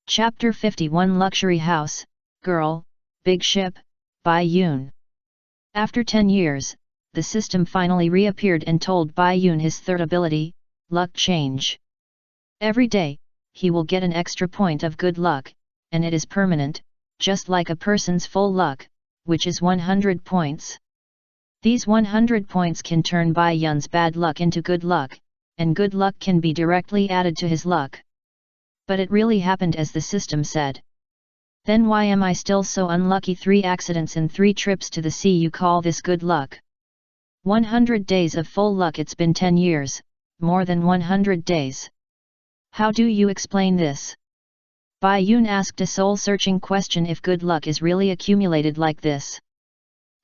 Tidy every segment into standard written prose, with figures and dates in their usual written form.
Chapter 51 Luxury House, Girl, Big Ship, by Yoon. After 10 years, the system finally reappeared and told Bai Yoon his third ability, Luck Change. Every day, he will get an extra point of good luck, and it is permanent, just like a person's full luck, which is 100 points. These 100 points can turn Bai Yoon's bad luck into good luck, and good luck can be directly added to his luck. But it really happened as the system said. Then why am I still so unlucky? 3 accidents and 3 trips to the sea. You call this good luck? 100 days of full luck. It's been 10 years, more than 100 days. How do you explain this? Bai Yoon asked a soul-searching question. If good luck is really accumulated like this.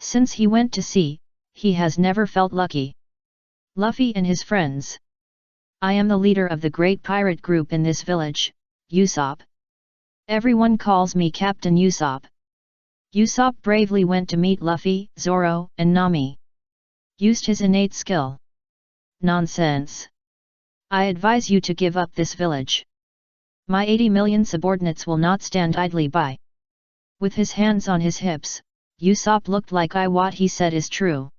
Since he went to sea, he has never felt lucky. Luffy and his friends. I am the leader of the great pirate group in this village, Usopp. Everyone calls me Captain Usopp. Usopp bravely went to meet Luffy, Zoro, and Nami. Used his innate skill. Nonsense. I advise you to give up this village. My 80 million subordinates will not stand idly by. With his hands on his hips, Usopp looked like what he said is true.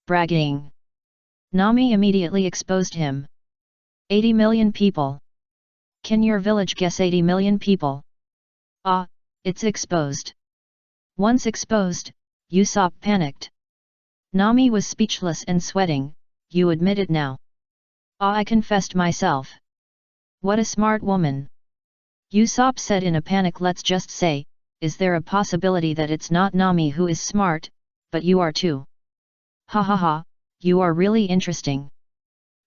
Bragging. Nami immediately exposed him. 80 million people. Can your village guess 80 million people? Ah, it's exposed. Once exposed, Usopp panicked. Nami was speechless and sweating. You admit it now. Ah, I confessed myself. What a smart woman. Usopp said in a panic. Let's just say, is there a possibility that it's not Nami who is smart, but you are too? Ha ha ha, you are really interesting.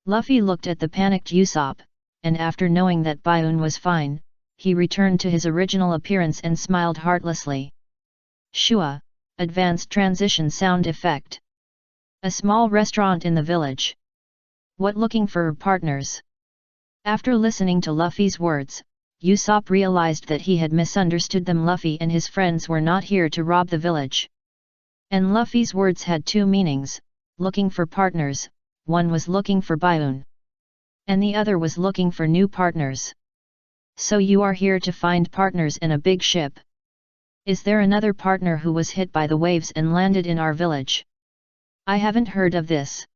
Luffy looked at the panicked Usopp, and after knowing that Bai Yoon was fine, he returned to his original appearance and smiled heartlessly. Shua, Advanced Transition Sound Effect. A small restaurant in the village. What, looking for partners? After listening to Luffy's words, Usopp realized that he had misunderstood them. Luffy and his friends were not here to rob the village. And Luffy's words had 2 meanings, looking for partners. One was looking for Bai Yoon, and the other was looking for new partners. So you are here to find partners in a big ship. Is there another partner who was hit by the waves and landed in our village? I haven't heard of this.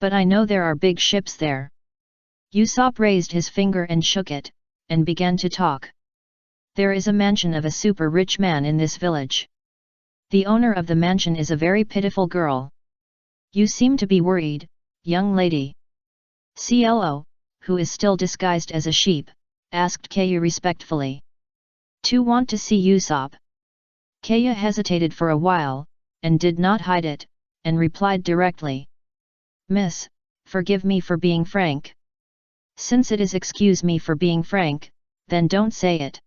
But I know there are big ships there. Usopp raised his finger and shook it, and began to talk. There is a mansion of a super rich man in this village. The owner of the mansion is a very pitiful girl. You seem to be worried, young lady. CLO, who is still disguised as a sheep, asked Kaya respectfully. To want to see Usopp. Kaya hesitated for a while, and did not hide it, and replied directly. Miss, forgive me for being frank. Since it is excuse me for being frank, then don't say it.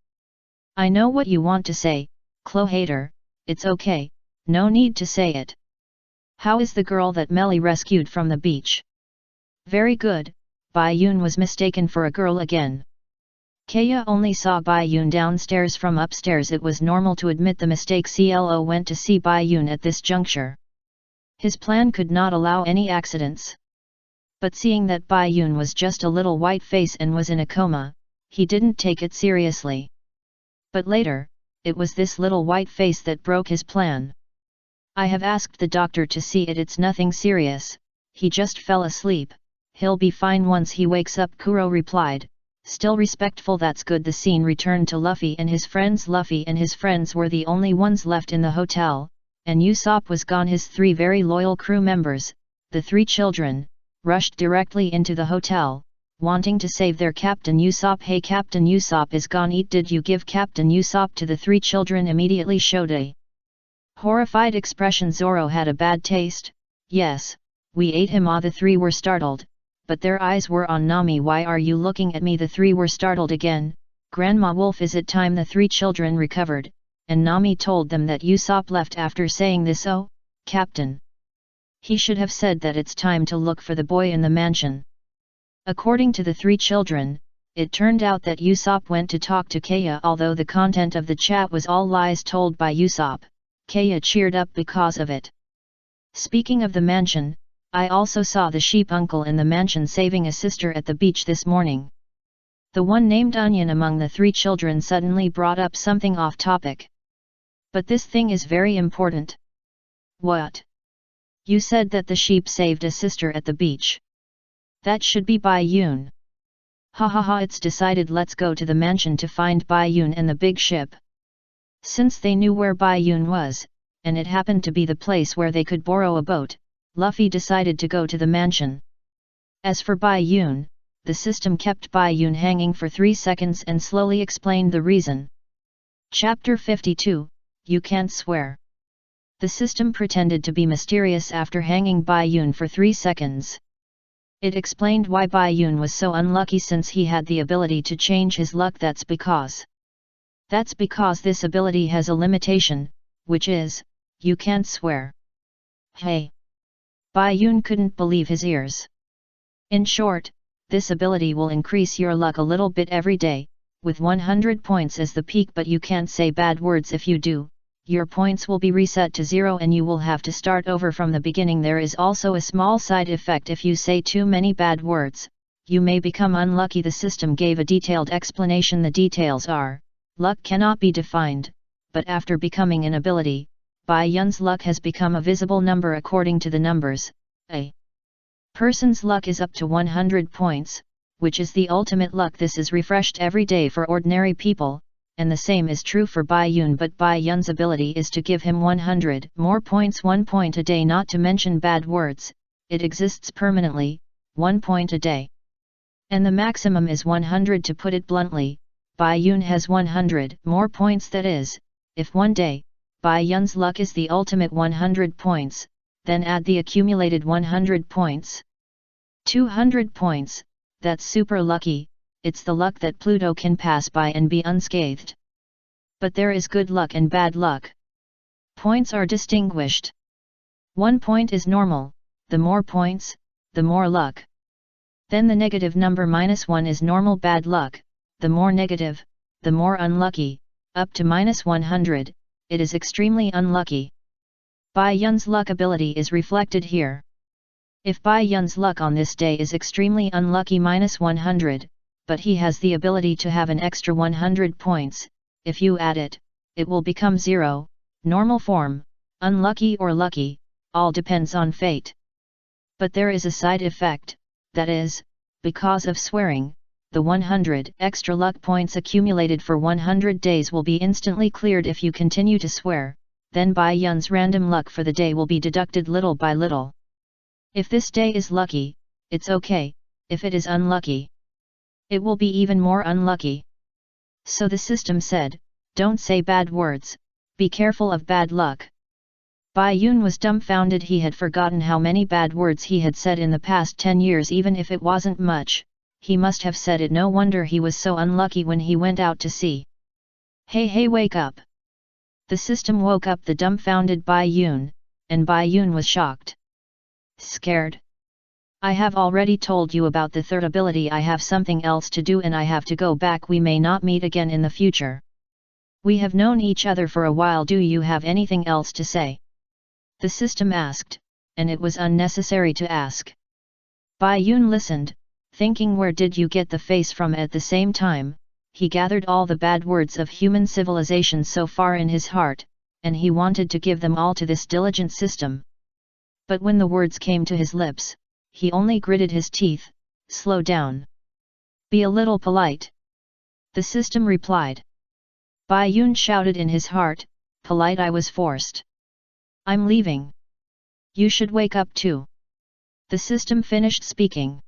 I know what you want to say, Clo hater, it's okay, no need to say it. How is the girl that Melly rescued from the beach? Very good. Bai Yoon was mistaken for a girl again. Kaya only saw Bai Yoon downstairs from upstairs. It was normal to admit the mistake. CLO went to see Bai Yoon at this juncture. His plan could not allow any accidents. But seeing that Bai Yoon was just a little white face and was in a coma, he didn't take it seriously. But later, it was this little white face that broke his plan. I have asked the doctor to see it. It's nothing serious, he just fell asleep, he'll be fine once he wakes up, Kuro replied, still respectful. That's good. The scene returned to Luffy and his friends. Luffy and his friends were the only ones left in the hotel, and Usopp was gone. His 3 very loyal crew members, the 3 children, rushed directly into the hotel, wanting to save their Captain Usopp. Hey, Captain Usopp is gone. Did you give Captain Usopp to the 3 children? Immediately showed a horrified expression. Zoro had a bad taste. Yes, we ate him. The 3 were startled, but their eyes were on Nami. Why are you looking at me? The 3 were startled again. Grandma Wolf, is it time? The 3 children recovered, and Nami told them that Usopp left after saying this. Oh, Captain. He should have said that it's time to look for the boy in the mansion. According to the 3 children, it turned out that Usopp went to talk to Kaya. Although the content of the chat was all lies told by Usopp, Kaya cheered up because of it. Speaking of the mansion, I also saw the sheep uncle in the mansion saving a sister at the beach this morning. The one named Onion among the three children suddenly brought up something off topic. But this thing is very important. What? You said that the sheep saved a sister at the beach. That should be Bai Yun. Ha ha ha, it's decided, let's go to the mansion to find Bai Yun and the big ship. Since they knew where Bai Yun was, and it happened to be the place where they could borrow a boat, Luffy decided to go to the mansion. As for Bai Yun, the system kept Bai Yun hanging for 3 seconds and slowly explained the reason. Chapter 52, You Can't Swear. The system pretended to be mysterious after hanging Bai Yun for 3 seconds. It explained why Bai Yun was so unlucky since he had the ability to change his luck. That's because this ability has a limitation, which is, you can't swear. Hey! Bai Yun couldn't believe his ears. In short, this ability will increase your luck a little bit every day, with 100 points as the peak, but you can't say bad words. If you do, your points will be reset to 0 and you will have to start over from the beginning. There is also a small side effect: if you say too many bad words, you may become unlucky. The system gave a detailed explanation. The details are, luck cannot be defined, but after becoming an ability, Bai Yun's luck has become a visible number. According to the numbers, a person's luck is up to 100 points, which is the ultimate luck. This is refreshed every day for ordinary people, and the same is true for Bai Yun, but Bai Yun's ability is to give him 100 more points, 1 point a day. Not to mention bad words, it exists permanently, 1 point a day. And the maximum is 100. To put it bluntly, Bai Yun has 100 more points. That is, if one day, Bai Yun's luck is the ultimate 100 points, then add the accumulated 100 points. 200 points, that's super lucky. It's the luck that Pluto can pass by and be unscathed. But there is good luck and bad luck. Points are distinguished. 1 point is normal, the more points, the more luck. Then the negative number -1 is normal bad luck, the more negative, the more unlucky, up to -100, it is extremely unlucky. Bai Yun's luck ability is reflected here. If Bai Yun's luck on this day is extremely unlucky -100, but he has the ability to have an extra 100 points, if you add it, it will become 0, normal form, unlucky or lucky, all depends on fate. But there is a side effect, that is, because of swearing, the 100 extra luck points accumulated for 100 days will be instantly cleared. If you continue to swear, then Bai Yun's random luck for the day will be deducted little by little. If this day is lucky, it's okay; if it is unlucky, it will be even more unlucky. So the system said, don't say bad words, be careful of bad luck. Bai Yun was dumbfounded. He had forgotten how many bad words he had said in the past 10 years. Even if it wasn't much, he must have said it. No wonder he was so unlucky when he went out to sea. Hey, wake up! The system woke up the dumbfounded Bai Yun, and Bai Yun was shocked. Scared? I have already told you about the third ability. I have something else to do and I have to go back. We may not meet again in the future. We have known each other for a while. Do you have anything else to say? The system asked, and it was unnecessary to ask. Bai Yun listened, thinking, where did you get the face from? At the same time, he gathered all the bad words of human civilization so far in his heart, and he wanted to give them all to this diligent system. But when the words came to his lips, he only gritted his teeth. Slow down. Be a little polite. The system replied. Bai Yun shouted in his heart, polite? I was forced. I'm leaving. You should wake up too. The system finished speaking.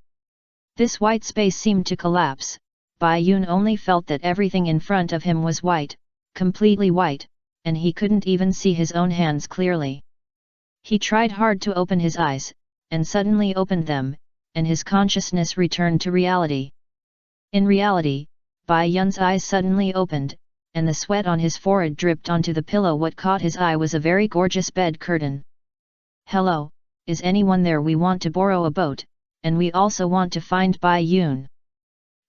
This white space seemed to collapse. Bai Yun only felt that everything in front of him was white, completely white, and he couldn't even see his own hands clearly. He tried hard to open his eyes, and suddenly opened them, and his consciousness returned to reality. In reality, Bai Yun's eyes suddenly opened, and the sweat on his forehead dripped onto the pillow. What caught his eye was a very gorgeous bed curtain. Hello, is anyone there? We want to borrow a boat, and we also want to find Bai Yun.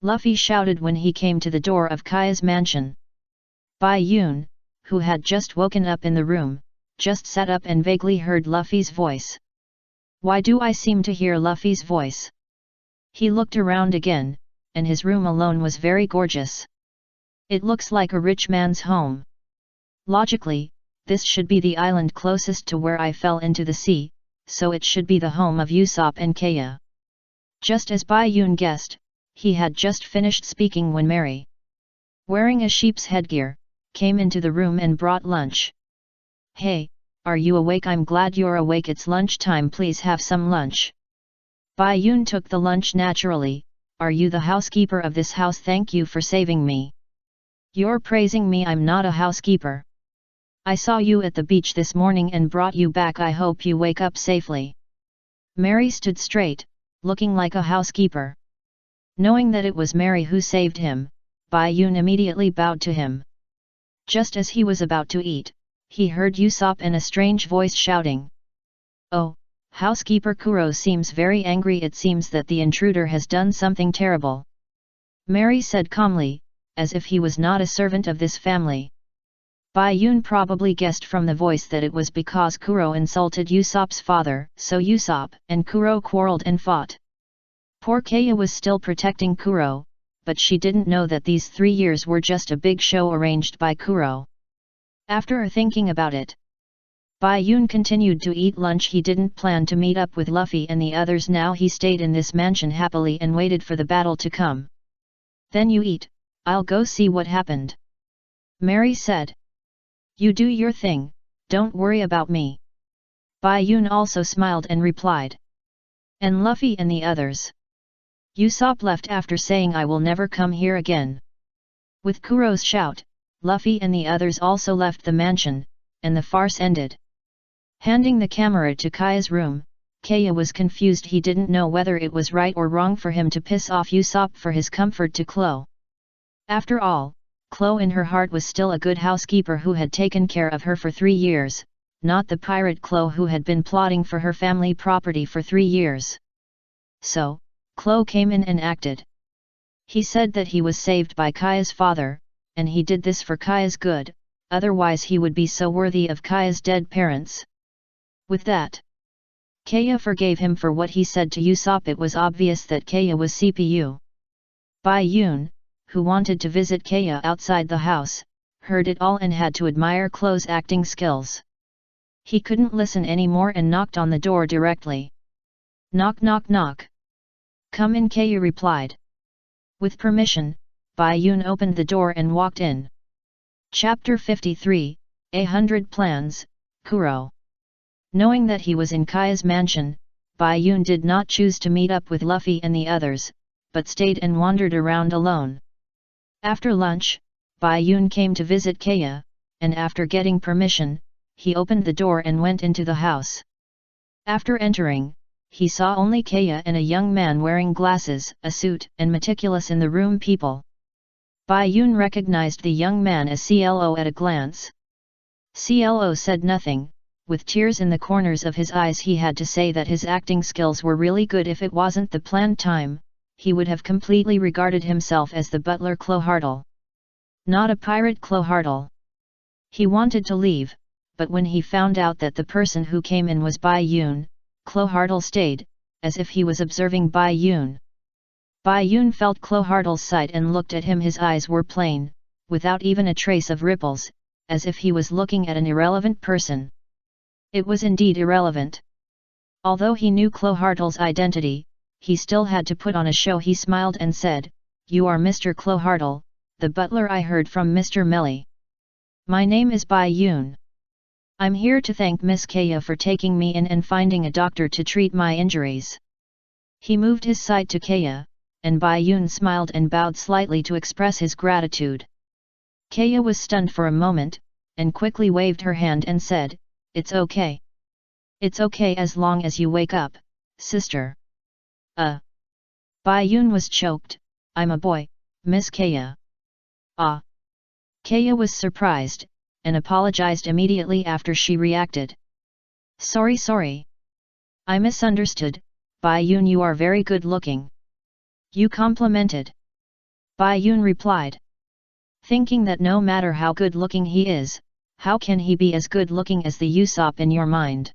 Luffy shouted when he came to the door of Kaya's mansion. Bai Yun, who had just woken up in the room, just sat up and vaguely heard Luffy's voice. Why do I seem to hear Luffy's voice? He looked around again, and his room alone was very gorgeous. It looks like a rich man's home. Logically, this should be the island closest to where I fell into the sea, so it should be the home of Usopp and Kaya. Just as Bai Yun guessed, he had just finished speaking when Mary, wearing a sheep's headgear, came into the room and brought lunch. "Hey, are you awake? I'm glad you're awake. It's lunchtime, please have some lunch." Bai Yun took the lunch naturally. "Are you the housekeeper of this house? Thank you for saving me." "You're praising me, I'm not a housekeeper. I saw you at the beach this morning and brought you back. I hope you wake up safely." Mary stood straight, looking like a housekeeper. Knowing that it was Mary who saved him, Bai Yun immediately bowed to him. Just as he was about to eat, he heard Usopp in a strange voice shouting, "Oh, housekeeper Kuro seems very angry. It seems that the intruder has done something terrible." Mary said calmly, as if he was not a servant of this family. Bai Yun probably guessed from the voice that it was because Kuro insulted Usopp's father, so Usopp and Kuro quarreled and fought. Poor Kaya was still protecting Kuro, but she didn't know that these 3 years were just a big show arranged by Kuro. After thinking about it, Bai Yun continued to eat lunch. He didn't plan to meet up with Luffy and the others now. He stayed in this mansion happily and waited for the battle to come. "Then you eat, I'll go see what happened," Mary said. "You do your thing, don't worry about me." Bai Yun also smiled and replied. "And Luffy and the others?" Usopp left after saying, "I will never come here again." With Kuro's shout, Luffy and the others also left the mansion, and the farce ended. Handing the camera to Kaya's room, Kaya was confused. He didn't know whether it was right or wrong for him to piss off Usopp for his comfort to Chloe. After all, Chloe in her heart was still a good housekeeper who had taken care of her for 3 years, not the pirate Chloe who had been plotting for her family property for 3 years. So, Chloe came in and acted. He said that he was saved by Kaya's father, and he did this for Kaya's good, otherwise he would be so worthy of Kaya's dead parents. With that, Kaya forgave him for what he said to Usopp. It was obvious that Kaya was CPU. Bai Yun, who wanted to visit Kaya outside the house, heard it all and had to admire Chloe's acting skills. He couldn't listen anymore and knocked on the door directly. "Knock knock knock." "Come in," Kaya replied. With permission, Bai Yun opened the door and walked in. Chapter 53, 100 Plans, Kuro. Knowing that he was in Kaya's mansion, Bai Yun did not choose to meet up with Luffy and the others, but stayed and wandered around alone. After lunch, Bai Yun came to visit Kaya, and after getting permission, he opened the door and went into the house. After entering, he saw only Kaya and a young man wearing glasses, a suit, and meticulous in the room people. Bai Yun recognized the young man as CLO at a glance. CLO said nothing. With tears in the corners of his eyes, he had to say that his acting skills were really good. If it wasn't the planned time, he would have completely regarded himself as the butler Clohardle. Not a pirate Clohardle. He wanted to leave, but when he found out that the person who came in was Bai Yun, Clohardle stayed, as if he was observing Bai Yun. Bai Yun felt Clohardle's sight and looked at him. His eyes were plain, without even a trace of ripples, as if he was looking at an irrelevant person. It was indeed irrelevant. Although he knew Clohardle's identity, he still had to put on a show. He smiled and said, "You are Mr. Clohardle, the butler I heard from Mr. Melly. My name is Bai Yun. I'm here to thank Miss Kaya for taking me in and finding a doctor to treat my injuries." He moved his sight to Kaya, and Bai Yun smiled and bowed slightly to express his gratitude. Kaya was stunned for a moment, and quickly waved her hand and said, "It's okay. It's okay as long as you wake up, sister." Bai Yun was choked. "I'm a boy, Miss Kaya." "Ah." Kaya was surprised, and apologized immediately after she reacted. Sorry. I misunderstood, Bai Yun, you are very good looking." "You complimented." Bai Yun replied. Thinking that no matter how good looking he is, how can he be as good looking as the Usopp in your mind?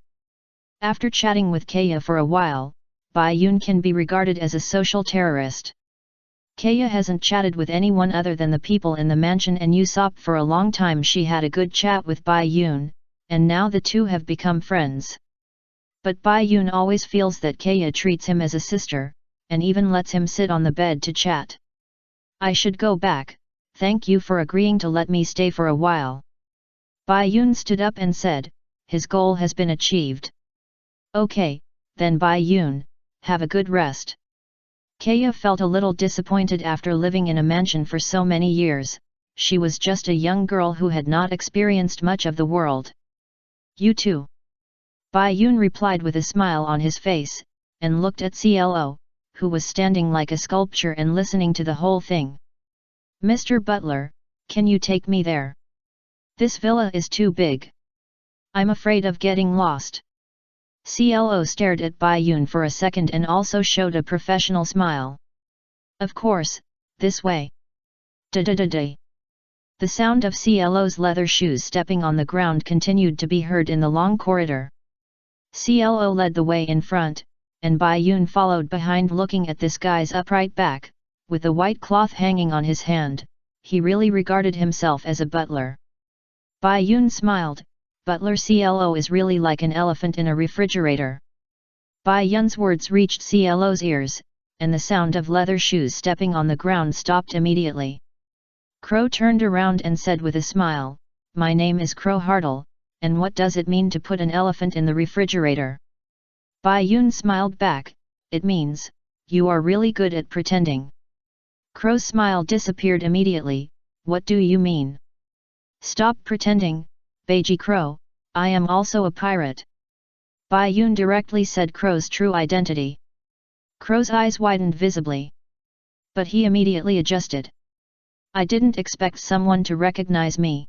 After chatting with Kaya for a while, Bai Yun can be regarded as a social terrorist. Kaya hasn't chatted with anyone other than the people in the mansion and Usopp for a long time. She had a good chat with Bai Yun, and now the two have become friends. But Bai Yun always feels that Kaya treats him as a sister, and even lets him sit on the bed to chat. I should go back, thank you for agreeing to let me stay for a while. Bai Yun stood up and said, his goal has been achieved. Okay, then Bai Yun, have a good rest. Kaya felt a little disappointed after living in a mansion for so many years. She was just a young girl who had not experienced much of the world. You too. Bai Yun replied with a smile on his face, and looked at CLO, who was standing like a sculpture and listening to the whole thing. Mr. Butler, can you take me there? This villa is too big. I'm afraid of getting lost. CLO stared at Bai Yun for a second and also showed a professional smile. Of course, this way. Da-da-da-da. The sound of CLO's leather shoes stepping on the ground continued to be heard in the long corridor. CLO led the way in front, and Bai Yun followed behind looking at this guy's upright back, with the white cloth hanging on his hand. He really regarded himself as a butler. Bai Yun smiled. Butler CLO is really like an elephant in a refrigerator. Bai Yun's words reached CLO's ears, and the sound of leather shoes stepping on the ground stopped immediately. Crow turned around and said with a smile, my name is Crow Hartle, and what does it mean to put an elephant in the refrigerator? Bai Yun smiled back, it means, you are really good at pretending. Crow's smile disappeared immediately, what do you mean? Stop pretending, Baiji Crow, I am also a pirate. Bai Yun directly said Crow's true identity. Crow's eyes widened visibly. But he immediately adjusted. I didn't expect someone to recognize me.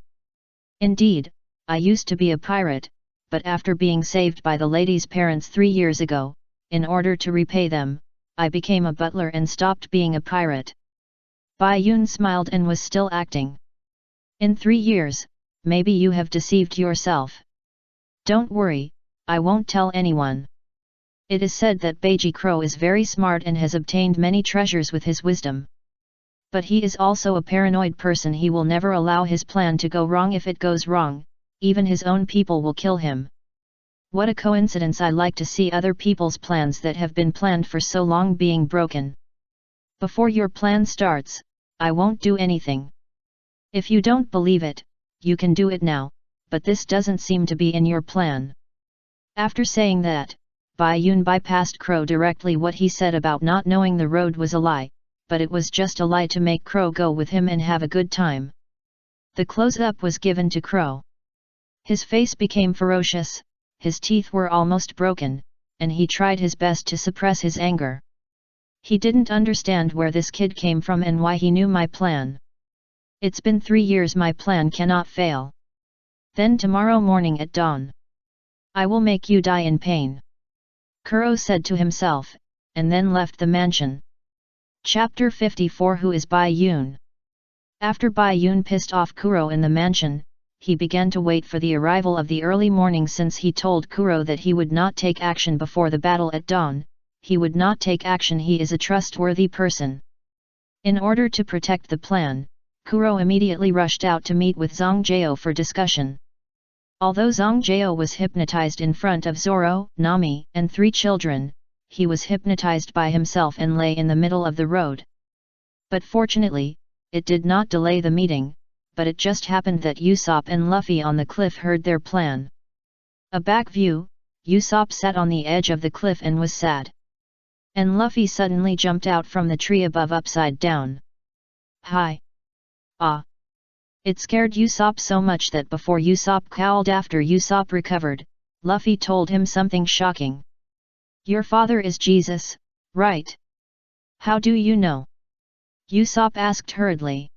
Indeed, I used to be a pirate, but after being saved by the lady's parents 3 years ago, in order to repay them, I became a butler and stopped being a pirate. Bai Yun smiled and was still acting. In 3 years, maybe you have deceived yourself. Don't worry, I won't tell anyone. It is said that Baiji Crow is very smart and has obtained many treasures with his wisdom. But he is also a paranoid person. He will never allow his plan to go wrong. If it goes wrong, even his own people will kill him. What a coincidence. I like to see other people's plans that have been planned for so long being broken. Before your plan starts, I won't do anything. If you don't believe it, you can do it now, but this doesn't seem to be in your plan. After saying that, Bai Yun bypassed Crow directly. What he said about not knowing the road was a lie, but it was just a lie to make Crow go with him and have a good time. The close-up was given to Crow. His face became ferocious, his teeth were almost broken, and he tried his best to suppress his anger. He didn't understand where this kid came from and why he knew my plan. It's been 3 years. My plan cannot fail. Then tomorrow morning at dawn, I will make you die in pain. Kuro said to himself, and then left the mansion. Chapter 54. Who is Bai Yun? After Bai Yun pissed off Kuro in the mansion, he began to wait for the arrival of the early morning. Since he told Kuro that he would not take action before the battle at dawn, he would not take action. He is a trustworthy person. In order to protect the plan, Kuro immediately rushed out to meet with Zhang Jiao for discussion. Although Zhang Jiao was hypnotized in front of Zoro, Nami, and 3 children, he was hypnotized by himself and lay in the middle of the road. But fortunately, it did not delay the meeting, but it just happened that Usopp and Luffy on the cliff heard their plan. A back view, Usopp sat on the edge of the cliff and was sad. And Luffy suddenly jumped out from the tree above upside down. Hi! Ah! It scared Usopp so much that before Usopp cowled, after Usopp recovered, Luffy told him something shocking. Your father is Jesus, right? How do you know? Usopp asked hurriedly.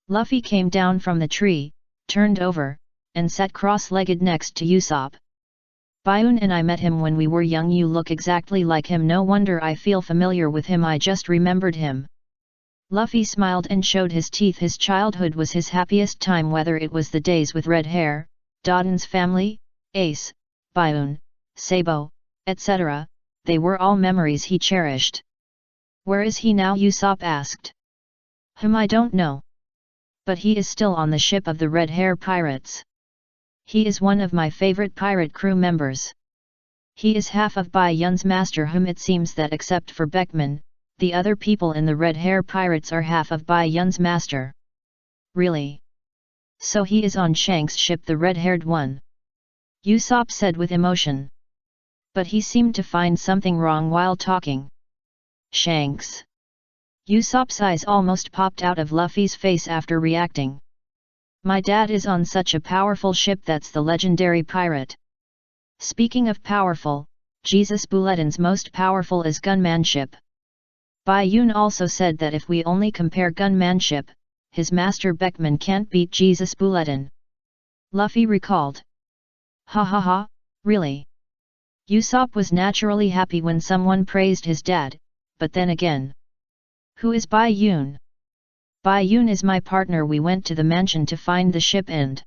Luffy came down from the tree, turned over, and sat cross-legged next to Usopp. Bayun and I met him when we were young. You look exactly like him. No wonder I feel familiar with him. I just remembered him. Luffy smiled and showed his teeth. His childhood was his happiest time, whether it was the days with red hair, Dodon's family, Ace, Bayun, Sabo, etc., they were all memories he cherished. Where is he now? Usopp asked. I don't know. But he is still on the ship of the Red Hair Pirates. He is one of my favorite pirate crew members. He is half of Bai Yun's master. It seems that except for Beckman, the other people in the Red Hair Pirates are half of Bai Yun's master. Really? So he is on Shanks' ship, the red-haired one? Usopp said with emotion. But he seemed to find something wrong while talking. Shanks? Usopp's eyes almost popped out of Luffy's face after reacting. My dad is on such a powerful ship. That's the legendary pirate. Speaking of powerful, Jesus Bulletin's most powerful is gunmanship. Bai Yun also said that if we only compare gunmanship, his master Beckman can't beat Jesus Bulletin. Luffy recalled. Ha ha ha, really? Usopp was naturally happy when someone praised his dad, but then again. Who is Bai Yun? Bai Yun is my partner. We went to the mansion to find the ship and...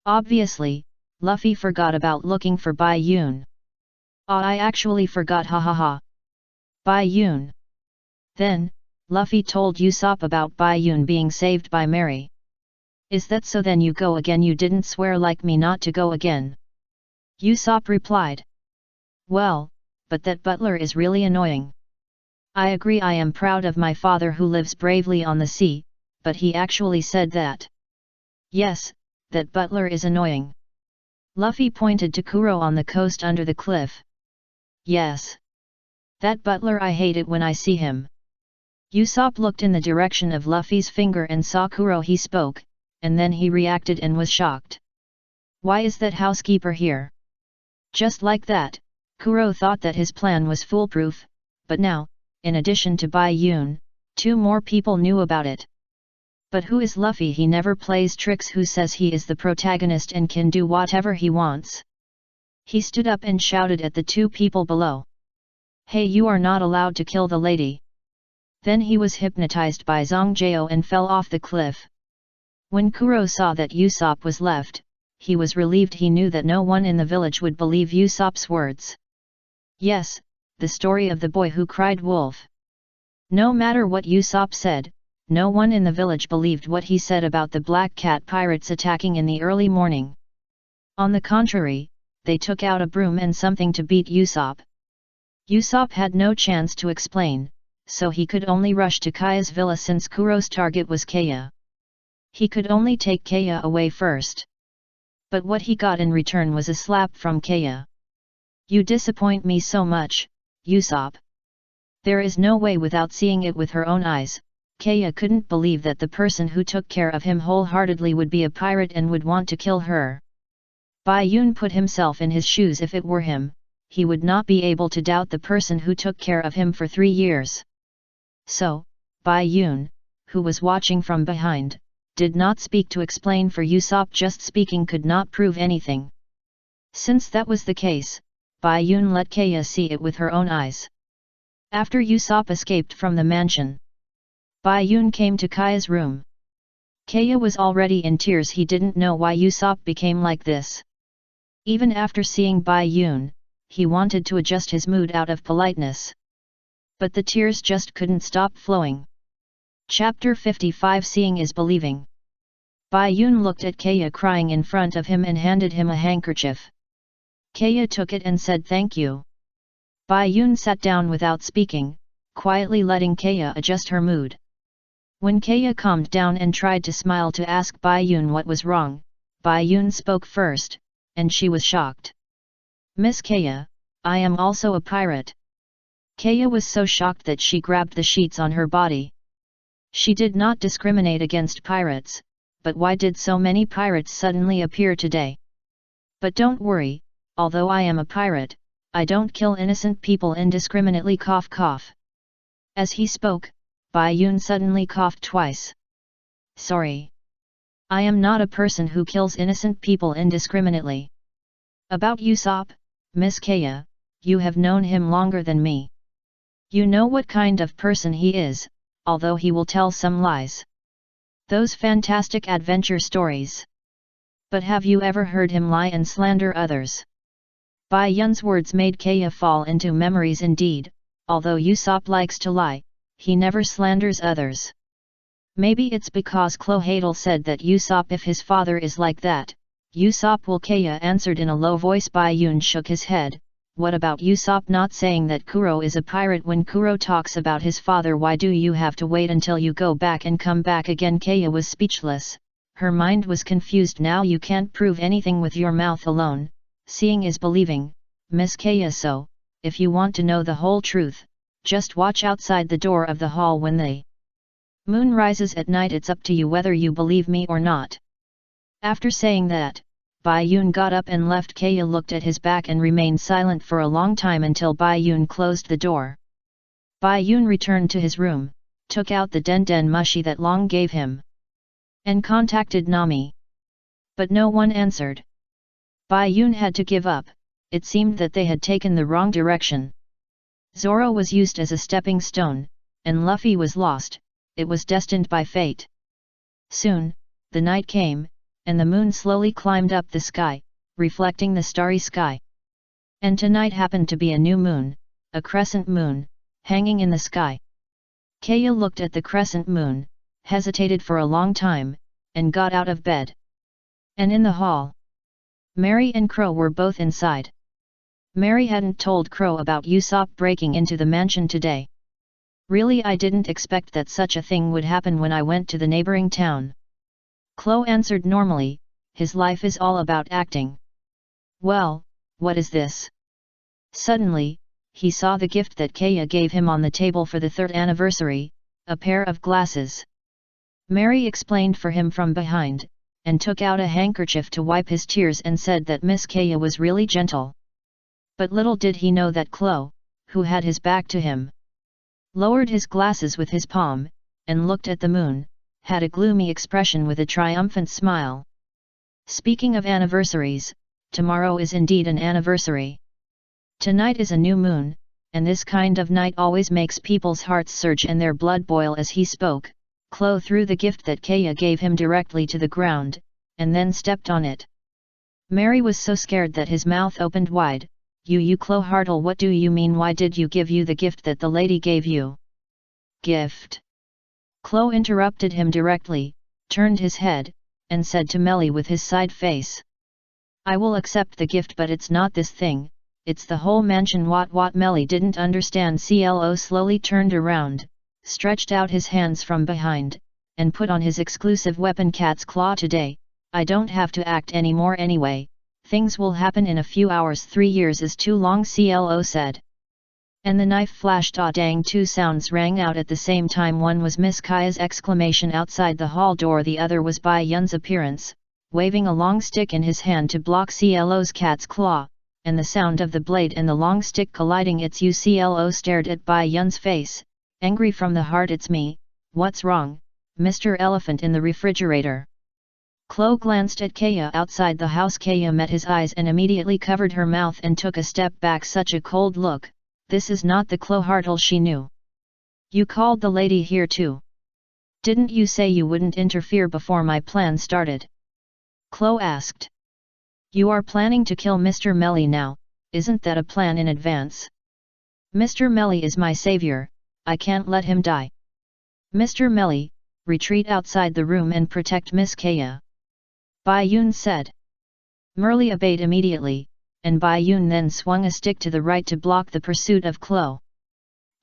Obviously, Luffy forgot about looking for Bai Yun. I actually forgot, ha ha ha. Bai Yun. Then, Luffy told Usopp about Bai Yun being saved by Mary. Is that so? Then you go again. You didn't swear like me not to go again. Usopp replied. Well, but that butler is really annoying. I agree, I am proud of my father who lives bravely on the sea, but he actually said that. Yes, that butler is annoying. Luffy pointed to Kuro on the coast under the cliff. Yes. That butler, I hate it when I see him. Usopp looked in the direction of Luffy's finger and saw Kuro. He spoke, and then he reacted and was shocked. Why is that housekeeper here? Just like that, Kuro thought that his plan was foolproof, but now, in addition to Bai Yun, 2 more people knew about it. But who is Luffy? He never plays tricks. Who says he is the protagonist and can do whatever he wants? He stood up and shouted at the 2 people below. Hey, you are not allowed to kill the lady. Then he was hypnotized by Zongjao and fell off the cliff. When Kuro saw that Usopp was left, he was relieved. He knew that no one in the village would believe Usopp's words. Yes, the story of the boy who cried wolf. No matter what Usopp said, no one in the village believed what he said about the Black Cat pirates attacking in the early morning. On the contrary, they took out a broom and something to beat Usopp. Usopp had no chance to explain, so he could only rush to Kaya's villa since Kuro's target was Kaya. He could only take Kaya away first. But what he got in return was a slap from Kaya. You disappoint me so much, Usopp. There is no way. Without seeing it with her own eyes, Kaya couldn't believe that the person who took care of him wholeheartedly would be a pirate and would want to kill her. Bai Yun put himself in his shoes. If it were him, he would not be able to doubt the person who took care of him for 3 years. So, Bai Yun, who was watching from behind, did not speak to explain for Usopp. Just speaking could not prove anything. Since that was the case, Bai Yun let Kaya see it with her own eyes. After Usopp escaped from the mansion, Bai Yun came to Kaya's room. Kaya was already in tears. He didn't know why Usopp became like this. Even after seeing Bai Yun, he wanted to adjust his mood out of politeness. But the tears just couldn't stop flowing. Chapter 55 Seeing is Believing. Bai Yun looked at Kaya crying in front of him and handed him a handkerchief. Kaya took it and said thank you. Bai Yun sat down without speaking, quietly letting Kaya adjust her mood. When Kaya calmed down and tried to smile to ask Bai Yun what was wrong, Bai Yun spoke first, and she was shocked. Miss Kaya, I am also a pirate. Kaya was so shocked that she grabbed the sheets on her body. She did not discriminate against pirates, but why did so many pirates suddenly appear today? But don't worry, although I am a pirate, I don't kill innocent people indiscriminately. Cough cough. As he spoke, Bai Yun suddenly coughed twice. Sorry. I am not a person who kills innocent people indiscriminately. About Usopp, Miss Kaya, you have known him longer than me. You know what kind of person he is, although he will tell some lies. Those fantastic adventure stories. But have you ever heard him lie and slander others? Bai Yun's words made Kaya fall into memories indeed. Although Usopp likes to lie, he never slanders others. Maybe it's because Clohadel said that Usopp if his father is like that, Usopp will. Kaya answered in a low voice. Bayun shook his head. What about Usopp not saying that Kuro is a pirate when Kuro talks about his father? Why do you have to wait until you go back and come back again? Kaya was speechless, her mind was confused. Now you can't prove anything with your mouth alone, seeing is believing, Miss Kaya, so, if you want to know the whole truth, just watch outside the door of the hall when the moon rises at night. It's up to you whether you believe me or not. After saying that, Bayun got up and left. Kaya looked at his back and remained silent for a long time until Bayun closed the door. Bayun returned to his room, took out the den mushi that Long gave him, and contacted Nami. But no one answered. Bayun had to give up, it seemed that they had taken the wrong direction. Zoro was used as a stepping stone, and Luffy was lost, it was destined by fate. Soon, the night came, and the moon slowly climbed up the sky, reflecting the starry sky. And tonight happened to be a new moon, a crescent moon, hanging in the sky. Kaya looked at the crescent moon, hesitated for a long time, and got out of bed. And in the hall, Mary and Crow were both inside. Mary hadn't told Crow about Usopp breaking into the mansion today. Really, I didn't expect that such a thing would happen when I went to the neighboring town. Chloe answered normally, his life is all about acting. Well, what is this? Suddenly, he saw the gift that Kaya gave him on the table for the 3rd anniversary, a pair of glasses. Mary explained for him from behind, and took out a handkerchief to wipe his tears and said that Miss Kaya was really gentle. But little did he know that Chloe, who had his back to him, lowered his glasses with his palm, and looked at the moon, had a gloomy expression with a triumphant smile. Speaking of anniversaries, tomorrow is indeed an anniversary. Tonight is a new moon, and this kind of night always makes people's hearts surge and their blood boil. As he spoke, Chloe threw the gift that Kaya gave him directly to the ground, and then stepped on it. Mary was so scared that his mouth opened wide. You Chloe Hartle, what do you mean? Why did you give you the gift that the lady gave you? Gift? Chloe interrupted him directly, turned his head, and said to Melly with his side face, I will accept the gift, but it's not this thing, it's the whole mansion. What? Melly didn't understand. CLO slowly turned around, stretched out his hands from behind, and put on his exclusive weapon cat's claw. Today, I don't have to act anymore anyway, things will happen in a few hours. 3 years is too long, CLO said. And the knife flashed. Ah dang, 2 sounds rang out at the same time. One was Miss Kaya's exclamation outside the hall door, the other was Bai Yun's appearance, waving a long stick in his hand to block CLO's cat's claw, and the sound of the blade and the long stick colliding. It's you. CLO stared at Bai Yun's face, angry from the heart. It's me, what's wrong, Mr. Elephant in the refrigerator? Chloe glanced at Kaya outside the house. Kaya met his eyes and immediately covered her mouth and took a step back. Such a cold look. This is not the Chloe Hartle she knew. You called the lady here too? Didn't you say you wouldn't interfere before my plan started? Chloe asked. You are planning to kill Mr. Melly now, isn't that a plan in advance? Mr. Melly is my savior, I can't let him die. Mr. Melly, retreat outside the room and protect Miss Kaya. Bai Yun said. Merly obeyed immediately, and Bai Yun then swung a stick to the right to block the pursuit of Chloe.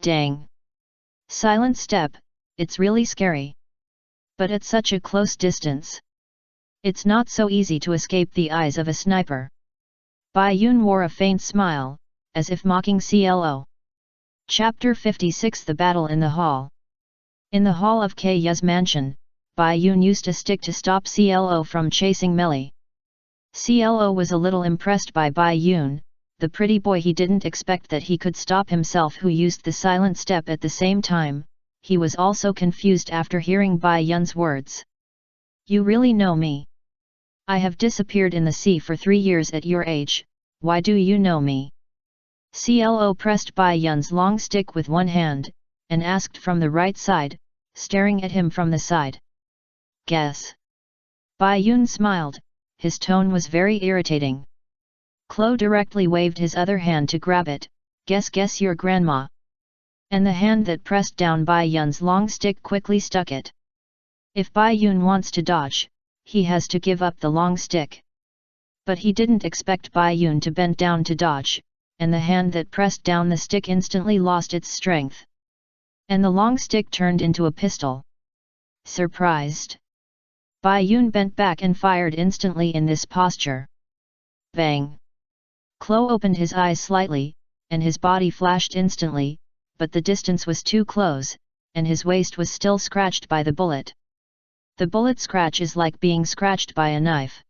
Dang! Silent step, it's really scary. But at such a close distance, it's not so easy to escape the eyes of a sniper. Bai Yun wore a faint smile, as if mocking CLO. Chapter 56, The Battle in the Hall. In the hall of Kaya's mansion, Bai Yun used a stick to stop CLO from chasing Melly. CLO was a little impressed by Bai Yun, the pretty boy. He didn't expect that he could stop himself, who used the silent step at the same time. He was also confused after hearing Bai Yun's words. You really know me? I have disappeared in the sea for 3 years at your age, why do you know me? CLO pressed Bai Yun's long stick with one hand, and asked from the right side, staring at him from the side. Guess. Bai Yun smiled, his tone was very irritating. Chloe directly waved his other hand to grab it. Guess your grandma. and the hand that pressed down Bai Yun's long stick quickly stuck it. If Bai Yun wants to dodge, he has to give up the long stick. But he didn't expect Bai Yun to bend down to dodge, and the hand that pressed down the stick instantly lost its strength. And the long stick turned into a pistol. Surprised, Bai Yun bent back and fired instantly in this posture. Bang! Klo opened his eyes slightly, and his body flashed instantly, but the distance was too close, and his waist was still scratched by the bullet. The bullet scratch is like being scratched by a knife.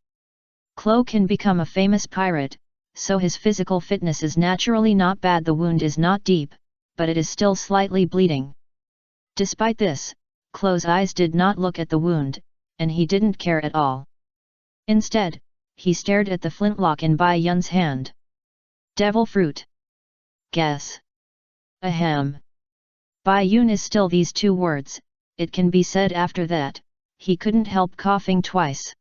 Klo can become a famous pirate, so his physical fitness is naturally not bad. The wound is not deep, but it is still slightly bleeding. Despite this, Klo's eyes did not look at the wound, and he didn't care at all. Instead, he stared at the flintlock in Bai Yun's hand. Devil fruit. Guess. Ahem. Bai Yun is still these two words, it can be said after that, he couldn't help coughing twice.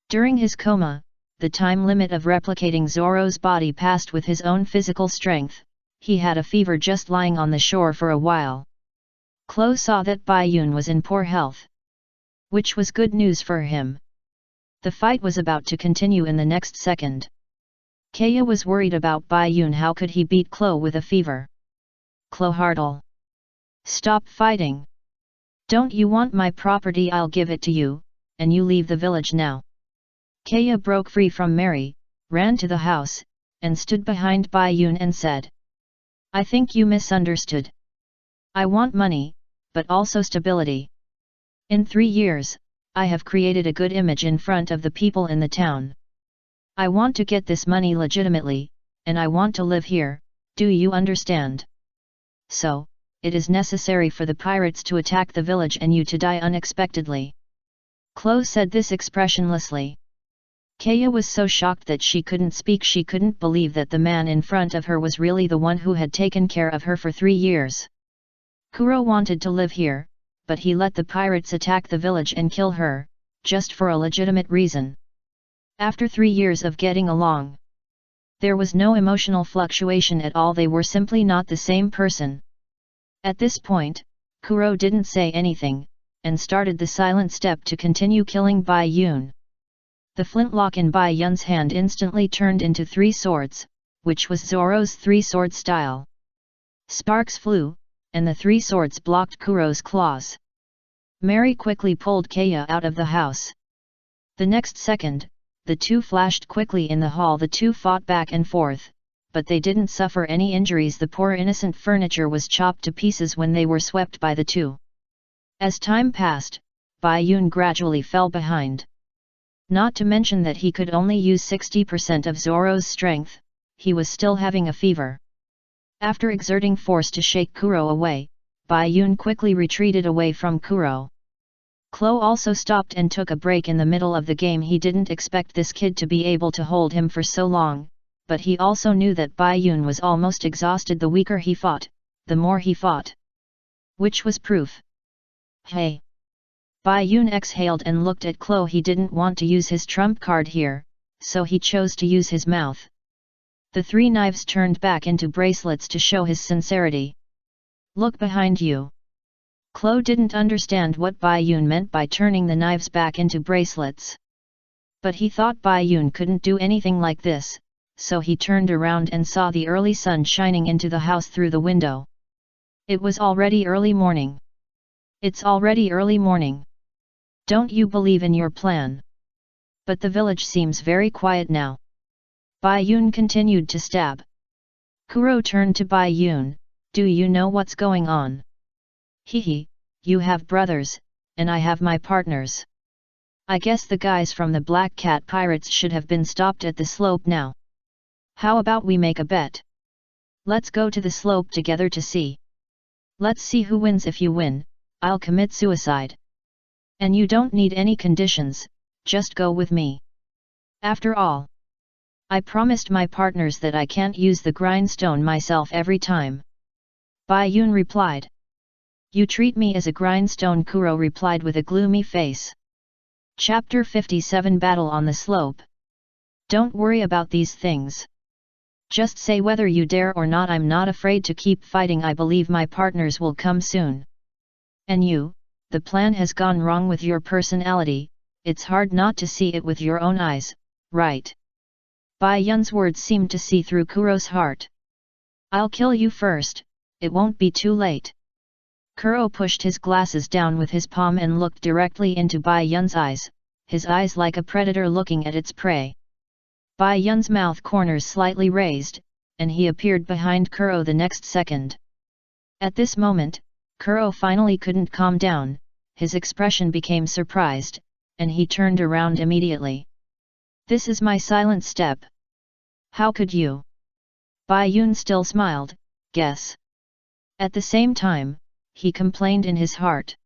During his coma, the time limit of replicating Zoro's body passed with his own physical strength, he had a fever just lying on the shore for a while. Klo saw that Bai Yun was in poor health, which was good news for him. The fight was about to continue in the next second. Kaya was worried about Bai Yun. How could he beat Klo with a fever? Klo Hartle. Stop fighting. Don't you want my property? I'll give it to you, and you leave the village now. Kaya broke free from Mary, ran to the house, and stood behind Bai Yun and said, I think you misunderstood. I want money, but also stability. In 3 years, I have created a good image in front of the people in the town. I want to get this money legitimately, and I want to live here, do you understand? So, it is necessary for the pirates to attack the village and you to die unexpectedly. Klo said this expressionlessly. Kaya was so shocked that she couldn't speak. She couldn't believe that the man in front of her was really the one who had taken care of her for 3 years. Kuro wanted to live here, but he let the pirates attack the village and kill her, just for a legitimate reason. After 3 years of getting along, there was no emotional fluctuation at all. They were simply not the same person. At this point, Kuro didn't say anything, and started the silent step to continue killing Bai Yun. The flintlock in Bai Yun's hand instantly turned into 3 swords, which was Zoro's 3-sword style. Sparks flew, and the 3 swords blocked Kuro's claws. Mary quickly pulled Kaya out of the house. The next second, the two flashed quickly in the hall. The two fought back and forth, but they didn't suffer any injuries. The poor innocent furniture was chopped to pieces when they were swept by the two. As time passed, Bai Yun gradually fell behind. Not to mention that he could only use 60% of Zoro's strength, he was still having a fever. After exerting force to shake Kuro away, Bai Yun quickly retreated away from Kuro. Klo also stopped and took a break in the middle of the game. He didn't expect this kid to be able to hold him for so long, but he also knew that Bai Yun was almost exhausted. The weaker he fought, the more he fought. Which was proof. Hey! Bai Yun exhaled and looked at Klo. He didn't want to use his trump card here, so he chose to use his mouth. The 3 knives turned back into bracelets to show his sincerity. Look behind you. Klo didn't understand what Bai Yun meant by turning the knives back into bracelets. But he thought Bai Yun couldn't do anything like this, so he turned around and saw the early sun shining into the house through the window. It was already early morning. It's already early morning. Don't you believe in your plan? But the village seems very quiet now. Bai Yun continued to stab. Kuro turned to Bai Yun, do you know what's going on? Hehe, you have brothers, and I have my partners. I guess the guys from the Black Cat Pirates should have been stopped at the slope now. How about we make a bet? Let's go to the slope together to see. Let's see who wins. If you win, I'll commit suicide. And you don't need any conditions, just go with me. After all, I promised my partners that I can't use the grindstone myself every time. Bai Yun replied. You treat me as a grindstone, Kuro replied with a gloomy face. Chapter 57 Battle on the Slope. Don't worry about these things. Just say whether you dare or not. I'm not afraid to keep fighting. I believe my partners will come soon. And you, the plan has gone wrong with your personality, it's hard not to see it with your own eyes, right? Bai Yun's words seemed to see through Kuro's heart. I'll kill you first, it won't be too late. Kuro pushed his glasses down with his palm and looked directly into Bai Yun's eyes, his eyes like a predator looking at its prey. Bai Yun's mouth corners slightly raised, and he appeared behind Kuro the next second. At this moment, Kuro finally couldn't calm down, his expression became surprised, and he turned around immediately. This is my silent step. How could you? Bai Yun still smiled, guess. At the same time, he complained in his heart.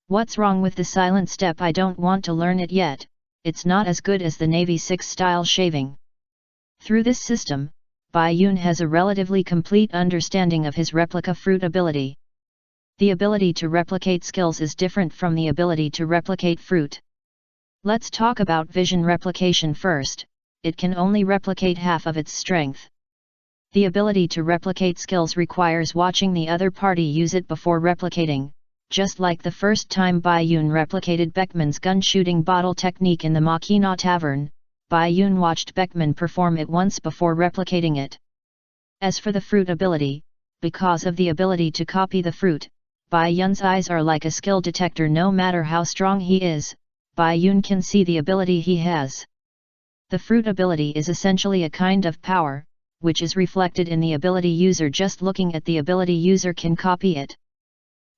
What's wrong with the silent step? I don't want to learn it yet, it's not as good as the Navy 6 style shaving. Through this system, Bai Yun has a relatively complete understanding of his replica fruit ability. The ability to replicate skills is different from the ability to replicate fruit. Let's talk about vision replication first. It can only replicate half of its strength. The ability to replicate skills requires watching the other party use it before replicating, just like the first time Bai Yun replicated Beckman's gun-shooting bottle technique in the Machina Tavern. Bai Yun watched Beckman perform it once before replicating it. As for the fruit ability, because of the ability to copy the fruit, Bai Yun's eyes are like a skill detector. No matter how strong he is, Bai Yun can see the ability he has. The fruit ability is essentially a kind of power, which is reflected in the ability user. Just looking at the ability user can copy it.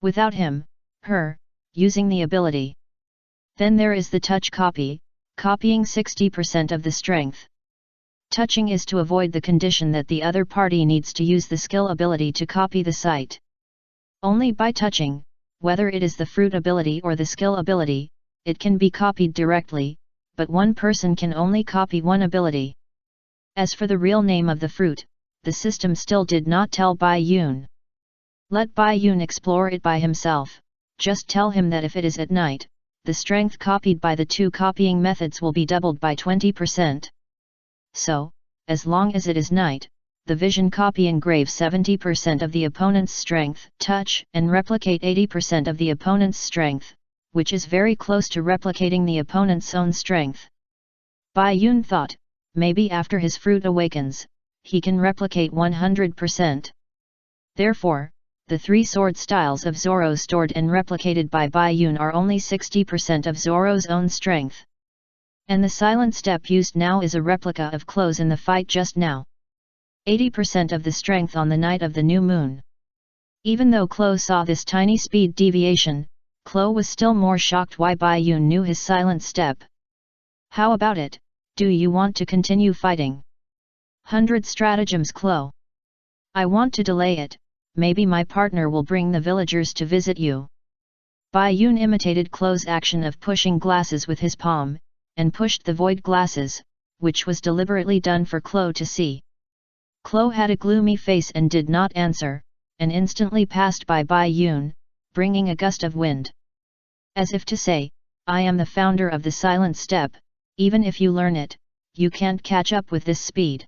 Without him, her, using the ability. Then there is the touch copy, copying 60% of the strength. Touching is to avoid the condition that the other party needs to use the skill ability to copy the sight. Only by touching, whether it is the fruit ability or the skill ability, it can be copied directly, but one person can only copy one ability. As for the real name of the fruit, the system still did not tell Bai Yun. Let Bai Yun explore it by himself. Just tell him that if it is at night, the strength copied by the two copying methods will be doubled by 20%. So, as long as it is night, the vision copy engraves 70% of the opponent's strength, touch, and replicate 80% of the opponent's strength, which is very close to replicating the opponent's own strength. Bai Yun thought, maybe after his fruit awakens, he can replicate 100%. Therefore, the three sword styles of Zoro stored and replicated by Bai Yun are only 60% of Zoro's own strength. And the silent step used now is a replica of Close in the fight just now. 80% of the strength on the night of the new moon. Even though Clo saw this tiny speed deviation, Clo was still more shocked why Bai Yun knew his silent step. How about it, do you want to continue fighting? 100 stratagems Clo. I want to delay it, maybe my partner will bring the villagers to visit you. Bai Yun imitated Clo's action of pushing glasses with his palm, and pushed the void glasses, which was deliberately done for Clo to see. Clo had a gloomy face and did not answer, and instantly passed by Bai Yun, bringing a gust of wind. As if to say, I am the founder of the silent step, even if you learn it, you can't catch up with this speed.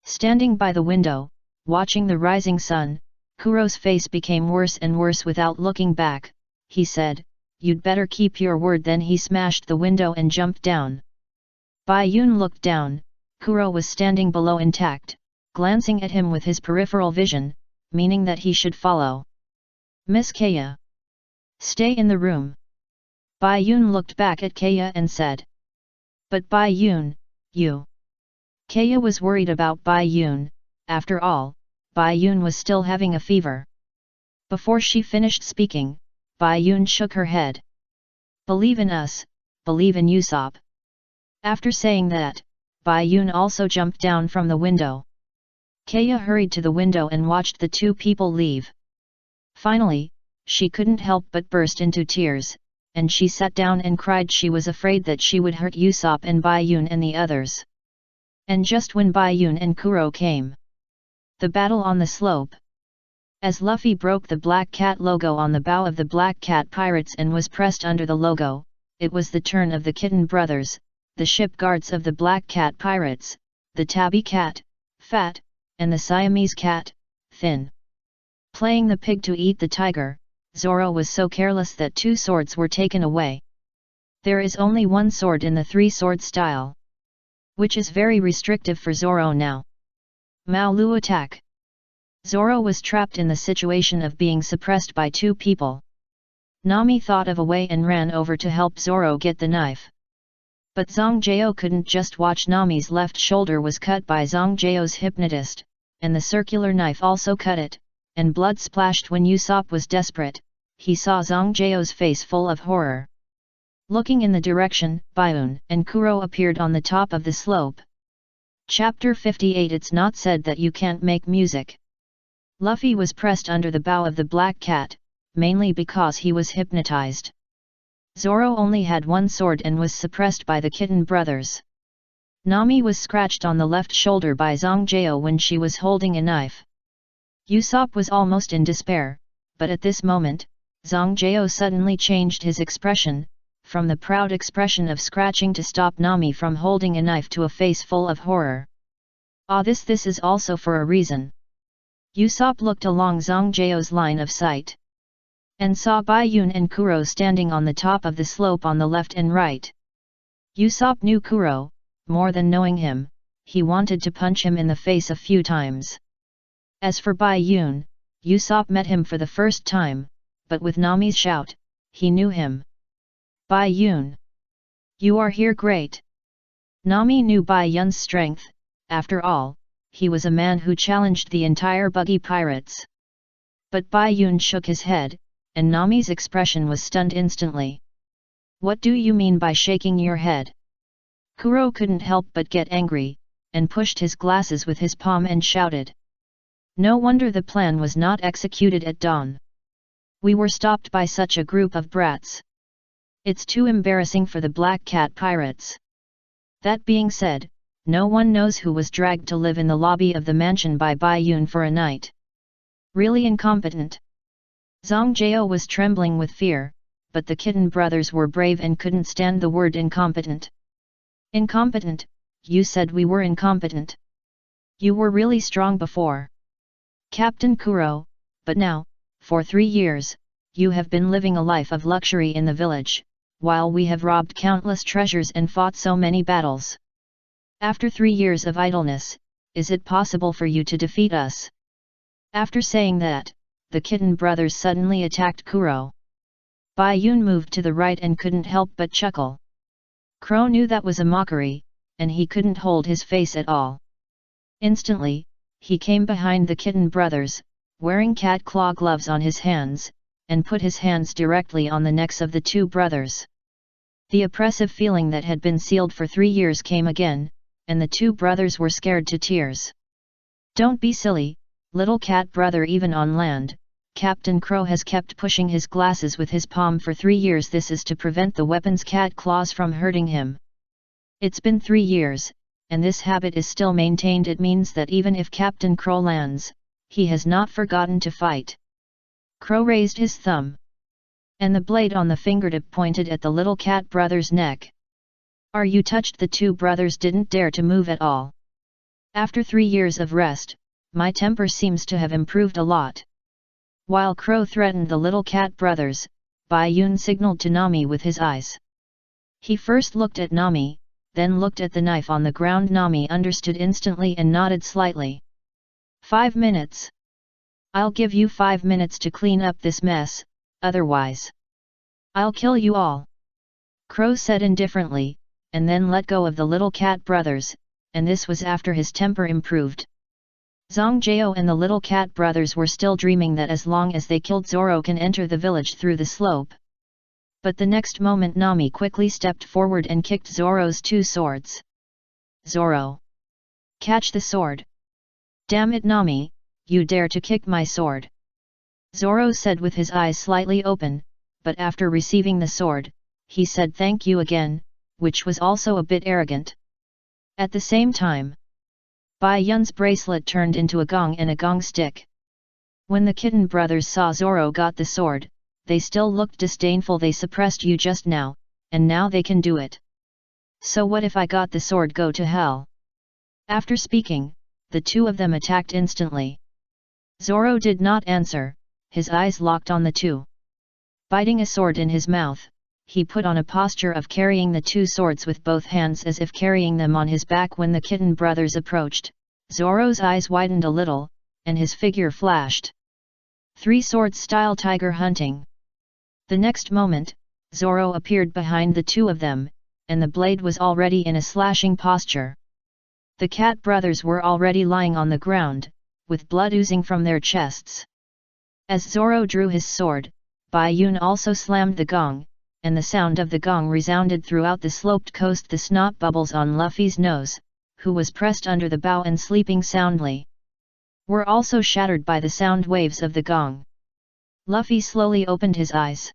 Standing by the window, watching the rising sun, Kuro's face became worse and worse. Without looking back, he said, you'd better keep your word. Then he smashed the window and jumped down. Bai Yun looked down. Kuro was standing below intact, glancing at him with his peripheral vision, meaning that he should follow. Miss Kaya. Stay in the room. Bai Yun looked back at Kaya and said. But Bai Yun, you. Kaya was worried about Bai Yun. After all, Bai Yun was still having a fever. Before she finished speaking, Bai Yun shook her head. Believe in us, believe in Usopp. After saying that, Bai Yun also jumped down from the window. Kaya hurried to the window and watched the two people leave. Finally, she couldn't help but burst into tears, and she sat down and cried. She was afraid that she would hurt Usopp and Bai Yun and the others. And just when Bai Yun and Kuro came. The battle on the slope. As Luffy broke the Black Cat logo on the bow of the Black Cat pirates and was pressed under the logo, it was the turn of the Kitten brothers, the ship guards of the Black Cat pirates, the Tabby Cat, fat, and the Siamese cat, thin. Playing the pig to eat the tiger, Zoro was so careless that 2 swords were taken away. There is only 1 sword in the 3-sword style, which is very restrictive for Zoro now. Mao Lu attack. Zoro was trapped in the situation of being suppressed by 2 people. Nami thought of a way and ran over to help Zoro get the knife. But Zhang Jiao couldn't just watch. Nami's left shoulder was cut by Zhang Jiao's hypnotist, and the circular knife also cut it, and blood splashed. When Usopp was desperate, he saw Zhang Jiao's face full of horror. Looking in the direction, Baiun and Kuro appeared on the top of the slope. Chapter 58. It's not said that you can't make music. Luffy was pressed under the bow of the black cat, mainly because he was hypnotized. Zoro only had 1 sword and was suppressed by the Kitten brothers. Nami was scratched on the left shoulder by Zhang Jiao when she was holding a knife. Usopp was almost in despair, but at this moment, Zhang Jiao suddenly changed his expression, from the proud expression of scratching to stop Nami from holding a knife to a face full of horror. This is also for a reason. Usopp looked along Zhang Jiao's line of sight, and saw Baiun and Kuro standing on the top of the slope on the left and right. Usopp knew Kuro, more than knowing him, he wanted to punch him in the face a few times. As for Baiun, Usopp met him for the first time, but with Nami's shout, he knew him. Baiun! You are here, great! Nami knew Baiun's strength. After all, he was a man who challenged the entire Buggy Pirates. But Baiun shook his head, and Nami's expression was stunned instantly. What do you mean by shaking your head? Kuro couldn't help but get angry, and pushed his glasses with his palm and shouted. No wonder the plan was not executed at dawn. We were stopped by such a group of brats. It's too embarrassing for the Black Cat Pirates. That being said, no one knows who was dragged to live in the lobby of the mansion by Baiun for a night. Really incompetent. Zhang Jiao was trembling with fear, but the Kitten brothers were brave and couldn't stand the word incompetent. Incompetent? You said we were incompetent. You were really strong before, Captain Kuro, but now, for 3 years, you have been living a life of luxury in the village, while we have robbed countless treasures and fought so many battles. After 3 years of idleness, is it possible for you to defeat us? After saying that, the Kitten brothers suddenly attacked Kuro. Baiun moved to the right and couldn't help but chuckle. Kuro knew that was a mockery, and he couldn't hold his face at all. Instantly, he came behind the Kitten brothers, wearing cat claw gloves on his hands, and put his hands directly on the necks of the 2 brothers. The oppressive feeling that had been sealed for 3 years came again, and the 2 brothers were scared to tears. Don't be silly, little cat brother. Even on land, Captain Crow has kept pushing his glasses with his palm for 3 years. This is to prevent the weapon's cat claws from hurting him. It's been 3 years, and this habit is still maintained. It means that even if Captain Crow lands, he has not forgotten to fight. Crow raised his thumb, and the blade on the fingertip pointed at the little cat brother's neck. Are you touched? The 2 brothers didn't dare to move at all. After 3 years of rest, my temper seems to have improved a lot. While Crow threatened the little cat brothers, Baiun signaled to Nami with his eyes. He first looked at Nami, then looked at the knife on the ground. Nami understood instantly and nodded slightly. 5 minutes. I'll give you 5 minutes to clean up this mess, otherwise I'll kill you all. Crow said indifferently, and then let go of the little cat brothers, and this was after his temper improved. Zhang Jiao and the little cat brothers were still dreaming that as long as they killed Zoro can enter the village through the slope. But the next moment Nami quickly stepped forward and kicked Zoro's 2 swords. Zoro! Catch the sword! Damn it, Nami, you dare to kick my sword! Zoro said with his eyes slightly open, but after receiving the sword, he said thank you again, which was also a bit arrogant. At the same time, Bai Yun's bracelet turned into a gong and a gong stick. When the Kitten brothers saw Zoro got the sword, they still looked disdainful. They suppressed you just now, and now they can do it. So what if I got the sword? Go to hell! After speaking, the two of them attacked instantly. Zoro did not answer, his eyes locked on the two. Biting a sword in his mouth, he put on a posture of carrying the two swords with both hands as if carrying them on his back. When the kitten brothers approached, Zoro's eyes widened a little, and his figure flashed. Three-sword style tiger hunting. The next moment, Zoro appeared behind the two of them, and the blade was already in a slashing posture. The cat brothers were already lying on the ground, with blood oozing from their chests. As Zoro drew his sword, Bai Yun also slammed the gong, and the sound of the gong resounded throughout the sloped coast. The snot bubbles on Luffy's nose, who was pressed under the bow and sleeping soundly, were also shattered by the sound waves of the gong. Luffy slowly opened his eyes.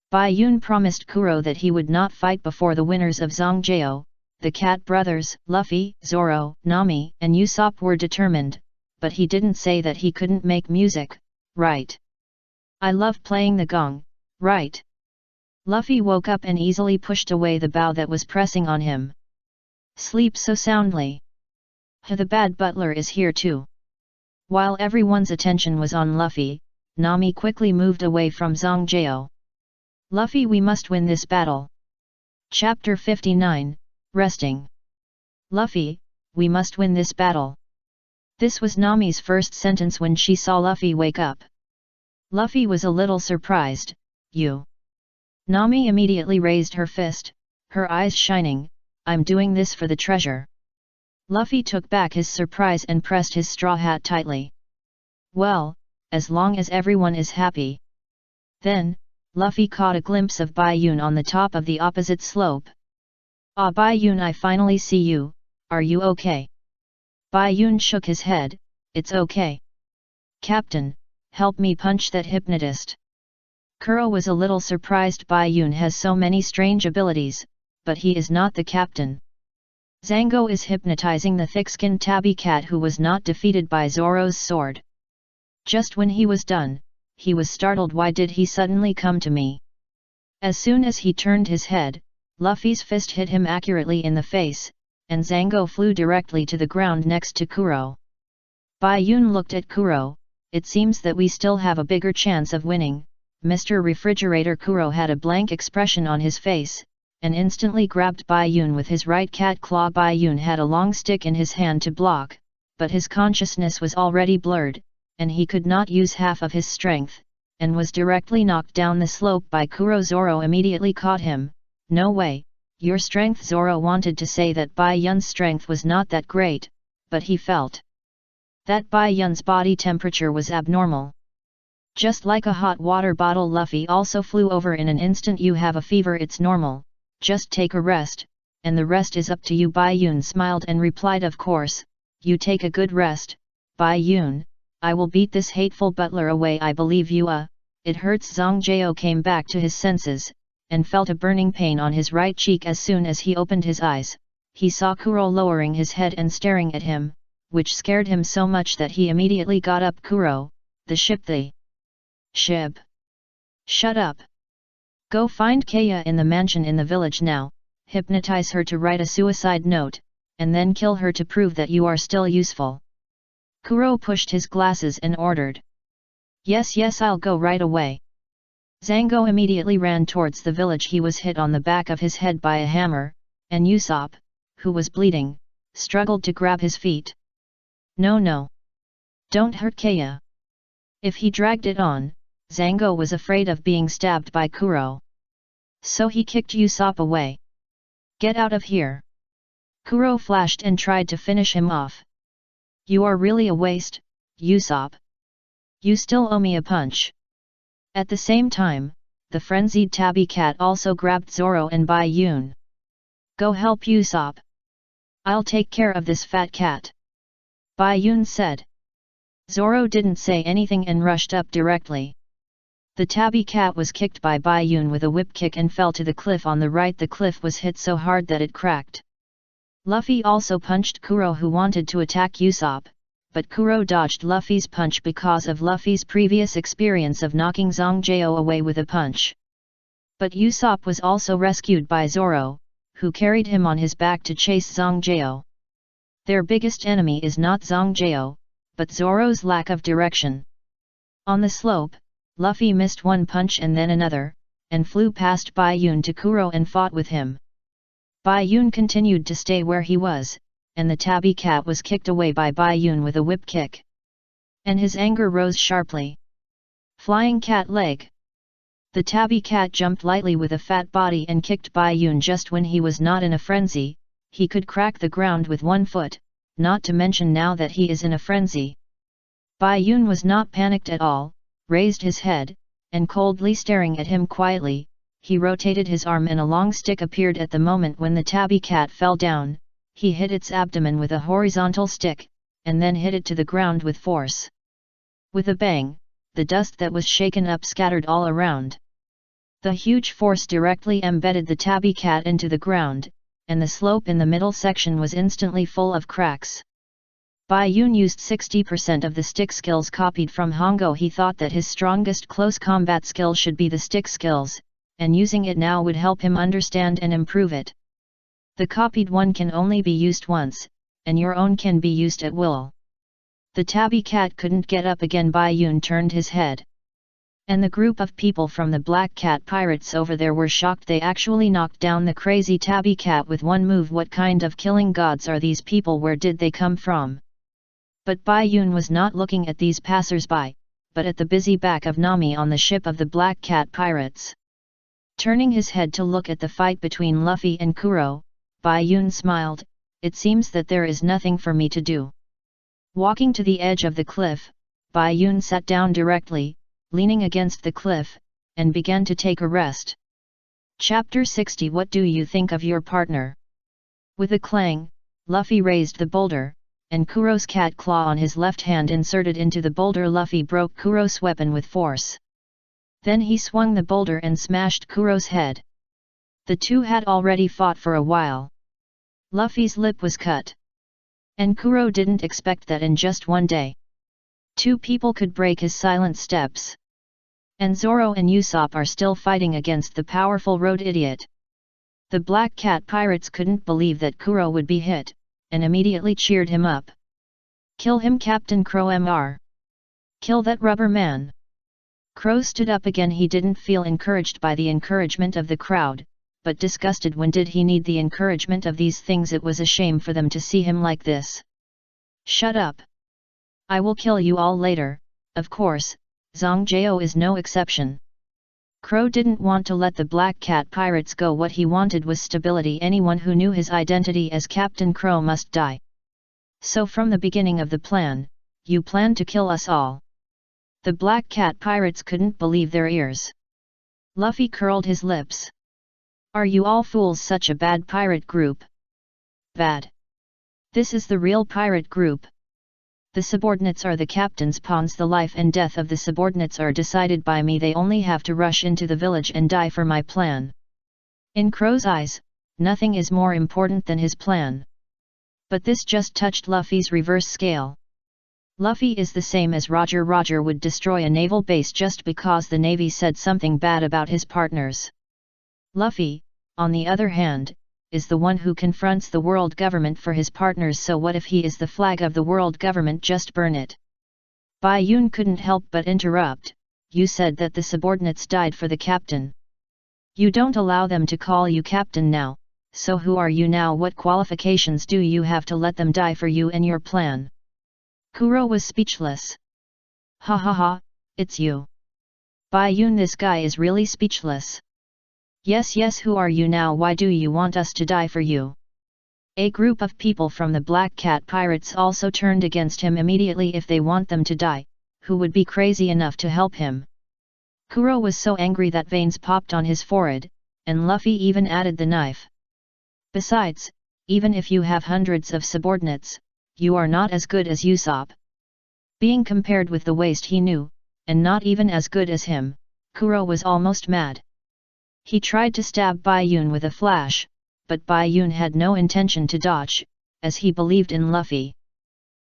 Bai Yun promised Kuro that he would not fight before the winners of Zongjao. The cat brothers, Luffy, Zoro, Nami, and Usopp were determined, but he didn't say that he couldn't make music, right? I love playing the gong, right? Luffy woke up and easily pushed away the bow that was pressing on him. Sleep so soundly. The bad butler is here too. While everyone's attention was on Luffy, Nami quickly moved away from Zongjao. Luffy, we must win this battle. Chapter 59, Resting. Luffy, we must win this battle. This was Nami's first sentence when she saw Luffy wake up. Luffy was a little surprised. You. Nami immediately raised her fist, her eyes shining. I'm doing this for the treasure. Luffy took back his surprise and pressed his straw hat tightly. Well, as long as everyone is happy. Then, Luffy caught a glimpse of Bai Yun on the top of the opposite slope. Ah, Bai Yun, I finally see you. Are you okay? Bai Yun shook his head. It's okay. Captain, help me punch that hypnotist. Kuro was a little surprised. Bai Yun has so many strange abilities, but he is not the captain. Zango is hypnotizing the thick-skinned tabby cat who was not defeated by Zoro's sword. Just when he was done, he was startled. Why did he suddenly come to me? As soon as he turned his head, Luffy's fist hit him accurately in the face, and Zango flew directly to the ground next to Kuro. Bai Yun looked at Kuro. It seems that we still have a bigger chance of winning, Mr. Refrigerator. Kuro had a blank expression on his face, and instantly grabbed Bai Yun with his right cat claw. Bai Yun had a long stick in his hand to block, but his consciousness was already blurred, and he could not use half of his strength, and was directly knocked down the slope by Kuro. Zoro immediately caught him. No way, your strength. Zoro wanted to say that Bai Yun's strength was not that great, but he felt that Bai Yun's body temperature was abnormal. Just like a hot water bottle. Luffy also flew over in an instant. You have a fever, it's normal, just take a rest, and the rest is up to you. Bai Yun smiled and replied, of course, you take a good rest, Bai Yun, I will beat this hateful butler away. I believe you. It hurts. Zongjao came back to his senses, and felt a burning pain on his right cheek. As soon as he opened his eyes, he saw Kuro lowering his head and staring at him, which scared him so much that he immediately got up. Kuro, the ship. The ship. Shut up. Go find Kaya in the mansion in the village now, hypnotize her to write a suicide note, and then kill her to prove that you are still useful. Kuro pushed his glasses and ordered. Yes, I'll go right away. Zango immediately ran towards the village. He was hit on the back of his head by a hammer, and Usopp, who was bleeding, struggled to grab his feet. No. Don't hurt Kaya. If he dragged it on, Zango was afraid of being stabbed by Kuro. So he kicked Usopp away. Get out of here. Kuro flashed and tried to finish him off. You are really a waste, Usopp. You still owe me a punch. At the same time, the frenzied tabby cat also grabbed Zoro and Bai Yun. Go help Usopp. I'll take care of this fat cat. Bai Yun said. Zoro didn't say anything and rushed up directly. The tabby cat was kicked by Bai Yun with a whip kick and fell to the cliff on the right. The cliff was hit so hard that it cracked. Luffy also punched Kuro, who wanted to attack Usopp, but Kuro dodged Luffy's punch because of Luffy's previous experience of knocking Zongjao away with a punch. But Usopp was also rescued by Zoro, who carried him on his back to chase Zongjao. Their biggest enemy is not Zongjao, but Zoro's lack of direction. On the slope, Luffy missed one punch and then another, and flew past Bai Yun to Kuro and fought with him. Bai Yun continued to stay where he was, and the tabby cat was kicked away by Bai Yun with a whip kick. And his anger rose sharply. Flying cat leg. The tabby cat jumped lightly with a fat body and kicked Bai Yun just when he was not in a frenzy. He could crack the ground with one foot, not to mention now that he is in a frenzy. Bai Yun was not panicked at all, raised his head, and coldly staring at him quietly, he rotated his arm and a long stick appeared at the moment when the tabby cat fell down. He hit its abdomen with a horizontal stick, and then hit it to the ground with force. With a bang, the dust that was shaken up scattered all around. The huge force directly embedded the tabby cat into the ground, and the slope in the middle section was instantly full of cracks. Bai Yun used 60% of the stick skills copied from Hongo. He thought that his strongest close combat skill should be the stick skills, and using it now would help him understand and improve it. The copied one can only be used once, and your own can be used at will. The tabby cat couldn't get up again. Bai Yun turned his head. And the group of people from the Black Cat Pirates over there were shocked. They actually knocked down the crazy tabby cat with one move. What kind of killing gods are these people? Where did they come from? But Bai Yun was not looking at these passers-by, but at the busy back of Nami on the ship of the Black Cat Pirates. Turning his head to look at the fight between Luffy and Kuro, Bai Yun smiled. It seems that there is nothing for me to do. Walking to the edge of the cliff, Bai Yun sat down directly, leaning against the cliff, and began to take a rest. Chapter 60. What do you think of your partner? With a clang, Luffy raised the boulder, and Kuro's cat claw on his left hand inserted into the boulder. Luffy broke Kuro's weapon with force. Then he swung the boulder and smashed Kuro's head. The two had already fought for a while. Luffy's lip was cut. And Kuro didn't expect that in just one day two people could break his silent steps. And Zoro and Usopp are still fighting against the powerful road idiot. The Black Cat Pirates couldn't believe that Kuro would be hit, and immediately cheered him up. Kill him, Captain Crow Mr. Kill that rubber man. Crow stood up again. He didn't feel encouraged by the encouragement of the crowd, but disgusted. When did he need the encouragement of these things? It was a shame for them to see him like this. Shut up. I will kill you all later. Of course, Zongjao is no exception. Crow didn't want to let the Black Cat Pirates go. What he wanted was stability. Anyone who knew his identity as Captain Crow must die. So from the beginning of the plan, you planned to kill us all. The Black Cat Pirates couldn't believe their ears. Luffy curled his lips. Are you all fools? Such a bad pirate group. Bad. This is the real pirate group. The subordinates are the captain's pawns. The life and death of the subordinates are decided by me. They only have to rush into the village and die for my plan. In Crow's eyes, nothing is more important than his plan. But this just touched Luffy's reverse scale. Luffy is the same as Roger. Roger would destroy a naval base just because the Navy said something bad about his partners. Luffy, on the other hand, is the one who confronts the world government for his partners. So what if he is the flag of the world government? Just burn it. Bai Yun couldn't help but interrupt. You said that the subordinates died for the captain. You don't allow them to call you captain now, so who are you now? What qualifications do you have to let them die for you and your plan? Kuro was speechless. Ha ha ha, it's you. Bai Yun, this guy is really speechless. Yes, who are you now? Why do you want us to die for you? A group of people from the Black Cat Pirates also turned against him immediately. If they want them to die, who would be crazy enough to help him? Kuro was so angry that veins popped on his forehead, and Luffy even added the knife. Besides, even if you have hundreds of subordinates, you are not as good as Usopp. Being compared with the waste he knew, and not even as good as him, Kuro was almost mad. He tried to stab Bai Yun with a flash, but Bai Yun had no intention to dodge, as he believed in Luffy.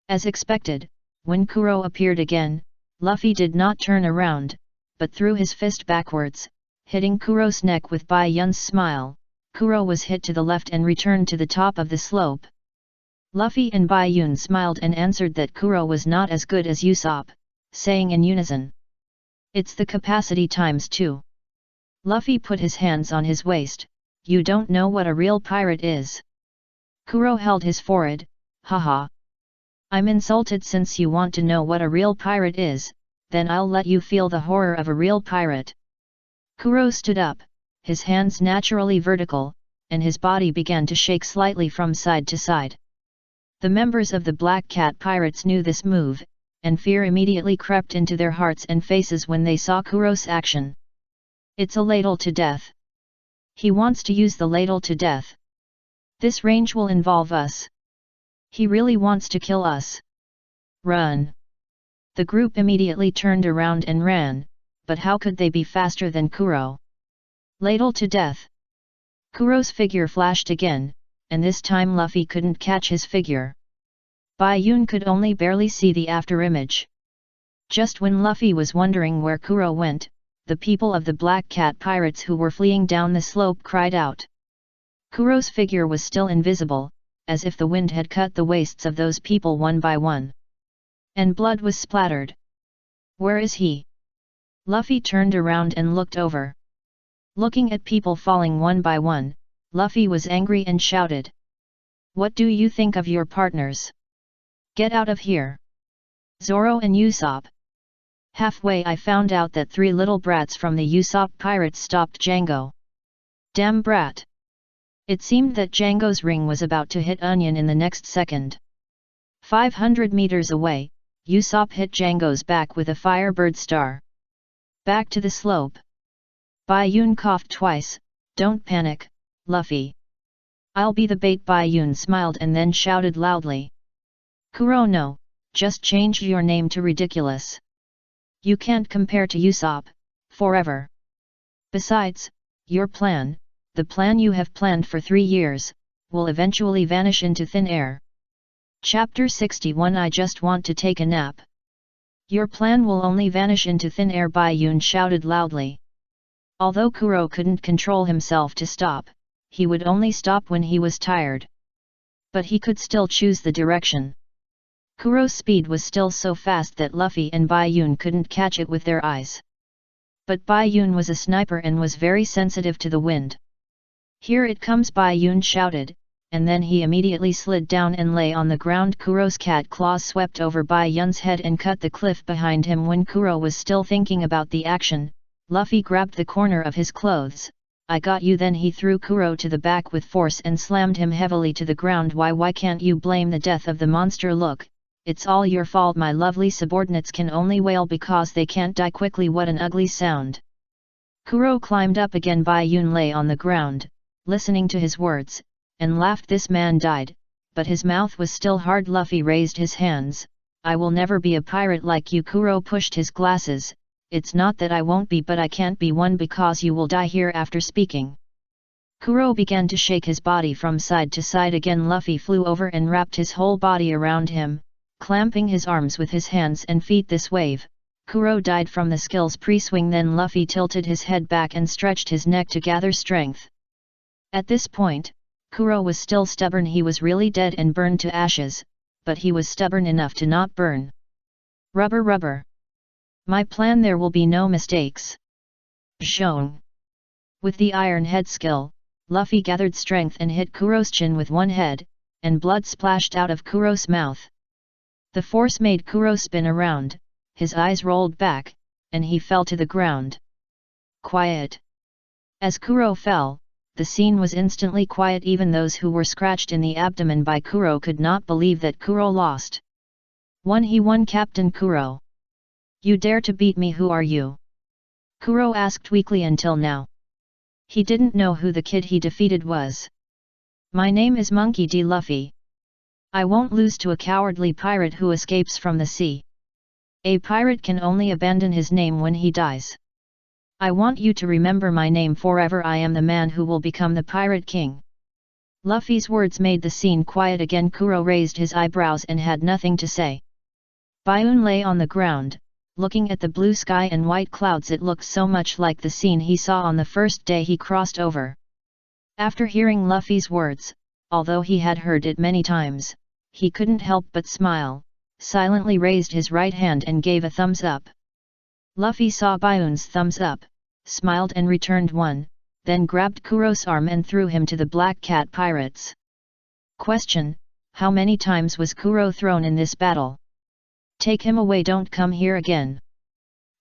As expected, when Kuro appeared again, Luffy did not turn around, but threw his fist backwards, hitting Kuro's neck with Bai Yun's smile. Kuro was hit to the left and returned to the top of the slope. Luffy and Bai Yun smiled and answered that Kuro was not as good as Usopp, saying in unison, "It's the capacity times 2. Luffy put his hands on his waist. "You don't know what a real pirate is." Kuro held his forehead. "Haha. I'm insulted. Since you want to know what a real pirate is, then I'll let you feel the horror of a real pirate." Kuro stood up, his hands naturally vertical, and his body began to shake slightly from side to side. The members of the Black Cat Pirates knew this move, and fear immediately crept into their hearts and faces when they saw Kuro's action. "It's a ladle to death. He wants to use the ladle to death. This range will involve us. He really wants to kill us. Run!" The group immediately turned around and ran, but how could they be faster than Kuro? Ladle to death. Kuro's figure flashed again, and this time Luffy couldn't catch his figure. Bai Yun could only barely see the afterimage. Just when Luffy was wondering where Kuro went, the people of the Black Cat Pirates who were fleeing down the slope cried out. Kuro's figure was still invisible, as if the wind had cut the waists of those people one by one. And blood was splattered. "Where is he?" Luffy turned around and looked over. Looking at people falling one by one, Luffy was angry and shouted. "What do you think of your partners? Get out of here! Zoro and Usopp." Halfway I found out that 3 little brats from the Usopp pirates stopped Django. Damn brat! It seemed that Django's ring was about to hit Onion in the next second. 500 meters away, Usopp hit Django's back with a Firebird star. Back to the slope. Bai Yun coughed twice. "Don't panic, Luffy. I'll be the bait." Bai Yun smiled and then shouted loudly. "Kuro, no, just change your name to Ridiculous. You can't compare to Usopp, forever. Besides, your plan, the plan you have planned for 3 years, will eventually vanish into thin air." Chapter 61. I just want to take a nap. Your plan will only vanish into thin air, Bai Yun shouted loudly. Although Kuro couldn't control himself to stop, he would only stop when he was tired. But he could still choose the direction. Kuro's speed was still so fast that Luffy and Bai Yun couldn't catch it with their eyes. But Bai Yun was a sniper and was very sensitive to the wind. "Here it comes!" Bai Yun shouted, and then he immediately slid down and lay on the ground. Kuro's cat claws swept over Bai Yun's head and cut the cliff behind him. When Kuro was still thinking about the action, Luffy grabbed the corner of his clothes. "I got you!" Then he threw Kuro to the back with force and slammed him heavily to the ground. Why can't you blame the death of the monster? Look, it's all your fault. My lovely subordinates can only wail because they can't die quickly. What an ugly sound." Kuro climbed up again. Bai Yun lay on the ground, listening to his words, and laughed. This man died, but his mouth was still hard. Luffy raised his hands. "I will never be a pirate like you." Kuro pushed his glasses. "It's not that I won't be, but I can't be one because you will die here." After speaking, Kuro began to shake his body from side to side again. Luffy flew over and wrapped his whole body around him, clamping his arms with his hands and feet. This wave, Kuro died from the skill's pre-swing. Then Luffy tilted his head back and stretched his neck to gather strength. At this point, Kuro was still stubborn. He was really dead and burned to ashes, but he was stubborn enough to not burn. Rubber rubber. My plan, there will be no mistakes. Shown. With the Iron Head skill, Luffy gathered strength and hit Kuro's chin with one head, and blood splashed out of Kuro's mouth. The force made Kuro spin around, his eyes rolled back, and he fell to the ground. Quiet. As Kuro fell, the scene was instantly quiet. Even those who were scratched in the abdomen by Kuro could not believe that Kuro lost. He won. Captain Kuro. You dare to beat me? Who are you? Kuro asked weakly. Until now, he didn't know who the kid he defeated was. My name is Monkey D. Luffy. I won't lose to a cowardly pirate who escapes from the sea. A pirate can only abandon his name when he dies. I want you to remember my name forever. I am the man who will become the Pirate King. Luffy's words made the scene quiet again. Kuro raised his eyebrows and had nothing to say. Bai Yun lay on the ground, looking at the blue sky and white clouds. It looked so much like the scene he saw on the first day he crossed over. After hearing Luffy's words, although he had heard it many times, he couldn't help but smile, silently raised his right hand and gave a thumbs up. Luffy saw Baiun's thumbs up, smiled and returned one, then grabbed Kuro's arm and threw him to the Black Cat pirates. Question: how many times was Kuro thrown in this battle? Take him away, don't come here again.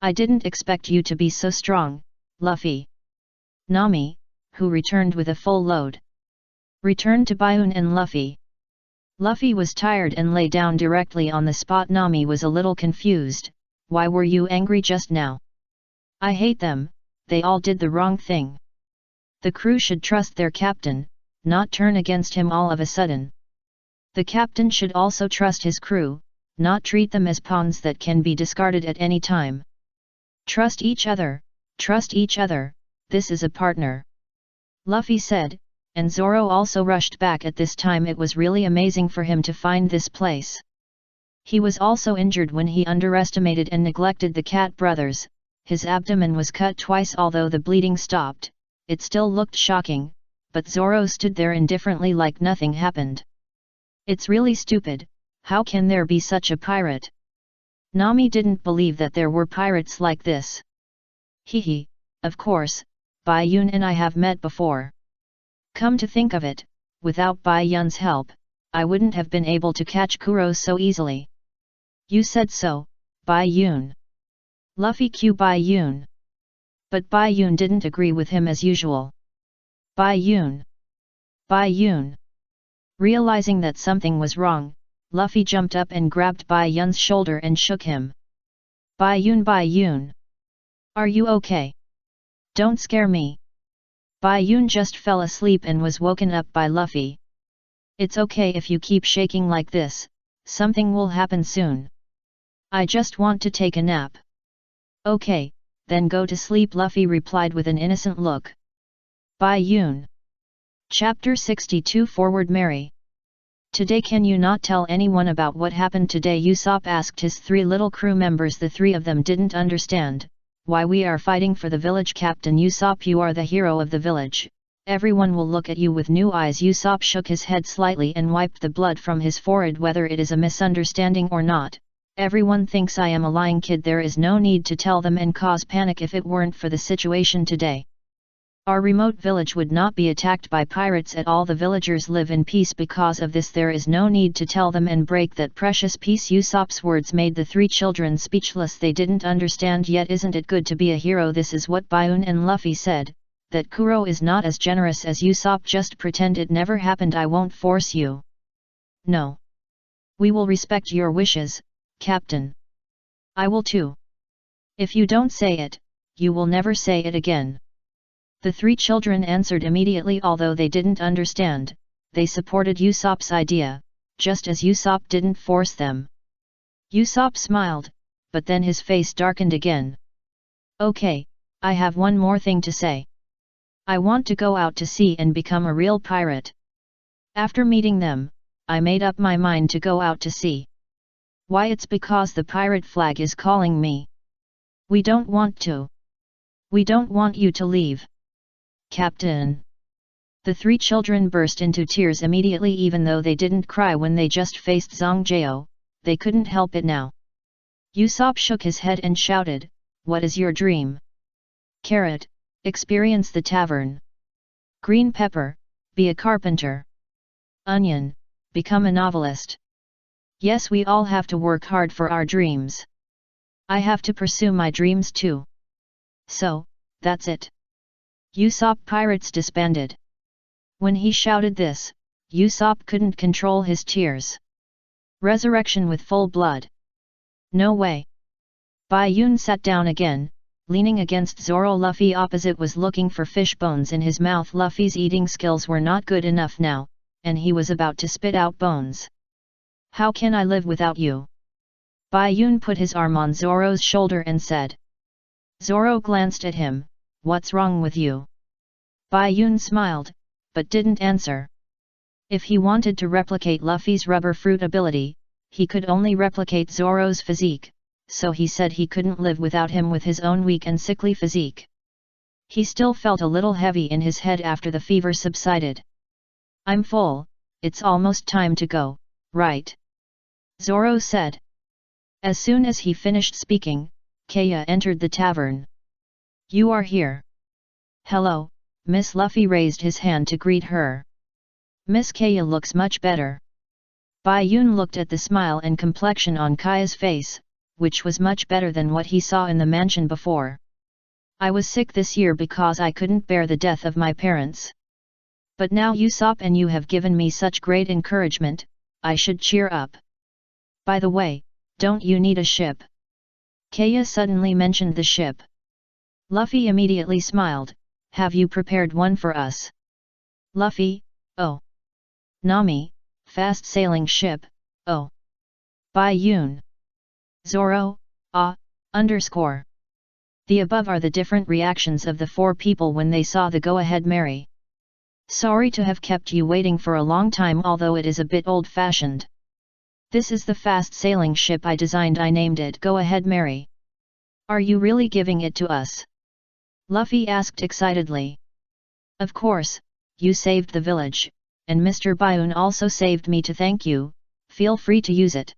I didn't expect you to be so strong, Luffy. Nami, who returned with a full load, returned to Baiun and Luffy. Luffy was tired and lay down directly on the spot. Nami was a little confused. Why were you angry just now? I hate them, they all did the wrong thing. The crew should trust their captain, not turn against him all of a sudden. The captain should also trust his crew, not treat them as pawns that can be discarded at any time. Trust each other, this is a partner. Luffy said, and Zoro also rushed back at this time. It was really amazing for him to find this place. He was also injured when he underestimated and neglected the Cat brothers. His abdomen was cut twice. Although the bleeding stopped, it still looked shocking, but Zoro stood there indifferently like nothing happened. It's really stupid, how can there be such a pirate? Nami didn't believe that there were pirates like this. Hehe, of course, Bai Yun and I have met before. Come to think of it, without Bai Yun's help, I wouldn't have been able to catch Kuro so easily. You said so, Bai Yun. Luffy Q Bai Yun. But Bai Yun didn't agree with him as usual. Bai Yun. Bai Yun. Realizing that something was wrong, Luffy jumped up and grabbed Bai Yun's shoulder and shook him. Bai Yun. Are you okay? Don't scare me. Bai Yun just fell asleep and was woken up by Luffy. It's okay if you keep shaking like this, something will happen soon. I just want to take a nap. Okay, then go to sleep, Luffy replied with an innocent look. Bai Yun. Chapter 62 Forward Mary. Today can you not tell anyone about what happened today? Usopp asked his 3 little crew members. The 3 of them didn't understand. Why we are fighting for the village, Captain Usopp, you are the hero of the village. Everyone will look at you with new eyes. Usopp shook his head slightly and wiped the blood from his forehead. Whether it is a misunderstanding or not, everyone thinks I am a lying kid. There is no need to tell them and cause panic. If it weren't for the situation today, our remote village would not be attacked by pirates at all. The villagers live in peace because of this. There is no need to tell them and break that precious peace. Usopp's words made the 3 children speechless. They didn't understand yet. Isn't it good to be a hero? This is what Baiun and Luffy said, that Kuro is not as generous as Usopp. Just pretend it never happened. I won't force you. No. We will respect your wishes, Captain. I will too. If you don't say it, you will never say it again. The 3 children answered immediately. Although they didn't understand, they supported Usopp's idea, just as Usopp didn't force them. Usopp smiled, but then his face darkened again. Okay, I have one more thing to say. I want to go out to sea and become a real pirate. After meeting them, I made up my mind to go out to sea. Why? It's because the pirate flag is calling me. We don't want to. We don't want you to leave, Captain. The 3 children burst into tears immediately. Even though they didn't cry when they just faced Zongjao, they couldn't help it now. Usopp shook his head and shouted, what is your dream? Carrot, experience the tavern. Green pepper, be a carpenter. Onion, become a novelist. Yes, we all have to work hard for our dreams. I have to pursue my dreams too. So, that's it. Usopp pirates disbanded. When he shouted this, Usopp couldn't control his tears. Resurrection with full blood. No way. Bai Yun sat down again, leaning against Zoro. Luffy opposite was looking for fish bones in his mouth. Luffy's eating skills were not good enough now, and he was about to spit out bones. How can I live without you? Bai Yun put his arm on Zoro's shoulder and said. Zoro glanced at him, what's wrong with you? Bai Yun smiled, but didn't answer. If he wanted to replicate Luffy's rubber fruit ability, he could only replicate Zoro's physique, so he said he couldn't live without him with his own weak and sickly physique. He still felt a little heavy in his head after the fever subsided. I'm full, it's almost time to go, right? Zoro said. As soon as he finished speaking, Kaya entered the tavern. You are here. Hello, Miss Luffy raised his hand to greet her. Miss Kaya looks much better. Bai Yun looked at the smile and complexion on Kaya's face, which was much better than what he saw in the mansion before. I was sick this year because I couldn't bear the death of my parents. But now Usopp and you have given me such great encouragement, I should cheer up. By the way, don't you need a ship? Kaya suddenly mentioned the ship. Luffy immediately smiled. Have you prepared one for us? Luffy, oh. Nami, fast sailing ship, oh. Bai Yun. Zoro, _. The above are the different reactions of the four people when they saw the go-ahead Mary. Sorry to have kept you waiting for a long time, although it is a bit old-fashioned. This is the fast sailing ship I designed. I named it Go Ahead Mary. Are you really giving it to us? Luffy asked excitedly. Of course, you saved the village, and Mr. Baiun also saved me to thank you, feel free to use it.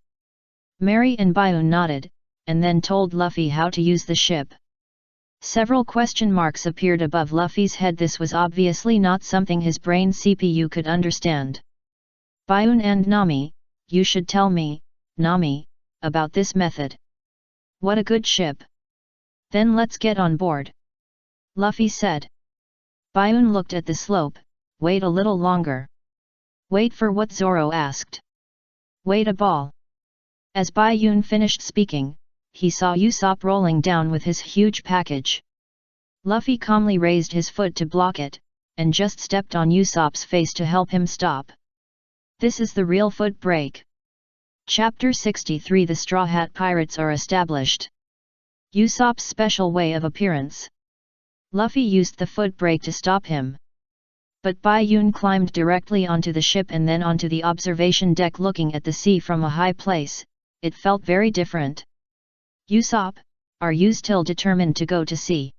Mary and Baiun nodded, and then told Luffy how to use the ship. Several question marks appeared above Luffy's head. This was obviously not something his brain CPU could understand. Baiun and Nami, you should tell me, Nami, about this method. What a good ship. Then let's get on board. Luffy said. Baiun looked at the slope. Wait a little longer. Wait for what? Zoro asked. Wait a ball. As Baiun finished speaking, he saw Usopp rolling down with his huge package. Luffy calmly raised his foot to block it, and just stepped on Usopp's face to help him stop. This is the real foot break. Chapter 63 The Straw Hat Pirates are established. Usopp's special way of appearance. Luffy used the foot brake to stop him. But Bai Yun climbed directly onto the ship and then onto the observation deck looking at the sea from a high place. It felt very different. Usopp, are you still determined to go to sea?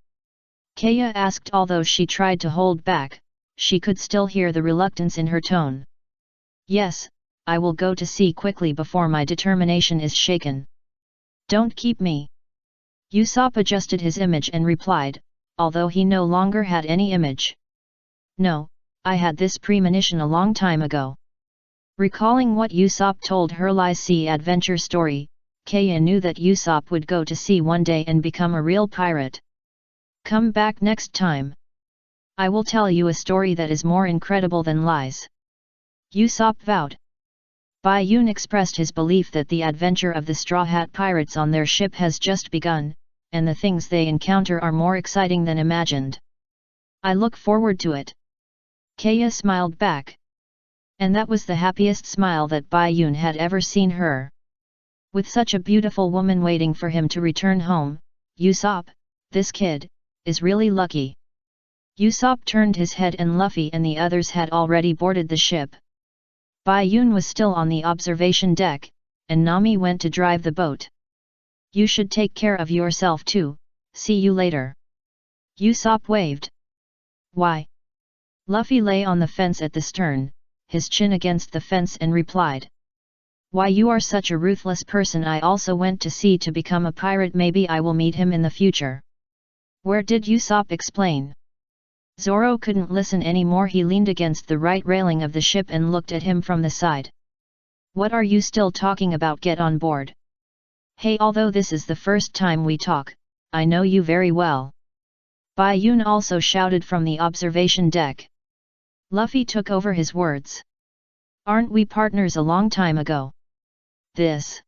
Kaya asked. Although she tried to hold back, she could still hear the reluctance in her tone. Yes, I will go to sea quickly before my determination is shaken. Don't keep me. Usopp adjusted his image and replied, although he no longer had any image. No, I had this premonition a long time ago. Recalling what Usopp told her Lie Sea adventure story, Kaya knew that Usopp would go to sea one day and become a real pirate. Come back next time. I will tell you a story that is more incredible than lies. Usopp vowed. Bai Yun expressed his belief that the adventure of the Straw Hat Pirates on their ship has just begun, and the things they encounter are more exciting than imagined. I look forward to it. Kaya smiled back. And that was the happiest smile that Bai Yun had ever seen her. With such a beautiful woman waiting for him to return home, Usopp, this kid, is really lucky. Usopp turned his head and Luffy and the others had already boarded the ship. Bai Yun was still on the observation deck, and Nami went to drive the boat. You should take care of yourself too, see you later. Usopp waved. Why? Luffy lay on the fence at the stern, his chin against the fence and replied. Why, you are such a ruthless person. I also went to sea to become a pirate. Maybe I will meet him in the future. Where did Usopp explain? Zoro couldn't listen anymore. He leaned against the right railing of the ship and looked at him from the side. What are you still talking about? Get on board. Hey, although this is the first time we talk, I know you very well. Bai Yun also shouted from the observation deck. Luffy took over his words. Aren't we partners a long time ago? This.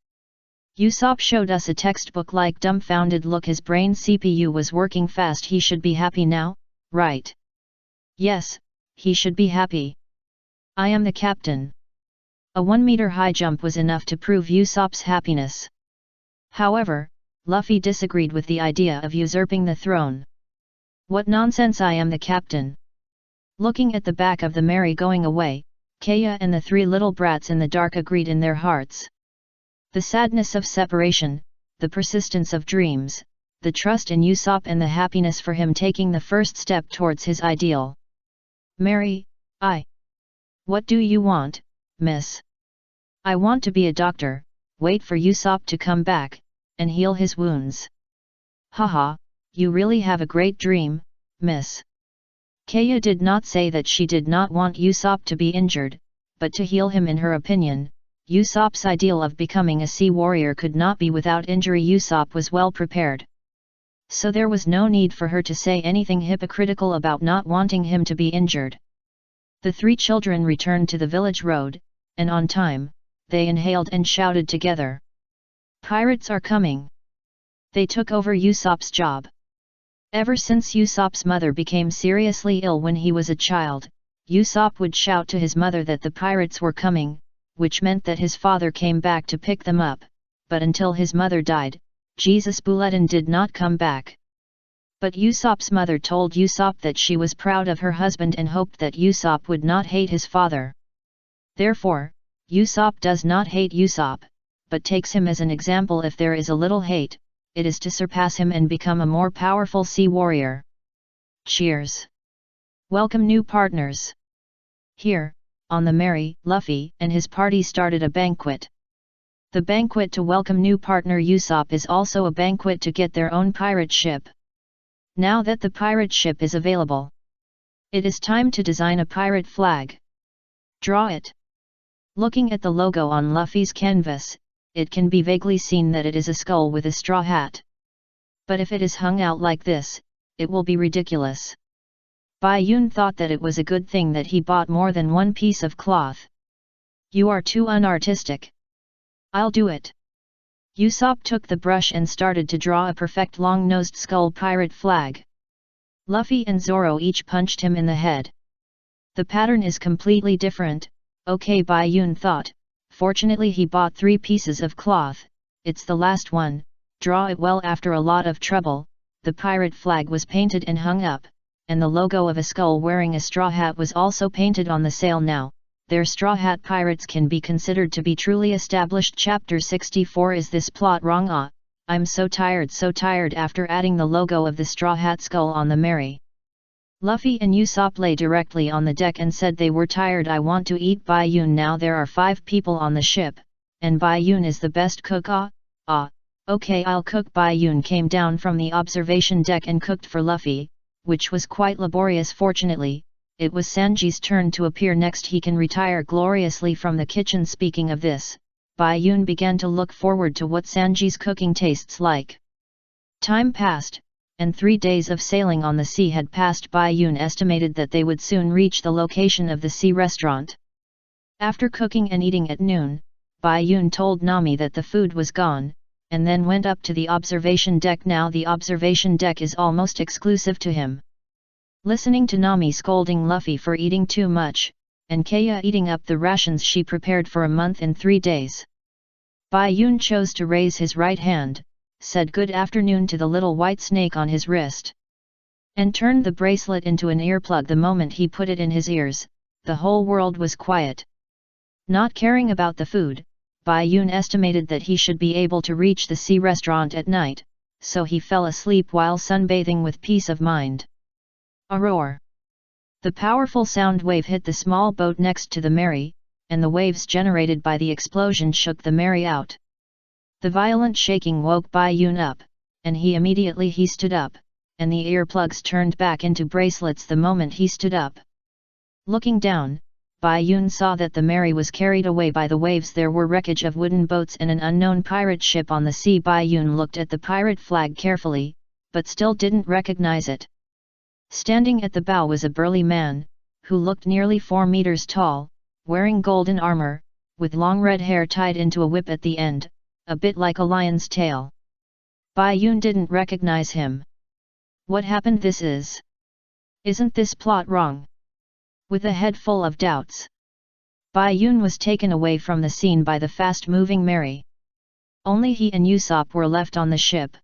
Usopp showed us a textbook-like dumbfounded look. His brain CPU was working fast. He should be happy now, right? Yes, he should be happy. I am the captain. A 1-meter high jump was enough to prove Usopp's happiness. However, Luffy disagreed with the idea of usurping the throne. What nonsense, I am the captain. Looking at the back of the Mary going away, Kaya and the 3 little brats in the dark agreed in their hearts. The sadness of separation, the persistence of dreams, the trust in Usopp and the happiness for him taking the first step towards his ideal. Mary, What do you want, miss? I want to be a doctor, wait for Usopp to come back, and heal his wounds. Haha, you really have a great dream, miss. Kaya did not say that she did not want Usopp to be injured, but to heal him in her opinion. Usopp's ideal of becoming a sea warrior could not be without injury. Usopp was well prepared. So there was no need for her to say anything hypocritical about not wanting him to be injured. The three children returned to the village road, and on time, they inhaled and shouted together. Pirates are coming! They took over Usopp's job. Ever since Usopp's mother became seriously ill when he was a child, Usopp would shout to his mother that the pirates were coming, which meant that his father came back to pick them up, but until his mother died, Jesus Bulletin did not come back. But Usopp's mother told Usopp that she was proud of her husband and hoped that Usopp would not hate his father. Therefore, Usopp does not hate Usopp, but takes him as an example. If there is a little hate, it is to surpass him and become a more powerful sea warrior. Cheers! Welcome new partners! Here, on the Merry, Luffy and his party started a banquet. The banquet to welcome new partner Usopp is also a banquet to get their own pirate ship. Now that the pirate ship is available, it is time to design a pirate flag. Draw it. Looking at the logo on Luffy's canvas, it can be vaguely seen that it is a skull with a straw hat. But if it is hung out like this, it will be ridiculous. Bai Yun thought that it was a good thing that he bought more than one piece of cloth. You are too unartistic. I'll do it. Usopp took the brush and started to draw a perfect long-nosed skull pirate flag. Luffy and Zoro each punched him in the head. The pattern is completely different, okay, Bai Yun thought. Fortunately he bought 3 pieces of cloth, it's the last one, draw it well. After a lot of trouble, the pirate flag was painted and hung up, and the logo of a skull wearing a straw hat was also painted on the sail. Now, their straw hat pirates can be considered to be truly established. Chapter 64. Is this plot wrong? I'm so tired after adding the logo of the straw hat skull on the Merry. Luffy and Usopp lay directly on the deck and said they were tired. I want to eat. Bai Yun. Now there are 5 people on the ship, and Bai Yun is the best cook. Okay, I'll cook. Bai Yun came down from the observation deck and cooked for Luffy, which was quite laborious. Fortunately, it was Sanji's turn to appear next. He can retire gloriously from the kitchen. Speaking of this, Bai Yun began to look forward to what Sanji's cooking tastes like. Time passed, and 3 days of sailing on the sea had passed. Bai Yun estimated that they would soon reach the location of the sea restaurant. After cooking and eating at noon, Bai Yun told Nami that the food was gone, and then went up to the observation deck. Now the observation deck is almost exclusive to him. Listening to Nami scolding Luffy for eating too much, and Kaya eating up the rations she prepared for a month in 3 days, Bai Yun chose to raise his right hand, said good afternoon to the little white snake on his wrist, and turned the bracelet into an earplug. The moment he put it in his ears, the whole world was quiet. Not caring about the food, Bai Yun estimated that he should be able to reach the sea restaurant at night, so he fell asleep while sunbathing with peace of mind. A roar. The powerful sound wave hit the small boat next to the Merry, and the waves generated by the explosion shook the Merry out. The violent shaking woke Bai Yun up, and he stood up, and the earplugs turned back into bracelets the moment he stood up. Looking down, Bai Yun saw that the Merry was carried away by the waves. There were wreckage of wooden boats and an unknown pirate ship on the sea. Bai Yun looked at the pirate flag carefully, but still didn't recognize it. Standing at the bow was a burly man, who looked nearly 4 meters tall, wearing golden armor, with long red hair tied into a whip at the end, a bit like a lion's tail. Bai Yun didn't recognize him. What happened? Isn't this plot wrong? With a head full of doubts, Bai Yun was taken away from the scene by the fast-moving Merry. Only he and Usopp were left on the ship.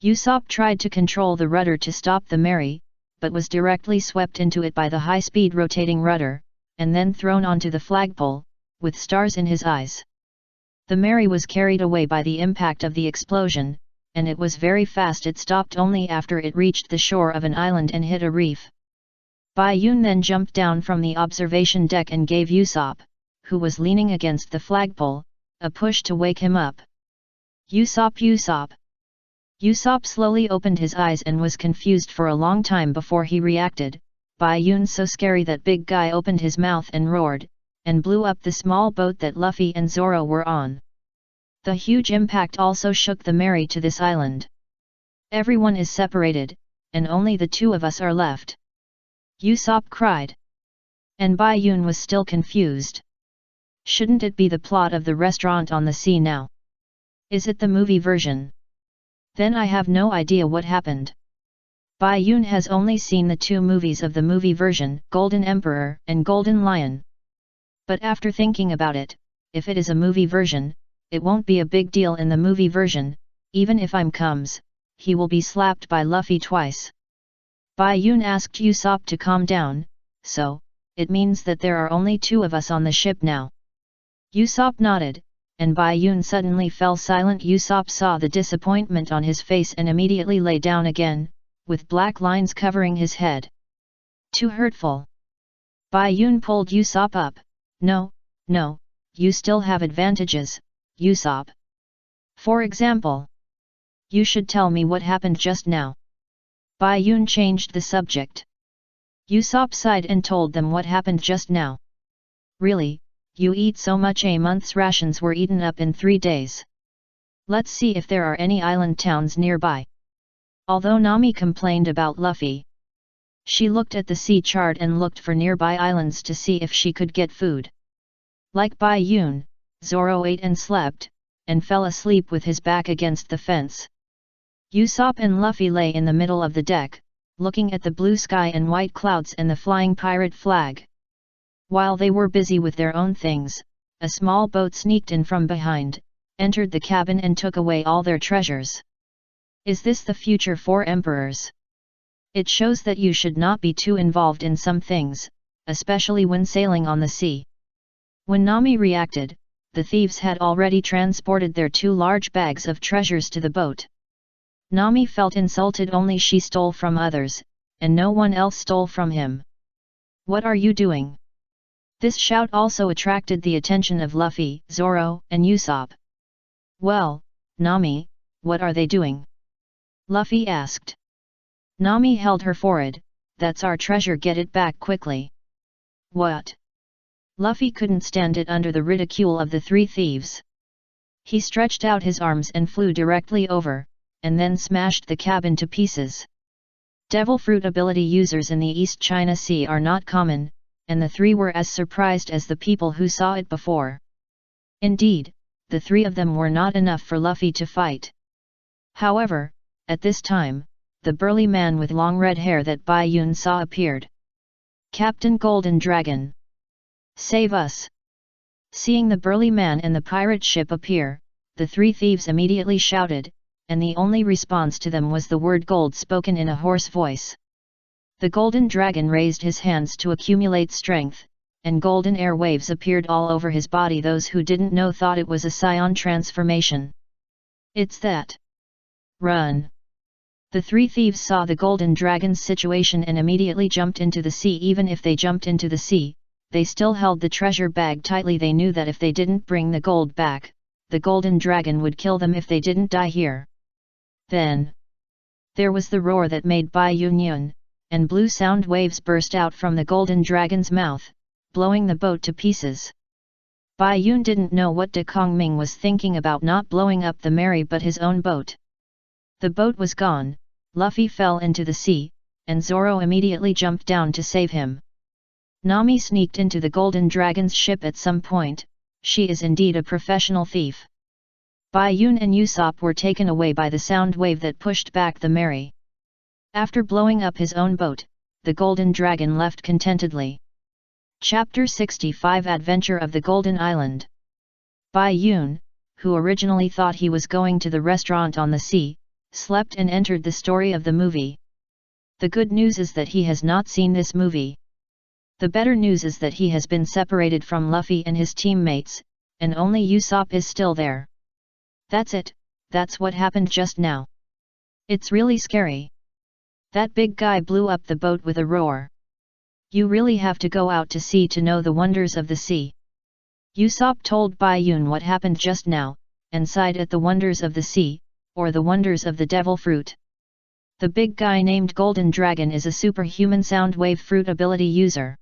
Usopp tried to control the rudder to stop the Merry, but was directly swept into it by the high-speed rotating rudder, and then thrown onto the flagpole, with stars in his eyes. The Merry was carried away by the impact of the explosion, and it was very fast. It stopped only after it reached the shore of an island and hit a reef. Bai Yun then jumped down from the observation deck and gave Usopp, who was leaning against the flagpole, a push to wake him up. Usopp, Usopp! Usopp slowly opened his eyes and was confused for a long time before he reacted. Bayun so scary that big guy opened his mouth and roared, and blew up the small boat that Luffy and Zoro were on. The huge impact also shook the Mary to this island. Everyone is separated, and only the two of us are left. Usopp cried. And Bayun was still confused. Shouldn't it be the plot of the restaurant on the sea now? Is it the movie version? Then I have no idea what happened. Bayun has only seen the two movies of the movie version, Golden Emperor and Golden Lion. But after thinking about it, if it is a movie version, it won't be a big deal in the movie version. Even if I'm comes, he will be slapped by Luffy twice. Bayun asked Usopp to calm down, so, it means that there are only two of us on the ship now. Usopp nodded, and Bayun suddenly fell silent. Usopp saw the disappointment on his face and immediately lay down again, with black lines covering his head. Too hurtful. Bayun pulled Usopp up. No, no, you still have advantages, Usopp. For example, you should tell me what happened just now. Bayun changed the subject. Usopp sighed and told them what happened just now. Really, you eat so much a month's rations were eaten up in 3 days. Let's see if there are any island towns nearby. Although Nami complained about Luffy, she looked at the sea chart and looked for nearby islands to see if she could get food. Like Bayun, Zoro ate and slept, and fell asleep with his back against the fence. Usopp and Luffy lay in the middle of the deck, looking at the blue sky and white clouds and the flying pirate flag. While they were busy with their own things, a small boat sneaked in from behind, entered the cabin and took away all their treasures. Is this the future for emperors? It shows that you should not be too involved in some things, especially when sailing on the sea. When Nami reacted, the thieves had already transported their 2 large bags of treasures to the boat. Nami felt insulted. Only she stole from others, and no one else stole from him. What are you doing? This shout also attracted the attention of Luffy, Zoro, and Usopp. Well, Nami, what are they doing? Luffy asked. Nami held her forehead. That's our treasure, get it back quickly. What? Luffy couldn't stand it under the ridicule of the 3 thieves. He stretched out his arms and flew directly over, and then smashed the cabin to pieces. Devil fruit ability users in the East China Sea are not common, and the 3 were as surprised as the people who saw it before. Indeed, the 3 of them were not enough for Luffy to fight. However, at this time, the burly man with long red hair that Bayun saw appeared. Captain Golden Dragon! Save us! Seeing the burly man and the pirate ship appear, the 3 thieves immediately shouted, and the only response to them was the word gold spoken in a hoarse voice. The Golden Dragon raised his hands to accumulate strength, and golden air waves appeared all over his body. Those who didn't know thought it was a scion transformation. It's that! Run! The 3 thieves saw the Golden Dragon's situation and immediately jumped into the sea. Even if they jumped into the sea, they still held the treasure bag tightly. They knew that if they didn't bring the gold back, the Golden Dragon would kill them if they didn't die here. Then, there was the roar that made Bayun yawn, and blue sound waves burst out from the Golden Dragon's mouth, blowing the boat to pieces. Bayun didn't know what De Kongming was thinking about not blowing up the Mary but his own boat. The boat was gone, Luffy fell into the sea, and Zoro immediately jumped down to save him. Nami sneaked into the Golden Dragon's ship at some point. She is indeed a professional thief. Bayun and Usopp were taken away by the sound wave that pushed back the Mary. After blowing up his own boat, the Golden Dragon left contentedly. Chapter 65 Adventure of the Golden Island. Bayun, who originally thought he was going to the restaurant on the sea, slept and entered the story of the movie. The good news is that he has not seen this movie. The better news is that he has been separated from Luffy and his teammates, and only Usopp is still there. That's it, that's what happened just now. It's really scary. That big guy blew up the boat with a roar. You really have to go out to sea to know the wonders of the sea. Usopp told Bai Yun what happened just now, and sighed at the wonders of the sea, or the wonders of the devil fruit. The big guy named Golden Dragon is a superhuman sound wave fruit ability user.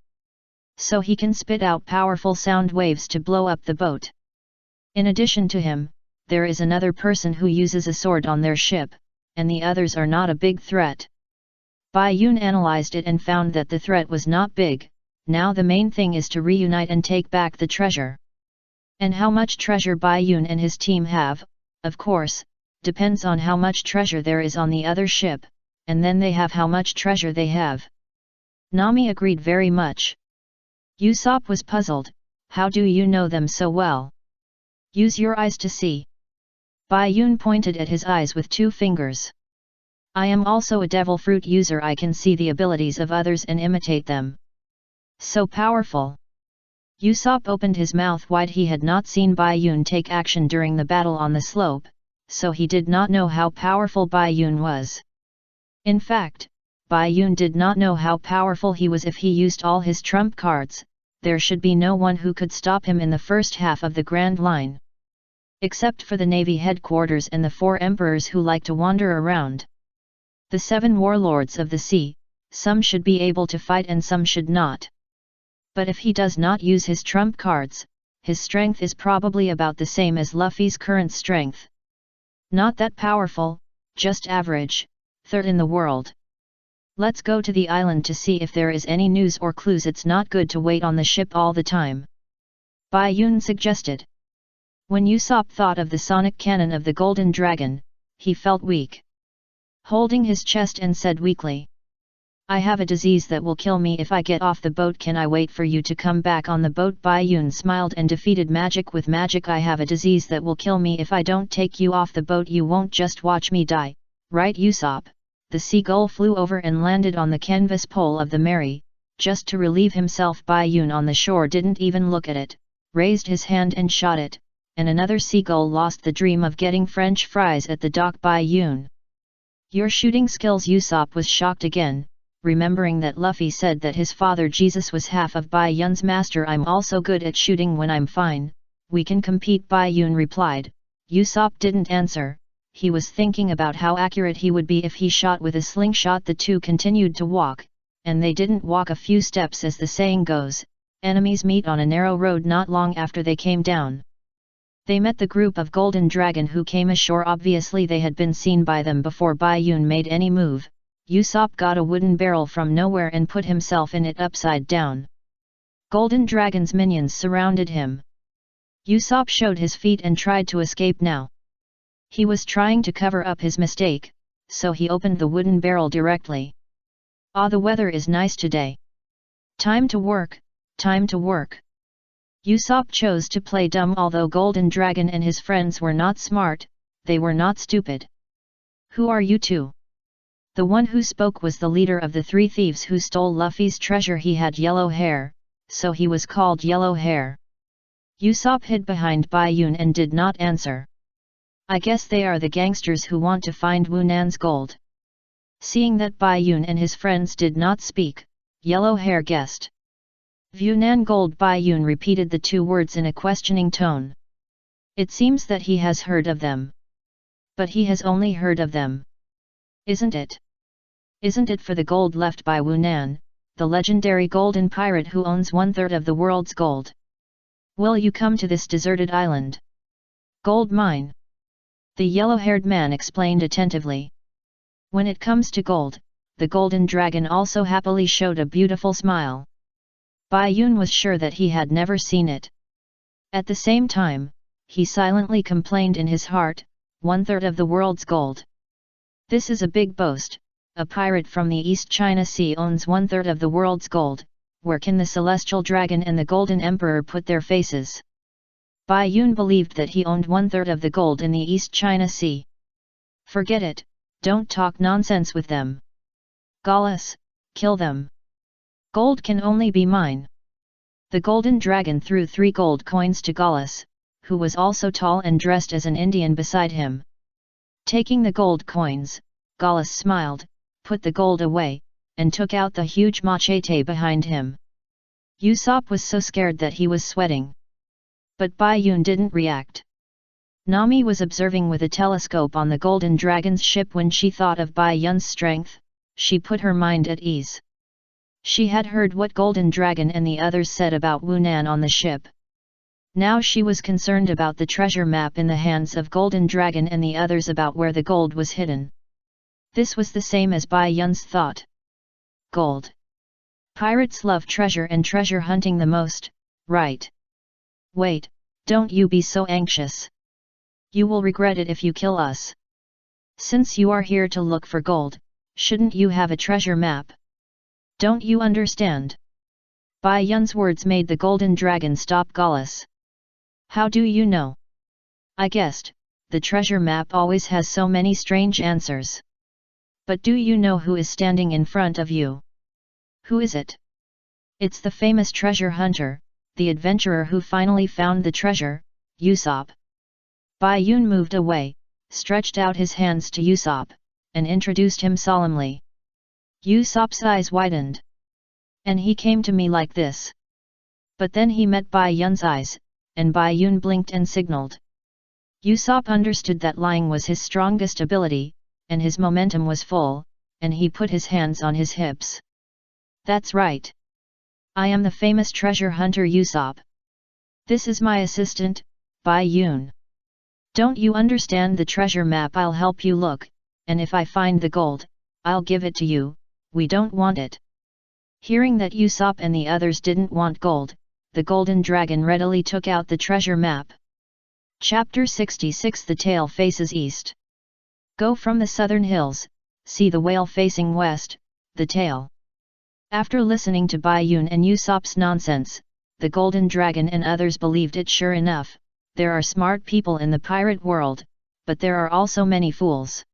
So he can spit out powerful sound waves to blow up the boat. In addition to him, there is another person who uses a sword on their ship, and the others are not a big threat. Bai Yun analyzed it and found that the threat was not big. Now the main thing is to reunite and take back the treasure. And how much treasure Bai Yun and his team have, of course, depends on how much treasure there is on the other ship, and then they have how much treasure they have. Nami agreed very much. Usopp was puzzled. How do you know them so well? Use your eyes to see. Bai Yun pointed at his eyes with 2 fingers. I am also a devil fruit user. I can see the abilities of others and imitate them. So powerful. Usopp opened his mouth wide. He had not seen Bai Yun take action during the battle on the slope, so he did not know how powerful Bai Yun was. In fact, Bai Yun did not know how powerful he was. If he used all his trump cards, there should be no one who could stop him in the first half of the Grand Line. Except for the Navy headquarters and the 4 emperors who like to wander around. The 7 warlords of the sea, some should be able to fight and some should not. But if he does not use his trump cards, his strength is probably about the same as Luffy's current strength. Not that powerful, just average, 3rd in the world. Let's go to the island to see if there is any news or clues. It's not good to wait on the ship all the time. Bai Yun suggested. When Usopp thought of the sonic cannon of the Golden Dragon, he felt weak. Holding his chest and said weakly. I have a disease that will kill me if I get off the boat. Can I wait for you to come back on the boat? Bai Yun smiled and defeated magic with magic. I have a disease that will kill me if I don't take you off the boat. You won't just watch me die, right Usopp? The seagull flew over and landed on the canvas pole of the Mary, just to relieve himself. Bai Yun on the shore didn't even look at it, raised his hand and shot it, and another seagull lost the dream of getting French fries at the dock. Bai Yun. Your shooting skills. Usopp was shocked again, remembering that Luffy said that his father Jesus was half of Bai Yun's master. I'm also good at shooting when I'm fine, we can compete. Bai Yun replied. Usopp didn't answer, he was thinking about how accurate he would be if he shot with a slingshot. The 2 continued to walk, and they didn't walk a few steps. As the saying goes, enemies meet on a narrow road. Not long after they came down, they met the group of Golden Dragon who came ashore. Obviously they had been seen by them before Bai Yun made any move. Usopp got a wooden barrel from nowhere and put himself in it upside down. Golden Dragon's minions surrounded him. Usopp showed his feet and tried to escape now. He was trying to cover up his mistake, so he opened the wooden barrel directly. Ah, the weather is nice today. Time to work, time to work. Usopp chose to play dumb. Although Golden Dragon and his friends were not smart, they were not stupid. Who are you 2? The one who spoke was the leader of the 3 thieves who stole Luffy's treasure. He had yellow hair, so he was called Yellow Hair. Usopp hid behind Bai Yun and did not answer. I guess they are the gangsters who want to find Wu Nan's gold. Seeing that Bai Yun and his friends did not speak, Yellow Hair guessed. Yunnan gold. Bai Yun repeated the 2 words in a questioning tone. It seems that he has heard of them. But he has only heard of them. Isn't it? Isn't it for the gold left by Wu Nan, the legendary golden pirate who owns 1/3 of the world's gold? Will you come to this deserted island? Gold mine. The yellow-haired man explained attentively. When it comes to gold, the Golden Dragon also happily showed a beautiful smile. Bai Yun was sure that he had never seen it. At the same time, he silently complained in his heart, 1/3 of the world's gold. This is a big boast. A pirate from the East China Sea owns 1/3 of the world's gold. Where can the Celestial Dragon and the Golden Emperor put their faces? Bai Yun believed that he owned 1/3 of the gold in the East China Sea. Forget it, don't talk nonsense with them. Gallus, kill them. Gold can only be mine. The Golden Dragon threw 3 gold coins to Gallus, who was also tall and dressed as an Indian beside him. Taking the gold coins, Gallus smiled, put the gold away, and took out the huge machete behind him. Usopp was so scared that he was sweating. But Bai Yun didn't react. Nami was observing with a telescope on the Golden Dragon's ship. When she thought of Bai Yun's strength, she put her mind at ease. She had heard what Golden Dragon and the others said about Wu Nan on the ship. Now she was concerned about the treasure map in the hands of Golden Dragon and the others, about where the gold was hidden. This was the same as Bai Yun's thought. Gold. Pirates love treasure and treasure hunting the most, right? Wait, don't you be so anxious. You will regret it if you kill us. Since you are here to look for gold, shouldn't you have a treasure map? Don't you understand? Bai Yun's words made the Golden Dragon stop Gallus. How do you know? I guessed, the treasure map always has so many strange answers. But do you know who is standing in front of you? Who is it? It's the famous treasure hunter, the adventurer who finally found the treasure, Usopp. Bai Yun moved away, stretched out his hands to Usopp, and introduced him solemnly. Usopp's eyes widened. And he came to me like this. But then he met Bai Yun's eyes, and Bai Yun blinked and signaled. Usopp understood that lying was his strongest ability, and his momentum was full, and he put his hands on his hips. That's right. I am the famous treasure hunter Usopp. This is my assistant, Bai Yun. Don't you understand the treasure map? I'll help you look, and if I find the gold, I'll give it to you. We don't want it. Hearing that Usopp and the others didn't want gold, the Golden Dragon readily took out the treasure map. Chapter 66 The Tail Faces East. Go from the southern hills, see the whale facing west, the tail. After listening to Bai Yun and Usopp's nonsense, the Golden Dragon and others believed it. Sure enough, there are smart people in the pirate world, but there are also many fools.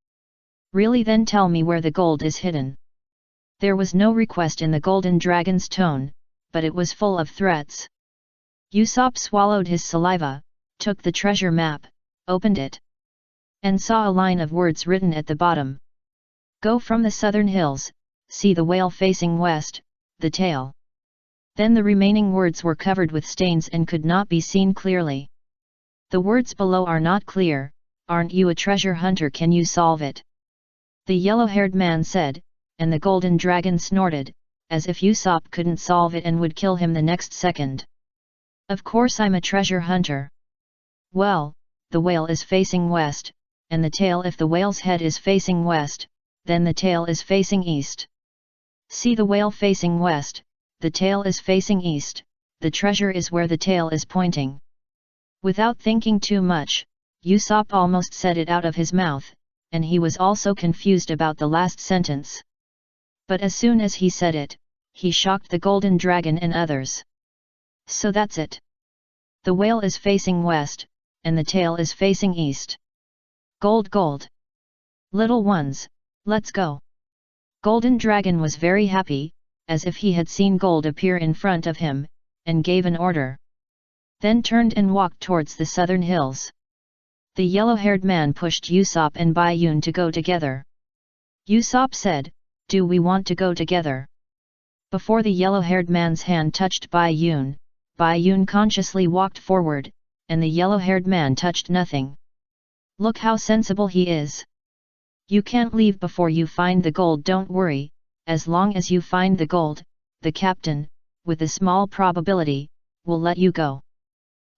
Really? Then tell me where the gold is hidden. There was no request in the Golden Dragon's tone, but it was full of threats. Usopp swallowed his saliva, took the treasure map, opened it, and saw a line of words written at the bottom. Go from the southern hills, see the whale facing west, the tail. Then the remaining words were covered with stains and could not be seen clearly. The words below are not clear. Aren't you a treasure hunter? Can you solve it? The yellow-haired man said, and the Golden Dragon snorted, as if Usopp couldn't solve it and would kill him the next second. Of course I'm a treasure hunter. Well, the whale is facing west, and the tail. If the whale's head is facing west, then the tail is facing east. See the whale facing west, the tail is facing east, the treasure is where the tail is pointing. Without thinking too much, Usopp almost said it out of his mouth, and he was also confused about the last sentence. But as soon as he said it, he shocked the Golden Dragon and others. So that's it. The whale is facing west, and the tail is facing east. Gold, gold. Little ones, let's go. Golden Dragon was very happy, as if he had seen gold appear in front of him, and gave an order. Then turned and walked towards the southern hills. The yellow-haired man pushed Usopp and Bai Yun to go together. Usopp said, "Do we want to go together?" Before the yellow-haired man's hand touched Bai Yun consciously walked forward, and the yellow-haired man touched nothing. Look how sensible he is. You can't leave before you find the gold. Don't worry, as long as you find the gold, the captain, with a small probability, will let you go.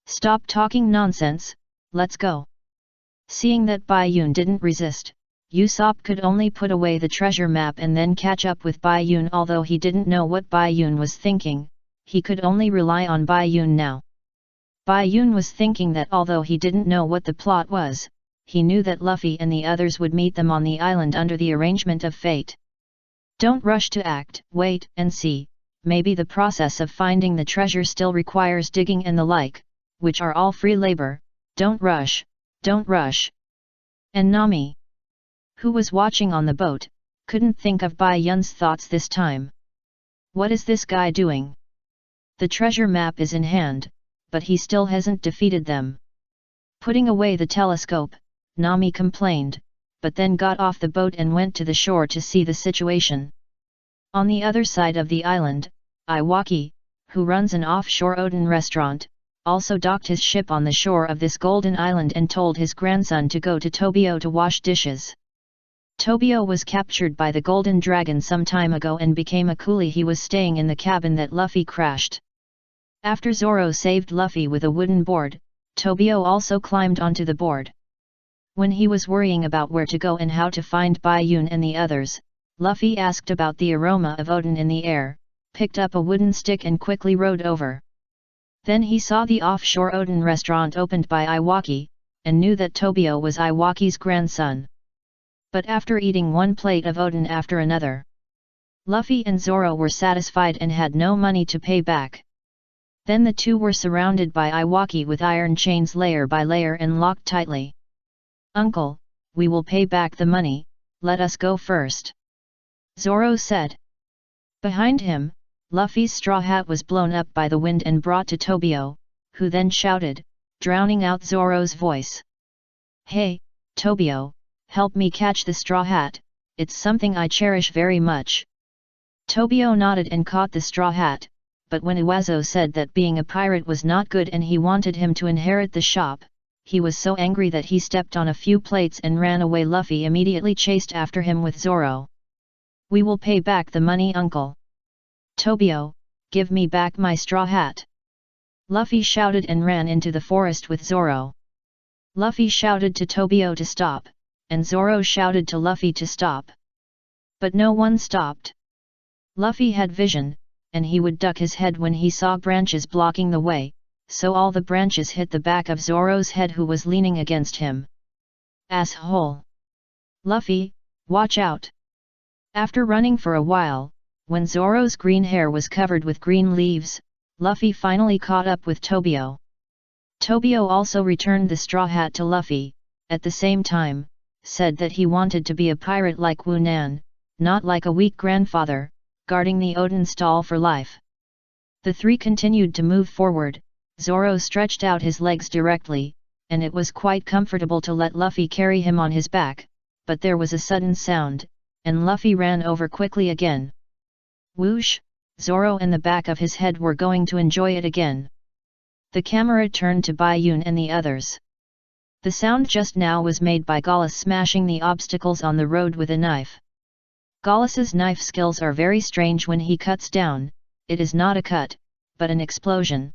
Stop talking nonsense, let's go. Seeing that Bai Yun didn't resist, Usopp could only put away the treasure map and then catch up with Bai Yun. Although he didn't know what Bai Yun was thinking, he could only rely on Bai Yun now. Bai Yun was thinking that although he didn't know what the plot was, he knew that Luffy and the others would meet them on the island under the arrangement of fate. Don't rush to act, wait and see, maybe the process of finding the treasure still requires digging and the like, which are all free labor. Don't rush, don't rush. And Nami, who was watching on the boat, couldn't think of Bai Yun's thoughts this time. What is this guy doing? The treasure map is in hand, but he still hasn't defeated them. Putting away the telescope, Nami complained, but then got off the boat and went to the shore to see the situation. On the other side of the island, Iwaki, who runs an offshore Odin restaurant, also docked his ship on the shore of this golden island and told his grandson to go to Tobio to wash dishes. Tobio was captured by the Golden Dragon some time ago and became a coolie. He was staying in the cabin that Luffy crashed. After Zoro saved Luffy with a wooden board, Tobio also climbed onto the board. When he was worrying about where to go and how to find Bayun and the others, Luffy asked about the aroma of Odin in the air, picked up a wooden stick and quickly rowed over. Then he saw the offshore Odin restaurant opened by Iwaki, and knew that Tobio was Iwaki's grandson. But after eating one plate of Odin after another, Luffy and Zoro were satisfied and had no money to pay back. Then the two were surrounded by Iwaki with iron chains layer by layer and locked tightly. "Uncle, we will pay back the money, let us go first," Zoro said. Behind him, Luffy's straw hat was blown up by the wind and brought to Tobio, who then shouted, drowning out Zoro's voice. "Hey, Tobio, help me catch the straw hat, it's something I cherish very much." Tobio nodded and caught the straw hat, but when Iwazo said that being a pirate was not good and he wanted him to inherit the shop, he was so angry that he stepped on a few plates and ran away. Luffy immediately chased after him with Zoro. "We will pay back the money, uncle." "Tobio, give me back my straw hat!" Luffy shouted and ran into the forest with Zoro. Luffy shouted to Tobio to stop, and Zoro shouted to Luffy to stop. But no one stopped. Luffy had vision, and he would duck his head when he saw branches blocking the way, so all the branches hit the back of Zoro's head, who was leaning against him. "Asshole! Luffy, watch out!" After running for a while, when Zoro's green hair was covered with green leaves, Luffy finally caught up with Tobio. Tobio also returned the straw hat to Luffy, at the same time, said that he wanted to be a pirate like Wu Nan, not like a weak grandfather, guarding the Odin stall for life. The three continued to move forward. Zoro stretched out his legs directly, and it was quite comfortable to let Luffy carry him on his back, but there was a sudden sound, and Luffy ran over quickly again. Whoosh! Zoro and the back of his head were going to enjoy it again. The camera turned to Bayun and the others. The sound just now was made by Gallus smashing the obstacles on the road with a knife. Gallus's knife skills are very strange. When he cuts down, it is not a cut, but an explosion.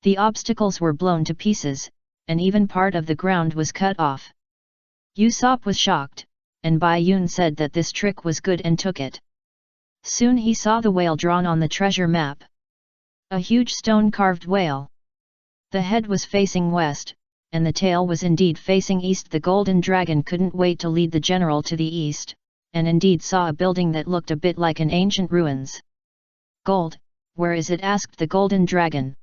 The obstacles were blown to pieces, and even part of the ground was cut off. Usopp was shocked, and Bayun said that this trick was good and took it. Soon he saw the whale drawn on the treasure map. A huge stone-carved whale. The head was facing west, and the tail was indeed facing east. The Golden Dragon couldn't wait to lead the general to the east, and indeed saw a building that looked a bit like an ancient ruins. "Gold, where is it?" asked the Golden Dragon.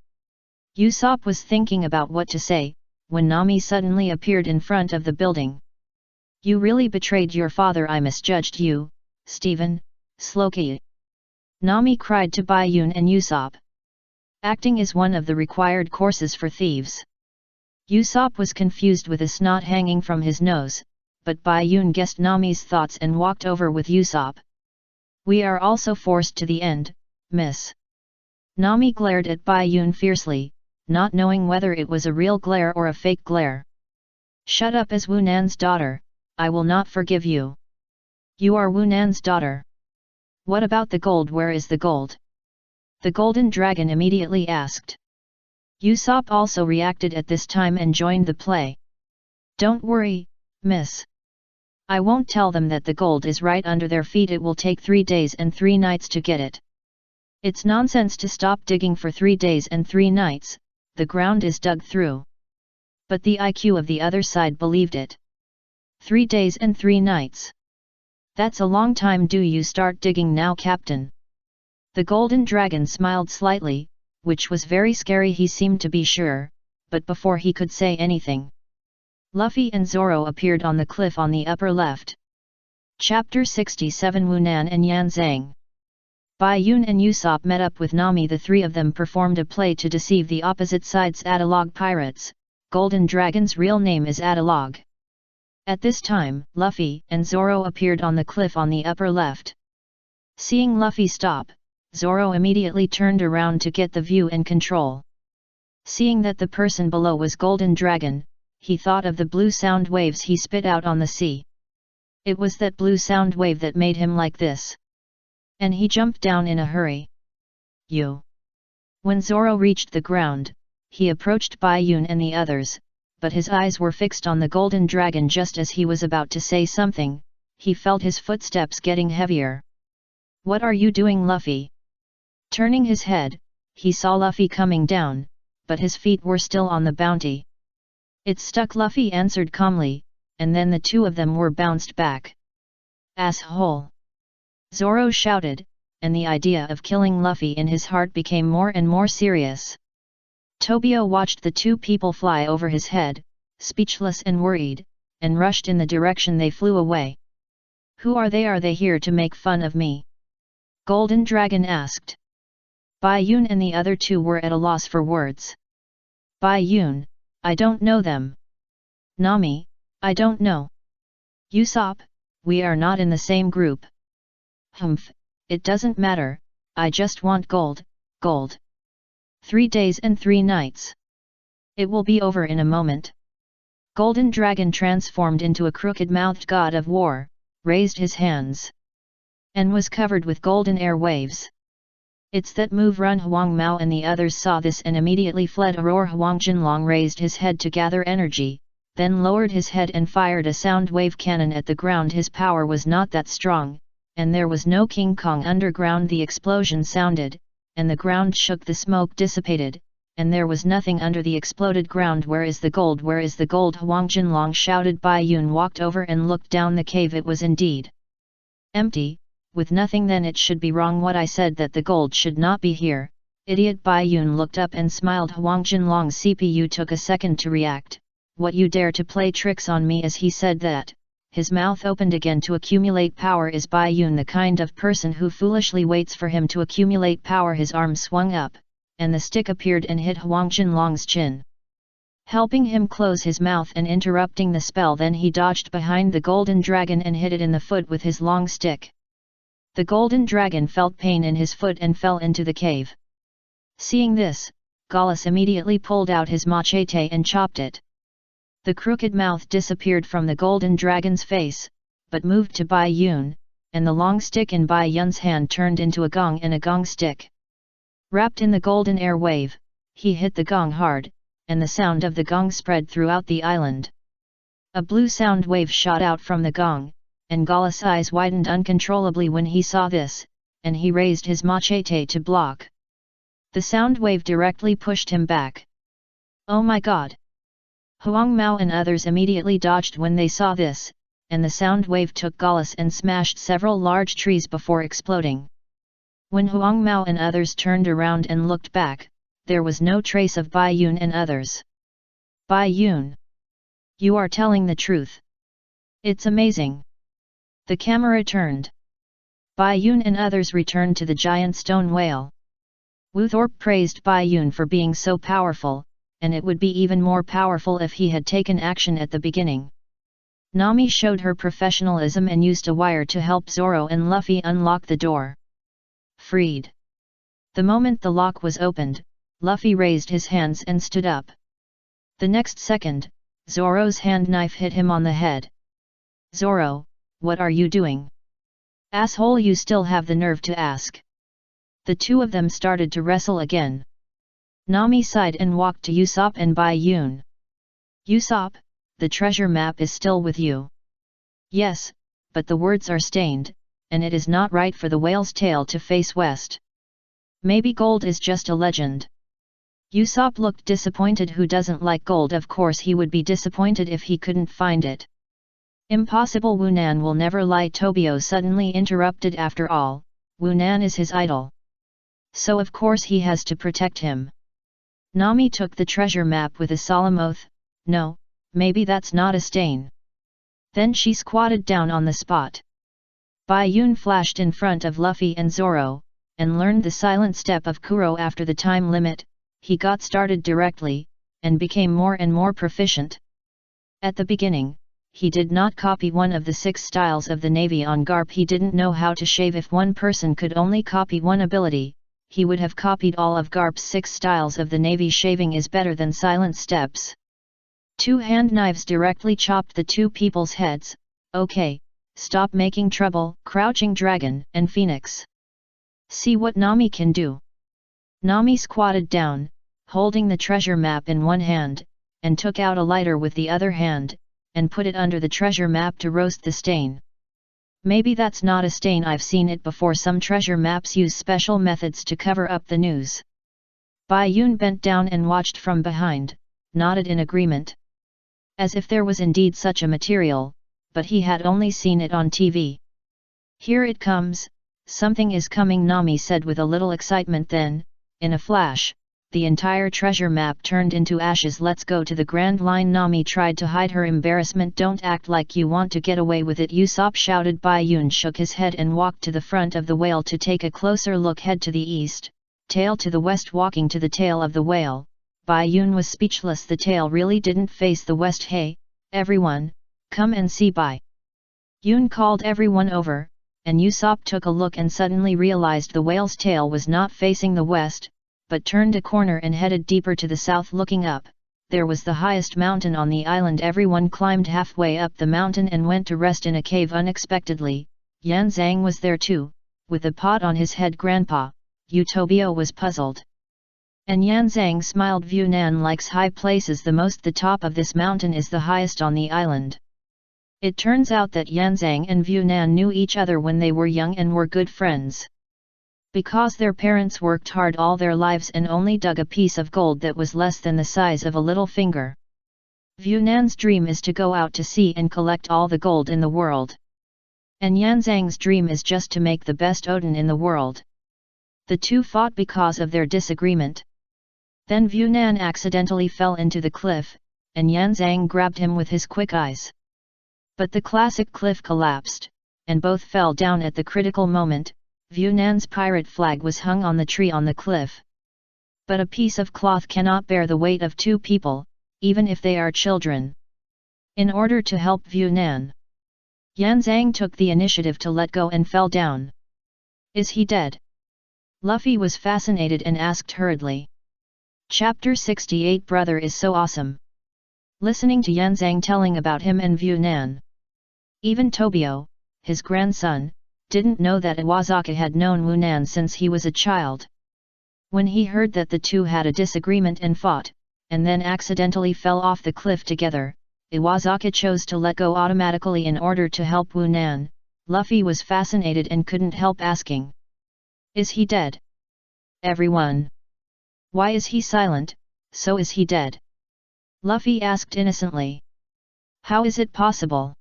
Usopp was thinking about what to say, when Nami suddenly appeared in front of the building. "You really betrayed your father. I misjudged you, Stephen, Sloki," Nami cried to Bayun and Usopp. Acting is one of the required courses for thieves. Usopp was confused with a snot hanging from his nose, but Bayun guessed Nami's thoughts and walked over with Usopp. "We are also forced to the end, miss." Nami glared at Bayun fiercely, not knowing whether it was a real glare or a fake glare. "Shut up as Wu Nan's daughter, I will not forgive you." "You are Wu Nan's daughter. What about the gold? Where is the gold?" the Golden Dragon immediately asked. Usopp also reacted at this time and joined the play. "Don't worry, miss. I won't tell them that the gold is right under their feet. It will take 3 days and 3 nights to get it. It's nonsense to stop digging for 3 days and 3 nights, the ground is dug through." But the IQ of the other side believed it. 3 days and 3 nights. That's a long time. Do you start digging now, Captain? The Golden Dragon smiled slightly, which was very scary. He seemed to be sure, but before he could say anything, Luffy and Zoro appeared on the cliff on the upper left. Chapter 67 Wu Nan and Yan Zhang. Bayun and Usopp met up with Nami. The three of them performed a play to deceive the opposite side's Adalog pirates. Golden Dragon's real name is Adalog. At this time, Luffy and Zoro appeared on the cliff on the upper left. Seeing Luffy stop, Zoro immediately turned around to get the view and control. Seeing that the person below was Golden Dragon, he thought of the blue sound waves he spit out on the sea. It was that blue sound wave that made him like this. And he jumped down in a hurry. You. When Zoro reached the ground, he approached Bai Yun and the others, but his eyes were fixed on the Golden Dragon. Just as he was about to say something, he felt his footsteps getting heavier. What are you doing, Luffy? Turning his head, he saw Luffy coming down, but his feet were still on the bounty. It's stuck, Luffy answered calmly, and then the two of them were bounced back. Asshole! Zoro shouted, and the idea of killing Luffy in his heart became more and more serious. Tobio watched the two people fly over his head, speechless and worried, and rushed in the direction they flew away. Who are they? Are they here to make fun of me? Golden Dragon asked. Bai Yun and the other two were at a loss for words. Bai Yun, I don't know them. Nami, I don't know. Usopp, we are not in the same group. Humph, it doesn't matter, I just want gold, gold. 3 days and 3 nights. It will be over in a moment. Golden Dragon transformed into a crooked-mouthed god of war, raised his hands, and was covered with golden air waves. It's that move. Run! Huang Mao and the others saw this and immediately fled. Huang Jinlong raised his head to gather energy, then lowered his head and fired a sound wave cannon at the ground. His power was not that strong, and there was no King Kong underground. The explosion sounded, and the ground shook. The smoke dissipated, and there was nothing under the exploded ground. Where is the gold? Where is the gold? Huang Jinlong shouted. Bai Yun walked over and looked down the cave. It was indeed empty, with nothing. Then it should be wrong what I said, that the gold should not be here. Idiot! Bai Yun looked up and smiled. Huang Jinlong's CPU took a second to react. What, you dare to play tricks on me? As he said that, his mouth opened again to accumulate power. Is Bai Yun the kind of person who foolishly waits for him to accumulate power? His arm swung up, and the stick appeared and hit Huang Jinlong's chin, helping him close his mouth and interrupting the spell. Then he dodged behind the Golden Dragon and hit it in the foot with his long stick. The Golden Dragon felt pain in his foot and fell into the cave. Seeing this, Gallus immediately pulled out his machete and chopped it. The crooked mouth disappeared from the Golden Dragon's face, but moved to Bai Yun, and the long stick in Bai Yun's hand turned into a gong and a gong stick. Wrapped in the golden air wave, he hit the gong hard, and the sound of the gong spread throughout the island. A blue sound wave shot out from the gong, and Gallus' eyes widened uncontrollably when he saw this, and he raised his machete to block. The sound wave directly pushed him back. Oh my god! Huang Mao and others immediately dodged when they saw this, and the sound wave took Gallus and smashed several large trees before exploding. When Huang Mao and others turned around and looked back, there was no trace of Bai Yun and others. Bai Yun! You are telling the truth. It's amazing. The camera turned. Bai Yun and others returned to the giant stone whale. Wu Thorpe praised Bai Yun for being so powerful, and it would be even more powerful if he had taken action at the beginning. Nami showed her professionalism and used a wire to help Zoro and Luffy unlock the door. Freed. The moment the lock was opened, Luffy raised his hands and stood up. The next second, Zoro's hand knife hit him on the head. Zoro, what are you doing? Asshole, you still have the nerve to ask. The two of them started to wrestle again. Nami sighed and walked to Usopp and Bai Yun. Usopp, the treasure map is still with you. Yes, but the words are stained, and it is not right for the whale's tail to face west. Maybe gold is just a legend. Usopp looked disappointed. Who doesn't like gold? Of course he would be disappointed if he couldn't find it. Impossible, Wu Nan will never lie. Tobio suddenly interrupted. After all, Wu Nan is his idol, so of course he has to protect him. Nami took the treasure map with a solemn oath. No, maybe that's not a stain. Then she squatted down on the spot. Bai Yun flashed in front of Luffy and Zoro, and learned the silent step of Kuro. After the time limit, he got started directly, and became more and more proficient. At the beginning, he did not copy one of the 6 styles of the Navy on Garp. He didn't know how to shave. If one person could only copy one ability, he would have copied all of Garp's 6 styles of the navy. Shaving is better than silent steps. 2 hand knives directly chopped the 2 people's heads. Okay, stop making trouble, Crouching Dragon and Phoenix. See what Nami can do. Nami squatted down, holding the treasure map in one hand, and took out a lighter with the other hand, and put it under the treasure map to roast the stain. Maybe that's not a stain, I've seen it before. Some treasure maps use special methods to cover up the news. Bai Yun bent down and watched from behind, nodded in agreement. As if there was indeed such a material, but he had only seen it on TV. Here it comes, something is coming, Nami said with a little excitement. Then, in a flash, the entire treasure map turned into ashes. Let's go to the Grand Line. Nami tried to hide her embarrassment. Don't act like you want to get away with it, Usopp shouted. Bai Yun shook his head and walked to the front of the whale to take a closer look. Head to the east, tail to the west. Walking to the tail of the whale, Bai Yun was speechless. The tail really didn't face the west. Hey, everyone, come and see. Bai Yun called everyone over, and Usopp took a look and suddenly realized the whale's tail was not facing the west, but turned a corner and headed deeper to the south. Looking up, there was the highest mountain on the island. Everyone climbed halfway up the mountain and went to rest in a cave. Unexpectedly, Yan Zhang was there too, with a pot on his head. Grandpa, Utobio was puzzled. And Yan Zhang smiled. Vunan likes high places the most. The top of this mountain is the highest on the island. It turns out that Yan Zhang and Vunan knew each other when they were young and were good friends. Because their parents worked hard all their lives and only dug a piece of gold that was less than the size of a little finger. Vunan's dream is to go out to sea and collect all the gold in the world. And Yan Zhang's dream is just to make the best Odin in the world. The two fought because of their disagreement. Then Vunan accidentally fell into the cliff, and Yan Zhang grabbed him with his quick eyes. But the classic cliff collapsed, and both fell down at the critical moment. Vunan's pirate flag was hung on the tree on the cliff. But a piece of cloth cannot bear the weight of 2 people, even if they are children. In order to help Vunan, Yan Zhang took the initiative to let go and fell down. Is he dead? Luffy was fascinated and asked hurriedly. Chapter 68. Brother is so awesome. Listening to Yan Zhang telling about him and Vunan, even Tobio, his grandson, didn't know that Iwasaki had known Wunan since he was a child. When he heard that the two had a disagreement and fought, and then accidentally fell off the cliff together, Iwasaki chose to let go automatically in order to help Wunan. Luffy was fascinated and couldn't help asking. Is he dead? Everyone. Why is he silent? So is he dead? Luffy asked innocently. How is it possible?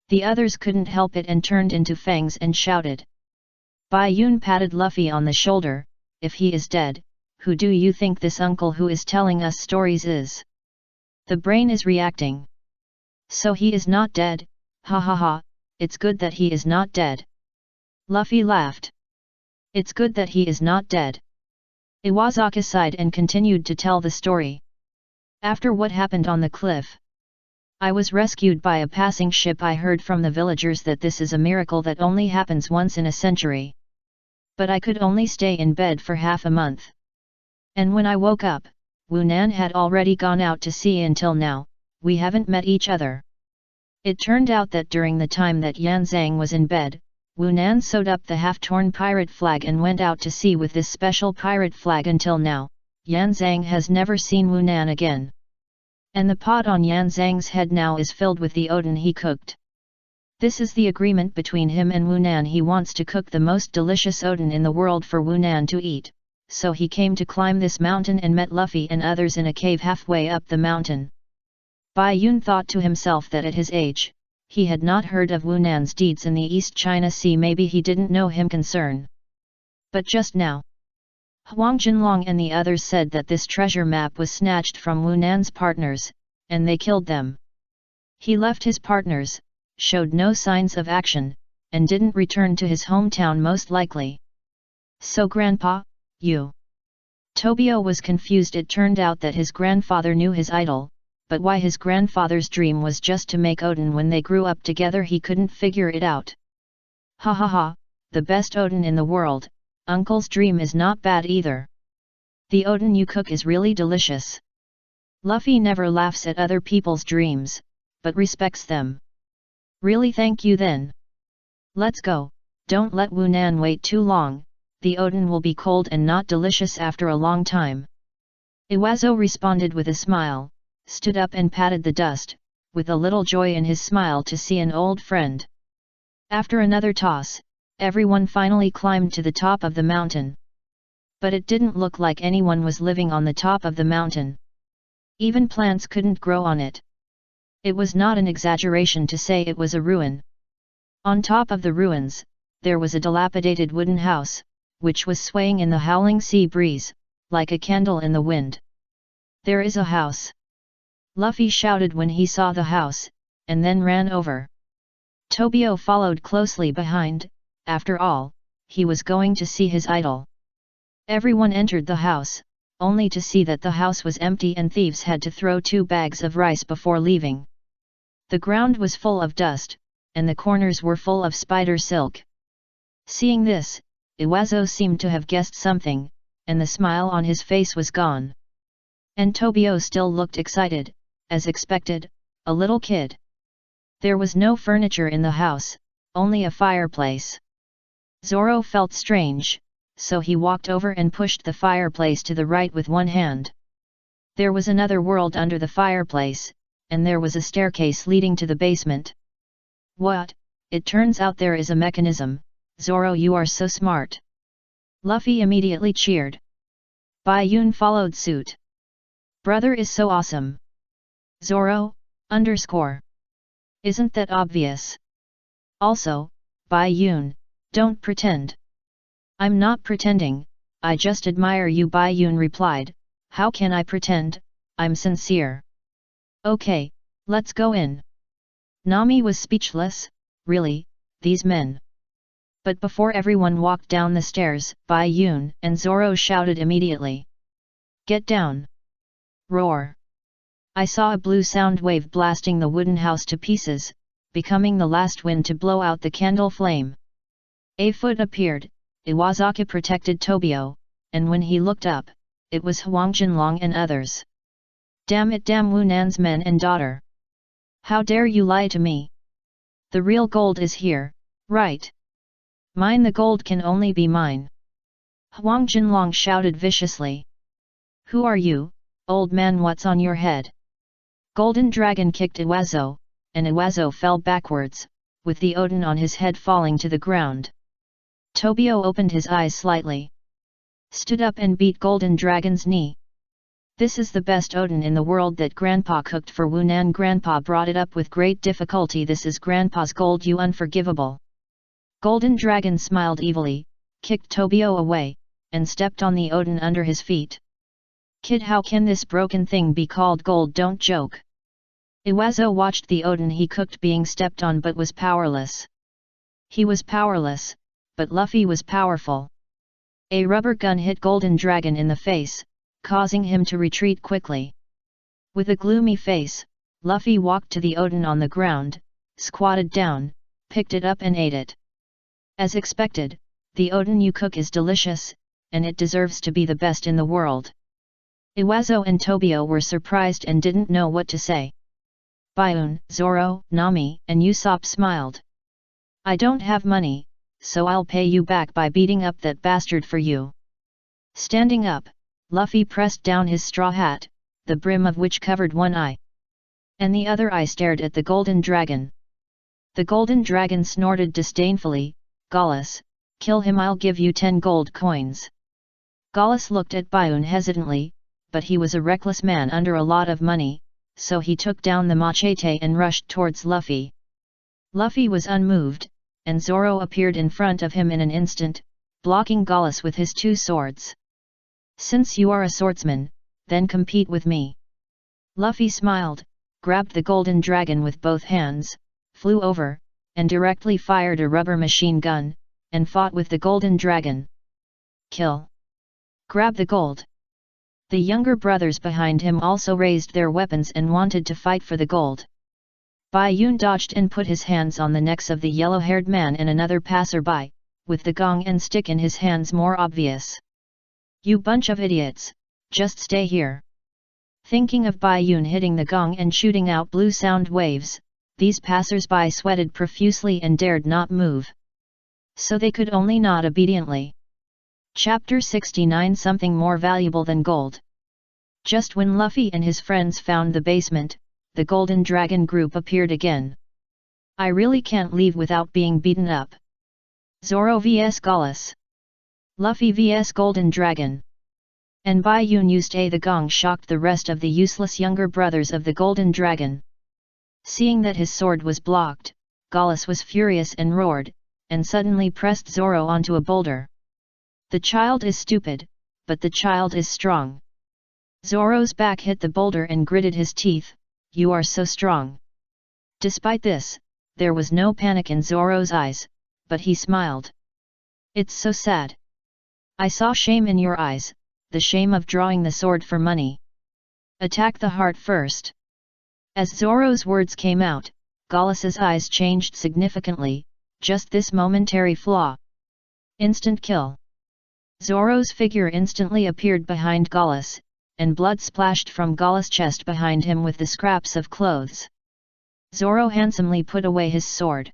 The others couldn't help it and turned into fangs and shouted. Bai Yun patted Luffy on the shoulder. If he is dead, who do you think this uncle who is telling us stories is? The brain is reacting. So he is not dead, ha ha ha, it's good that he is not dead. Luffy laughed. It's good that he is not dead. Iwasaki sighed and continued to tell the story. After what happened on the cliff, I was rescued by a passing ship. I heard from the villagers that this is a miracle that only happens once in a century. But I could only stay in bed for half a month. And when I woke up, Wunan had already gone out to sea. Until now, we haven't met each other. It turned out that during the time that Yan Zhang was in bed, Wunan sewed up the half-torn pirate flag and went out to sea with this special pirate flag. Until now, Yan Zhang has never seen Wunan again. And the pot on Yan Zhang's head now is filled with the Odin he cooked. This is the agreement between him and Wunan. He wants to cook the most delicious Odin in the world for Wunan to eat, so he came to climb this mountain and met Luffy and others in a cave halfway up the mountain. Bai Yun thought to himself that at his age, he had not heard of Wunan's deeds in the East China Sea. Maybe he didn't know him concern. But just now, Huang Jinlong and the others said that this treasure map was snatched from Wunan's partners, and they killed them. He left his partners, showed no signs of action, and didn't return to his hometown most likely. So Grandpa, you? Tobio was confused. It turned out that his grandfather knew his idol, but why his grandfather's dream was just to make Odin when they grew up together he couldn't figure it out. Ha ha ha, the best Odin in the world, Uncle's dream is not bad either. The oden you cook is really delicious. Luffy never laughs at other people's dreams, but respects them. Really, thank you then. Let's go, don't let Wu Nan wait too long, the oden will be cold and not delicious after a long time. Iwazo responded with a smile, stood up and patted the dust, with a little joy in his smile to see an old friend. After another toss, everyone finally climbed to the top of the mountain. But it didn't look like anyone was living on the top of the mountain. Even plants couldn't grow on it. It was not an exaggeration to say it was a ruin. On top of the ruins, there was a dilapidated wooden house, which was swaying in the howling sea breeze, like a candle in the wind. There is a house! Luffy shouted when he saw the house, and then ran over. Tobio followed closely behind. After all, he was going to see his idol. Everyone entered the house, only to see that the house was empty and thieves had to throw 2 bags of rice before leaving. The ground was full of dust, and the corners were full of spider silk. Seeing this, Iwazo seemed to have guessed something, and the smile on his face was gone. And Tobio still looked excited, as expected, a little kid. There was no furniture in the house, only a fireplace. Zoro felt strange, so he walked over and pushed the fireplace to the right with one hand. There was another world under the fireplace, and there was a staircase leading to the basement. What? It turns out there is a mechanism. Zoro, you are so smart. Luffy immediately cheered. Bai Yun followed suit. Brother is so awesome. Zoro, _ Isn't that obvious? Also, Bai Yun, don't pretend. I'm not pretending, I just admire you, Bai Yun replied. How can I pretend? I'm sincere. Okay, let's go in. Nami was speechless. Really, these men. But before everyone walked down the stairs, Bai Yun and Zoro shouted immediately. Get down! Roar! I saw a blue sound wave blasting the wooden house to pieces, becoming the last wind to blow out the candle flame. A foot appeared. Iwazaki protected Tobio, and when he looked up, it was Huang Jinlong and others. Damn it, damn Wu Nan's men and daughter! How dare you lie to me? The real gold is here, right? Mine, the gold can only be mine! Huang Jinlong shouted viciously. Who are you, old man? What's on your head? Golden Dragon kicked Iwazo, and Iwazo fell backwards, with the oden on his head falling to the ground. Tobio opened his eyes slightly. Stood up and beat Golden Dragon's knee. This is the best oden in the world that Grandpa cooked for Wu Nan. Grandpa brought it up with great difficulty. This is Grandpa's gold, you unforgivable. Golden Dragon smiled evilly, kicked Tobio away, and stepped on the oden under his feet. Kid, how can this broken thing be called gold? Don't joke. Iwazo watched the oden he cooked being stepped on but was powerless. He was powerless, but Luffy was powerful. A rubber gun hit Golden Dragon in the face, causing him to retreat quickly. With a gloomy face, Luffy walked to the oden on the ground, squatted down, picked it up and ate it. As expected, the oden you cook is delicious, and it deserves to be the best in the world. Iwazo and Tobio were surprised and didn't know what to say. Baiun, Zoro, Nami, and Usopp smiled. I don't have money, so I'll pay you back by beating up that bastard for you. Standing up, Luffy pressed down his straw hat, the brim of which covered one eye. And the other eye stared at the Golden Dragon. The Golden Dragon snorted disdainfully, Gallus, kill him, I'll give you 10 gold coins. Gallus looked at Baiun hesitantly, but he was a reckless man under a lot of money, so he took down the machete and rushed towards Luffy. Luffy was unmoved, and Zoro appeared in front of him in an instant, blocking Gallus with his 2 swords. Since you are a swordsman, then compete with me. Luffy smiled, grabbed the Golden Dragon with both hands, flew over, and directly fired a rubber machine gun, and fought with the Golden Dragon. Kill! Grab the gold! The younger brothers behind him also raised their weapons and wanted to fight for the gold. Bai Yun dodged and put his hands on the necks of the yellow-haired man and another passerby, with the gong and stick in his hands more obvious. "You bunch of idiots, just stay here." Thinking of Bai Yun hitting the gong and shooting out blue sound waves, these passers-by sweated profusely and dared not move. So they could only nod obediently. Chapter 69 Something More Valuable Than Gold. Just when Luffy and his friends found the basement, the Golden Dragon group appeared again. "I really can't leave without being beaten up." Zoro vs Gallus. Luffy vs Golden Dragon. And Bai Yun used the gong shocked the rest of the useless younger brothers of the Golden Dragon. Seeing that his sword was blocked, Gallus was furious and roared, and suddenly pressed Zoro onto a boulder. "The child is stupid, but the child is strong." Zoro's back hit the boulder and gritted his teeth, "You are so strong." Despite this, there was no panic in Zoro's eyes, but he smiled. "It's so sad. I saw shame in your eyes, the shame of drawing the sword for money. Attack the heart first." As Zoro's words came out, Gallus's eyes changed significantly, just this momentary flaw. Instant kill. Zoro's figure instantly appeared behind Gallus, and blood splashed from Gallus' chest behind him with the scraps of clothes. Zoro handsomely put away his sword.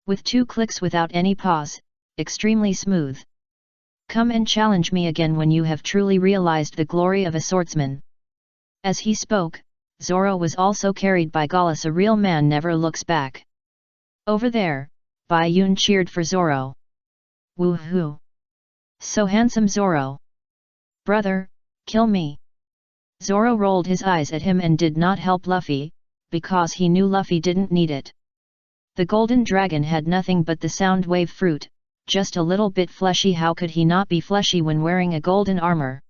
With 2 clicks without any pause, extremely smooth. "Come and challenge me again when you have truly realized the glory of a swordsman." As he spoke, Zoro was also carried by Gallus. A real man never looks back. Over there, Bai Yun cheered for Zoro. "Woohoo! So handsome, Zoro! Brother, kill me!" Zoro rolled his eyes at him and did not help Luffy, because he knew Luffy didn't need it. The Golden Dragon had nothing but the sound wave fruit, just a little bit fleshy. How could he not be fleshy when wearing a golden armor?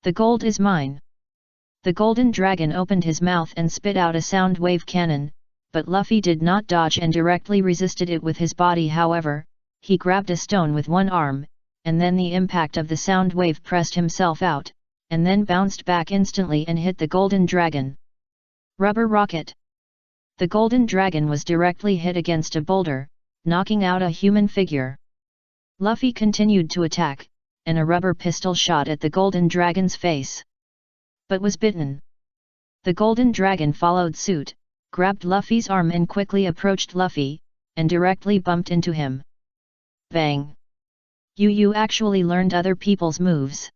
"The gold is mine." The Golden Dragon opened his mouth and spit out a sound wave cannon, but Luffy did not dodge and directly resisted it with his body. However, he grabbed a stone with one arm, and then the impact of the sound wave pressed himself out, and then bounced back instantly and hit the Golden Dragon. Rubber rocket. The Golden Dragon was directly hit against a boulder, knocking out a human figure. Luffy continued to attack, and a rubber pistol shot at the Golden Dragon's face, but was bitten. The Golden Dragon followed suit, grabbed Luffy's arm and quickly approached Luffy, and directly bumped into him. Bang! You actually learned other people's moves."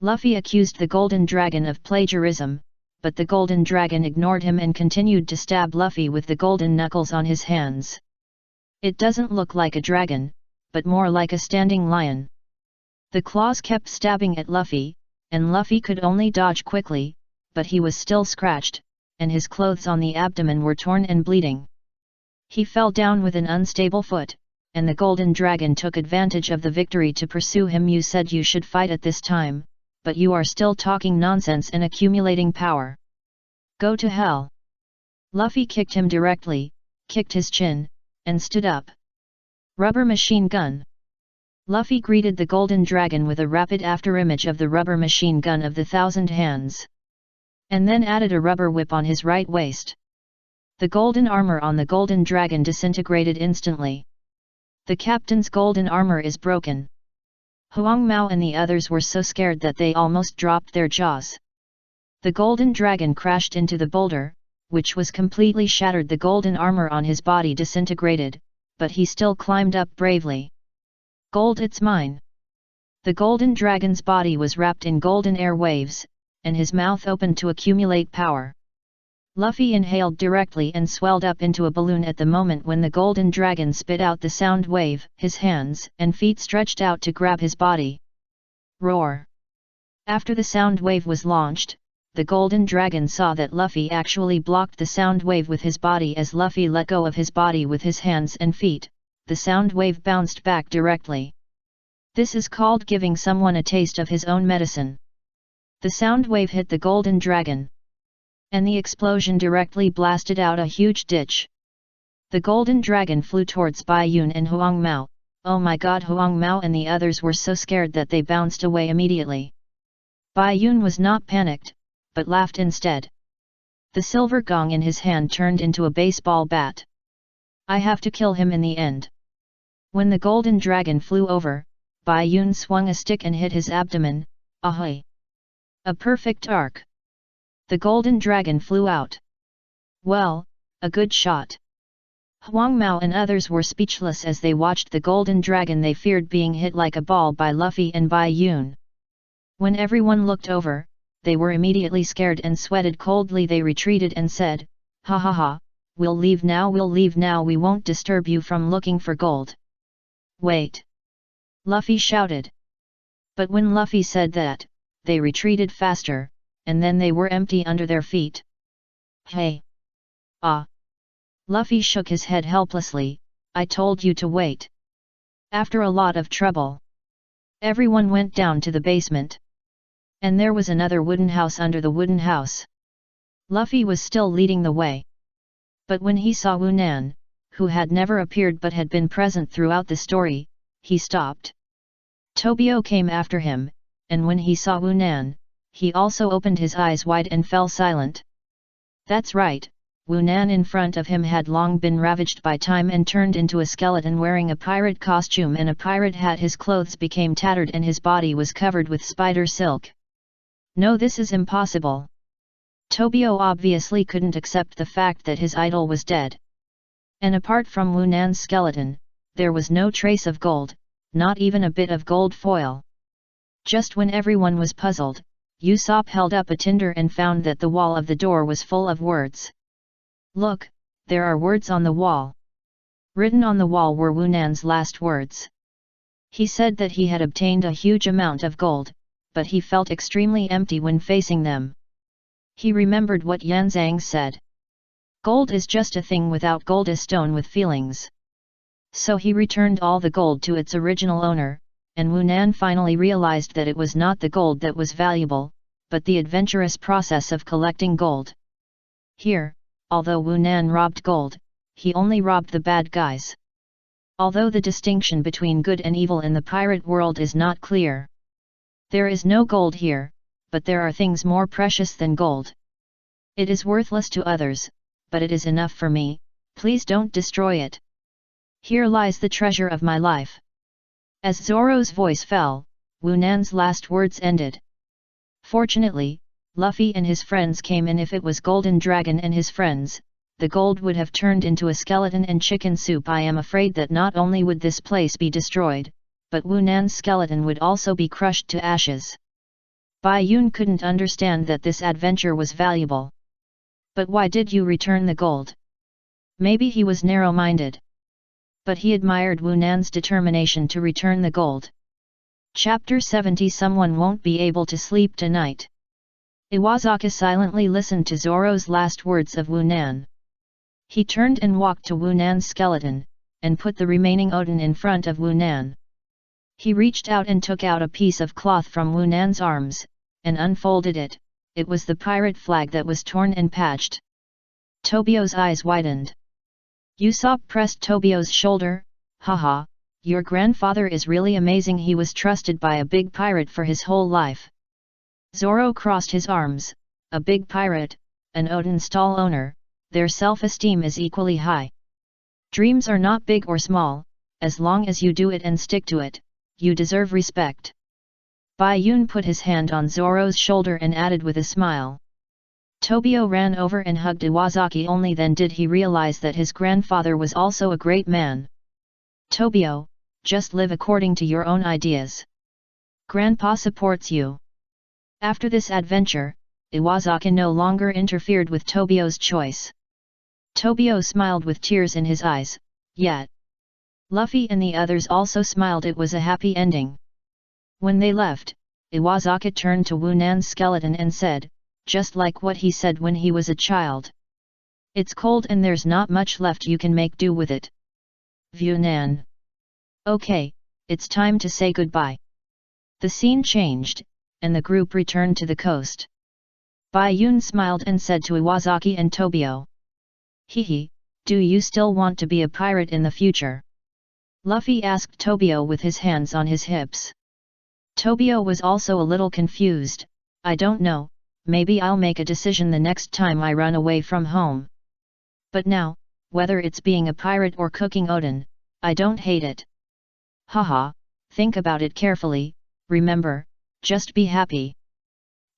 Luffy accused the Golden Dragon of plagiarism, but the Golden Dragon ignored him and continued to stab Luffy with the golden knuckles on his hands. "It doesn't look like a dragon, but more like a standing lion." The claws kept stabbing at Luffy, and Luffy could only dodge quickly, but he was still scratched, and his clothes on the abdomen were torn and bleeding. He fell down with an unstable foot, and the Golden Dragon took advantage of the victory to pursue him. "You said you should fight at this time, but you are still talking nonsense and accumulating power. Go to hell." Luffy kicked him directly, kicked his chin, and stood up. Rubber machine gun. Luffy greeted the Golden Dragon with a rapid afterimage of the rubber machine gun of the 1,000 hands. And then added a rubber whip on his right waist. The golden armor on the Golden Dragon disintegrated instantly. "The captain's golden armor is broken." Huang Mao and the others were so scared that they almost dropped their jaws. The Golden Dragon crashed into the boulder, which was completely shattered. The golden armor on his body disintegrated, but he still climbed up bravely. "Gold, it's mine." The Golden Dragon's body was wrapped in golden air waves, and his mouth opened to accumulate power. Luffy inhaled directly and swelled up into a balloon at the moment when the Golden Dragon spit out the sound wave. His hands and feet stretched out to grab his body. Roar! After the sound wave was launched, the Golden Dragon saw that Luffy actually blocked the sound wave with his body. As Luffy let go of his body with his hands and feet, the sound wave bounced back directly. This is called giving someone a taste of his own medicine. The sound wave hit the Golden Dragon, and the explosion directly blasted out a huge ditch. The Golden Dragon flew towards Bai Yun and Huang Mao. Oh my god! Huang Mao and the others were so scared that they bounced away immediately. Bai Yun was not panicked, but laughed instead. The silver gong in his hand turned into a baseball bat. "I have to kill him in the end." When the golden dragon flew over, Bai Yun swung a stick and hit his abdomen. Ahoy! A perfect arc. The golden dragon flew out. Well, a good shot. Huang Mao and others were speechless as they watched the golden dragon they feared being hit like a ball by Luffy and Bai Yun. When everyone looked over, they were immediately scared and sweated coldly. They retreated and said, "Ha ha ha, we'll leave now, we won't disturb you from looking for gold." "Wait!" Luffy shouted. But when Luffy said that, they retreated faster, and then they were empty under their feet. "Hey! Ah!" Luffy shook his head helplessly. "I told you to wait." After a lot of trouble, everyone went down to the basement. And there was another wooden house under the wooden house. Luffy was still leading the way. But when he saw Wu Nan, who had never appeared but had been present throughout the story, he stopped. Tobio came after him, and when he saw Wu Nan, he also opened his eyes wide and fell silent. That's right, Wu Nan in front of him had long been ravaged by time and turned into a skeleton wearing a pirate costume and a pirate hat. His clothes became tattered and his body was covered with spider silk. "No, this is impossible." Tobio obviously couldn't accept the fact that his idol was dead. And apart from Wu Nan's skeleton, there was no trace of gold, not even a bit of gold foil. Just when everyone was puzzled, Usopp held up a tinder and found that the wall of the door was full of words. "Look, there are words on the wall." Written on the wall were Wu Nan's last words. He said that he had obtained a huge amount of gold, but he felt extremely empty when facing them. He remembered what Yanzang said. Gold is just a thing without gold, a stone with feelings. So he returned all the gold to its original owner, and Wu Nan finally realized that it was not the gold that was valuable, but the adventurous process of collecting gold. Here, although Wu Nan robbed gold, he only robbed the bad guys. Although the distinction between good and evil in the pirate world is not clear. There is no gold here, but there are things more precious than gold. It is worthless to others, but it is enough for me. Please don't destroy it. Here lies the treasure of my life. As Zoro's voice fell, Wu Nan's last words ended. Fortunately, Luffy and his friends came in. If it was Golden Dragon and his friends, the gold would have turned into a skeleton and chicken soup. I am afraid that not only would this place be destroyed, but Wu Nan's skeleton would also be crushed to ashes. Bai Yun couldn't understand that this adventure was valuable. But why did you return the gold? Maybe he was narrow-minded. But he admired Wu Nan's determination to return the gold. Chapter 70. Someone won't be able to sleep tonight. Iwasaka silently listened to Zoro's last words of Wu Nan. He turned and walked to Wu Nan's skeleton, and put the remaining Odin in front of Wu Nan. He reached out and took out a piece of cloth from Wu Nan's arms, and unfolded it. It was the pirate flag that was torn and patched. Tobio's eyes widened. Usopp pressed Tobio's shoulder. "Haha, your grandfather is really amazing. He was trusted by a big pirate for his whole life." Zoro crossed his arms. A big pirate, an Odin stall owner, their self-esteem is equally high. Dreams are not big or small, as long as you do it and stick to it, you deserve respect. Bai Yun put his hand on Zoro's shoulder and added with a smile. Tobio ran over and hugged Iwasaki. Only then did he realize that his grandfather was also a great man. "Tobio, just live according to your own ideas. Grandpa supports you." After this adventure, Iwasaki no longer interfered with Tobio's choice. Tobio smiled with tears in his eyes, yet Luffy and the others also smiled. It was a happy ending. When they left, Iwasaki turned to Wu Nan's skeleton and said, just like what he said when he was a child. "It's cold and there's not much left. You can make do with it." Wu Nan. "Okay, it's time to say goodbye." The scene changed, and the group returned to the coast. Bai Yun smiled and said to Iwasaki and Tobio, "Hehe, do you still want to be a pirate in the future?" Luffy asked Tobio with his hands on his hips. Tobio was also a little confused. "I don't know, maybe I'll make a decision the next time I run away from home. But now, whether it's being a pirate or cooking Odin, I don't hate it." Haha, think about it carefully, remember, just be happy.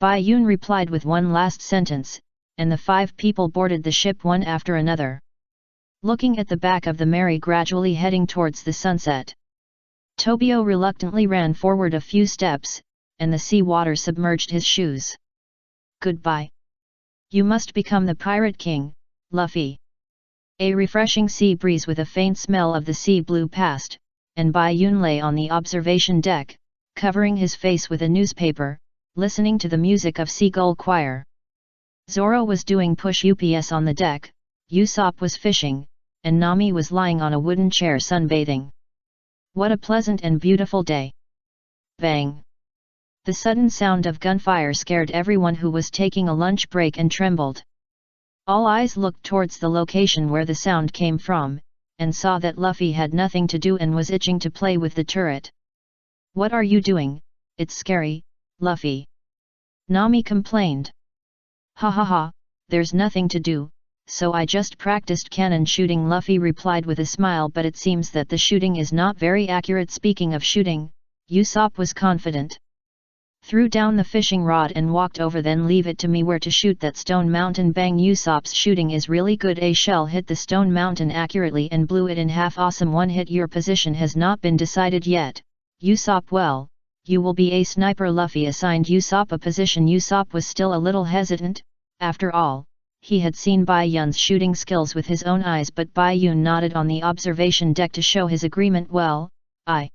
Bai Yun replied with one last sentence, and the 5 people boarded the ship one after another. Looking at the back of the Mary gradually heading towards the sunset. Tobio reluctantly ran forward a few steps, and the sea water submerged his shoes. Goodbye. You must become the Pirate King, Luffy. A refreshing sea breeze with a faint smell of the sea blew past, and Bai Yun lay on the observation deck, covering his face with a newspaper, listening to the music of seagull choir. Zoro was doing push-ups on the deck, Usopp was fishing, and Nami was lying on a wooden chair sunbathing. What a pleasant and beautiful day! Bang! The sudden sound of gunfire scared everyone who was taking a lunch break and trembled. All eyes looked towards the location where the sound came from, and saw that Luffy had nothing to do and was itching to play with the turret. What are you doing? It's scary, Luffy. Nami complained. Ha ha ha, there's nothing to do, so I just practiced cannon shooting, Luffy replied with a smile, but it seems that the shooting is not very accurate. Speaking of shooting, Usopp was confident. Threw down the fishing rod and walked over. Then leave it to me where to shoot that stone mountain. Bang! Usopp's shooting is really good. A shell hit the stone mountain accurately and blew it in half. Awesome one hit. Your position has not been decided yet, Usopp. Well, you will be a sniper. Luffy assigned Usopp a position. Usopp was still a little hesitant, after all, he had seen Bai Yun's shooting skills with his own eyes, but Bai Yun nodded on the observation deck to show his agreement. Well, I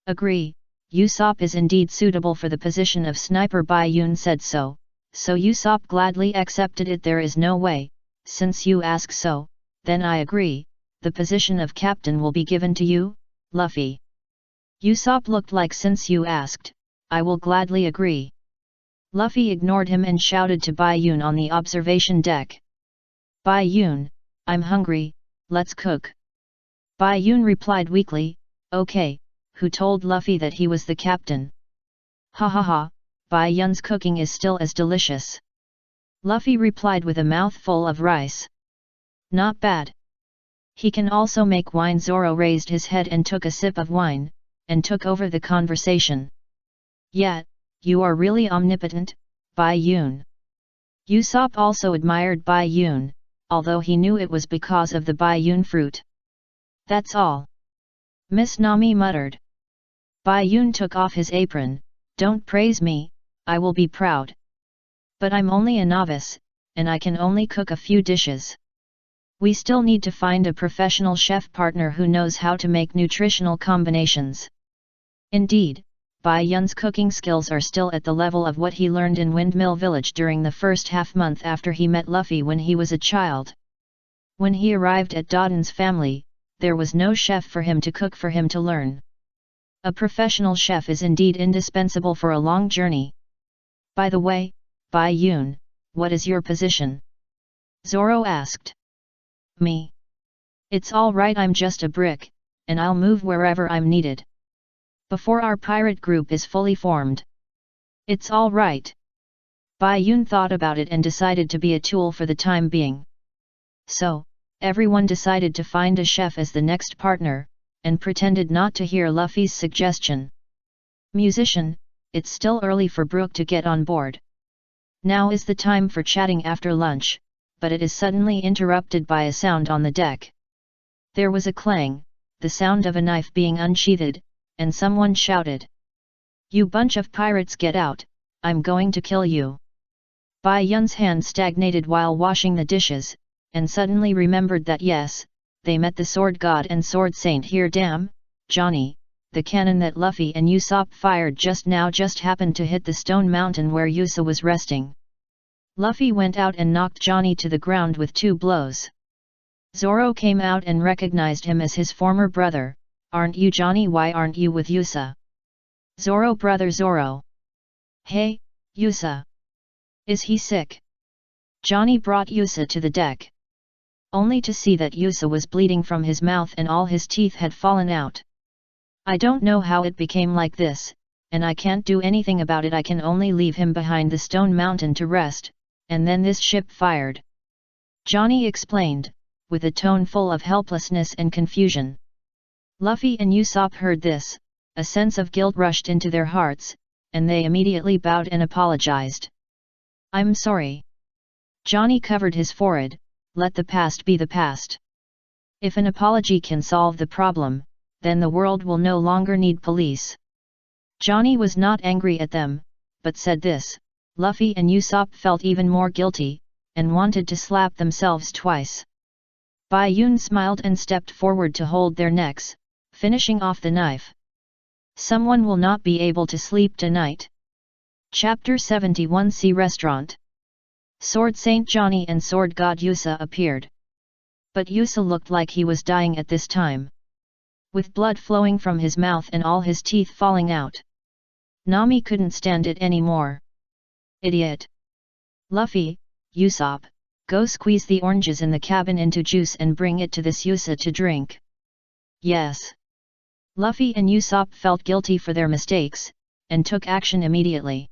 agree, Usopp is indeed suitable for the position of sniper. Bai Yun said so Usopp gladly accepted it. There is no way, since you ask so, then I agree, the position of captain will be given to you, Luffy. Usopp looked like, since you asked, I will gladly agree. Luffy ignored him and shouted to Bai Yun on the observation deck. Bai Yun, I'm hungry, let's cook. Bai Yun replied weakly, okay, who told Luffy that he was the captain? Ha ha ha, Bai Yun's cooking is still as delicious. Luffy replied with a mouthful of rice. Not bad. He can also make wine. Zoro raised his head and took a sip of wine, and took over the conversation. Yet, you are really omnipotent, Bai Yun. Usopp also admired Bai Yun, although he knew it was because of the Bai Yun fruit. That's all. Miss Nami muttered. Bai Yun took off his apron. Don't praise me, I will be proud. But I'm only a novice, and I can only cook a few dishes. We still need to find a professional chef partner who knows how to make nutritional combinations. Indeed, Bai Yun's cooking skills are still at the level of what he learned in Windmill Village during the first half-month after he met Luffy when he was a child. When he arrived at Dodon's family, there was no chef for him to cook for him to learn. A professional chef is indeed indispensable for a long journey. By the way, Bai Yun, what is your position? Zoro asked. Me? It's all right, I'm just a brick, and I'll move wherever I'm needed. Before our pirate group is fully formed. It's all right. Bai Yun thought about it and decided to be a tool for the time being. So, everyone decided to find a chef as the next partner, and pretended not to hear Luffy's suggestion. Musician, it's still early for Brook to get on board. Now is the time for chatting after lunch, but it is suddenly interrupted by a sound on the deck. There was a clang, the sound of a knife being unsheathed, and someone shouted. You bunch of pirates, get out, I'm going to kill you. Bai Yun's hand stagnated while washing the dishes, and suddenly remembered that yes, they met the sword god and sword saint here. Damn, Johnny, the cannon that Luffy and Usopp fired just now just happened to hit the stone mountain where Usopp was resting. Luffy went out and knocked Johnny to the ground with 2 blows. Zoro came out and recognized him as his former brother. Aren't you Johnny? Why aren't you with Usopp? Zoro, brother Zoro. Hey, Usopp. Is he sick? Johnny brought Usopp to the deck. Only to see that Usopp was bleeding from his mouth and all his teeth had fallen out. I don't know how it became like this, and I can't do anything about it. I can only leave him behind the stone mountain to rest, and then this ship fired. Johnny explained, with a tone full of helplessness and confusion. Luffy and Usopp heard this, a sense of guilt rushed into their hearts, and they immediately bowed and apologized. "I'm sorry." Johnny covered his forehead, "Let the past be the past. If an apology can solve the problem, then the world will no longer need police." Johnny was not angry at them, but said this, Luffy and Usopp felt even more guilty, and wanted to slap themselves twice. Bai Yun smiled and stepped forward to hold their necks, finishing off the knife. Someone will not be able to sleep tonight. Chapter 71 Sea Restaurant. Sword Saint Johnny and Sword God Yusa appeared. But Yusa looked like he was dying at this time, with blood flowing from his mouth and all his teeth falling out. Nami couldn't stand it anymore. "Idiot! Luffy, Usopp, go squeeze the oranges in the cabin into juice and bring it to this Yusa to drink." "Yes." Luffy and Usopp felt guilty for their mistakes, and took action immediately.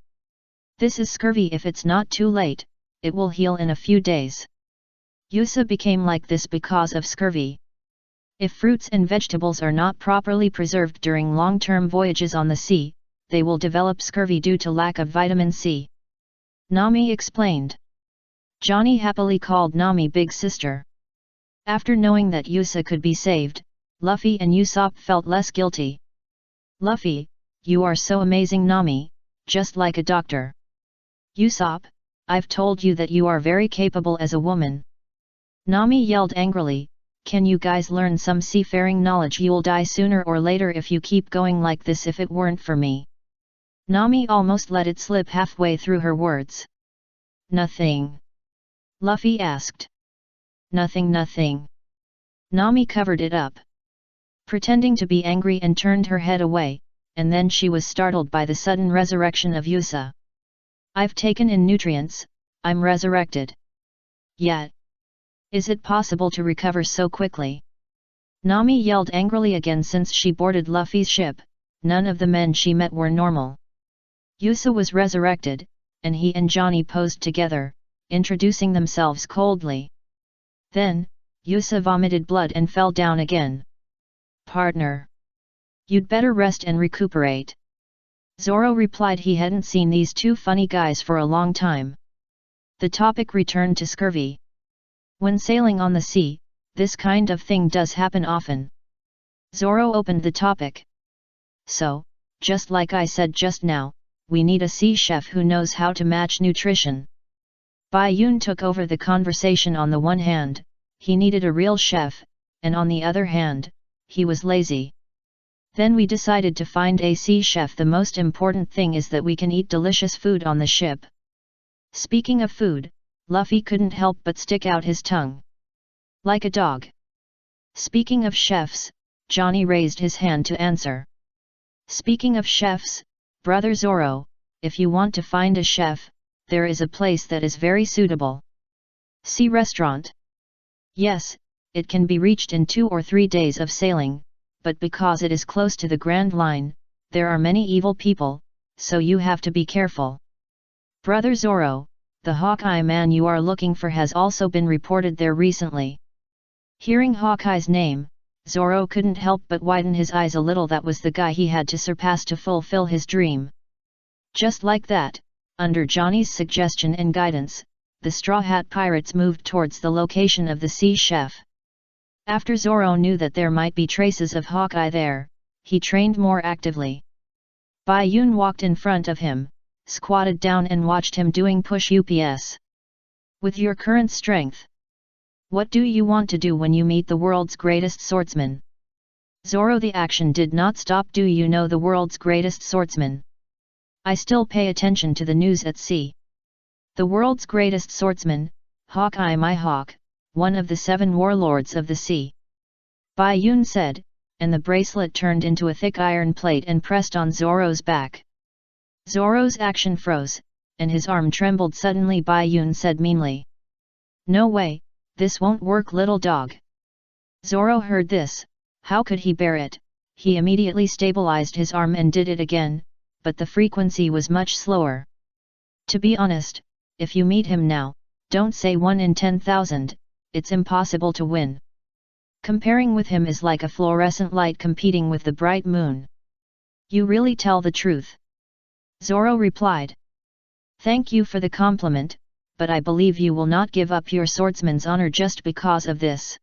"This is scurvy. If it's not too late, it will heal in a few days." Yusa became like this because of scurvy. If fruits and vegetables are not properly preserved during long-term voyages on the sea, they will develop scurvy due to lack of vitamin C. Nami explained. Johnny happily called Nami big sister. After knowing that Yusa could be saved, Luffy and Usopp felt less guilty. "Luffy, you are so amazing, Nami, just like a doctor." "Usopp, I've told you that you are very capable as a woman." Nami yelled angrily, "Can you guys learn some seafaring knowledge? You'll die sooner or later if you keep going like this. If it weren't for me." Nami almost let it slip halfway through her words. "Nothing?" Luffy asked. Nothing. Nami covered it up, pretending to be angry, and turned her head away, and then she was startled by the sudden resurrection of Yusa. "I've taken in nutrients, I'm resurrected." "Yet. Is it possible to recover so quickly?" Nami yelled angrily again. Since she boarded Luffy's ship, none of the men she met were normal. Yusa was resurrected, and he and Johnny posed together, introducing themselves coldly. Then, Yusa vomited blood and fell down again. "Partner, you'd better rest and recuperate." Zoro replied he hadn't seen these two funny guys for a long time. The topic returned to scurvy. When sailing on the sea, this kind of thing does happen often. Zoro opened the topic. "So, just like I said just now, we need a sea chef who knows how to match nutrition." Bai Yun took over the conversation. On the one hand, he needed a real chef, and on the other hand, he was lazy. "Then we decided to find a sea chef. The most important thing is that we can eat delicious food on the ship." Speaking of food, Luffy couldn't help but stick out his tongue. "Like a dog." Speaking of chefs, Johnny raised his hand to answer. "Speaking of chefs, Brother Zoro, if you want to find a chef, there is a place that is very suitable." "Sea restaurant?" "Yes, it can be reached in 2 or 3 days of sailing, but because it is close to the Grand Line, there are many evil people, so you have to be careful." "Brother Zoro, the Hawkeye man you are looking for has also been reported there recently." Hearing Hawkeye's name, Zoro couldn't help but widen his eyes a little. That was the guy he had to surpass to fulfill his dream. Just like that, under Johnny's suggestion and guidance, the Straw Hat Pirates moved towards the location of the sea chef. After Zoro knew that there might be traces of Hawkeye there, he trained more actively. Bai Yun walked in front of him, squatted down and watched him doing push-ups. "With your current strength, what do you want to do when you meet the world's greatest swordsman?" "Zoro, the action did not stop. Do you know the world's greatest swordsman?" "I still pay attention to the news at sea." "The world's greatest swordsman, Hawkeye, my hawk, one of the 7 warlords of the sea," Bai Yun said, and the bracelet turned into a thick iron plate and pressed on Zoro's back. Zoro's action froze, and his arm trembled suddenly. Bai Yun said meanly, "No way, this won't work, little dog." Zoro heard this. How could he bear it? He immediately stabilized his arm and did it again, but the frequency was much slower. "To be honest, if you meet him now, don't say 1 in 10,000, it's impossible to win." Comparing with him is like a fluorescent light competing with the bright moon. You really tell the truth. Zoro replied. Thank you for the compliment, but I believe you will not give up your swordsman's honor just because of this.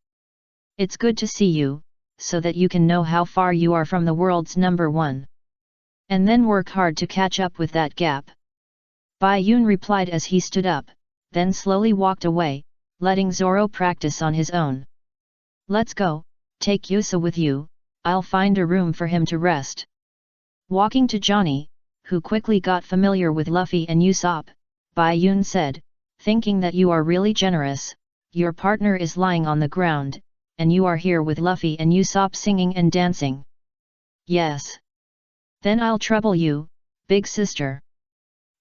It's good to see you, so that you can know how far you are from the world's number one. And then work hard to catch up with that gap. Bai Yun replied as he stood up, then slowly walked away, letting Zoro practice on his own. Let's go, take Yusa with you, I'll find a room for him to rest. Walking to Johnny, who quickly got familiar with Luffy and Usopp, Bai Yun said, thinking that you are really generous, your partner is lying on the ground, and you are here with Luffy and Usopp singing and dancing. Yes. Then I'll trouble you, big sister.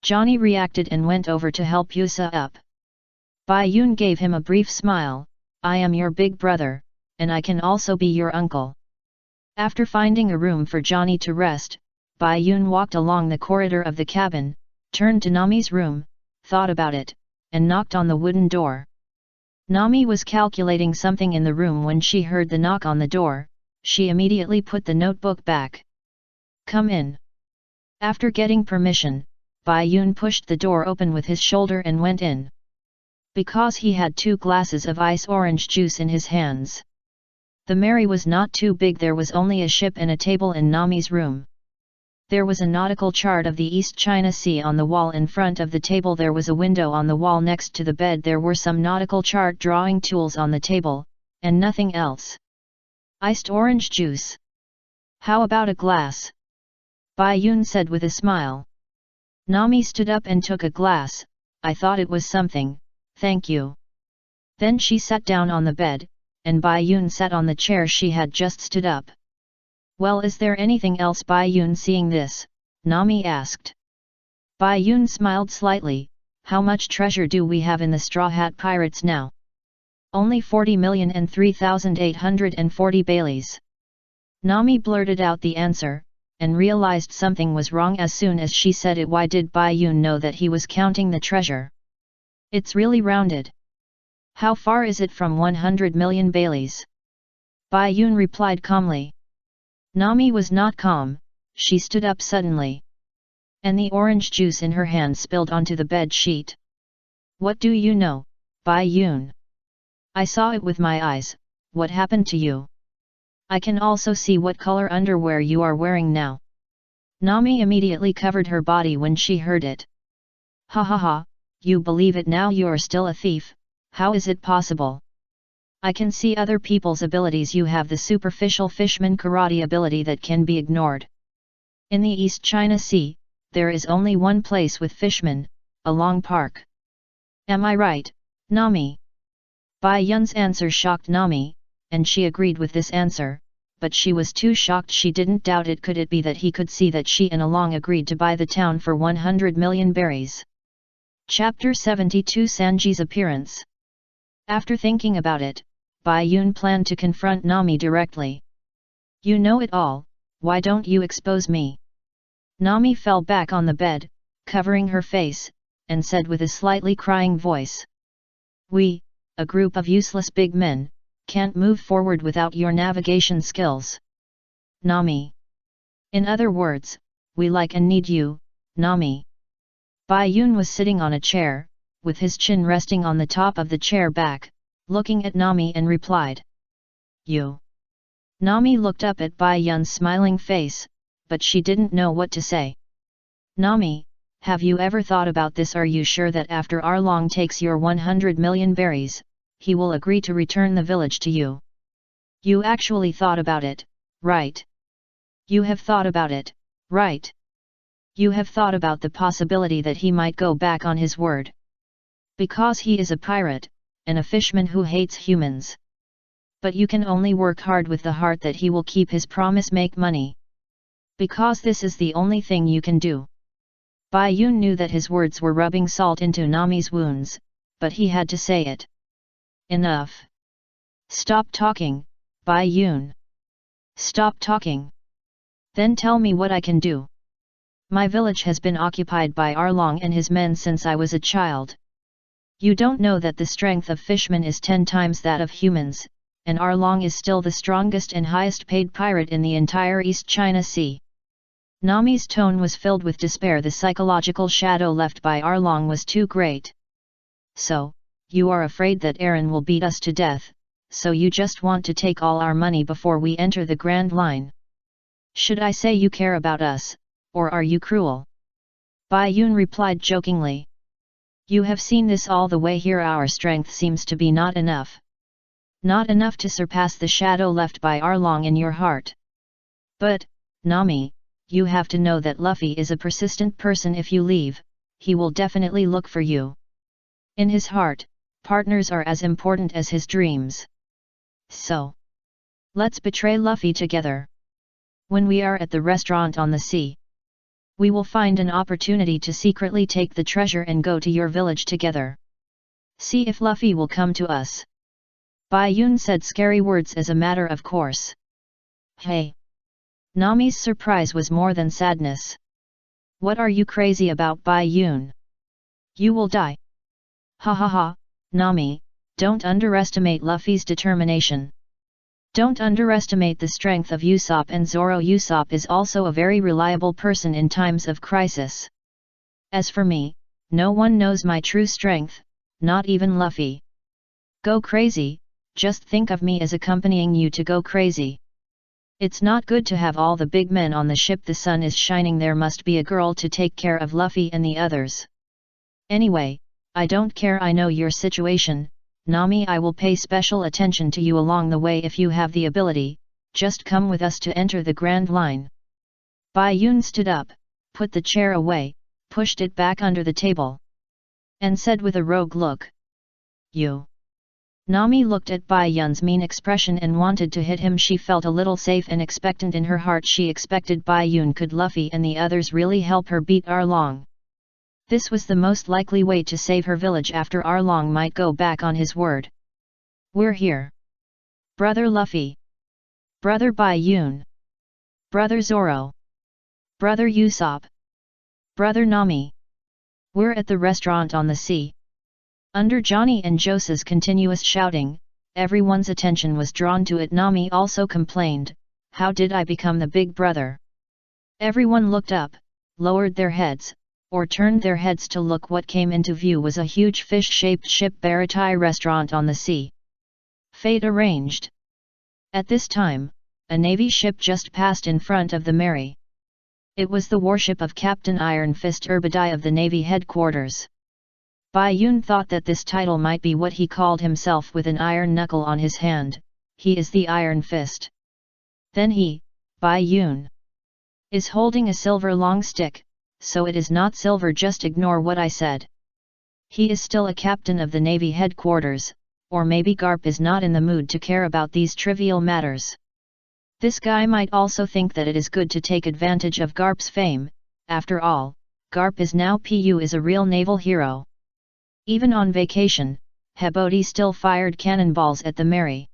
Johnny reacted and went over to help Yusa up. Bai Yun gave him a brief smile, I am your big brother, and I can also be your uncle. After finding a room for Johnny to rest, Bai Yun walked along the corridor of the cabin, turned to Nami's room, thought about it, and knocked on the wooden door. Nami was calculating something in the room when she heard the knock on the door. She immediately put the notebook back. Come in. After getting permission, Bai Yun pushed the door open with his shoulder and went in. Because he had 2 glasses of ice orange juice in his hands. The Mary was not too big, there was only a ship and a table in Nami's room. There was a nautical chart of the East China Sea on the wall in front of the table, there was a window on the wall next to the bed, there were some nautical chart drawing tools on the table, and nothing else. Iced orange juice. How about a glass? Bai Yun said with a smile. Nami stood up and took a glass. I thought it was something, thank you. Then she sat down on the bed, and Bai Yun sat on the chair she had just stood up. Well, is there anything else? Bai Yun, seeing this, Nami asked. Bai Yun smiled slightly. How much treasure do we have in the Straw Hat Pirates now? Only 40,003,840 Baileys. Nami blurted out the answer, and realized something was wrong as soon as she said it. Why did Bai Yun know that he was counting the treasure? It's really rounded. How far is it from 100 million Baileys? Bai Yun replied calmly. Nami was not calm, she stood up suddenly. And the orange juice in her hand spilled onto the bed sheet. What do you know, Bai Yun? I saw it with my eyes. What happened to you? I can also see what color underwear you are wearing now. Nami immediately covered her body when she heard it. Ha ha ha, you believe it now? You're still a thief, how is it possible? I can see other people's abilities. You have the superficial fishman karate ability that can be ignored. In the East China Sea, there is only one place with fishmen, a long park. Am I right, Nami? Bai Yun's answer shocked Nami, and she agreed with this answer, but she was too shocked she didn't doubt it. Could it be that he could see that she and Along agreed to buy the town for 100 million berries? Chapter 72 Sanji's appearance. After thinking about it, Bai Yun planned to confront Nami directly. You know it all, why don't you expose me? Nami fell back on the bed, covering her face, and said with a slightly crying voice. We, a group of useless big men, can't move forward without your navigation skills. Nami. In other words, we like and need you, Nami. Bai Yun was sitting on a chair, with his chin resting on the top of the chair back, looking at Nami and replied. You. Nami looked up at Bai Yun's smiling face, but she didn't know what to say. Nami, have you ever thought about this? Are you sure that after Arlong takes your 100 million berries, he will agree to return the village to you? You actually thought about it, right? You have thought about it, right? You have thought about the possibility that he might go back on his word. Because he is a pirate, and a fishman who hates humans. But you can only work hard with the heart that he will keep his promise, make money. Because this is the only thing you can do. Bai Yun knew that his words were rubbing salt into Nami's wounds, but he had to say it. Enough. Stop talking, Bai Yun. Stop talking. Then tell me what I can do. My village has been occupied by Arlong and his men since I was a child. You don't know that the strength of fishmen is 10 times that of humans, and Arlong is still the strongest and highest paid pirate in the entire East China Sea. Nami's tone was filled with despair. The psychological shadow left by Arlong was too great. So, you are afraid that Aaron will beat us to death, so you just want to take all our money before we enter the Grand Line. Should I say you care about us, or are you cruel? Bai Yun replied jokingly. You have seen this all the way here. Our strength seems to be not enough. Not enough to surpass the shadow left by Arlong in your heart. But, Nami, you have to know that Luffy is a persistent person. If you leave, he will definitely look for you. In his heart, partners are as important as his dreams. So, let's betray Luffy together. When we are at the restaurant on the sea, we will find an opportunity to secretly take the treasure and go to your village together. See if Luffy will come to us. Bai Yun said scary words as a matter of course. Hey! Nami's surprise was more than sadness. What are you crazy about, Bai Yun? You will die. Ha ha ha, Nami, don't underestimate Luffy's determination. Don't underestimate the strength of Usopp and Zoro. Usopp is also a very reliable person in times of crisis. As for me, no one knows my true strength, not even Luffy. Go crazy, just think of me as accompanying you to go crazy. It's not good to have all the big men on the ship. The sun is shining. There must be a girl to take care of Luffy and the others. Anyway, I don't care. I know your situation, Nami. I will pay special attention to you along the way. If you have the ability, just come with us to enter the Grand Line. Bai Yun stood up, put the chair away, pushed it back under the table, and said with a rogue look, You. Nami looked at Bai Yun's mean expression and wanted to hit him. She felt a little safe and expectant in her heart. She expected Bai Yun could Luffy and the others really help her beat Arlong. This was the most likely way to save her village after Arlong might go back on his word. We're here. Brother Luffy. Brother Bai Yun. Brother Zoro. Brother Usopp. Brother Nami. We're at the restaurant on the sea. Under Johnny and Jose's continuous shouting, everyone's attention was drawn to it. Nami also complained, How did I become the big brother? Everyone looked up, lowered their heads, or turned their heads to look. What came into view was a huge fish-shaped ship. Baratai restaurant on the sea. Fate arranged. At this time, a navy ship just passed in front of the Mary. It was the warship of Captain Iron Fist Urbadai of the Navy headquarters. Bai Yun thought that this title might be what he called himself with an iron knuckle on his hand. He is the Iron Fist. Then he, Bai Yun, is holding a silver long stick, so it is not silver. Just ignore what I said. He is still a captain of the Navy headquarters, or maybe Garp is not in the mood to care about these trivial matters. This guy might also think that it is good to take advantage of Garp's fame. After all, Garp is now a real naval hero. Even on vacation, Hebodi still fired cannonballs at the Mary.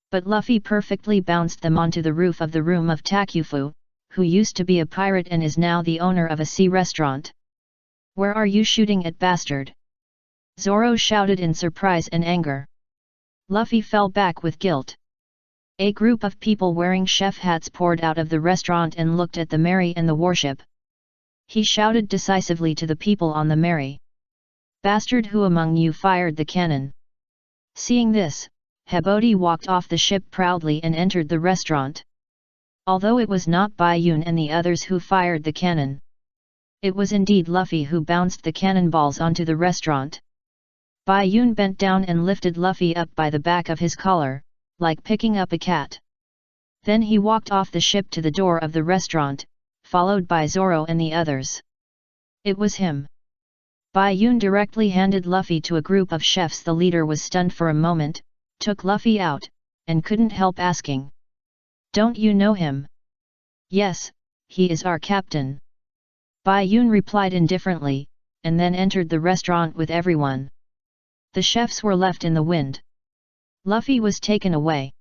But Luffy perfectly bounced them onto the roof of the room of Takufu, who used to be a pirate and is now the owner of a sea restaurant. Where are you shooting at, bastard? Zoro shouted in surprise and anger. Luffy fell back with guilt. A group of people wearing chef hats poured out of the restaurant and looked at the Mary and the warship. He shouted decisively to the people on the Mary. Bastard, who among you fired the cannon? Seeing this, Hebodi walked off the ship proudly and entered the restaurant. Although it was not Bai Yun and the others who fired the cannon, it was indeed Luffy who bounced the cannonballs onto the restaurant. Bai Yun bent down and lifted Luffy up by the back of his collar, like picking up a cat. Then he walked off the ship to the door of the restaurant, followed by Zoro and the others. It was him. Bai Yun directly handed Luffy to a group of chefs. The leader was stunned for a moment, took Luffy out, and couldn't help asking, Don't you know him? Yes, he is our captain. Bai Yun replied indifferently, and then entered the restaurant with everyone. The chefs were left in the wind. Luffy was taken away.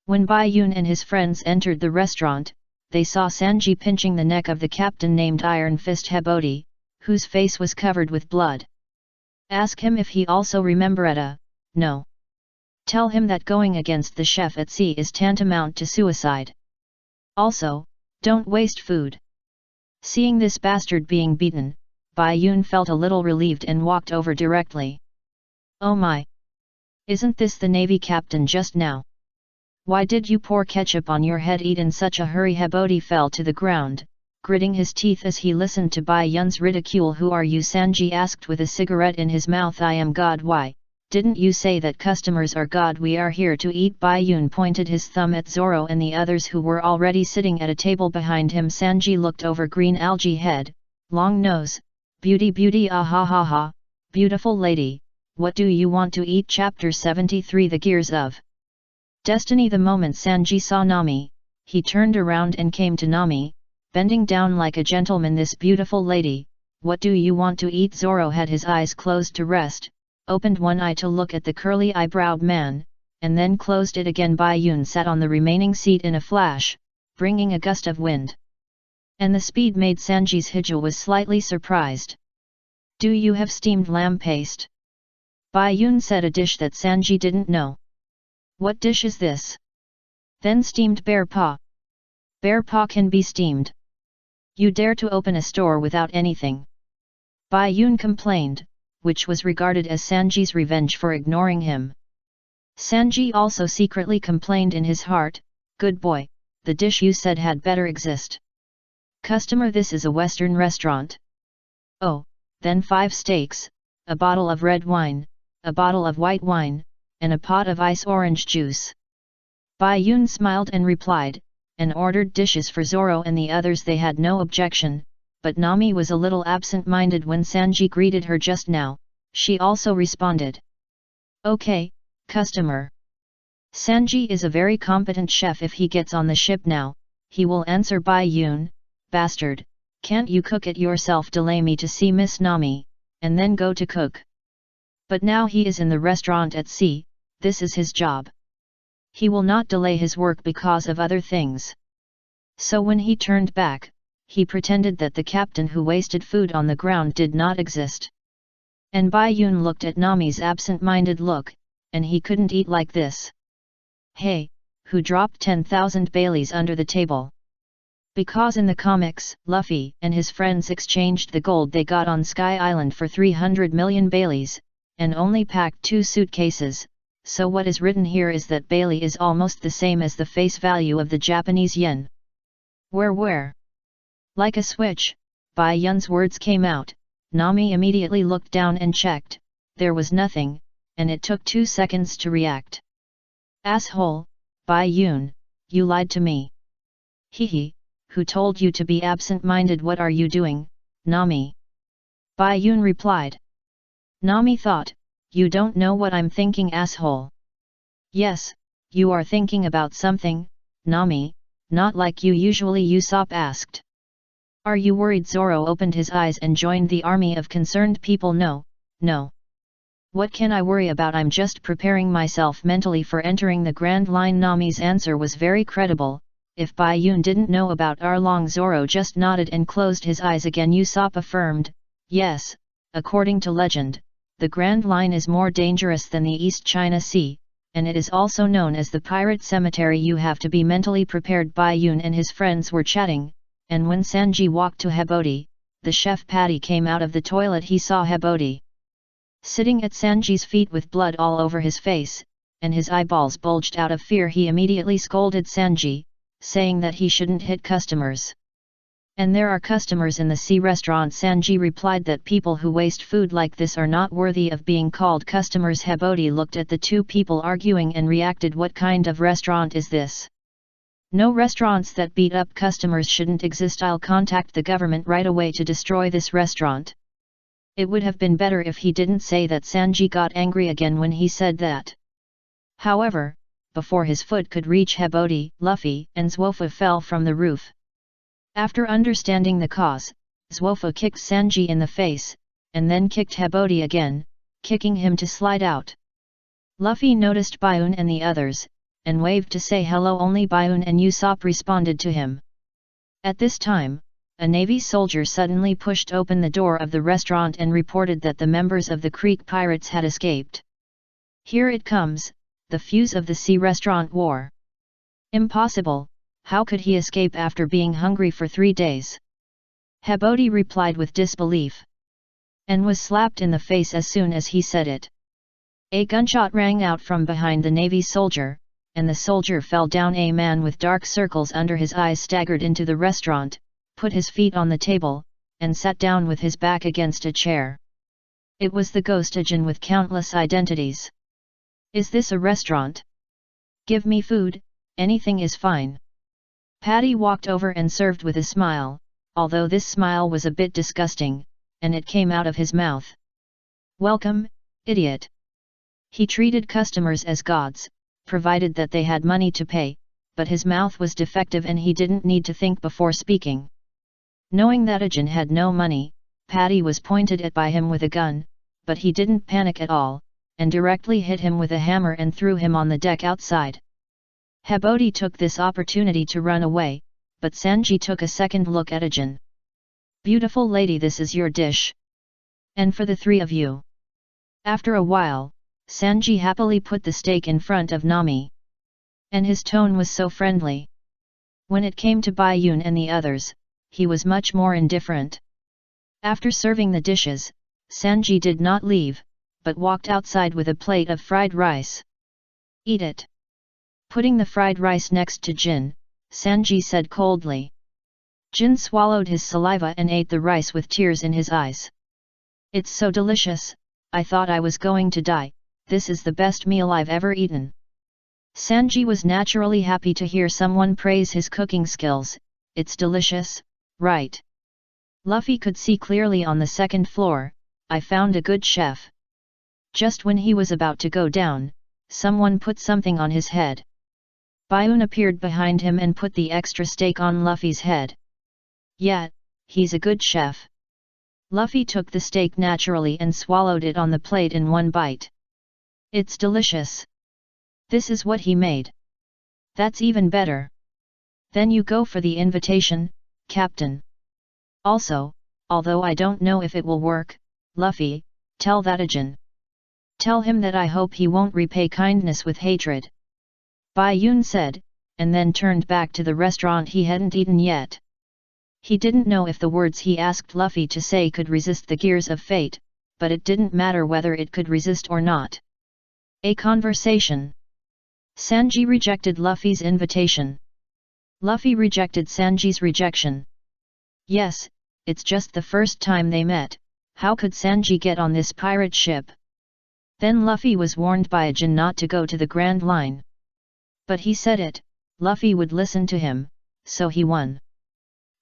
When Bai Yun and his friends entered the restaurant, they saw Sanji pinching the neck of the captain named Iron Fist Hebodi, whose face was covered with blood. Ask him if he also remembered. No. Tell him that going against the chef at sea is tantamount to suicide. Also, don't waste food. Seeing this bastard being beaten, Bai Yun felt a little relieved and walked over directly. Oh my! Isn't this the navy captain just now? Why did you pour ketchup on your head? Eat in such a hurry? Habodi fell to the ground, gritting his teeth as he listened to Bai Yun's ridicule. Who are you? Sanji asked with a cigarette in his mouth. I am God. Why, didn't you say that customers are God? We are here to eat. Bai Yun pointed his thumb at Zoro and the others who were already sitting at a table behind him. Sanji looked over. Green algae head, long nose, beauty ah ha ha ha, beautiful lady, what do you want to eat? Chapter 73 The Gears of Destiny. The moment Sanji saw Nami, he turned around and came to Nami, bending down like a gentleman. This beautiful lady, what do you want to eat? Zoro had his eyes closed to rest, opened one eye to look at the curly-eyebrowed man, and then closed it again. Bai Yun sat on the remaining seat in a flash, bringing a gust of wind. And the speed made Sanji's Hijau was slightly surprised. Do you have steamed lamb paste? Bai Yun said, a dish that Sanji didn't know. What dish is this? Then steamed bear paw. Bear paw can be steamed. You dare to open a store without anything? Bai Yun complained, which was regarded as Sanji's revenge for ignoring him. Sanji also secretly complained in his heart, good boy, the dish you said had better exist. Customer, this is a Western restaurant. Oh, then 5 steaks, a bottle of red wine, a bottle of white wine, and a pot of ice orange juice. Bai Yun smiled and replied, and ordered dishes for Zoro and the others. They had no objection, but Nami was a little absent-minded when Sanji greeted her just now. She also responded. Okay, customer. Sanji is a very competent chef. If he gets on the ship now, he will answer. Bai Yun, bastard, can't you cook it yourself? Delay me to see Miss Nami, and then go to cook. But now he is in the restaurant at sea, this is his job. He will not delay his work because of other things. So when he turned back, he pretended that the captain who wasted food on the ground did not exist. And Bai Yun looked at Nami's absent-minded look, and he couldn't eat like this. Hey, who dropped 10,000 Baileys under the table? Because in the comics, Luffy and his friends exchanged the gold they got on Sky Island for 300 million Baileys, and only packed 2 suitcases, so what is written here is that Bailey is almost the same as the face value of the Japanese yen. Where? Like a switch, Bai Yun's words came out. Nami immediately looked down and checked, there was nothing, and it took 2 seconds to react. Asshole, Bai Yun, you lied to me. Hehe, who told you to be absent-minded? What are you doing, Nami? Bai Yun replied. Nami thought, you don't know what I'm thinking, asshole. Yes, you are thinking about something, Nami, not like you usually. Usopp asked. Are you worried? Zoro opened his eyes and joined the army of concerned people. No. What can I worry about? I'm just preparing myself mentally for entering the Grand Line. Nami's answer was very credible. If Bai Yun didn't know about Arlong, Zoro just nodded and closed his eyes again. Usopp affirmed, yes, according to legend, the Grand Line is more dangerous than the East China Sea, and it is also known as the Pirate Cemetery. You have to be mentally prepared. Bai Yun and his friends were chatting, and when Sanji walked to Habodi, the chef Patty came out of the toilet. He saw Habodi sitting at Sanji's feet with blood all over his face, and his eyeballs bulged out of fear. He immediately scolded Sanji, saying that he shouldn't hit customers. And there are customers in the sea restaurant. Sanji replied that people who waste food like this are not worthy of being called customers. Habodi looked at the 2 people arguing and reacted, what kind of restaurant is this? No restaurants that beat up customers shouldn't exist. I'll contact the government right away to destroy this restaurant. It would have been better if he didn't say that. Sanji got angry again when he said that. However, before his foot could reach Habodi, Luffy and Zwofa fell from the roof. After understanding the cause, Zwofa kicked Sanji in the face, and then kicked Habodi again, kicking him to slide out. Luffy noticed Bayun and the others, and waved to say hello. Only Bayun and Usopp responded to him. At this time, a Navy soldier suddenly pushed open the door of the restaurant and reported that the members of the Creek Pirates had escaped. Here it comes, the fuse of the sea restaurant war. Impossible, how could he escape after being hungry for 3 days? Habodi replied with disbelief. And was slapped in the face as soon as he said it. A gunshot rang out from behind the Navy soldier, and the soldier fell down. A man with dark circles under his eyes staggered into the restaurant, put his feet on the table, and sat down with his back against a chair. It was the ghost Ajin with countless identities. Is this a restaurant? Give me food, anything is fine. Paddy walked over and served with a smile, although this smile was a bit disgusting, and it came out of his mouth. Welcome, idiot. He treated customers as gods, provided that they had money to pay, but his mouth was defective and he didn't need to think before speaking. Knowing that Ajin had no money, Paddy was pointed at by him with a gun, but he didn't panic at all, and directly hit him with a hammer and threw him on the deck outside. Habodi took this opportunity to run away, but Sanji took a second look at Ajin. Beautiful lady, this is your dish. And for the 3 of you. After a while, Sanji happily put the steak in front of Nami. And his tone was so friendly. When it came to Bai Yun and the others, he was much more indifferent. After serving the dishes, Sanji did not leave, but walked outside with a plate of fried rice. Eat it. Putting the fried rice next to Jin, Sanji said coldly. Jin swallowed his saliva and ate the rice with tears in his eyes. It's so delicious, I thought I was going to die, this is the best meal I've ever eaten. Sanji was naturally happy to hear someone praise his cooking skills. It's delicious, right? Luffy could see clearly on the second floor. I found a good chef. Just when he was about to go down, someone put something on his head. Bayun appeared behind him and put the extra steak on Luffy's head. Yeah, he's a good chef. Luffy took the steak naturally and swallowed it on the plate in one bite. It's delicious. This is what he made. That's even better. Then you go for the invitation, Captain. Also, although I don't know if it will work, Luffy, tell that Ajin. Tell him that I hope he won't repay kindness with hatred. Bai Yun said, and then turned back to the restaurant he hadn't eaten yet. He didn't know if the words he asked Luffy to say could resist the gears of fate, but it didn't matter whether it could resist or not. A conversation. Sanji rejected Luffy's invitation. Luffy rejected Sanji's rejection. Yes, it's just the first time they met, how could Sanji get on this pirate ship? Then Luffy was warned by Ajin not to go to the Grand Line. But he said it, Luffy would listen to him, so he won.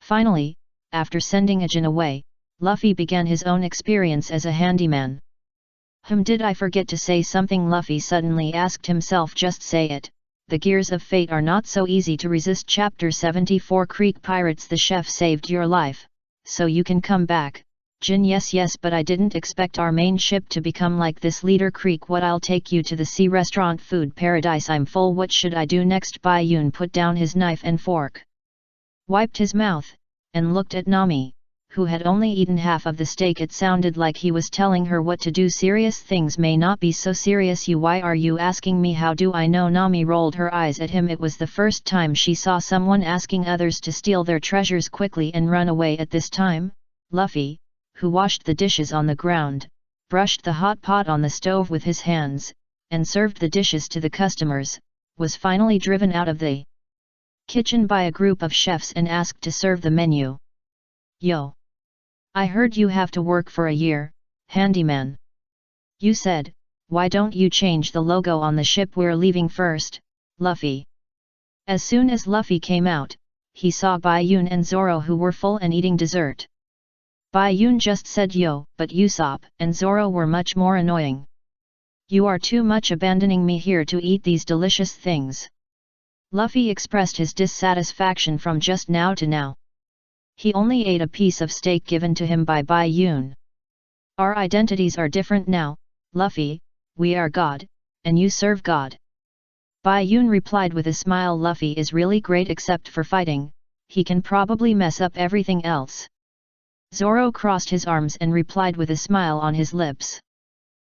Finally, after sending Ajin away, Luffy began his own experience as a handyman. Did I forget to say something? Luffy suddenly asked himself. Just say it, the gears of fate are not so easy to resist. Chapter 74 Creek Pirates. The chef saved your life, so you can come back, Jin. Yes, but I didn't expect our main ship to become like this. Leader Creek, what? I'll take you to the sea restaurant food paradise. I'm full. What should I do next? Bai Yun put down his knife and fork, wiped his mouth, and looked at Nami, who had only eaten half of the steak. It sounded like he was telling her what to do. Serious things may not be so serious. Why are you asking me? How do I know? Nami rolled her eyes at him. It was the first time she saw someone asking others to steal their treasures quickly and run away. At this time, Luffy, who washed the dishes on the ground, brushed the hot pot on the stove with his hands, and served the dishes to the customers, was finally driven out of the kitchen by a group of chefs and asked to serve the menu. Yo! I heard you have to work for a year, handyman. You said, why don't you change the logo on the ship? We're leaving first, Luffy. As soon as Luffy came out, he saw Bai Yun and Zoro, who were full and eating dessert. Bai Yun just said yo, but Usopp and Zoro were much more annoying. You are too much abandoning me here to eat these delicious things. Luffy expressed his dissatisfaction from just now to now. He only ate a piece of steak given to him by Bai Yun. Our identities are different now, Luffy, we are God, and you serve God. Bai Yun replied with a smile. Luffy is really great except for fighting, he can probably mess up everything else. Zoro crossed his arms and replied with a smile on his lips.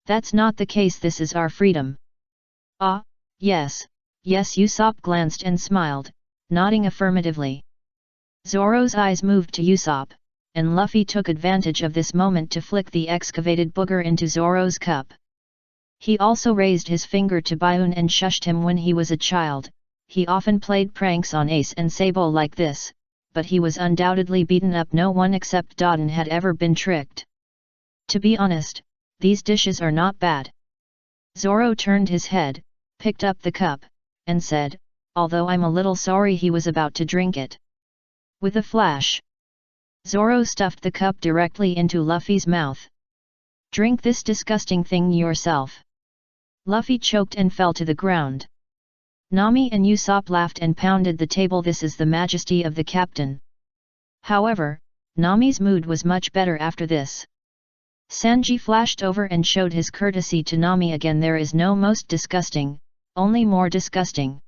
That's not the case, this is our freedom. Ah, Yes, yes. Usopp glanced and smiled, nodding affirmatively. Zoro's eyes moved to Usopp, and Luffy took advantage of this moment to flick the excavated booger into Zoro's cup. He also raised his finger to Byaun and shushed him. When he was a child, he often played pranks on Ace and Sabo like this, but he was undoubtedly beaten up. No one except Dodon had ever been tricked. To be honest, these dishes are not bad. Zoro turned his head, picked up the cup, and said, although I'm a little sorry he was about to drink it. With a flash, Zoro stuffed the cup directly into Luffy's mouth. Drink this disgusting thing yourself. Luffy choked and fell to the ground. Nami and Usopp laughed and pounded the table. This is the majesty of the captain. However, Nami's mood was much better after this. Sanji flashed over and showed his courtesy to Nami again. There is no most disgusting, only more disgusting.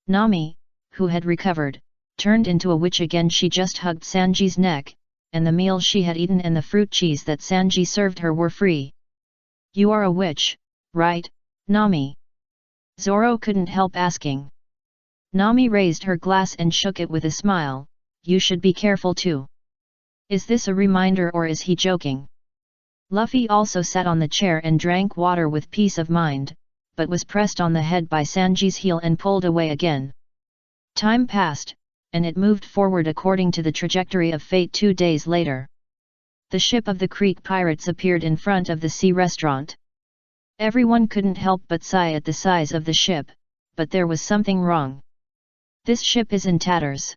Nami, who had recovered, turned into a witch again. She just hugged Sanji's neck, and the meal she had eaten and the fruit cheese that Sanji served her were free. You are a witch, right, Nami? Zoro couldn't help asking. Nami raised her glass and shook it with a smile. You should be careful too. Is this a reminder or is he joking? Luffy also sat on the chair and drank water with peace of mind, but was pressed on the head by Sanji's heel and pulled away again. Time passed, and it moved forward according to the trajectory of fate. 2 days later, the ship of the Creek pirates appeared in front of the sea restaurant. Everyone couldn't help but sigh at the size of the ship, but there was something wrong. This ship is in tatters.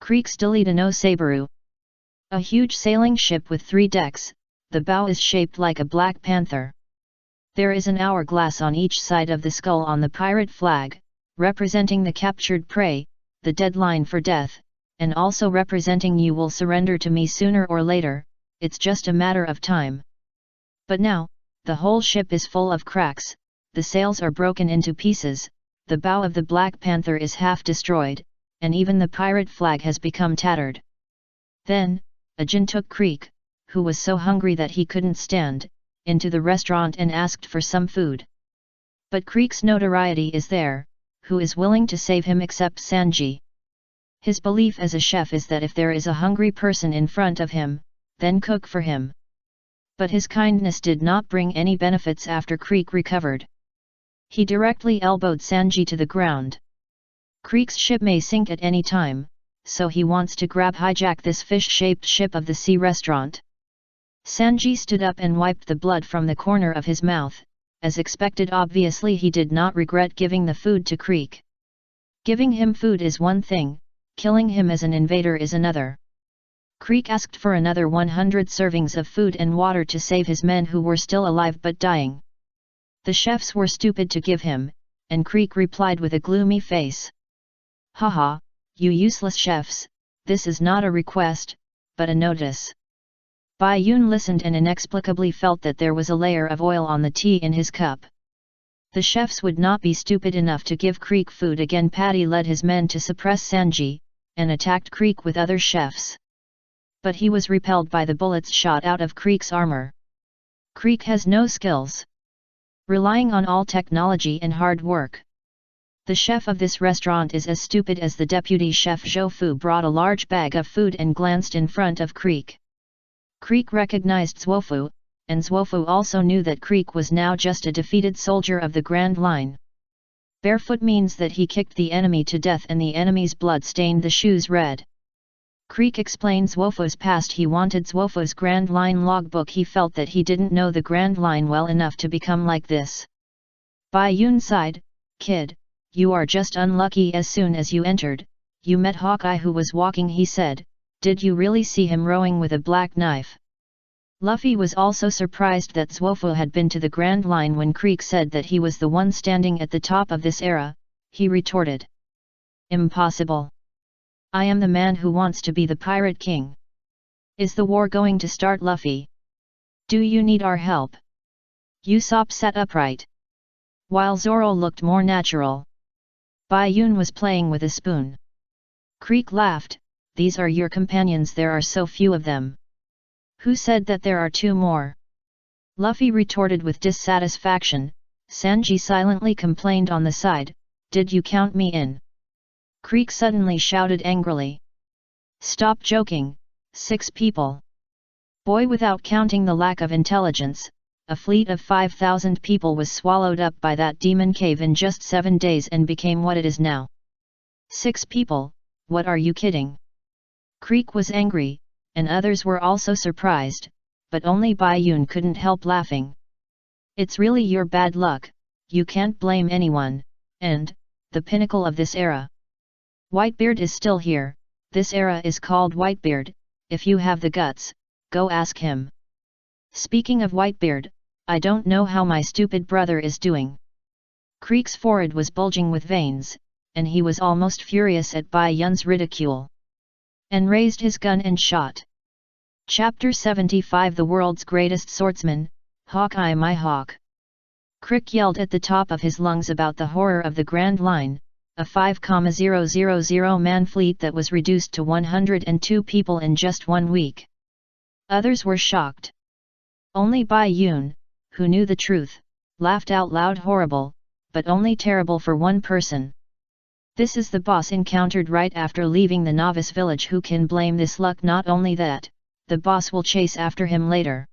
Creek's Delita no Sabaru. A huge sailing ship with 3 decks, the bow is shaped like a black panther. There is an hourglass on each side of the skull on the pirate flag, representing the captured prey, the deadline for death, and also representing you will surrender to me sooner or later, it's just a matter of time. But now, the whole ship is full of cracks, the sails are broken into pieces, the bow of the Black Panther is half destroyed, and even the pirate flag has become tattered. Then, Ajin took Creek, who was so hungry that he couldn't stand, into the restaurant and asked for some food. But Creek's notoriety is there, who is willing to save him except Sanji. His belief as a chef is that if there is a hungry person in front of him, then cook for him. But his kindness did not bring any benefits after Creek recovered. He directly elbowed Sanji to the ground. Creek's ship may sink at any time, so he wants to hijack this fish-shaped ship of the sea restaurant. Sanji stood up and wiped the blood from the corner of his mouth. As expected, obviously he did not regret giving the food to Creek. Giving him food is one thing, killing him as an invader is another. Creek asked for another 100 servings of food and water to save his men who were still alive but dying. The chefs were stupid to give him, and Creek replied with a gloomy face. Haha, you useless chefs, this is not a request, but a notice. Byaun listened and inexplicably felt that there was a layer of oil on the tea in his cup. The chefs would not be stupid enough to give Creek food again. Paddy led his men to suppress Sanji, and attacked Creek with other chefs. But he was repelled by the bullets shot out of Creek's armor. Creek has no skills. Relying on all technology and hard work. The chef of this restaurant is as stupid as the deputy chef. Jofu brought a large bag of food and glanced in front of Creek. Creek recognized Zwofu, and Zwofu also knew that Creek was now just a defeated soldier of the Grand Line. Barefoot means that he kicked the enemy to death and the enemy's blood stained the shoes red. Creek explained Zwofu's past. He wanted Zwofu's Grand Line logbook. He felt that he didn't know the Grand Line well enough to become like this. Byaun sighed, kid, you are just unlucky. As soon as you entered, you met Hawkeye who was walking. He said, did you really see him rowing with a black knife? Luffy was also surprised that Zwofu had been to the Grand Line. When Creek said that he was the one standing at the top of this era, he retorted. Impossible. I am the man who wants to be the Pirate King. Is the war going to start, Luffy? Do you need our help? Usopp sat upright, while Zoro looked more natural. Byaun was playing with a spoon. Creek laughed, these are your companions. There are so few of them. Who said that there are 2 more? Luffy retorted with dissatisfaction, Sanji silently complained on the side, "Did you count me in?" Creek suddenly shouted angrily. "Stop joking, 6 people. Boy, without counting the lack of intelligence, a fleet of 5,000 people was swallowed up by that demon cave in just 7 days and became what it is now. 6 people, what are you kidding?" Creek was angry, and others were also surprised, but only Bai Yun couldn't help laughing. "It's really your bad luck, you can't blame anyone, and, the pinnacle of this era. Whitebeard is still here, this era is called Whitebeard, if you have the guts, go ask him. Speaking of Whitebeard, I don't know how my stupid brother is doing." Creek's forehead was bulging with veins, and he was almost furious at Bai Yun's ridicule. And raised his gun and shot. Chapter 75 The World's Greatest Swordsman, Hawkeye my hawk. Crick yelled at the top of his lungs about the horror of the Grand Line, a 5,000-man fleet that was reduced to 102 people in just 1 week. Others were shocked. Only Bai Yun, who knew the truth, laughed out loud. "Horrible, but only terrible for one person. This is the boss encountered right after leaving the novice village. Who can blame this luck? Not only that, the boss will chase after him later."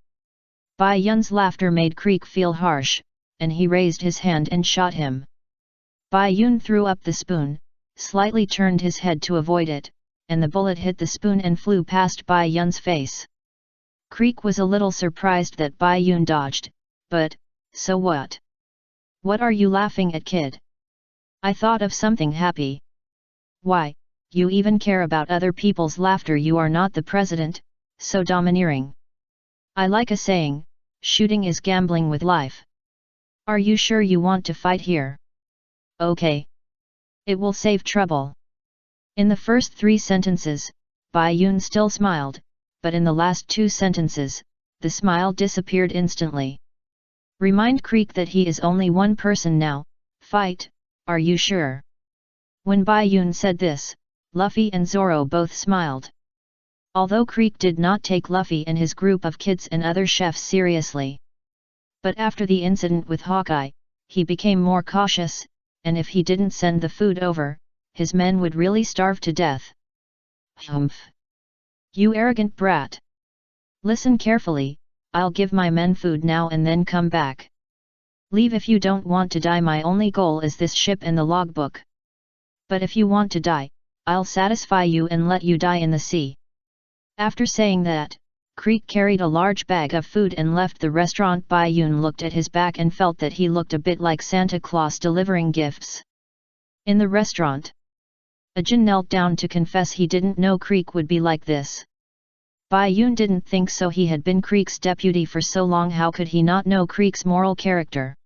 Bai Yun's laughter made Creek feel harsh, and he raised his hand and shot him. Bai Yun threw up the spoon, slightly turned his head to avoid it, and the bullet hit the spoon and flew past Bai Yun's face. Creek was a little surprised that Bai Yun dodged, but, so what? "What are you laughing at, kid? I thought of something happy." "Why, you even care about other people's laughter? You are not the president, so domineering. I like a saying, shooting is gambling with life. Are you sure you want to fight here? Okay. It will save trouble." In the first 3 sentences, Bai Yun still smiled, but in the last 2 sentences, the smile disappeared instantly. "Remind Creek that he is only one person now. Fight, are you sure?" When Bai Yun said this, Luffy and Zoro both smiled. Although Creek did not take Luffy and his group of kids and other chefs seriously. But after the incident with Hawkeye, he became more cautious, and if he didn't send the food over, his men would really starve to death. "Humph! You arrogant brat! Listen carefully, I'll give my men food now and then come back. Leave if you don't want to die. My only goal is this ship and the logbook. But if you want to die, I'll satisfy you and let you die in the sea." After saying that, Creek carried a large bag of food and left the restaurant. Bai Yun looked at his back and felt that he looked a bit like Santa Claus delivering gifts. In the restaurant, Ajin knelt down to confess he didn't know Creek would be like this. Bai Yun didn't think so. He had been Creek's deputy for so long, how could he not know Creek's moral character?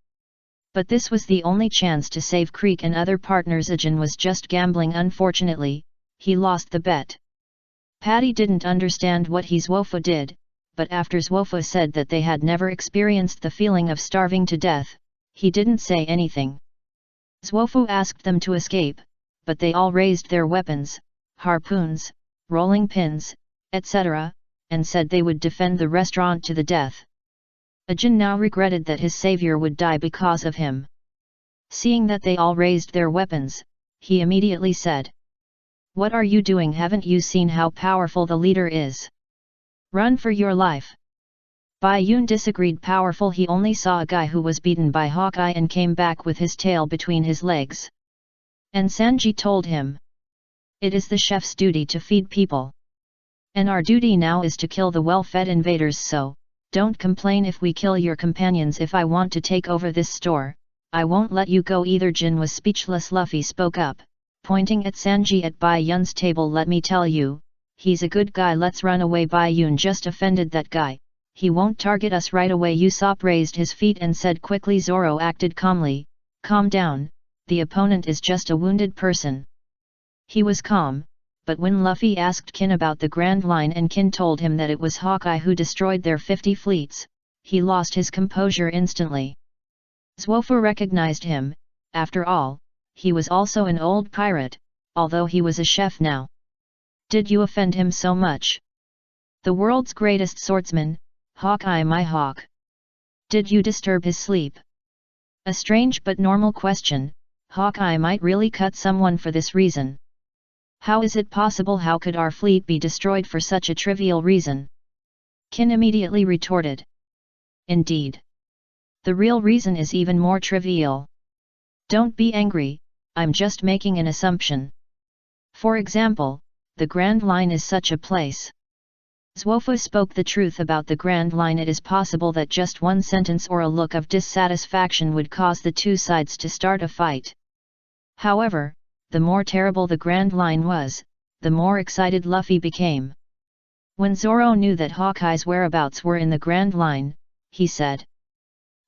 But this was the only chance to save Creek and other partners. Ajin was just gambling. Unfortunately, he lost the bet. Patty didn't understand what his Wofu did, but after Wofu said that they had never experienced the feeling of starving to death, he didn't say anything. Zwofu asked them to escape, but they all raised their weapons, harpoons, rolling pins, etc., and said they would defend the restaurant to the death. Ajin now regretted that his savior would die because of him. Seeing that they all raised their weapons, he immediately said, "What are you doing? Haven't you seen how powerful the leader is? Run for your life." Bai Yun disagreed. Powerful? He only saw a guy who was beaten by Hawkeye and came back with his tail between his legs. And Sanji told him, "It is the chef's duty to feed people. And our duty now is to kill the well-fed invaders, so, don't complain if we kill your companions. If I want to take over this store, I won't let you go either." Jin was speechless. Luffy spoke up, pointing at Sanji at Bai Yun's table. "Let me tell you, he's a good guy. Let's run away." Bai Yun just offended that guy. "He won't target us right away." Usopp raised his feet and said quickly. Zoro acted calmly, "Calm down, the opponent is just a wounded person." He was calm, but when Luffy asked Kin about the Grand Line and Kin told him that it was Hawkeye who destroyed their 50 fleets, he lost his composure instantly. Zwofu recognized him. After all, he was also an old pirate, although he was a chef now. "Did you offend him so much? The world's greatest swordsman, Hawkeye my hawk. Did you disturb his sleep?" A strange but normal question. Hawkeye might really cut someone for this reason. How is it possible? How could our fleet be destroyed for such a trivial reason? Kin immediately retorted. Indeed. The real reason is even more trivial. Don't be angry, I'm just making an assumption. For example, the Grand Line is such a place. Zwofu spoke the truth about the Grand Line. It is possible that just one sentence or a look of dissatisfaction would cause the two sides to start a fight. However, the more terrible the Grand Line was, the more excited Luffy became. When Zoro knew that Hawkeye's whereabouts were in the Grand Line, he said,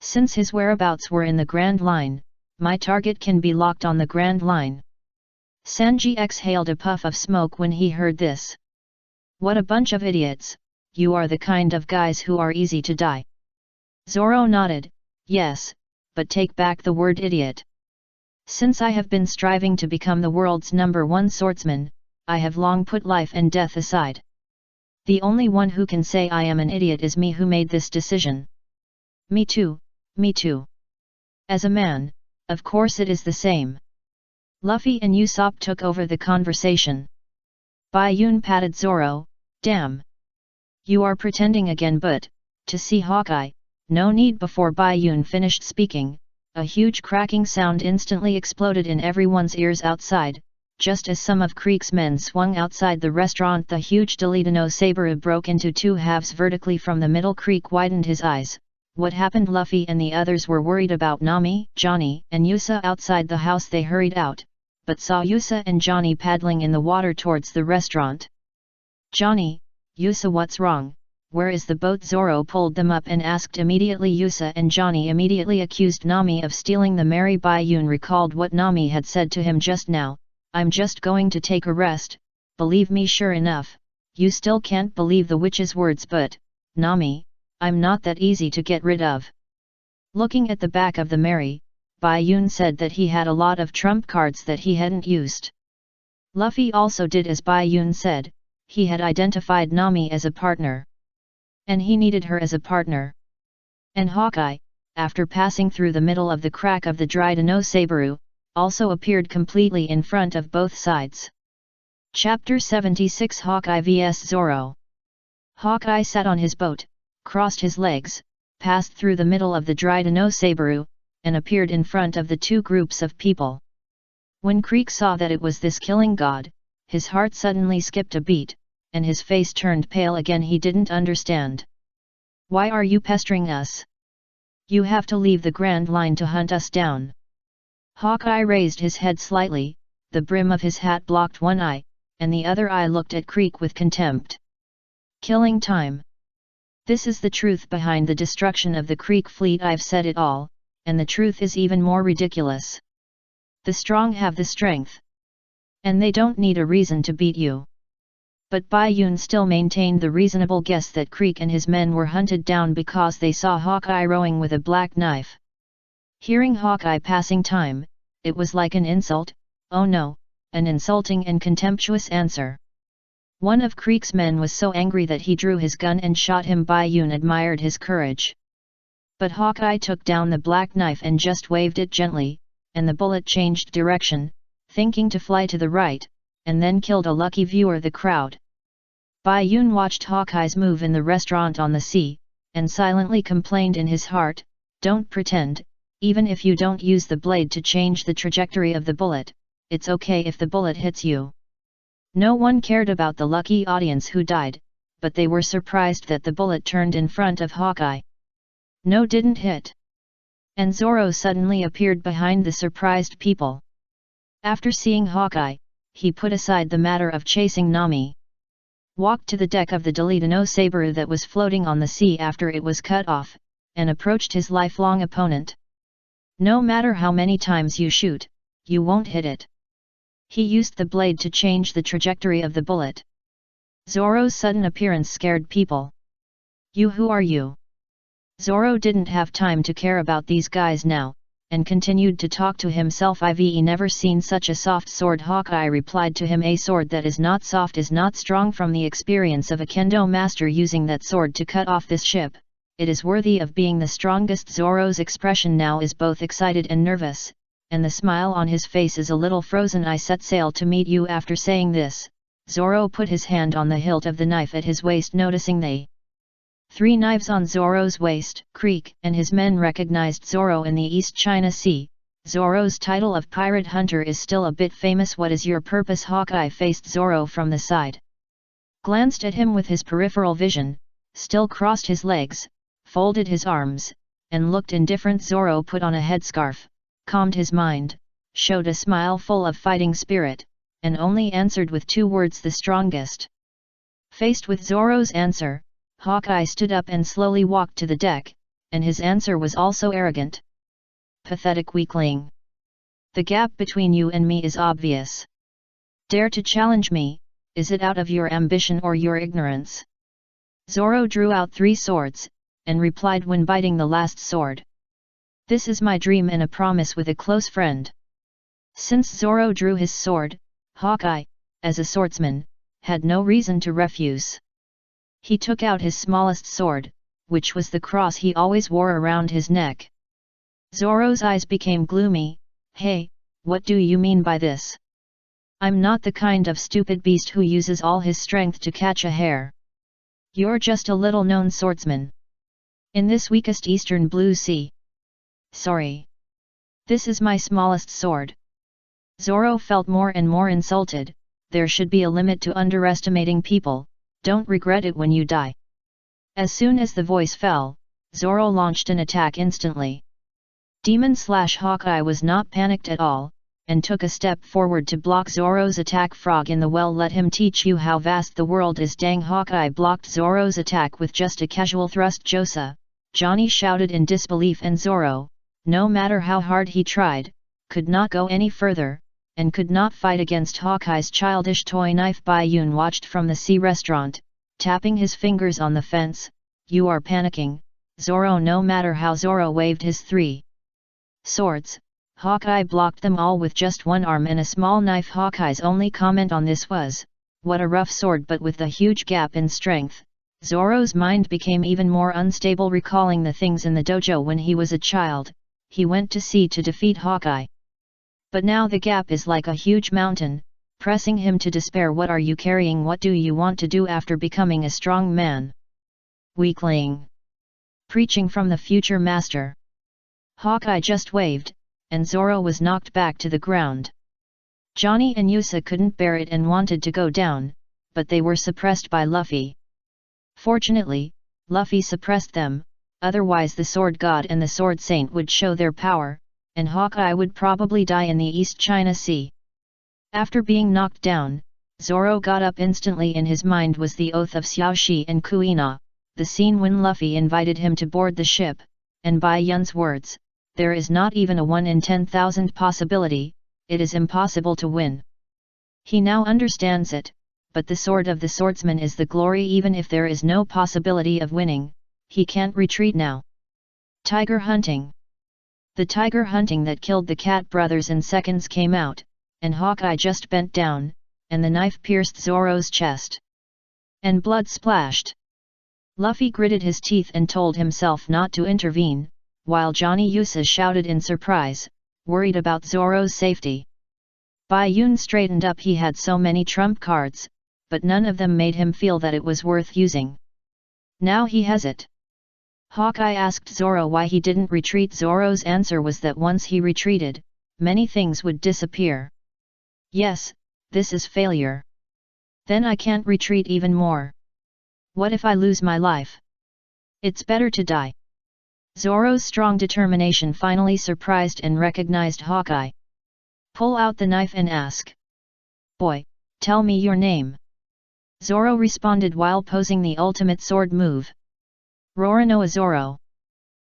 "Since his whereabouts were in the Grand Line, my target can be locked on the Grand Line." Sanji exhaled a puff of smoke when he heard this. "What a bunch of idiots, you are the kind of guys who are easy to die." Zoro nodded, "Yes, but take back the word idiot. Since I have been striving to become the world's #1 swordsman, I have long put life and death aside. The only one who can say I am an idiot is me, who made this decision." Me too, me too. As a man, of course it is the same. Luffy and Usopp took over the conversation. Bai Yun patted Zoro, "Damn. You are pretending again." But, to see Hawkeye, no need. Before Bai Yun finished speaking, a huge cracking sound instantly exploded in everyone's ears outside. Just as some of Creek's men swung outside the restaurant, the huge Deletano Saber broke into two halves vertically from the middle. Creek widened his eyes. What happened? Luffy and the others were worried about Nami, Johnny, and Yusa outside the house. They hurried out, but saw Yusa and Johnny paddling in the water towards the restaurant. "Johnny, Yusa, what's wrong? Where is the boat?" Zoro pulled them up and asked immediately. Yusa and Johnny immediately accused Nami of stealing the Mary. Bai Yun recalled what Nami had said to him just now. "I'm just going to take a rest, believe me." Sure enough, you still can't believe the witch's words, but, Nami, I'm not that easy to get rid of. Looking at the back of the Mary, Bai Yun said that he had a lot of trump cards that he hadn't used. Luffy also did as Bai Yun said. He had identified Nami as a partner. And he needed her as a partner. And Hawkeye, after passing through the middle of the crack of the Deletano Saber, also appeared completely in front of both sides. Chapter 76 Hawkeye vs Zoro. Hawkeye sat on his boat, crossed his legs, passed through the middle of the Deletano Saber, and appeared in front of the two groups of people. When Creek saw that it was this killing god, his heart suddenly skipped a beat, and his face turned pale again. He didn't understand. "Why are you pestering us? You have to leave the Grand Line to hunt us down." Hawkeye raised his head slightly, the brim of his hat blocked one eye, and the other eye looked at Creek with contempt. "Killing time. This is the truth behind the destruction of the Creek fleet. I've said it all, and the truth is even more ridiculous. The strong have the strength. And they don't need a reason to beat you." But Bai Yun still maintained the reasonable guess that Creek and his men were hunted down because they saw Hawkeye rowing with a black knife. Hearing Hawkeye passing time, it was like an insult. Oh no, an insulting and contemptuous answer. One of Creek's men was so angry that he drew his gun and shot him. Bai Yun admired his courage. But Hawkeye took down the black knife and just waved it gently, and the bullet changed direction, thinking to fly to the right, and then killed a lucky viewer. The crowd. Bai Yun watched Hawkeye's move in the restaurant on the sea, and silently complained in his heart, "Don't pretend, even if you don't use the blade to change the trajectory of the bullet, it's okay if the bullet hits you." No one cared about the lucky audience who died, but they were surprised that the bullet turned in front of Hawkeye. No, didn't hit. And Zoro suddenly appeared behind the surprised people. After seeing Hawkeye, he put aside the matter of chasing Nami, walked to the deck of the Deletano Saber that was floating on the sea after it was cut off, and approached his lifelong opponent. "No matter how many times you shoot, you won't hit it." He used the blade to change the trajectory of the bullet. Zoro's sudden appearance scared people. "You, who are you?" Zoro didn't have time to care about these guys now, and continued to talk to himself. "I've never seen such a soft sword." Hawkeye replied to him, "A sword that is not soft is not strong. From the experience of a kendo master using that sword to cut off this ship, it is worthy of being the strongest. Zoro's expression now is both excited and nervous, and the smile on his face is a little frozen. I set sail to meet you. After saying this, Zoro put his hand on the hilt of the knife at his waist, noticing the 3 knives on Zoro's waist. Creek and his men recognized Zoro in the East China Sea. Zoro's title of pirate hunter is still a bit famous. What is your purpose? Hawkeye faced Zoro from the side, glanced at him with his peripheral vision, still crossed his legs, folded his arms, and looked indifferent. Zoro put on a headscarf, calmed his mind, showed a smile full of fighting spirit, and only answered with 2 words: the strongest. Faced with Zoro's answer, Hawkeye stood up and slowly walked to the deck, and his answer was also arrogant. Pathetic weakling. The gap between you and me is obvious. Dare to challenge me? Is it out of your ambition or your ignorance? Zoro drew out 3 swords, and replied when biting the last sword. This is my dream and a promise with a close friend. Since Zoro drew his sword, Hawkeye, as a swordsman, had no reason to refuse. He took out his smallest sword, which was the cross he always wore around his neck. Zoro's eyes became gloomy. Hey, what do you mean by this? I'm not the kind of stupid beast who uses all his strength to catch a hare. You're just a little-known swordsman in this weakest eastern blue sea. Sorry. This is my smallest sword. Zoro felt more and more insulted. There should be a limit to underestimating people. Don't regret it when you die. As soon as the voice fell, Zoro launched an attack instantly. Demon/Hawkeye was not panicked at all, and took a step forward to block Zoro's attack. Frog in the well, let him teach you how vast the world is. Dang! Hawkeye blocked Zoro's attack with just a casual thrust. Josa, Johnny shouted in disbelief, and Zoro, no matter how hard he tried, could not go any further, and could not fight against Hawkeye's childish toy knife. Bai Yun watched from the sea restaurant, tapping his fingers on the fence. You are panicking, Zoro. No matter how Zoro waved his 3 swords, Hawkeye blocked them all with just 1 arm and a small knife. Hawkeye's only comment on this was, what a rough sword. But with the huge gap in strength, Zoro's mind became even more unstable. Recalling the things in the dojo when he was a child, he went to sea to defeat Hawkeye. But now the gap is like a huge mountain, pressing him to despair. What are you carrying? What do you want to do after becoming a strong man? Weakling. Preaching from the future master. Hawkeye just waved, and Zoro was knocked back to the ground. Johnny and Yusa couldn't bear it and wanted to go down, but they were suppressed by Luffy. Fortunately, Luffy suppressed them, otherwise the Sword God and the Sword Saint would show their power, and Hawkeye would probably die in the East China Sea. After being knocked down, Zoro got up instantly. In his mind was the oath of Xiaoxi and Kuina, the scene when Luffy invited him to board the ship, and Bai Yun's words, there is not even a 1 in 10,000 possibility, it is impossible to win. He now understands it, but the sword of the swordsman is the glory. Even if there is no possibility of winning, he can't retreat now. Tiger hunting. The tiger hunting that killed the Cat brothers in seconds came out, and Hawkeye just bent down, and the knife pierced Zoro's chest. And blood splashed. Luffy gritted his teeth and told himself not to intervene, while Johnny Yusa shouted in surprise, worried about Zoro's safety. Bai Yun straightened up. He had so many trump cards, but none of them made him feel that it was worth using. Now he has it. Hawkeye asked Zoro why he didn't retreat. Zoro's answer was that once he retreated, many things would disappear. Yes, this is failure. Then I can't retreat even more. What if I lose my life? It's better to die. Zoro's strong determination finally surprised and recognized Hawkeye. Pull out the knife and ask. Boy, tell me your name. Zoro responded while posing the ultimate sword move. Roronoa Zoro.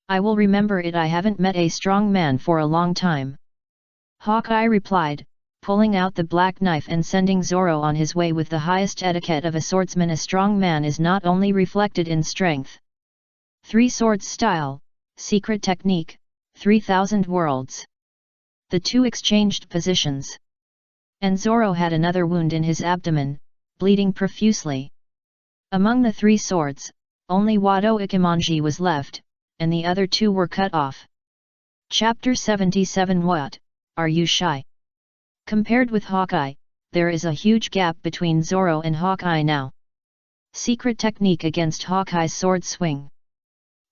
I will remember it. I haven't met a strong man for a long time. Hawkeye replied, pulling out the black knife and sending Zoro on his way with the highest etiquette of a swordsman. A strong man is not only reflected in strength. 3 swords style, secret technique, 3,000 worlds. The 2 exchanged positions. And Zoro had another wound in his abdomen, bleeding profusely. Among the 3 swords, Only Wado Ikemonji was left, and the other two were cut off. Chapter 77. What, are you shy? Compared with Hawkeye, there is a huge gap between Zoro and Hawkeye now. Secret technique against Hawkeye's sword swing.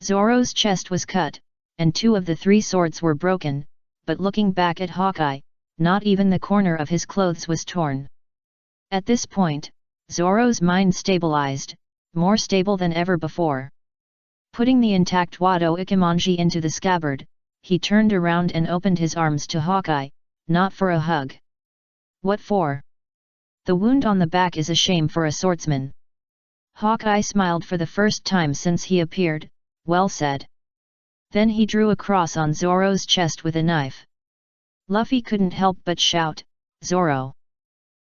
Zoro's chest was cut, and 2 of the 3 swords were broken, but looking back at Hawkeye, not even the corner of his clothes was torn. At this point, Zoro's mind stabilized, more stable than ever before. Putting the intact Wado Ikemonji into the scabbard, he turned around and opened his arms to Hawkeye, not for a hug. What for? The wound on the back is a shame for a swordsman. Hawkeye smiled for the first time since he appeared. Well said. Then he drew a cross on Zoro's chest with a knife. Luffy couldn't help but shout, Zoro!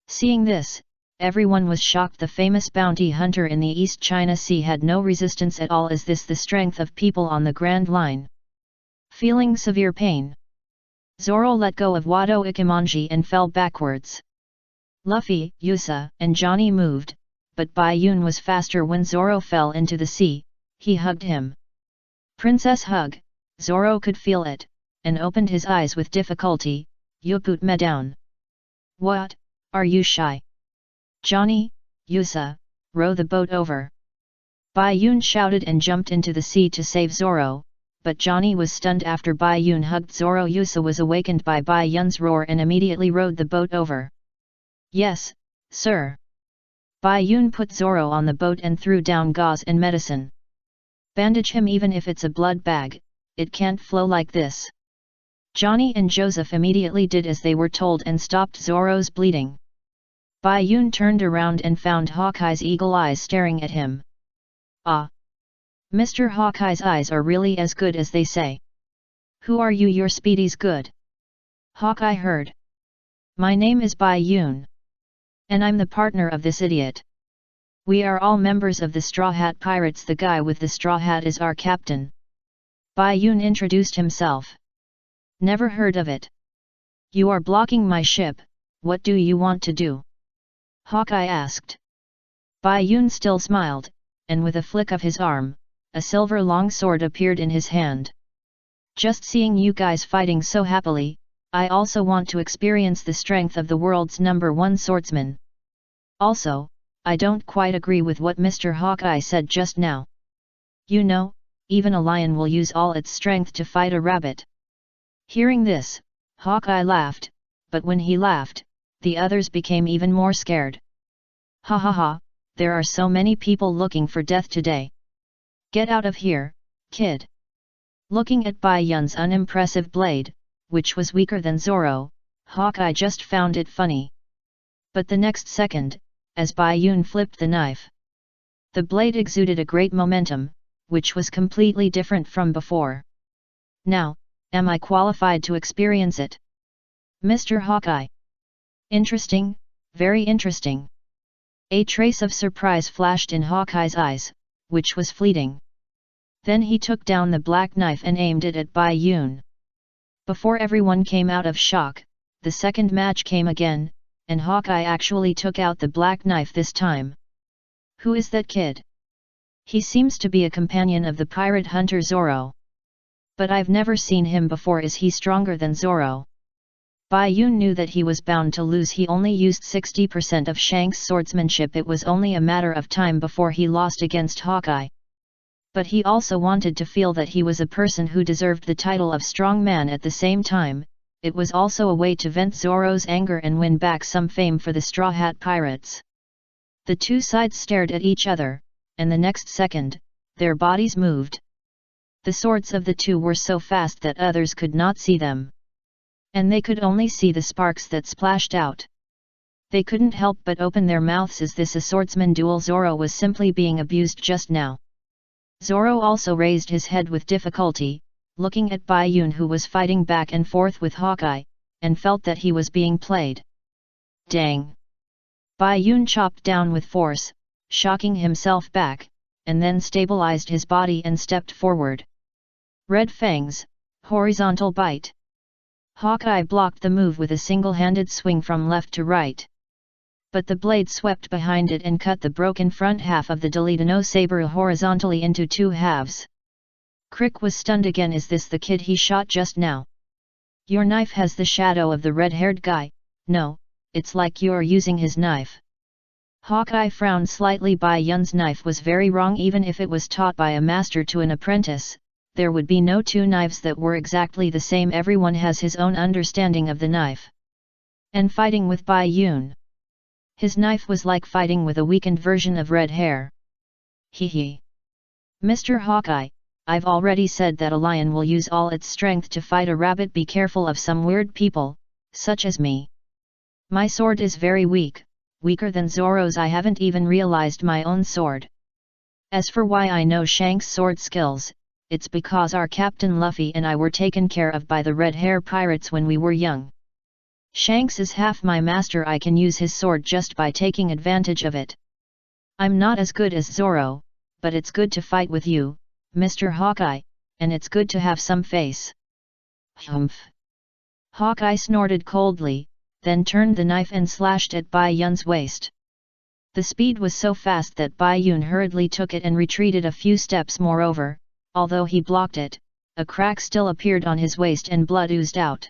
Seeing this, everyone was shocked. The famous bounty hunter in the East China Sea had no resistance at all. Is this the strength of people on the Grand Line? Feeling severe pain, Zoro let go of Wado Ikemonji and fell backwards. Luffy, Usa, and Johnny moved, but Bai Yun was faster. When Zoro fell into the sea, he hugged him. Princess hug, Zoro could feel it, and opened his eyes with difficulty. You put me down. What, are you shy? Johnny, Usa, row the boat over. Bai Yun shouted and jumped into the sea to save Zoro, but Johnny was stunned after Bai Yun hugged Zoro. Usa was awakened by Bai Yun's roar and immediately rowed the boat over. Yes, sir. Bai Yun put Zoro on the boat and threw down gauze and medicine. Bandage him. Even if it's a blood bag, it can't flow like this. Johnny and Joseph immediately did as they were told and stopped Zoro's bleeding. Bai Yun turned around and found Hawkeye's eagle eyes staring at him. Ah! Mr. Hawkeye's eyes are really as good as they say. Who are you? Your speedy's good. Hawkeye heard. My name is Bai Yun. And I'm the partner of this idiot. We are all members of the Straw Hat Pirates. The guy with the straw hat is our captain. Bai Yun introduced himself. Never heard of it. You are blocking my ship. What do you want to do? Hawkeye asked. Bai Yun still smiled, and with a flick of his arm, a silver long sword appeared in his hand. Just seeing you guys fighting so happily, I also want to experience the strength of the world's #1 swordsman. Also, I don't quite agree with what Mr. Hawkeye said just now. You know, even a lion will use all its strength to fight a rabbit. Hearing this, Hawkeye laughed, but when he laughed, the others became even more scared. Ha ha ha, there are so many people looking for death today. Get out of here, kid. Looking at Bai Yun's unimpressive blade, which was weaker than Zoro, Hawkeye just found it funny. But the next second, as Bai Yun flipped the knife, the blade exuded a great momentum, which was completely different from before. Now, am I qualified to experience it? Mr. Hawkeye. Interesting, very interesting. A trace of surprise flashed in Hawkeye's eyes, which was fleeting. Then he took down the black knife and aimed it at Bai Yun. Before everyone came out of shock, the second match came again, and Hawkeye actually took out the black knife this time. Who is that kid? He seems to be a companion of the pirate hunter Zoro. But I've never seen him before. Is he stronger than Zoro? Bai Yun knew that he was bound to lose. He only used 60% of Shanks' swordsmanship. It was only a matter of time before he lost against Hawkeye. But he also wanted to feel that he was a person who deserved the title of strong man. At the same time, it was also a way to vent Zoro's anger and win back some fame for the Straw Hat Pirates. The two sides stared at each other, and the next second, their bodies moved. The swords of the two were so fast that others could not see them. And they could only see the sparks that splashed out. They couldn't help but open their mouths. Is this a swordsman duel? Zoro was simply being abused just now. Zoro also raised his head with difficulty, looking at Bai Yun, who was fighting back and forth with Hawkeye, and felt that he was being played. Dang! Bai Yun chopped down with force, shocking himself back, and then stabilized his body and stepped forward. Red fangs, horizontal bite. Hawkeye blocked the move with a single-handed swing from left to right. But the blade swept behind it and cut the broken front half of the Deletano saber horizontally into two halves. Crick was stunned again. Is this the kid he shot just now? Your knife has the shadow of the red-haired guy. No, it's like you're using his knife. Hawkeye frowned slightly. Bai Yun's knife was very wrong. Even if it was taught by a master to an apprentice, there would be no two knives that were exactly the same. Everyone has his own understanding of the knife. And fighting with Bai Yun, his knife was like fighting with a weakened version of red hair. Hee. Mr. Hawkeye, I've already said that a lion will use all its strength to fight a rabbit. Be careful of some weird people, such as me. My sword is very weak, weaker than Zoro's. I haven't even realized my own sword. As for why I know Shanks' sword skills, it's because our Captain Luffy and I were taken care of by the Red Hair Pirates when we were young. Shanks is half my master. I can use his sword just by taking advantage of it. I'm not as good as Zoro, but it's good to fight with you, Mr. Hawkeye, and it's good to have some face. Humph. Hawkeye snorted coldly, then turned the knife and slashed at Bai Yun's waist. The speed was so fast that Bai Yun hurriedly took it and retreated a few steps. Moreover, although he blocked it, a crack still appeared on his waist and blood oozed out.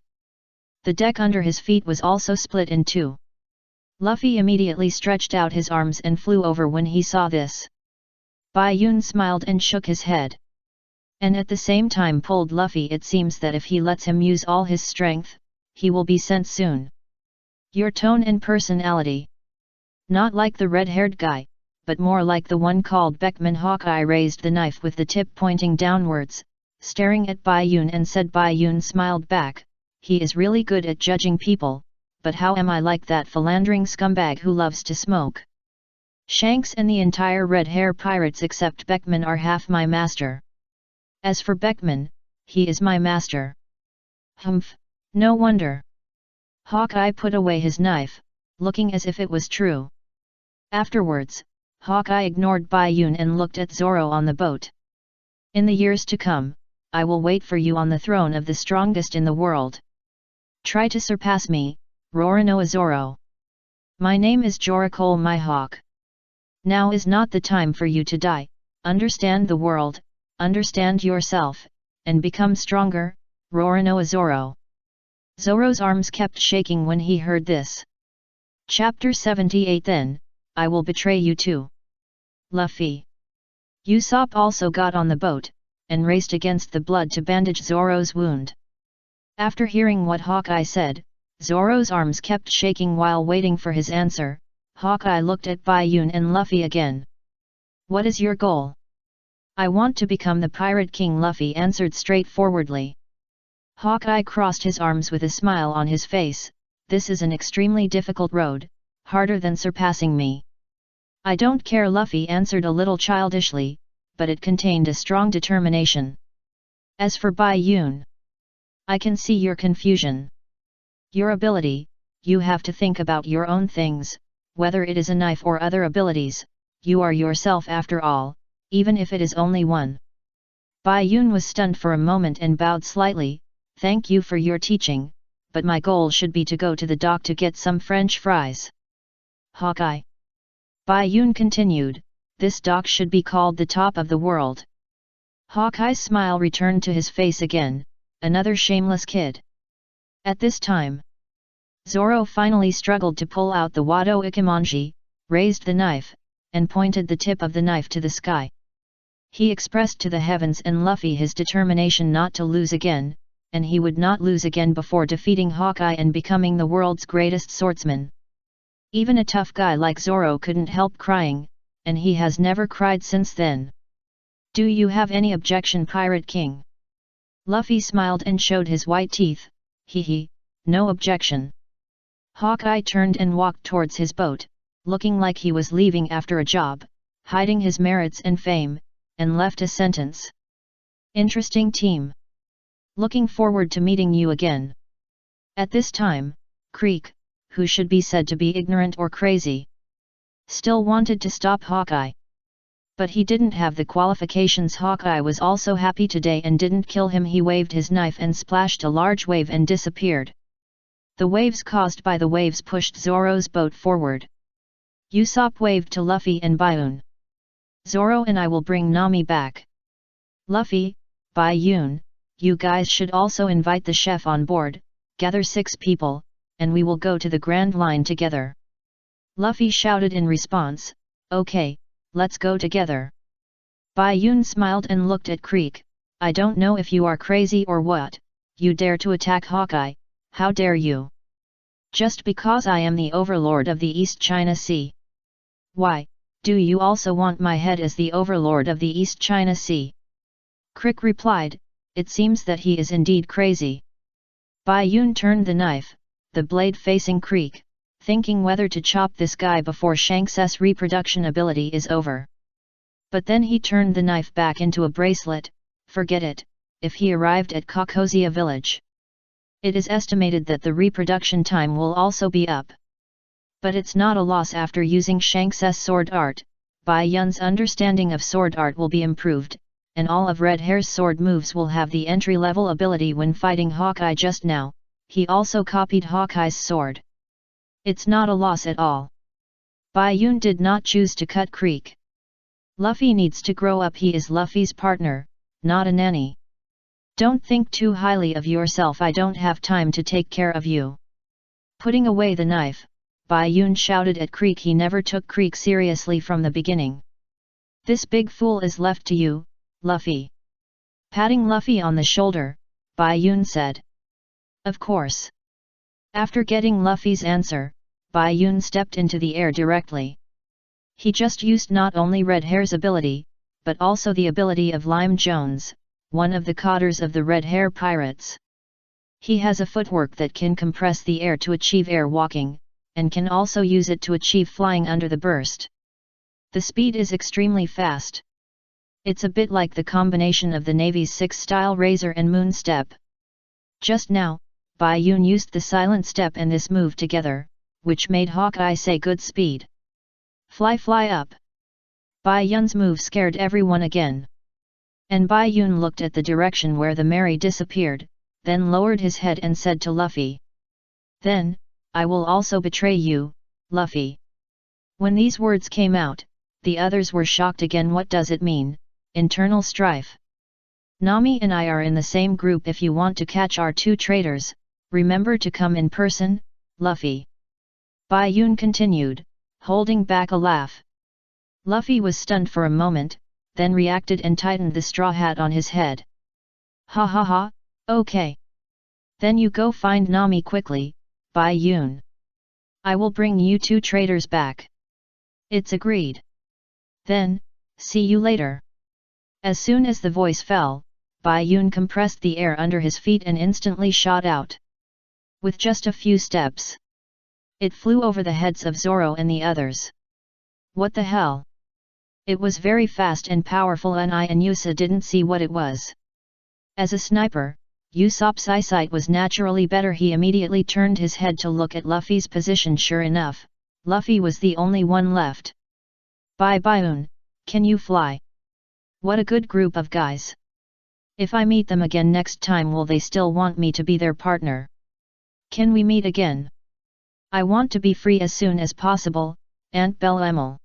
The deck under his feet was also split in two. Luffy immediately stretched out his arms and flew over when he saw this. Bai Yun smiled and shook his head. And at the same time pulled Luffy. It seems that if he lets him use all his strength, he will be sent soon. Your tone and personality. Not like the red-haired guy, but more like the one called Beckman. Hawkeye raised the knife with the tip pointing downwards, staring at Bai Yun, and said. Bai Yun smiled back. He is really good at judging people, but how am I like that philandering scumbag who loves to smoke? Shanks and the entire Red Hair Pirates except Beckman are half my master. As for Beckman, he is my master. Humph, no wonder. Hawkeye put away his knife, looking as if it was true. Afterwards, Hawkeye ignored Bai Yun and looked at Zoro on the boat. In the years to come, I will wait for you on the throne of the strongest in the world. Try to surpass me, Roronoa Zoro. My name is Joricole my hawk. Now is not the time for you to die. Understand the world, understand yourself, and become stronger, Roronoa Zoro. Zoro's arms kept shaking when he heard this. Chapter 78. Then, I will betray you too. Luffy. Usopp also got on the boat, and raced against the blood to bandage Zoro's wound. After hearing what Hawkeye said, Zoro's arms kept shaking while waiting for his answer. Hawkeye looked at Bai Yun and Luffy again. What is your goal? I want to become the Pirate King, Luffy answered straightforwardly. Hawkeye crossed his arms with a smile on his face. This is an extremely difficult road, harder than surpassing me. I don't care, Luffy answered a little childishly, but it contained a strong determination. As for Bai Yun, I can see your confusion. Your ability, you have to think about your own things, whether it is a knife or other abilities, you are yourself after all, even if it is only one. Bai Yun was stunned for a moment and bowed slightly. Thank you for your teaching, but my goal should be to go to the dock to get some French fries. Hawkeye. Bai Yun continued, this dock should be called the top of the world. Hawkeye's smile returned to his face again. Another shameless kid. At this time, Zoro finally struggled to pull out the Wado Ikimonji, raised the knife, and pointed the tip of the knife to the sky. He expressed to the heavens and Luffy his determination not to lose again, and he would not lose again before defeating Hawkeye and becoming the world's greatest swordsman. Even a tough guy like Zoro couldn't help crying, and he has never cried since then. Do you have any objection, Pirate King? Luffy smiled and showed his white teeth. Hee, no objection. Hawkeye turned and walked towards his boat, looking like he was leaving after a job, hiding his merits and fame, and left a sentence. Interesting team. Looking forward to meeting you again. At this time, Creek, who should be said to be ignorant or crazy, still wanted to stop Hawkeye. But he didn't have the qualifications. Hawkeye was also happy today and didn't kill him. He waved his knife and splashed a large wave and disappeared. The waves caused by the waves pushed Zoro's boat forward, Usopp waved to Luffy and Baiun. Zoro and I will bring Nami back. Luffy, Baiun, you guys should also invite the chef on board, gather 6 people, and we will go to the Grand Line together. Luffy shouted in response, okay, let's go together. Baiun smiled and looked at Creek, I don't know if you are crazy or what, you dare to attack Hawkeye, how dare you? Just because I am the overlord of the East China Sea. Why, do you also want my head as the overlord of the East China Sea? Crick replied, it seems that he is indeed crazy. Baiun turned the knife, the blade facing Creek, thinking whether to chop this guy before Shanks' reproduction ability is over. But then he turned the knife back into a bracelet, forget it, if he arrived at Kokosia village. It is estimated that the reproduction time will also be up. But it's not a loss after using Shanks' sword art, Baiun's understanding of sword art will be improved, and all of Red Hair's sword moves will have the entry-level ability when fighting Hawkeye just now, he also copied Hawkeye's sword. It's not a loss at all. Baiun did not choose to cut Creek. Luffy needs to grow up, he is Luffy's partner, not a nanny. Don't think too highly of yourself, I don't have time to take care of you. Putting away the knife, Baiun shouted at Creek. He never took Creek seriously from the beginning. This big fool is left to you, Luffy. Patting Luffy on the shoulder, Baiun said. Of course. After getting Luffy's answer, Baiun stepped into the air directly. He just used not only Red Hair's ability, but also the ability of Lime Jones, one of the codders of the Red Hair Pirates. He has a footwork that can compress the air to achieve air walking, and can also use it to achieve flying under the burst. The speed is extremely fast. It's a bit like the combination of the Navy's 6-style Razor and Moon Step. Just now, Baiun used the Silent Step and this move together, which made Hawkeye say good speed. Fly fly up. Baiun's move scared everyone again. And Baiun looked at the direction where the Mary disappeared, then lowered his head and said to Luffy. Then, I will also betray you, Luffy. When these words came out, the others were shocked again. What does it mean, internal strife? Nami and I are in the same group. If you want to catch our 2 traitors, remember to come in person, Luffy. Baiun continued, holding back a laugh. Luffy was stunned for a moment, then reacted and tightened the straw hat on his head. Ha ha ha, okay. Then you go find Nami quickly, Baiun. I will bring you 2 traitors back. It's agreed. Then, see you later. As soon as the voice fell, Baiun compressed the air under his feet and instantly shot out. With just a few steps, it flew over the heads of Zoro and the others. What the hell? It was very fast and powerful, and I and Usopp didn't see what it was. As a sniper, Usopp's eyesight was naturally better. He immediately turned his head to look at Luffy's position. Sure enough, Luffy was the only one left. Baiun, can you fly? What a good group of guys. If I meet them again next time, will they still want me to be their partner? Can we meet again? I want to be free as soon as possible, Aunt Belle Emil.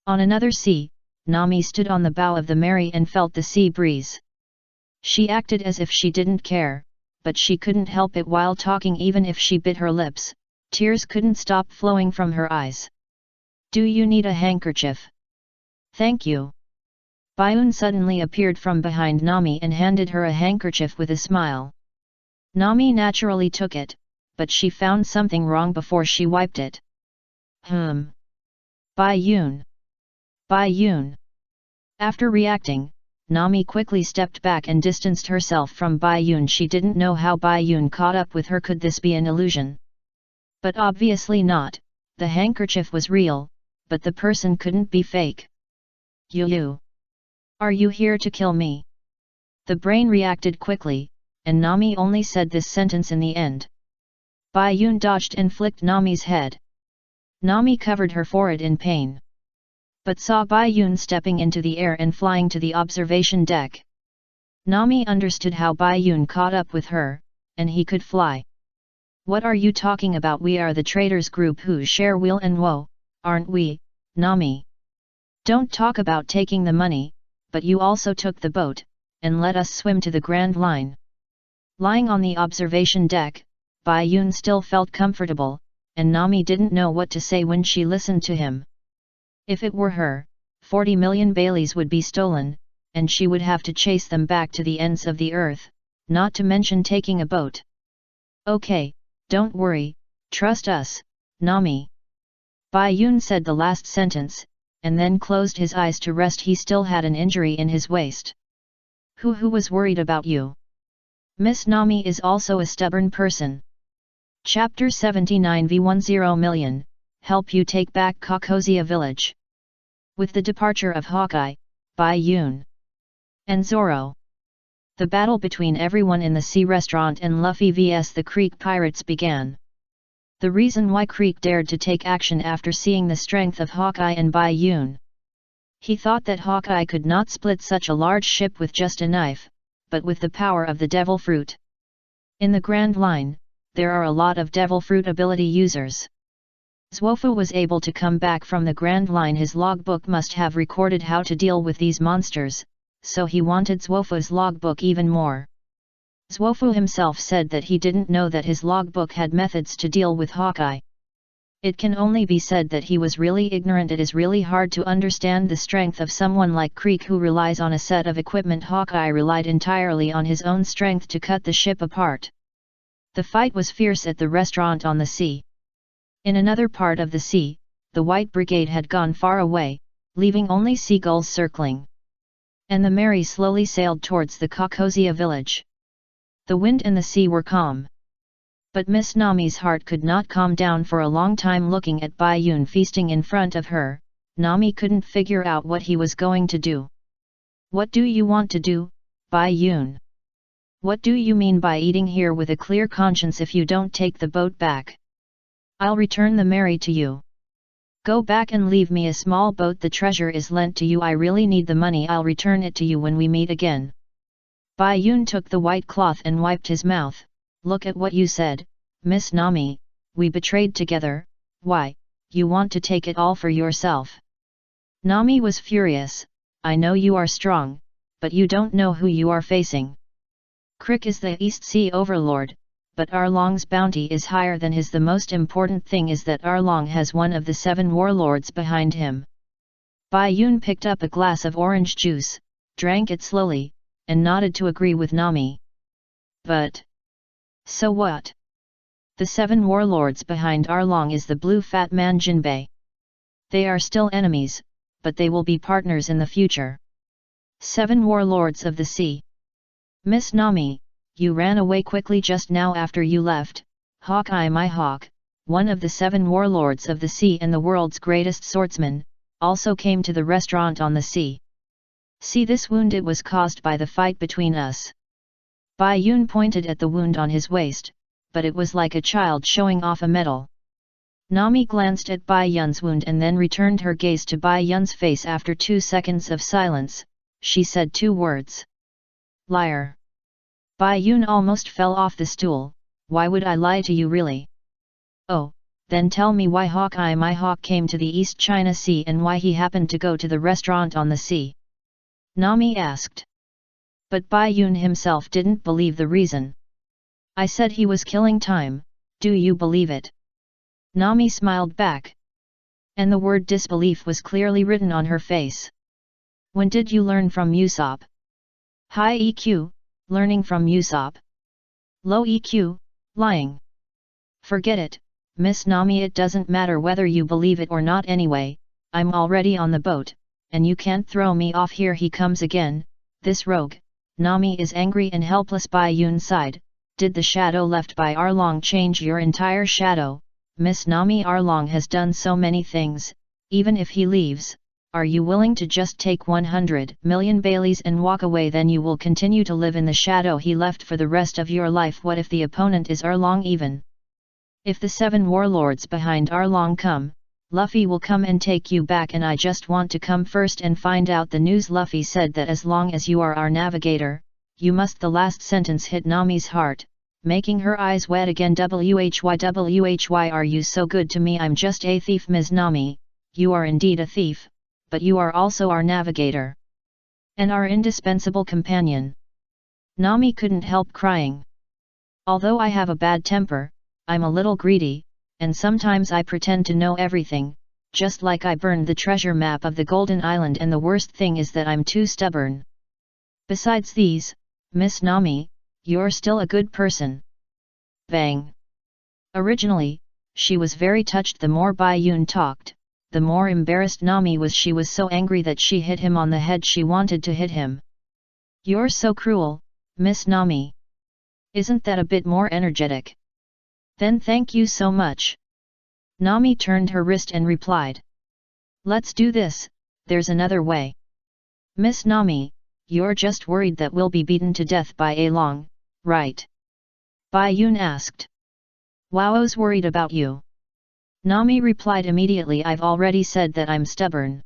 On another sea, Nami stood on the bow of the Mary and felt the sea breeze. She acted as if she didn't care, but she couldn't help it while talking. Even if she bit her lips, tears couldn't stop flowing from her eyes. Do you need a handkerchief? Thank you. Baiun suddenly appeared from behind Nami and handed her a handkerchief with a smile. Nami naturally took it, but she found something wrong before she wiped it. Baiun. Baiun. After reacting, Nami quickly stepped back and distanced herself from Baiun. She didn't know how Baiun caught up with her. Could this be an illusion? But obviously not. The handkerchief was real, but the person couldn't be fake. You. Are you here to kill me? The brain reacted quickly, and Nami only said this sentence in the end. Baiun dodged and flicked Nami's head. Nami covered her forehead in pain, but saw Baiun stepping into the air and flying to the observation deck. Nami understood how Baiun caught up with her, and he could fly. What are you talking about? We are the traitors group who share Wheel and Woe. aren't we, Nami? Don't talk about taking the money, but you also took the boat, and let us swim to the Grand Line. Lying on the observation deck, Bai Yun still felt comfortable, and Nami didn't know what to say when she listened to him. If it were her, 40 million Baileys would be stolen, and she would have to chase them back to the ends of the earth, not to mention taking a boat. Okay, don't worry, trust us, Nami. Bai Yun said the last sentence, and then closed his eyes to rest. He still had an injury in his waist. Who was worried about you? Miss Nami is also a stubborn person. Chapter 79 V10 million, help you take back Kokosia village. With the departure of Hawkeye, Bai Yun, and Zoro, the battle between everyone in the sea restaurant and Luffy vs the Creek pirates began. The reason why Creek dared to take action after seeing the strength of Hawkeye and Bai Yun. He thought that Hawkeye could not split such a large ship with just a knife, but with the power of the Devil Fruit. In the Grand Line, there are a lot of Devil Fruit ability users. Zwofu was able to come back from the Grand Line. His logbook must have recorded how to deal with these monsters, so he wanted Zwofu's logbook even more. Zwofu himself said that he didn't know that his logbook had methods to deal with Hawkeye. It can only be said that he was really ignorant. It is really hard to understand the strength of someone like Creek, who relies on a set of equipment. Hawkeye relied entirely on his own strength to cut the ship apart. The fight was fierce at the restaurant on the sea. In another part of the sea, the White Brigade had gone far away, leaving only seagulls circling. And the Mary slowly sailed towards the Kokosia village. The wind and the sea were calm. But Miss Nami's heart could not calm down for a long time. Looking at Bai Yun feasting in front of her, Nami couldn't figure out what he was going to do. What do you want to do, Bai Yun? What do you mean by eating here with a clear conscience if you don't take the boat back? I'll return the Mary to you. Go back and leave me a small boat. The treasure is lent to you. I really need the money. I'll return it to you when we meet again. Bai Yun took the white cloth and wiped his mouth. Look at what you said, Miss Nami, we betrayed together. Why, you want to take it all for yourself? Nami was furious. I know you are strong, but you don't know who you are facing. Crick is the East Sea Overlord, but Arlong's bounty is higher than his. The most important thing is that Arlong has one of the 7 warlords behind him. Bai Yun picked up a glass of orange juice, drank it slowly, and nodded to agree with Nami. But so what? The 7 warlords behind Arlong is the blue fat man Jinbei. They are still enemies, but they will be partners in the future. 7 warlords of the sea. Miss Nami, you ran away quickly just now after you left. Hawkeye, my hawk, one of the 7 warlords of the sea and the world's greatest swordsman, also came to the restaurant on the sea. See this wound? It was caused by the fight between us. Bai Yun pointed at the wound on his waist, but it was like a child showing off a medal. Nami glanced at Bai Yun's wound and then returned her gaze to Bai Yun's face. After 2 seconds of silence, she said 2 words. Liar. Bai Yun almost fell off the stool. Why would I lie to you really? Oh, then tell me why Hawkeye, my hawk, came to the East China Sea and why he happened to go to the restaurant on the sea. Nami asked. But Bai Yun himself didn't believe the reason. I said he was killing time, do you believe it? Nami smiled back. And the word disbelief was clearly written on her face. When did you learn from Usopp? High EQ, learning from Usopp. Low EQ, lying. Forget it, Miss Nami, it doesn't matter whether you believe it or not anyway. I'm already on the boat, and you can't throw me off. Here he comes again, this rogue. Nami is angry and helpless. Bai Yun sighed. Did the shadow left by Arlong change your entire shadow? Miss Nami, Arlong has done so many things. Even if he leaves, are you willing to just take 100 million Baileys and walk away? Then you will continue to live in the shadow he left for the rest of your life. What if the opponent is Arlong? Even if the 7 warlords behind Arlong come, Luffy will come and take you back, and I just want to come first and find out the news. Luffy said that as long as you are our navigator, you must. The last sentence hit Nami's heart, making her eyes wet again. Why are you so good to me? I'm just a thief. Ms. Nami, you are indeed a thief, but you are also our navigator. And our indispensable companion." Nami couldn't help crying. "Although I have a bad temper, I'm a little greedy, and sometimes I pretend to know everything, just like I burned the treasure map of the Golden Island, and the worst thing is that I'm too stubborn. Besides these, Miss Nami, you're still a good person." Bang! Originally, she was very touched. The more Bai Yun talked, the more embarrassed Nami was. She was so angry that she hit him on the head. She wanted to hit him. "You're so cruel, Miss Nami. Isn't that a bit more energetic?" "Then thank you so much." Nami turned her wrist and replied. "Let's do this, there's another way." "Miss Nami, you're just worried that we'll be beaten to death by A Long, right?" Bai Yun asked. "Wao's worried about you." Nami replied immediately. "I've already said that I'm stubborn."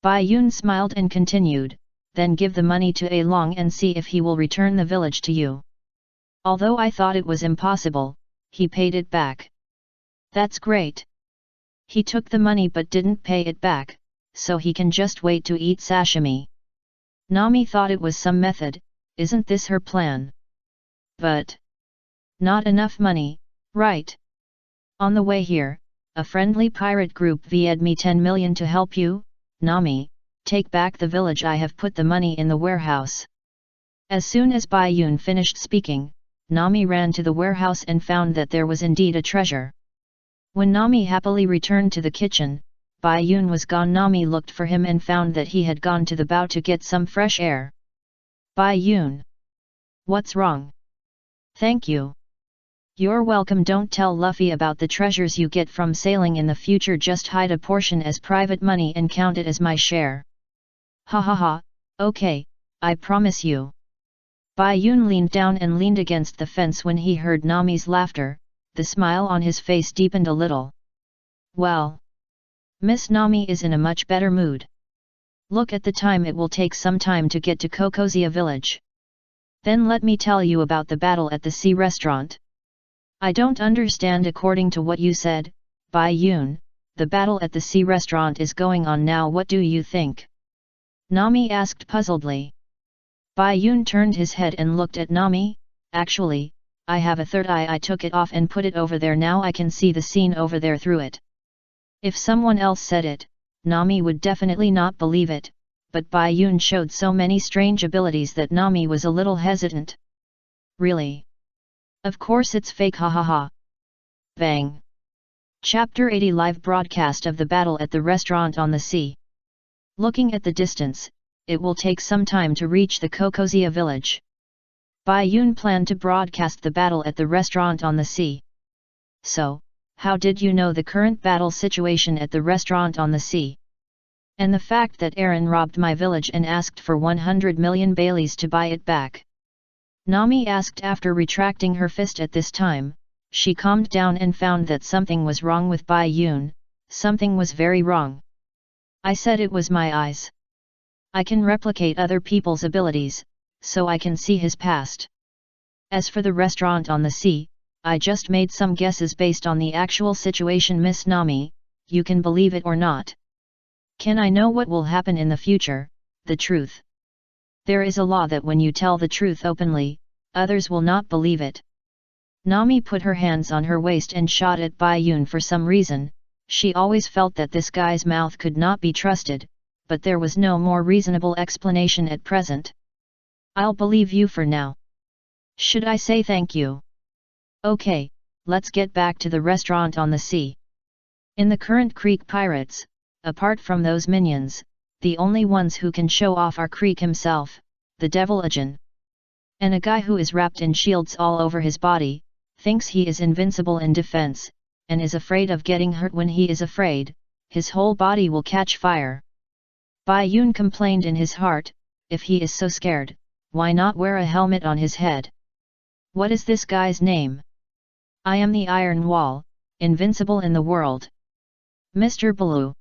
Bai Yun smiled and continued, "Then give the money to A Long and see if he will return the village to you." Although I thought it was impossible, he paid it back. "That's great." He took the money but didn't pay it back, so he can just wait to eat sashimi. Nami thought it was some method. Isn't this her plan? But not enough money, right? On the way here, a friendly pirate group VA'd me 10 million to help you. Nami, take back the village. I have put the money in the warehouse. As soon as Bai Yun finished speaking, Nami ran to the warehouse and found that there was indeed a treasure. When Nami happily returned to the kitchen, Bai Yun was gone. Nami looked for him and found that he had gone to the bow to get some fresh air. "Bai Yun. What's wrong?" "Thank you." "You're welcome. Don't tell Luffy about the treasures you get from sailing in the future. Just hide a portion as private money and count it as my share." "Ha ha ha, okay, I promise you." Bai Yun leaned down and leaned against the fence. When he heard Nami's laughter, the smile on his face deepened a little. "Well, Miss Nami is in a much better mood. Look at the time. It will take some time to get to Kokozia village. Then let me tell you about the battle at the sea restaurant." "I don't understand. According to what you said, Bai Yun, the battle at the sea restaurant is going on now. What do you think?" Nami asked puzzledly. Bai Yun turned his head and looked at Nami. "Actually, I have a third eye. I took it off and put it over there. Now I can see the scene over there through it." If someone else said it, Nami would definitely not believe it, but Bai Yun showed so many strange abilities that Nami was a little hesitant. "Really? Of course it's fake, ha ha ha." Bang! Chapter 80 Live broadcast of the battle at the restaurant on the sea. Looking at the distance, it will take some time to reach the Kokozia village. Bai Yun planned to broadcast the battle at the restaurant on the sea. "So, how did you know the current battle situation at the restaurant on the sea? And the fact that Aaron robbed my village and asked for 100 million Baileys to buy it back?" Nami asked. After retracting her fist at this time, she calmed down and found that something was wrong with Bai Yun. Something was very wrong. "I said it was my eyes. I can replicate other people's abilities, so I can see his past. As for the restaurant on the sea, I just made some guesses based on the actual situation. Miss Nami, you can believe it or not. Can I know what will happen in the future, the truth? There is a law that when you tell the truth openly, others will not believe it." Nami put her hands on her waist and shot at Bai Yun. For some reason, she always felt that this guy's mouth could not be trusted, but there was no more reasonable explanation at present. "I'll believe you for now. Should I say thank you?" "Okay, let's get back to the restaurant on the sea." In the current Creek pirates, apart from those minions, the only ones who can show off are Creek himself, the Devil Agent. And a guy who is wrapped in shields all over his body, thinks he is invincible in defense, and is afraid of getting hurt. When he is afraid, his whole body will catch fire. Bai Yun complained in his heart, if he is so scared, why not wear a helmet on his head? "What is this guy's name?" "I am the Iron Wall, invincible in the world. Mr. Baloo."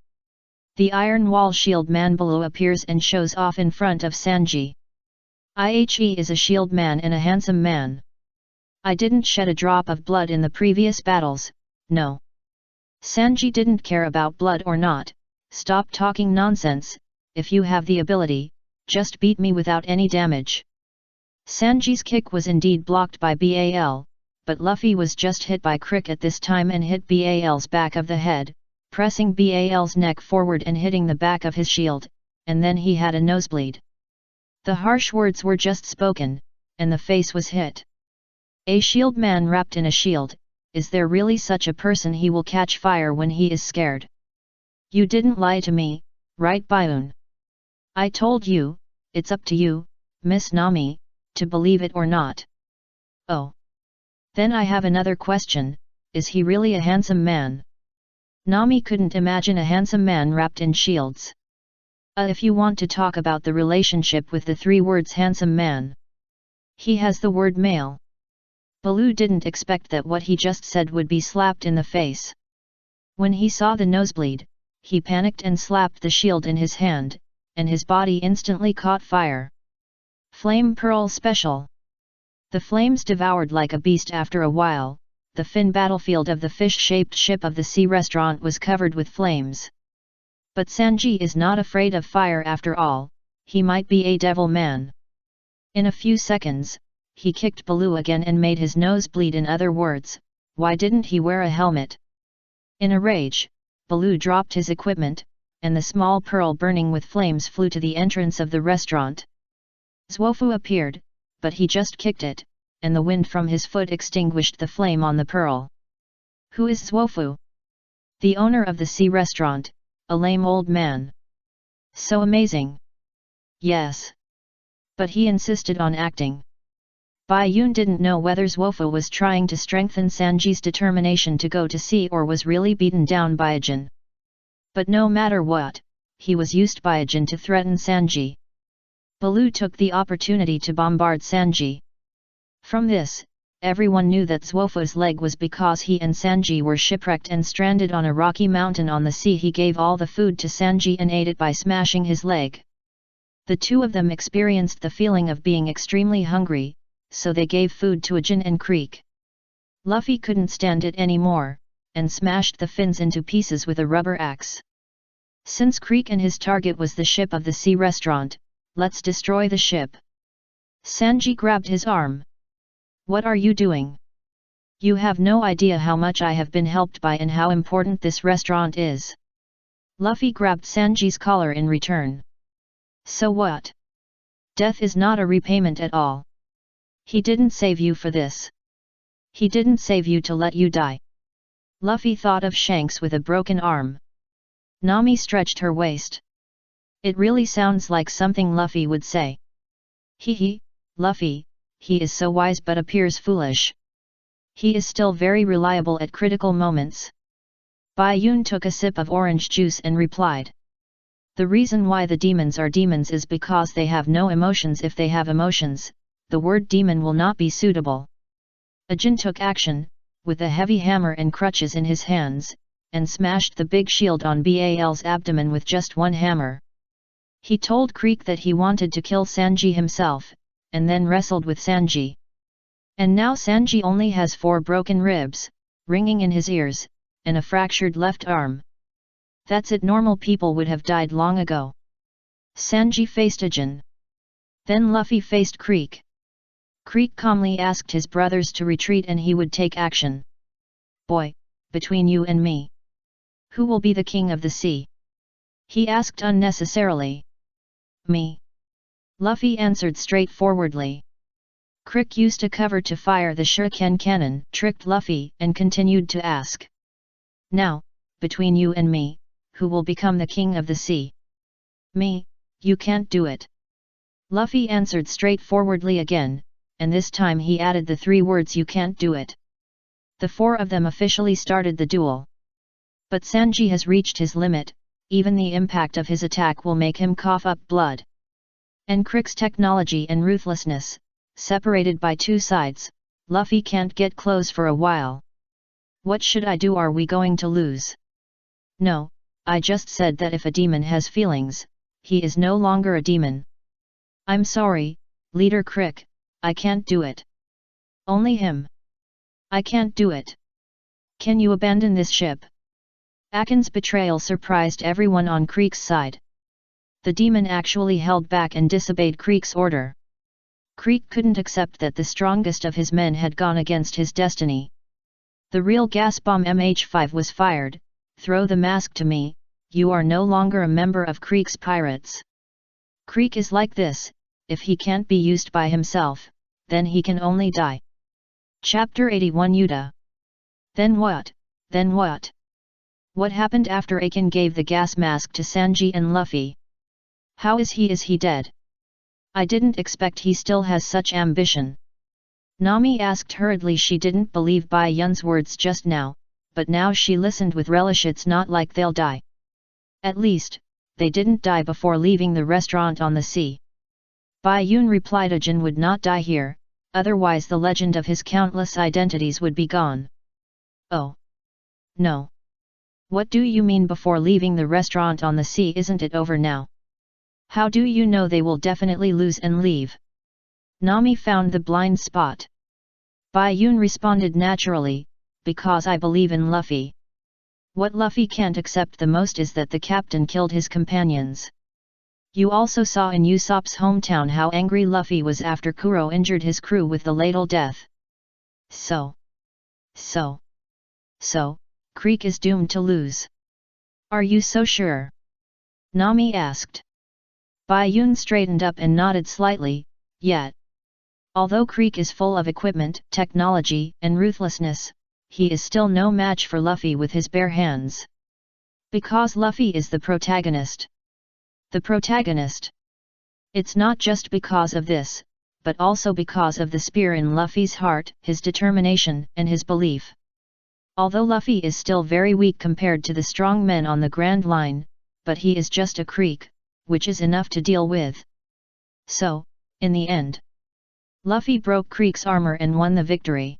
The Iron Wall shield man Baloo appears and shows off in front of Sanji. "He is a shield man and a handsome man. I didn't shed a drop of blood in the previous battles, no." Sanji didn't care about blood or not, stop talking nonsense. If you have the ability, just beat me without any damage. Sanji's kick was indeed blocked by Bal, but Luffy was just hit by Crick at this time and hit Bal's back of the head, pressing Bal's neck forward and hitting the back of his shield, and then he had a nosebleed. The harsh words were just spoken, and the face was hit. A shield man wrapped in a shield, is there really such a person? He will catch fire when he is scared. You didn't lie to me, right Baiun? I told you, it's up to you, Miss Nami, to believe it or not. Oh. Then I have another question, is he really a handsome man? Nami couldn't imagine a handsome man wrapped in shields. If you want to talk about the relationship with the 3 words handsome man. He has the word male. Baloo didn't expect that what he just said would be slapped in the face. When he saw the nosebleed, he panicked and slapped the shield in his hand, and his body instantly caught fire. Flame Pearl Special. The flames devoured like a beast. After a while, the fin battlefield of the fish-shaped ship of the sea restaurant was covered with flames. But Sanji is not afraid of fire after all, he might be a devil man. In a few seconds, he kicked Baloo again and made his nose bleed. In other words, why didn't he wear a helmet? In a rage, Baloo dropped his equipment, and the small pearl burning with flames flew to the entrance of the restaurant. Zwofu appeared, but he just kicked it, and the wind from his foot extinguished the flame on the pearl. Who is Zwofu? The owner of the sea restaurant, a lame old man. So amazing. Yes. But he insisted on acting. Baiun didn't know whether Zwofu was trying to strengthen Sanji's determination to go to sea or was really beaten down by a Jin. But no matter what, he was used by a Jin to threaten Sanji. Baloo took the opportunity to bombard Sanji. From this, everyone knew that Zwofu's leg was because he and Sanji were shipwrecked and stranded on a rocky mountain on the sea. He gave all the food to Sanji and ate it by smashing his leg. The 2 of them experienced the feeling of being extremely hungry, so they gave food to a Jin and Creek. Luffy couldn't stand it anymore, and smashed the fins into pieces with a rubber axe. Since Creek and his target was the ship of the sea restaurant, let's destroy the ship. Sanji grabbed his arm. What are you doing? You have no idea how much I have been helped by and how important this restaurant is. Luffy grabbed Sanji's collar in return. So what? Death is not a repayment at all. He didn't save you for this. He didn't save you to let you die. Luffy thought of Shanks with a broken arm. Nami stretched her waist. It really sounds like something Luffy would say. Hee, Luffy, he is so wise but appears foolish. He is still very reliable at critical moments. Baiun took a sip of orange juice and replied. The reason why the demons are demons is because they have no emotions. If they have emotions, the word demon will not be suitable. A Jin took action, with a heavy hammer and crutches in his hands, and smashed the big shield on Bal's abdomen with just one hammer. He told Creek that he wanted to kill Sanji himself, and then wrestled with Sanji. And now Sanji only has 4 broken ribs, ringing in his ears, and a fractured left arm. That's it. Normal people would have died long ago. Sanji faced a Jin. Then Luffy faced Creek. Creek calmly asked his brothers to retreat and he would take action. Boy, between you and me, who will be the king of the sea? He asked unnecessarily. Me. Luffy answered straightforwardly. Crick used a cover to fire the shuriken cannon, tricked Luffy, and continued to ask. Now, between you and me, who will become the king of the sea? Me, you can't do it. Luffy answered straightforwardly again, and this time he added the 3 words you can't do it. The 4 of them officially started the duel. But Sanji has reached his limit, even the impact of his attack will make him cough up blood. And Crick's technology and ruthlessness, separated by 2 sides, Luffy can't get close for a while. What should I do? Are we going to lose? No, I just said that if a demon has feelings, he is no longer a demon. I'm sorry, Leader Crick, I can't do it. Only him. I can't do it. Can you abandon this ship? Akin's betrayal surprised everyone on Creek's side. The demon actually held back and disobeyed Creek's order. Creek couldn't accept that the strongest of his men had gone against his destiny. The real gas bomb MH5 was fired. Throw the mask to me, you are no longer a member of Creek's pirates. Creek is like this, if he can't be used by himself, then he can only die. Chapter 81 Yuta. Then what? Then what? What happened after Akin gave the gas mask to Sanji and Luffy? How is he dead? I didn't expect he still has such ambition. Nami asked hurriedly. She didn't believe Bai Yun's words just now, but now she listened with relish. It's not like they'll die. At least, they didn't die before leaving the restaurant on the sea. Bai Yun replied Ajin would not die here, otherwise the legend of his countless identities would be gone. Oh. No. What do you mean before leaving the restaurant on the sea? Isn't it over now? How do you know they will definitely lose and leave? Nami found the blind spot. Bai Yun responded naturally, because I believe in Luffy. What Luffy can't accept the most is that the captain killed his companions. You also saw in Usopp's hometown how angry Luffy was after Kuro injured his crew with the lethal death. So, Creek is doomed to lose. Are you so sure? Nami asked. Bai Yun straightened up and nodded slightly, yet. Although Creek is full of equipment, technology, and ruthlessness, he is still no match for Luffy with his bare hands. Because Luffy is the protagonist. The protagonist. It's not just because of this, but also because of the spear in Luffy's heart, his determination, and his belief. Although Luffy is still very weak compared to the strong men on the Grand Line, but he is just a Creek, which is enough to deal with. So, in the end, Luffy broke Creek's armor and won the victory.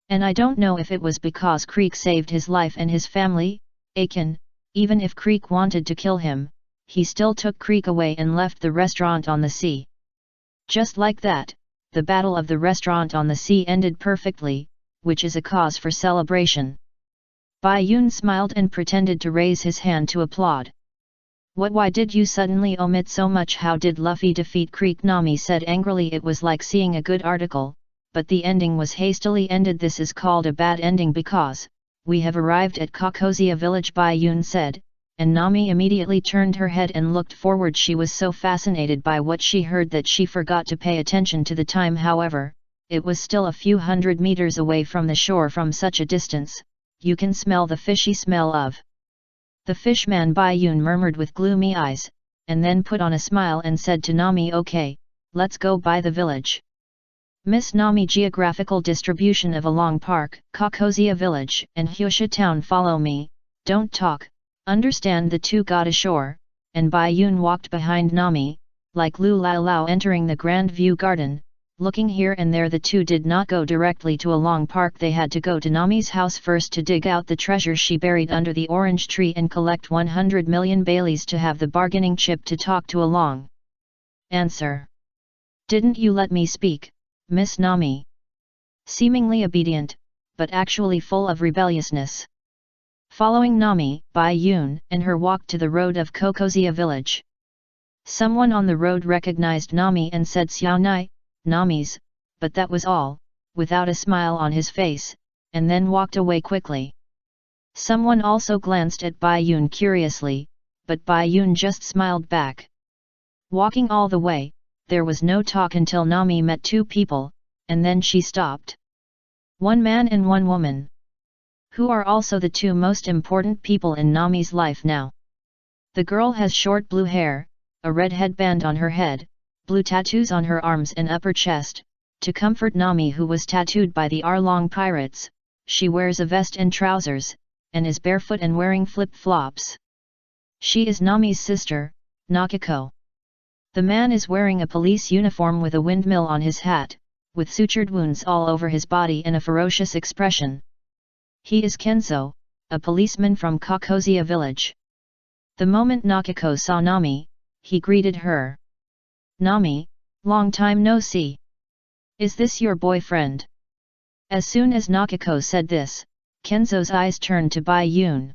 And I don't know if it was because Creek saved his life and his family, Akin. Even if Creek wanted to kill him, he still took Creek away and left the restaurant on the sea. Just like that, the battle of the restaurant on the sea ended perfectly, which is a cause for celebration. Bai Yun smiled and pretended to raise his hand to applaud. Why did you suddenly omit so much? How did Luffy defeat Creek? Nami said angrily. It was like seeing a good article, but the ending was hastily ended. This is called a bad ending because, we have arrived at Kakosia village, Bai Yun said, and Nami immediately turned her head and looked forward. She was so fascinated by what she heard that she forgot to pay attention to the time. However, it was still a few hundred meters away from the shore. From such a distance, you can smell the fishy smell of the fishman. Bai Yun murmured with gloomy eyes, and then put on a smile and said to Nami, okay, let's go by the village. Miss Nami, geographical distribution of Along Park, Kakosia village, and Hyosha town. Follow me, don't talk, understand? The two got ashore, and Bai Yun walked behind Nami, like Lu Lao Lao entering the Grand View Garden. Looking here and there, the two did not go directly to Along Park. They had to go to Nami's house first to dig out the treasure she buried under the orange tree and collect 100 million Baileys to have the bargaining chip to talk to Along. Answer. Didn't you let me speak, Miss Nami? Seemingly obedient, but actually full of rebelliousness. Following Nami, Bai Yun and her walked to the road of Kakosia village. Someone on the road recognized Nami and said Xiao Nai, Nami's, but that was all, without a smile on his face, and then walked away quickly. Someone also glanced at Bai Yun curiously, but Bai Yun just smiled back. Walking all the way, there was no talk until Nami met two people, and then she stopped. One man and one woman. Who are also the two most important people in Nami's life now. The girl has short blue hair, a red headband on her head, blue tattoos on her arms and upper chest. To comfort Nami, who was tattooed by the Arlong pirates, she wears a vest and trousers, and is barefoot and wearing flip-flops. She is Nami's sister, Nakiko. The man is wearing a police uniform with a windmill on his hat, with sutured wounds all over his body and a ferocious expression. He is Kenzo, a policeman from Kakosia village. The moment Nakiko saw Nami, he greeted her. Nami, long time no see. Is this your boyfriend? As soon as Nakiko said this, Kenzo's eyes turned to Bai Yun.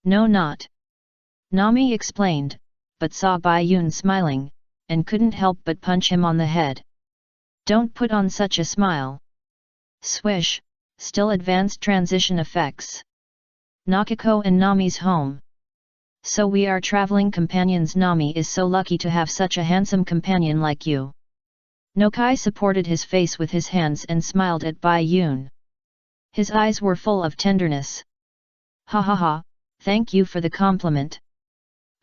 No, not. Nami explained, but saw Bai Yun smiling, and couldn't help but punch him on the head. Don't put on such a smile. Swish, still advanced transition effects. Nakako and Nami's home. So we are traveling companions. Nami is so lucky to have such a handsome companion like you. Nokai supported his face with his hands and smiled at Bai Yun. His eyes were full of tenderness. Ha ha ha, thank you for the compliment.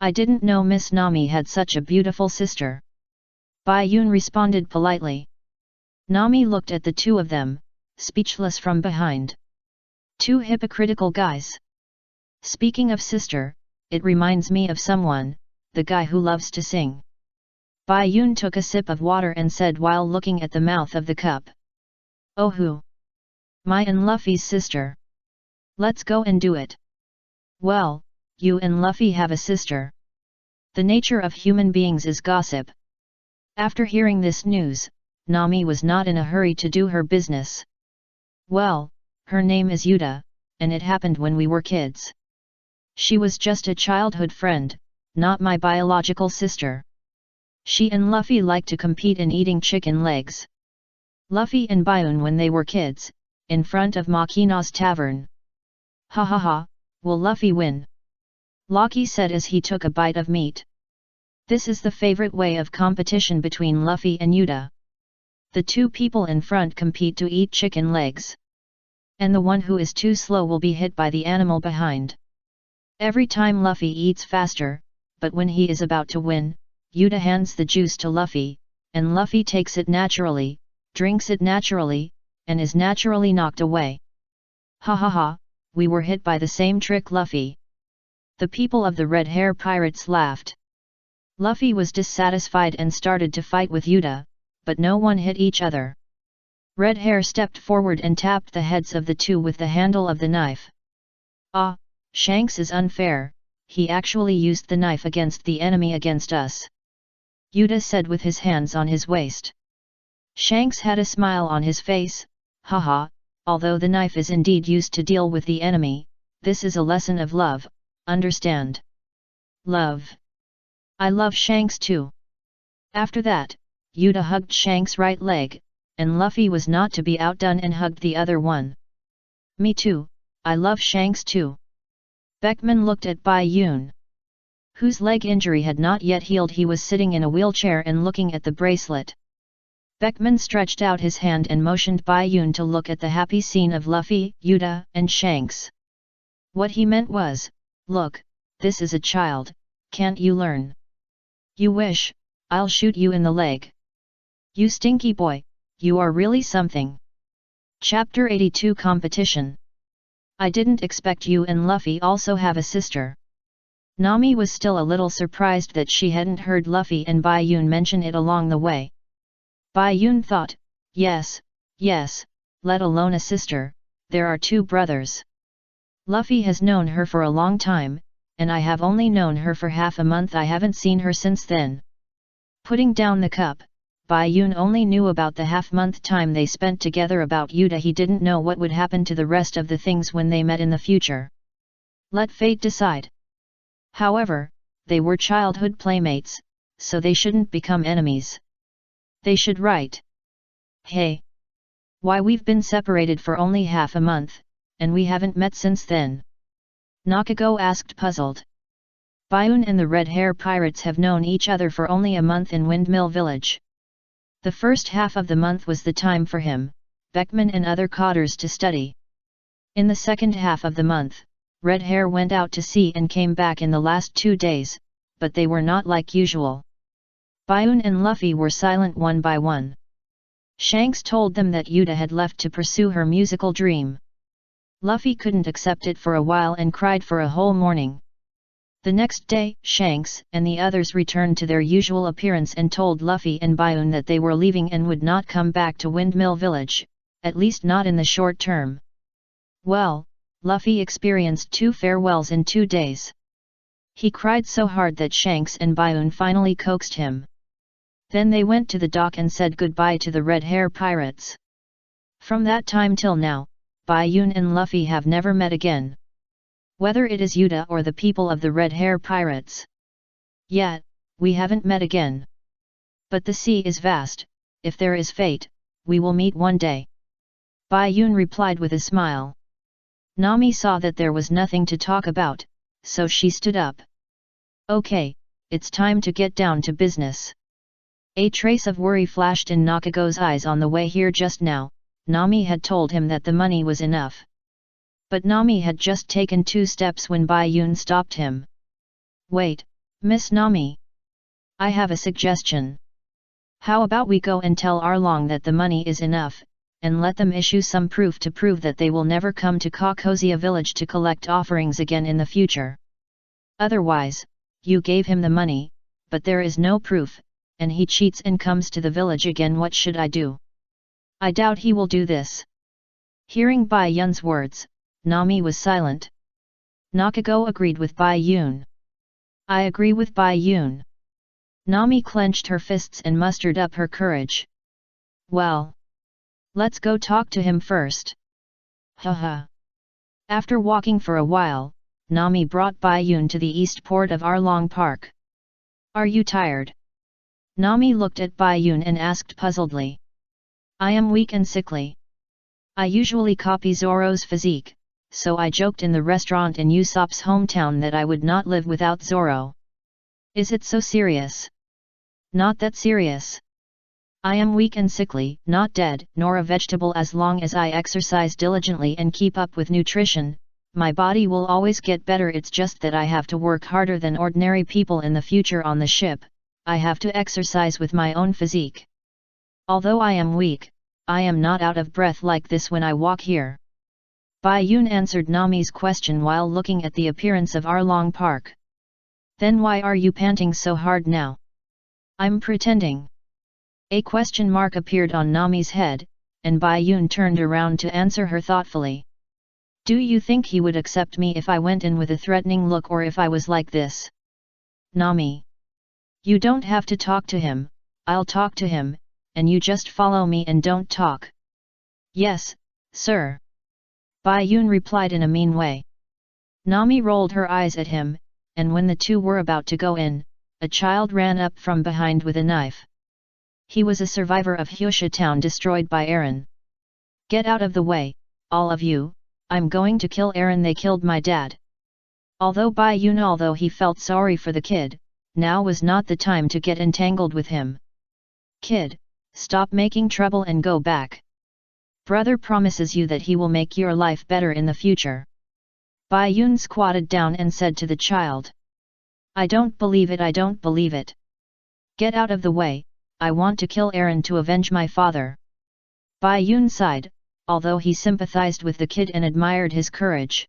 I didn't know Miss Nami had such a beautiful sister. Bai Yun responded politely. Nami looked at the two of them, speechless from behind. Two hypocritical guys. Speaking of sister, it reminds me of someone, the guy who loves to sing. Bai Yun took a sip of water and said while looking at the mouth of the cup. Oh, who? My and Luffy's sister. Let's go and do it. Well, you and Luffy have a sister. The nature of human beings is gossip. After hearing this news, Nami was not in a hurry to do her business. Well, her name is Yuta, and it happened when we were kids. She was just a childhood friend, not my biological sister. She and Luffy like to compete in eating chicken legs. Luffy and Bayun when they were kids, in front of Makina's tavern. Ha ha ha, will Luffy win? Loki said as he took a bite of meat. This is the favorite way of competition between Luffy and Yuta. The two people in front compete to eat chicken legs. And the one who is too slow will be hit by the animal behind. Every time Luffy eats faster, but when he is about to win, Yuta hands the juice to Luffy, and Luffy takes it naturally, drinks it naturally, and is naturally knocked away. Ha ha ha, we were hit by the same trick, Luffy. The people of the Red Hair Pirates laughed. Luffy was dissatisfied and started to fight with Yuta, but no one hit each other. Red Hair stepped forward and tapped the heads of the two with the handle of the knife. Ah, Shanks is unfair, he actually used the knife against the enemy against us. Yuta said with his hands on his waist. Shanks had a smile on his face. Haha, although the knife is indeed used to deal with the enemy, this is a lesson of love, understand? Love. I love Shanks too. After that, Yuta hugged Shanks' right leg, and Luffy was not to be outdone and hugged the other one. Me too, I love Shanks too. Beckman looked at Bai Yun, whose leg injury had not yet healed. He was sitting in a wheelchair and looking at the bracelet. Beckman stretched out his hand and motioned Bai Yun to look at the happy scene of Luffy, Yuta, and Shanks. What he meant was, look, this is a child, can't you learn? You wish, I'll shoot you in the leg. You stinky boy, you are really something. Chapter 82 Competition. I didn't expect you and Luffy also have a sister. Nami was still a little surprised that she hadn't heard Luffy and Bai Yun mention it along the way. Bai Yun thought, yes, let alone a sister, there are two brothers. Luffy has known her for a long time, and I have only known her for half a month. I haven't seen her since then. Putting down the cup, Bai Yun only knew about the half-month time they spent together. About Yuta he didn't know what would happen to the rest of the things when they met in the future. Let fate decide. However, they were childhood playmates, so they shouldn't become enemies. They should write. Hey! Why we've been separated for only half a month, and we haven't met since then? Nakako asked puzzled. Bayun and the Red Hair Pirates have known each other for only a month in Windmill Village. The first half of the month was the time for him, Beckman and other cotters to study. In the second half of the month, Red Hair went out to sea and came back in the last 2 days, but they were not like usual. Bayun and Luffy were silent one by one. Shanks told them that Yuta had left to pursue her musical dream. Luffy couldn't accept it for a while and cried for a whole morning. The next day, Shanks and the others returned to their usual appearance and told Luffy and Bayun that they were leaving and would not come back to Windmill Village, at least not in the short term. Well, Luffy experienced 2 farewells in 2 days. He cried so hard that Shanks and Bayun finally coaxed him. Then they went to the dock and said goodbye to the Red Hair Pirates. From that time till now, Bayun and Luffy have never met again. Whether it is Yuta or the people of the Red Hair Pirates. Yet, we haven't met again. But the sea is vast, if there is fate, we will meet one day. Bai Yun replied with a smile. Nami saw that there was nothing to talk about, so she stood up. Okay, it's time to get down to business. A trace of worry flashed in Nakago's eyes on the way here just now. Nami had told him that the money was enough. But Nami had just taken 2 steps when Bai Yun stopped him. Wait, Miss Nami. I have a suggestion. How about we go and tell Arlong that the money is enough, and let them issue some proof to prove that they will never come to Kakosia village to collect offerings again in the future. Otherwise, you gave him the money, but there is no proof, and he cheats and comes to the village again. What should I do? I doubt he will do this. Hearing Bai Yun's words, Nami was silent. Nakago agreed with Bai Yun. I agree with Bai Yun. Nami clenched her fists and mustered up her courage. Well, let's go talk to him first. Haha. After walking for a while, Nami brought Bai Yun to the east port of Arlong Park. Are you tired? Nami looked at Bai Yun and asked puzzledly. I am weak and sickly. I usually copy Zoro's physique, so I joked in the restaurant in Usopp's hometown that I would not live without Zoro. Is it so serious? Not that serious. I am weak and sickly, not dead, nor a vegetable. As long as I exercise diligently and keep up with nutrition, my body will always get better. It's just that I have to work harder than ordinary people in the future on the ship. I have to exercise with my own physique. Although I am weak, I am not out of breath like this when I walk here. Bai Yun answered Nami's question while looking at the appearance of Arlong Park. Then why are you panting so hard now? I'm pretending. A question mark appeared on Nami's head, and Bai Yun turned around to answer her thoughtfully. Do you think he would accept me if I went in with a threatening look or if I was like this? Nami. You don't have to talk to him, I'll talk to him, and you just follow me and don't talk. Yes, sir. Bai Yun replied in a mean way. Nami rolled her eyes at him, and when the two were about to go in, a child ran up from behind with a knife. He was a survivor of Hyosha town destroyed by Eren. Get out of the way, all of you, I'm going to kill Eren. They killed my dad. Although he felt sorry for the kid, now was not the time to get entangled with him. Kid, stop making trouble and go back. Brother promises you that he will make your life better in the future. Bai Yun squatted down and said to the child. I don't believe it. I don't believe it. Get out of the way, I want to kill Eren to avenge my father. Bai Yun sighed, although he sympathized with the kid and admired his courage.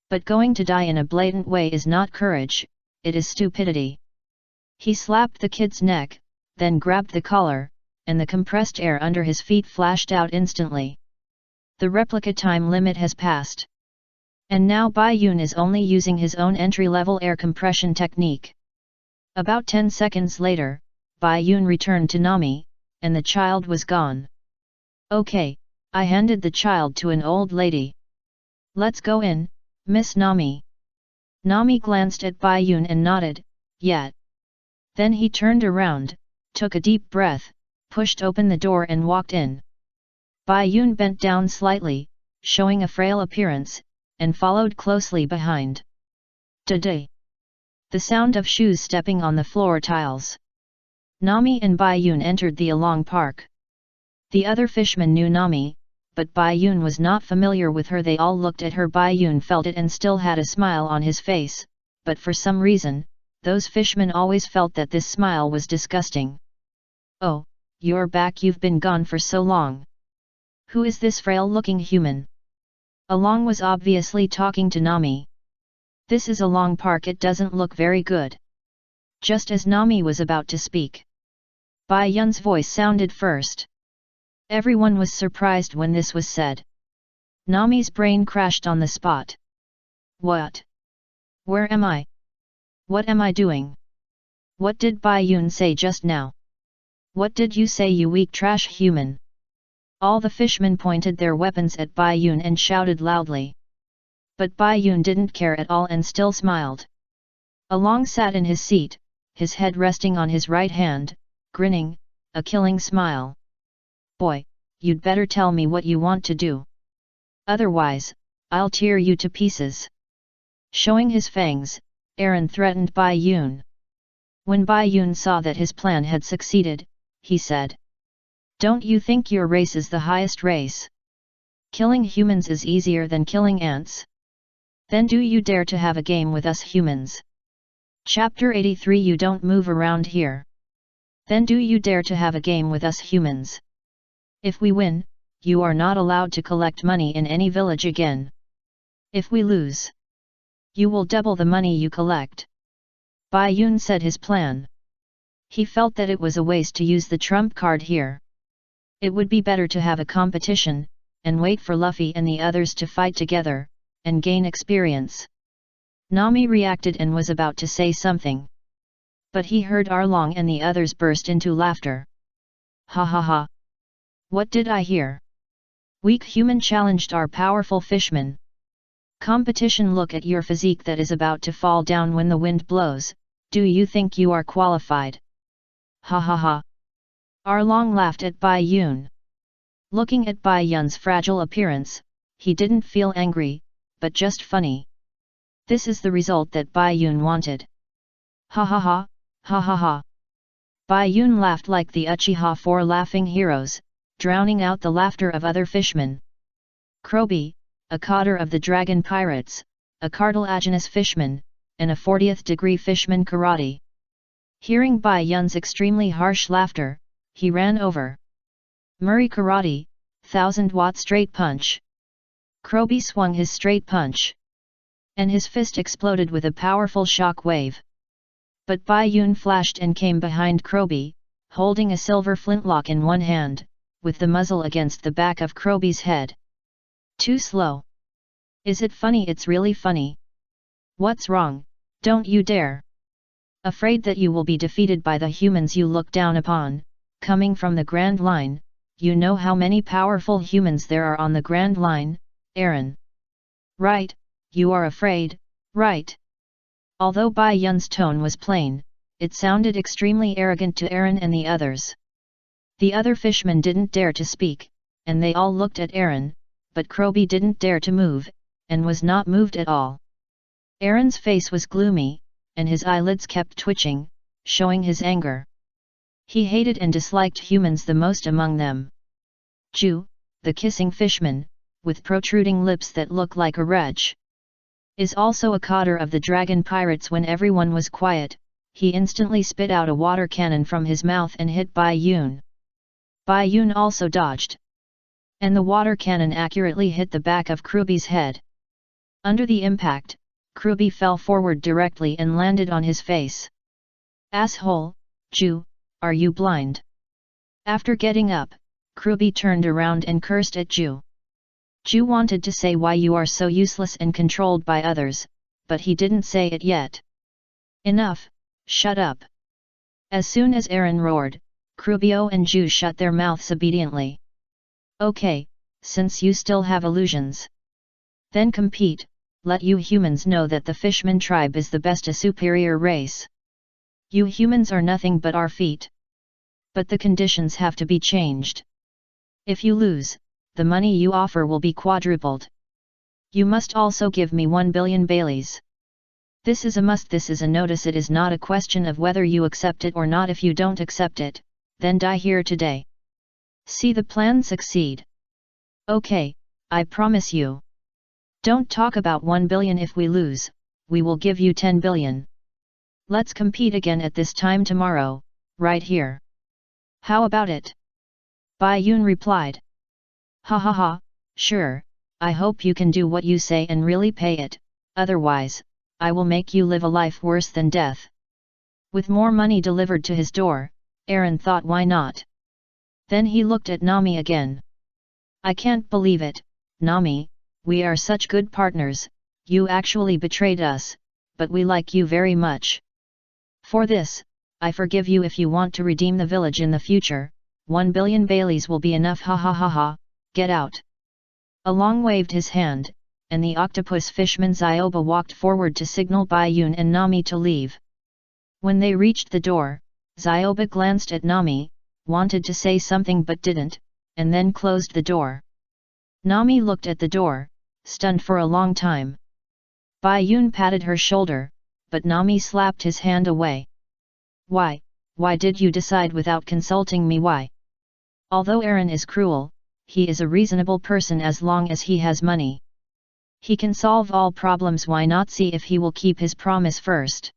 But going to die in a blatant way is not courage, it is stupidity. He slapped the kid's neck, then grabbed the collar, and the compressed air under his feet flashed out instantly. The replica time limit has passed. And now Bai Yun is only using his own entry-level air compression technique. About 10 seconds later, Bai Yun returned to Nami, and the child was gone. Okay, I handed the child to an old lady. Let's go in, Miss Nami. Nami glanced at Bai Yun and nodded, yet. Then he turned around, took a deep breath, pushed open the door and walked in. Bai Yun bent down slightly, showing a frail appearance, and followed closely behind. Da-day! The sound of shoes stepping on the floor tiles. Nami and Bai Yun entered the Along Park. The other fishmen knew Nami, but Bai Yun was not familiar with her. They all looked at her. Bai Yun felt it and still had a smile on his face, but for some reason, those fishmen always felt that this smile was disgusting. Oh, you're back. You've been gone for so long. Who is this frail-looking human? Along was obviously talking to Nami. This is Along Park. It doesn't look very good. Just as Nami was about to speak, Bai Yun's voice sounded first. Everyone was surprised when this was said. Nami's brain crashed on the spot. What? Where am I? What am I doing? What did Bai Yun say just now? What did you say, you weak trash human? All the fishmen pointed their weapons at Bai Yun and shouted loudly. But Bai Yun didn't care at all and still smiled. Along sat in his seat, his head resting on his right hand, grinning, a killing smile. Boy, you'd better tell me what you want to do. Otherwise, I'll tear you to pieces. Showing his fangs, Aaron threatened Bai Yun. When Bai Yun saw that his plan had succeeded, he said, "Don't you think your race is the highest race? Killing humans is easier than killing ants. Then do you dare to have a game with us humans?" Chapter 83 You don't move around here. Then do you dare to have a game with us humans? If we win, you are not allowed to collect money in any village again. If we lose, you will double the money you collect. Bai Yun said his plan. He felt that it was a waste to use the trump card here. It would be better to have a competition, and wait for Luffy and the others to fight together, and gain experience. Nami reacted and was about to say something. But he heard Arlong and the others burst into laughter. Ha ha ha! What did I hear? Weak human challenged our powerful fishman. Competition. Look at your physique that is about to fall down when the wind blows. Do you think you are qualified? Ha ha ha! Arlong laughed at Bai Yun. Looking at Bai Yun's fragile appearance, he didn't feel angry, but just funny. This is the result that Bai Yun wanted. Ha ha ha, ha ha ha. Bai Yun laughed like the Uchiha Four laughing heroes, drowning out the laughter of other fishmen. Krobi, a cotter of the dragon pirates, a cartilaginous fishman, and a 40th degree fishman karate. Hearing Bai Yun's extremely harsh laughter, he ran over. Murray karate, 1000-watt straight punch. Krobi swung his straight punch. And his fist exploded with a powerful shock wave. But Bai Yun flashed and came behind Krobi, holding a silver flintlock in one hand, with the muzzle against the back of Krobi's head. Too slow. Is it funny? It's really funny. What's wrong? Don't you dare. Afraid that you will be defeated by the humans you look down upon, coming from the Grand Line. You know how many powerful humans there are on the Grand Line, Aaron. Right, you are afraid, right? Although Bai Yun's tone was plain, it sounded extremely arrogant to Aaron and the others. The other fishmen didn't dare to speak, and they all looked at Aaron, but Krobi didn't dare to move, and was not moved at all. Aaron's face was gloomy, and his eyelids kept twitching, showing his anger. He hated and disliked humans the most among them. Ju, the kissing fishman, with protruding lips that look like a wretch, is also a cotter of the dragon pirates. When everyone was quiet, he instantly spit out a water cannon from his mouth and hit Bai Yun. Bai Yun also dodged. And the water cannon accurately hit the back of Krobi's head. Under the impact, Krobi fell forward directly and landed on his face. Asshole, Ju, are you blind? After getting up, Krobi turned around and cursed at Ju. Ju wanted to say why you are so useless and controlled by others, but he didn't say it yet. Enough, shut up. As soon as Aaron roared, Krubio and Ju shut their mouths obediently. Okay, since you still have illusions. Then compete, let you humans know that the Fishman tribe is the best, a superior race. You humans are nothing but our feet. But the conditions have to be changed. If you lose, the money you offer will be quadrupled. You must also give me 1 billion Baileys. This is a must, this is a notice, it is not a question of whether you accept it or not. If you don't accept it, then die here today. See the plan succeed. Okay, I promise you. Don't talk about 1 billion. If we lose, we will give you 10 billion. Let's compete again at this time tomorrow, right here. How about it? Bai Yun replied. Ha ha ha, sure, I hope you can do what you say and really pay it, otherwise, I will make you live a life worse than death. With more money delivered to his door, Aaron thought, why not? Then he looked at Nami again. I can't believe it, Nami, we are such good partners, you actually betrayed us, but we like you very much. For this, I forgive you. If you want to redeem the village in the future, 1 billion Baileys will be enough. Ha ha ha ha, get out. Along waved his hand, and the octopus fishman Zioba walked forward to signal Bai Yun and Nami to leave. When they reached the door, Zioba glanced at Nami, wanted to say something but didn't, and then closed the door. Nami looked at the door, stunned for a long time. Bai Yun patted her shoulder, but Nami slapped his hand away. Why did you decide without consulting me? Why? Although Aaron is cruel, he is a reasonable person as long as he has money. He can solve all problems. Why not see if he will keep his promise first?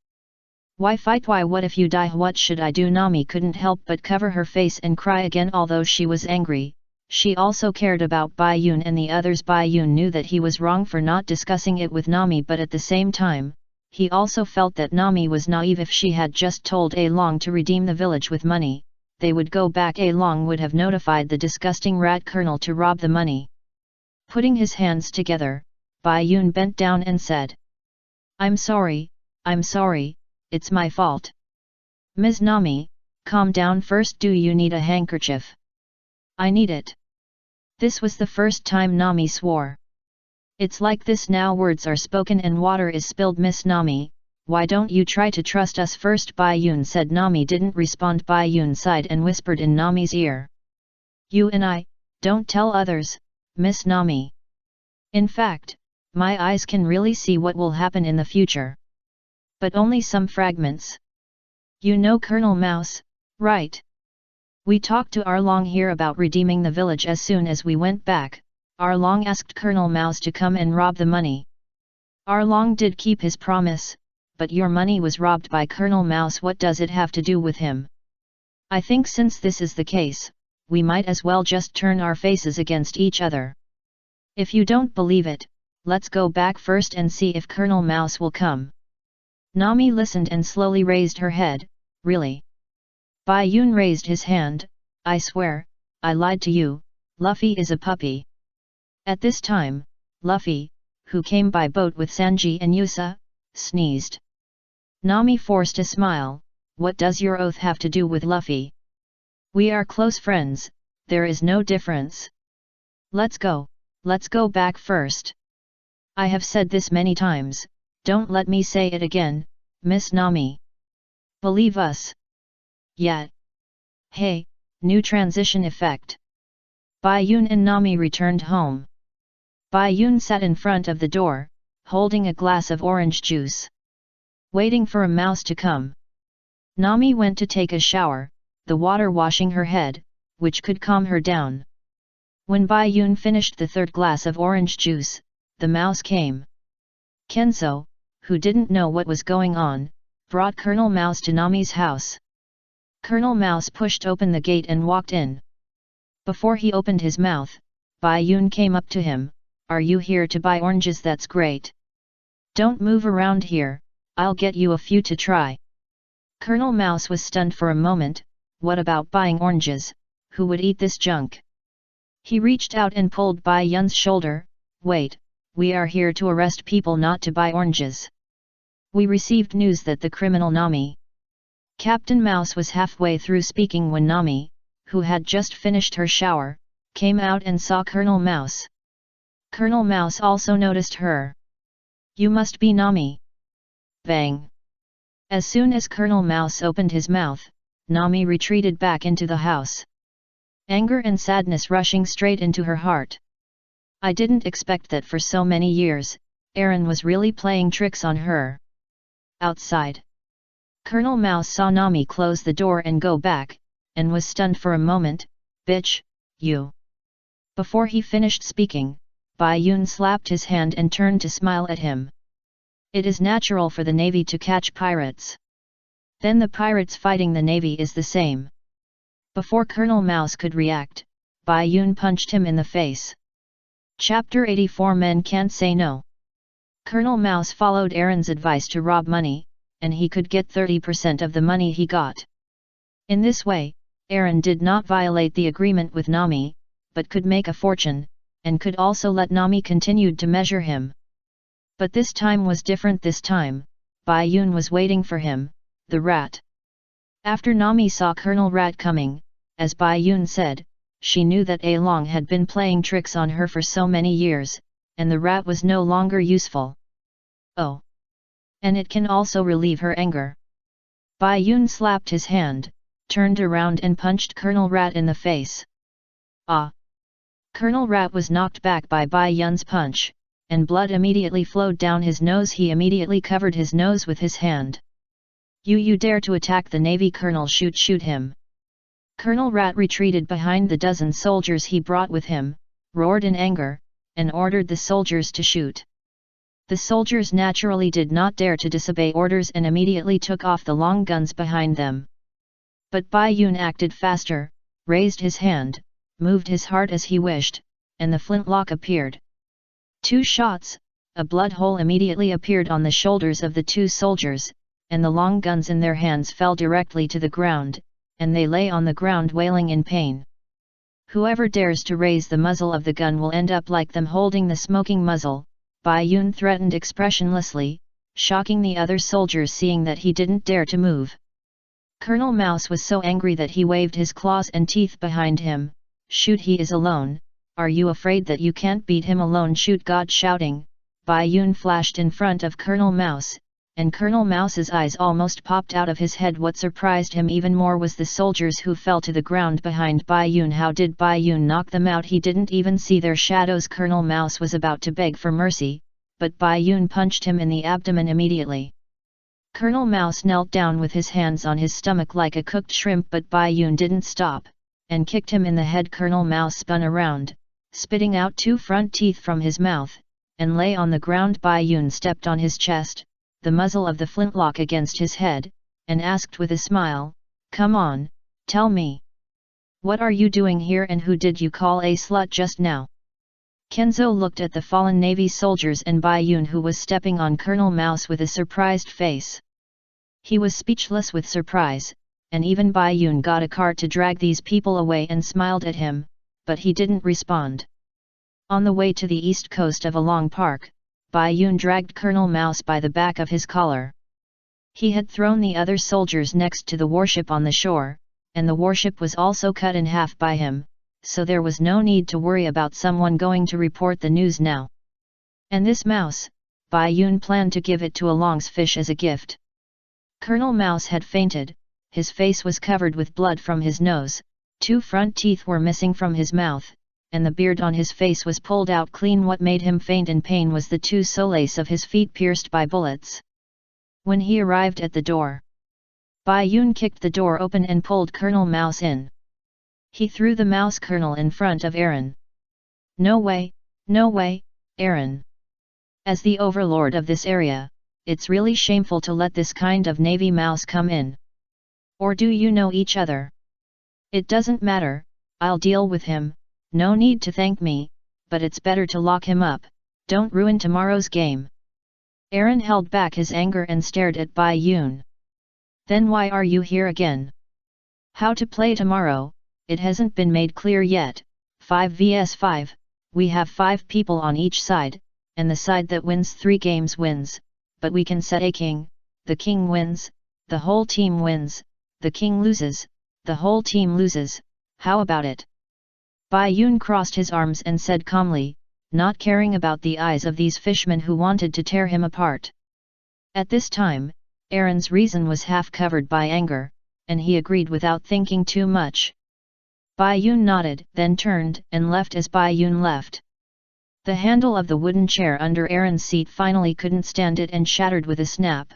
Why fight? Why? What if you die? What should I do? Nami couldn't help but cover her face and cry again. Although she was angry, she also cared about Bai Yun and the others. Bai Yun knew that he was wrong for not discussing it with Nami, but at the same time, he also felt that Nami was naive. If she had just told A Long to redeem the village with money, they would go back. A Long would have notified the disgusting rat colonel to rob the money. Putting his hands together, Bai Yun bent down and said, I'm sorry, it's my fault. Ms. Nami, calm down first. Do you need a handkerchief? I need it. This was the first time Nami swore. It's like this now. Words are spoken and water is spilled. Miss Nami, why don't you try to trust us first? Bai Yun said. Nami didn't respond. Bai Yun sighed and whispered in Nami's ear. You and I, don't tell others, Miss Nami. In fact, my eyes can really see what will happen in the future. But only some fragments. You know Colonel Mouse, right? We talked to Arlong here about redeeming the village. As soon as we went back, Arlong asked Colonel Mouse to come and rob the money. Arlong did keep his promise, but your money was robbed by Colonel Mouse. What does it have to do with him? I think since this is the case, we might as well just turn our faces against each other. If you don't believe it, let's go back first and see if Colonel Mouse will come. Nami listened and slowly raised her head. Really? Bai Yun raised his hand. I swear, I lied to you, Luffy is a puppy. At this time, Luffy, who came by boat with Sanji and Yusa, sneezed. Nami forced a smile. What does your oath have to do with Luffy? We are close friends, there is no difference. Let's go back first. I have said this many times, don't let me say it again, Miss Nami. Believe us. Yeah. Hey, new transition effect. Bai Yun and Nami returned home. Bai Yun sat in front of the door, holding a glass of orange juice, waiting for a mouse to come. Nami went to take a shower, the water washing her head, which could calm her down. When Bai Yun finished the third glass of orange juice, the mouse came. Kenzo, who didn't know what was going on, brought Colonel Mouse to Nami's house. Colonel Mouse pushed open the gate and walked in. Before he opened his mouth, Bai Yun came up to him. Are you here to buy oranges? That's great. Don't move around here, I'll get you a few to try. Colonel Mouse was stunned for a moment. What about buying oranges? Who would eat this junk? He reached out and pulled Bai Yun's shoulder. Wait, we are here to arrest people, not to buy oranges. We received news that the criminal Nami. Captain Mouse was halfway through speaking when Nami, who had just finished her shower, came out and saw Colonel Mouse. Colonel Mouse also noticed her. You must be Nami. Bang! As soon as Colonel Mouse opened his mouth, Nami retreated back into the house. Anger and sadness rushing straight into her heart. I didn't expect that for so many years, Aaron was really playing tricks on her. Outside, Colonel Mouse saw Nami close the door and go back, and was stunned for a moment. Bitch, you. Before he finished speaking, Bai Yun slapped his hand and turned to smile at him. It is natural for the Navy to catch pirates. Then the pirates fighting the Navy is the same. Before Colonel Mouse could react, Bai Yun punched him in the face. Chapter 84 Men Can't Say No. Colonel Mouse followed Aaron's advice to rob money, and he could get 30% of the money he got. In this way, Aaron did not violate the agreement with Nami, but could make a fortune, and could also let Nami continue to measure him. But this time was different. This time, Bai Yun was waiting for him, the rat. After Nami saw Colonel Rat coming, as Bai Yun said, she knew that A Long had been playing tricks on her for so many years, and the rat was no longer useful. Oh! And it can also relieve her anger. Bai Yun slapped his hand, turned around and punched Colonel Rat in the face. Ah! Colonel Rat was knocked back by Bai Yun's punch, and blood immediately flowed down his nose. He immediately covered his nose with his hand. You dare to attack the Navy Colonel, shoot him. Colonel Rat retreated behind the dozen soldiers he brought with him, roared in anger, and ordered the soldiers to shoot. The soldiers naturally did not dare to disobey orders and immediately took off the long guns behind them. But Bai Yun acted faster, raised his hand, moved his heart as he wished, and the flintlock appeared. 2 shots, a blood hole immediately appeared on the shoulders of the 2 soldiers, and the long guns in their hands fell directly to the ground, and they lay on the ground wailing in pain. Whoever dares to raise the muzzle of the gun will end up like them holding the smoking muzzle, Bai Yun threatened expressionlessly, shocking the other soldiers seeing that he didn't dare to move. Colonel Mouse was so angry that he waved his claws and teeth behind him. Shoot, he is alone. Are you afraid that you can't beat him alone? Shoot, God! Shouting, Bai Yun flashed in front of Colonel Mouse, and Colonel Mouse's eyes almost popped out of his head. What surprised him even more was the soldiers who fell to the ground behind Bai Yun. How did Bai Yun knock them out? He didn't even see their shadows. Colonel Mouse was about to beg for mercy, but Bai Yun punched him in the abdomen immediately. Colonel Mouse knelt down with his hands on his stomach like a cooked shrimp, but Bai Yun didn't stop, and kicked him in the head. Colonel Mouse spun around, spitting out 2 front teeth from his mouth, and lay on the ground. Bai Yun stepped on his chest, the muzzle of the flintlock against his head, and asked with a smile, "Come on, tell me. What are you doing here, and who did you call a slut just now?" Kenzo looked at the fallen Navy soldiers and Bai Yun, who was stepping on Colonel Mouse, with a surprised face. He was speechless with surprise, and even Bai Yun got a cart to drag these people away and smiled at him, but he didn't respond. On the way to the east coast of a long park, Bai Yun dragged Colonel Mouse by the back of his collar. He had thrown the other soldiers next to the warship on the shore, and the warship was also cut in half by him, so there was no need to worry about someone going to report the news now. And this mouse, Bai Yun planned to give it to a longfish as a gift. Colonel Mouse had fainted, his face was covered with blood from his nose, 2 front teeth were missing from his mouth, and the beard on his face was pulled out clean. What made him faint in pain was the 2 soles of his feet pierced by bullets. When he arrived at the door, Bai Yun kicked the door open and pulled Colonel Mouse in. He threw the mouse colonel in front of Aaron. No way, Aaron. As the overlord of this area, it's really shameful to let this kind of Navy mouse come in. Or do you know each other? It doesn't matter, I'll deal with him, no need to thank me, but it's better to lock him up, don't ruin tomorrow's game. Aaron held back his anger and stared at Bai Yun. Then why are you here again? How to play tomorrow, it hasn't been made clear yet. 5 vs 5, we have 5 people on each side, and the side that wins 3 games wins, but we can set a king, the king wins, the whole team wins, the king loses, the whole team loses, how about it? Bai Yun crossed his arms and said calmly, not caring about the eyes of these fishmen who wanted to tear him apart. At this time, Aaron's reason was half covered by anger, and he agreed without thinking too much. Bai Yun nodded, then turned and left. As Bai Yun left, the handle of the wooden chair under Aaron's seat finally couldn't stand it and shattered with a snap.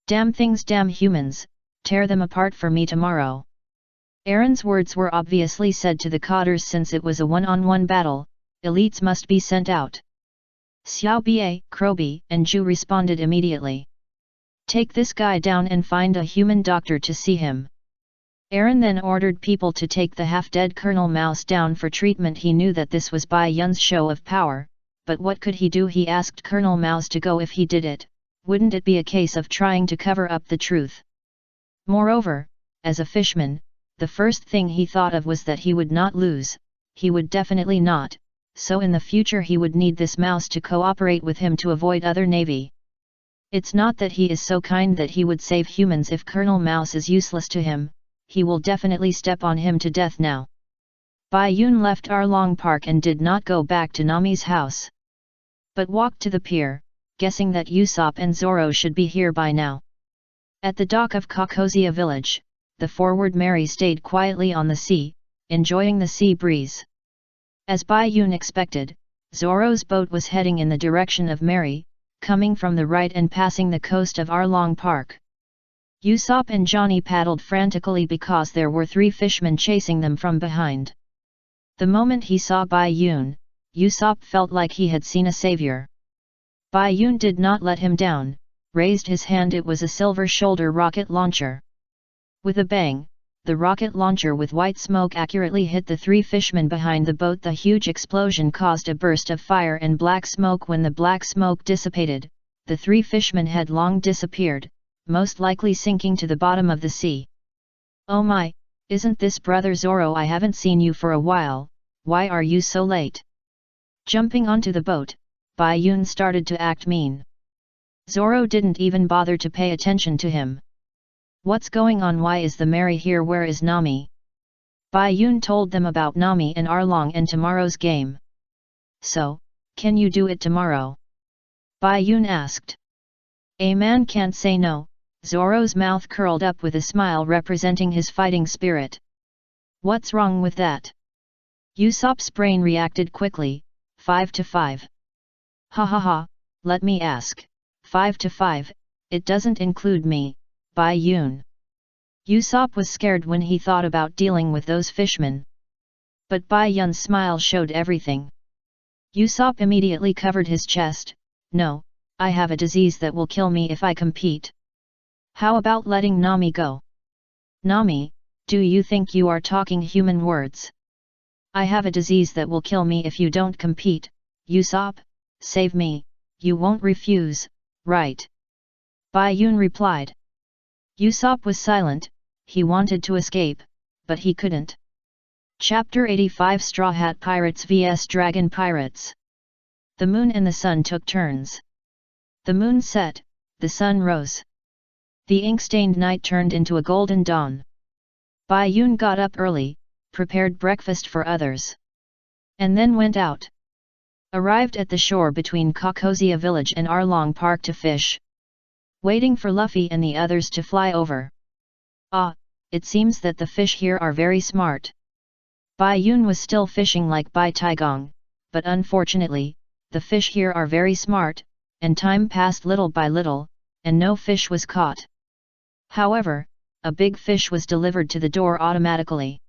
Damn things, damn humans, tear them apart for me tomorrow. Aaron's words were obviously said to the cotters. Since it was a one-on-one battle, elites must be sent out. Xiao Bie, Krobi, and Zhu responded immediately. Take this guy down and find a human doctor to see him. Aaron then ordered people to take the half-dead Colonel Mouse down for treatment. He knew that this was Bai Yun's show of power, but what could he do? He asked Colonel Mouse to go. If he did it, wouldn't it be a case of trying to cover up the truth? Moreover, as a fishman, the first thing he thought of was that he would not lose, he would definitely not, so in the future he would need this mouse to cooperate with him to avoid other navy. It's not that he is so kind that he would save humans. If Colonel Mouse is useless to him, he will definitely step on him to death now. Bai Yun left Arlong Park and did not go back to Nami's house. but walked to the pier, guessing that Usopp and Zoro should be here by now. At the dock of Kokosia village, the Forward Mary stayed quietly on the sea, enjoying the sea breeze. As Bai Yun expected, Zoro's boat was heading in the direction of Mary, coming from the right and passing the coast of Arlong Park. Usopp and Johnny paddled frantically because there were 3 fishmen chasing them from behind. The moment he saw Bai Yun, Usopp felt like he had seen a savior. Bai Yun did not let him down, raised his hand. It was a silver shoulder rocket launcher. With a bang, the rocket launcher with white smoke accurately hit the 3 fishmen behind the boat. The huge explosion caused a burst of fire and black smoke. When the black smoke dissipated, the 3 fishmen had long disappeared, most likely sinking to the bottom of the sea. "Oh my, isn't this Brother Zoro? I haven't seen you for a while, why are you so late?" Jumping onto the boat, Bai Yun started to act mean. Zoro didn't even bother to pay attention to him. "What's going on? Why is the Mary here? Where is Nami?" Bai Yun told them about Nami and Arlong and tomorrow's game. "So, can you do it tomorrow?" Bai Yun asked. "A man can't say no." Zoro's mouth curled up with a smile representing his fighting spirit. "What's wrong with that?" Usopp's brain reacted quickly. 5 to 5. "Ha ha ha, let me ask. 5 to 5, it doesn't include me, Bai Yun." Usopp was scared when he thought about dealing with those fishmen. But Bai Yun's smile showed everything. Usopp immediately covered his chest. "No, I have a disease that will kill me if I compete. How about letting Nami go?" "Nami, do you think you are talking human words? I have a disease that will kill me if you don't compete, Usopp, save me, you won't refuse, right?" Bai Yun replied. Usopp was silent. He wanted to escape, but he couldn't. Chapter 85 Straw Hat Pirates vs Dragon Pirates. The moon and the sun took turns. The moon set, the sun rose. The ink-stained night turned into a golden dawn. Bai Yun got up early, prepared breakfast for others, and then went out. Arrived at the shore between Kokosia village and Arlong Park to fish. Waiting for Luffy and the others to fly over. "Ah, it seems that the fish here are very smart." Bai Yun was still fishing like Bai Taigong, but unfortunately, the fish here are very smart, and time passed little by little, and no fish was caught. However, a big fish was delivered to the door automatically.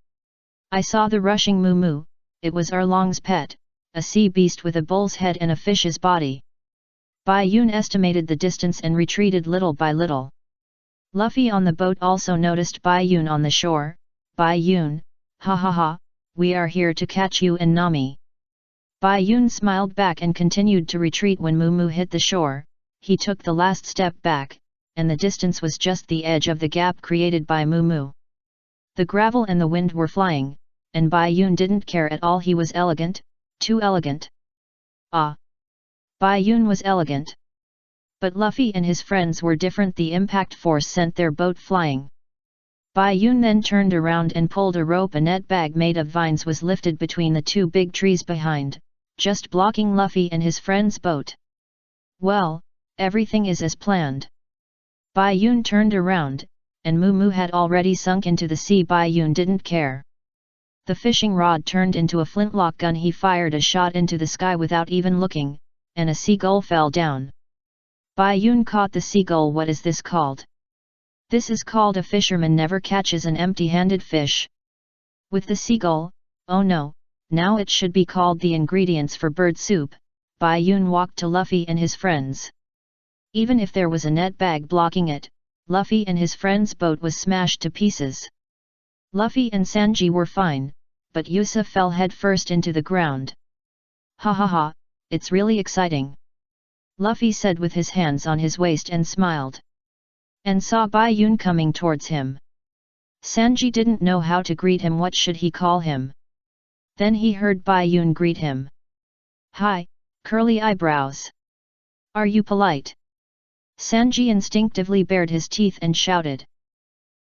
I saw the rushing Moo Moo. It was Arlong's pet, a sea beast with a bull's head and a fish's body. Bai Yun estimated the distance and retreated little by little. Luffy on the boat also noticed Bai Yun on the shore. "Bai Yun, ha ha ha, we are here to catch you and Nami." Bai Yun smiled back and continued to retreat. When Moo Moo hit the shore, he took the last step back, and the distance was just the edge of the gap created by Moo Moo. The gravel and the wind were flying, and Bai Yun didn't care at all. He was elegant, too elegant. Ah! Bai Yun was elegant. But Luffy and his friends were different. The impact force sent their boat flying. Bai Yun then turned around and pulled a rope. A net bag made of vines was lifted between the 2 big trees behind, just blocking Luffy and his friend's boat. Well, everything is as planned. Bai Yun turned around, and Moo Moo had already sunk into the sea. Bai Yun didn't care. The fishing rod turned into a flintlock gun. He fired a shot into the sky without even looking, and a seagull fell down. Bai Yun caught the seagull. "What is this called?" "This is called a fisherman never catches an empty-handed fish." With the seagull, oh no, now it should be called the ingredients for bird soup. Bai Yun walked to Luffy and his friends. Even if there was a net bag blocking it, Luffy and his friend's boat was smashed to pieces. Luffy and Sanji were fine, but Usopp fell head first into the ground. "Ha ha ha, it's really exciting," Luffy said with his hands on his waist and smiled. And saw Bai Yun coming towards him. Sanji didn't know how to greet him. What should he call him? Then he heard Bai Yun greet him. "Hi, curly eyebrows. Are you polite?" Sanji instinctively bared his teeth and shouted.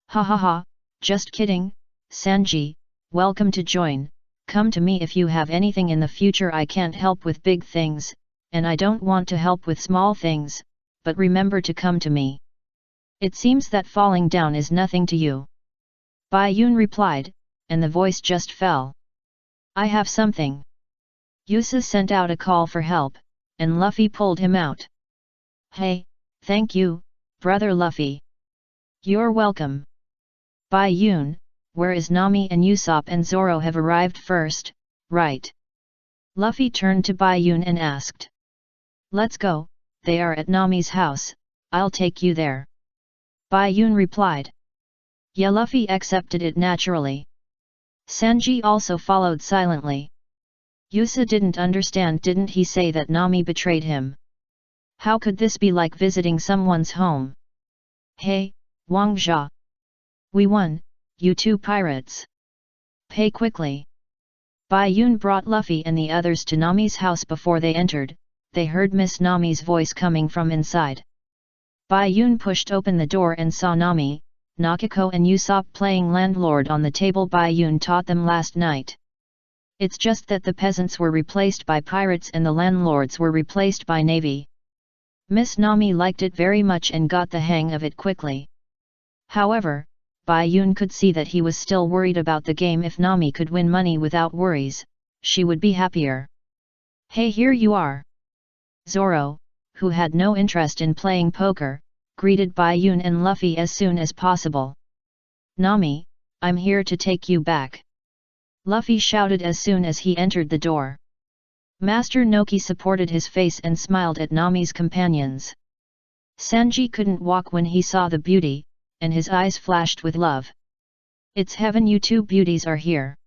"Ha ha ha, just kidding, Sanji, welcome to join, come to me if you have anything in the future. I can't help with big things, and I don't want to help with small things, but remember to come to me. It seems that falling down is nothing to you. Bai Yun replied, and the voice just fell. I have something. Yusa sent out a call for help, and Luffy pulled him out. Hey, thank you, brother Luffy. You're welcome. Bai Yun, where is Nami and Usopp and Zoro have arrived first, right? Luffy turned to Bai Yun and asked. Let's go, they are at Nami's house, I'll take you there. Bai Yun replied. Yeah, Luffy accepted it naturally. Sanji also followed silently. Yusa didn't understand, didn't he say that Nami betrayed him? How could this be like visiting someone's home? Hey, Wang Jia. We won, you two pirates. Pay quickly. Bai Yun brought Luffy and the others to Nami's house. Before they entered, they heard Miss Nami's voice coming from inside. Bai Yun pushed open the door and saw Nami, Nakiko and Usopp playing landlord on the table Bai Yun taught them last night. It's just that the peasants were replaced by pirates and the landlords were replaced by navy. Miss Nami liked it very much and got the hang of it quickly. However, Bai Yun could see that he was still worried about the game. If Nami could win money without worries, she would be happier. Hey, here you are. Zoro, who had no interest in playing poker, greeted Bai Yun and Luffy as soon as possible. Nami, I'm here to take you back. Luffy shouted as soon as he entered the door. Master Noki supported his face and smiled at Nami's companions. Sanji couldn't walk when he saw the beauty, and his eyes flashed with love. It's heaven, you two beauties are here.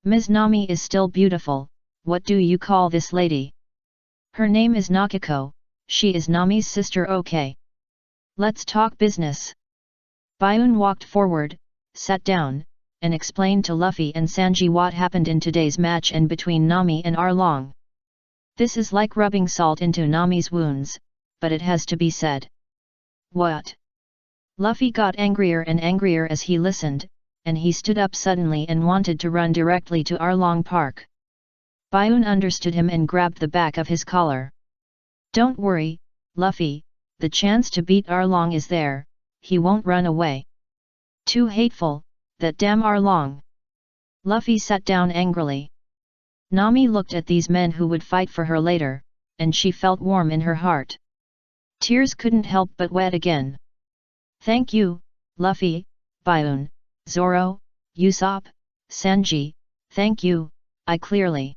Ms. Nami is still beautiful, what do you call this lady? Her name is Nakiko, she is Nami's sister. Okay. Let's talk business. Bayun walked forward, sat down, and explained to Luffy and Sanji what happened in today's match and between Nami and Arlong. This is like rubbing salt into Nami's wounds, but it has to be said. What? Luffy got angrier and angrier as he listened, and he stood up suddenly and wanted to run directly to Arlong Park. Bayun understood him and grabbed the back of his collar. Don't worry, Luffy, the chance to beat Arlong is there, he won't run away. Too hateful, that damn Arlong. Luffy sat down angrily. Nami looked at these men who would fight for her later, and she felt warm in her heart. Tears couldn't help but wet again. Thank you, Luffy, Bayun, Zoro, Usopp, Sanji, thank you, I clearly.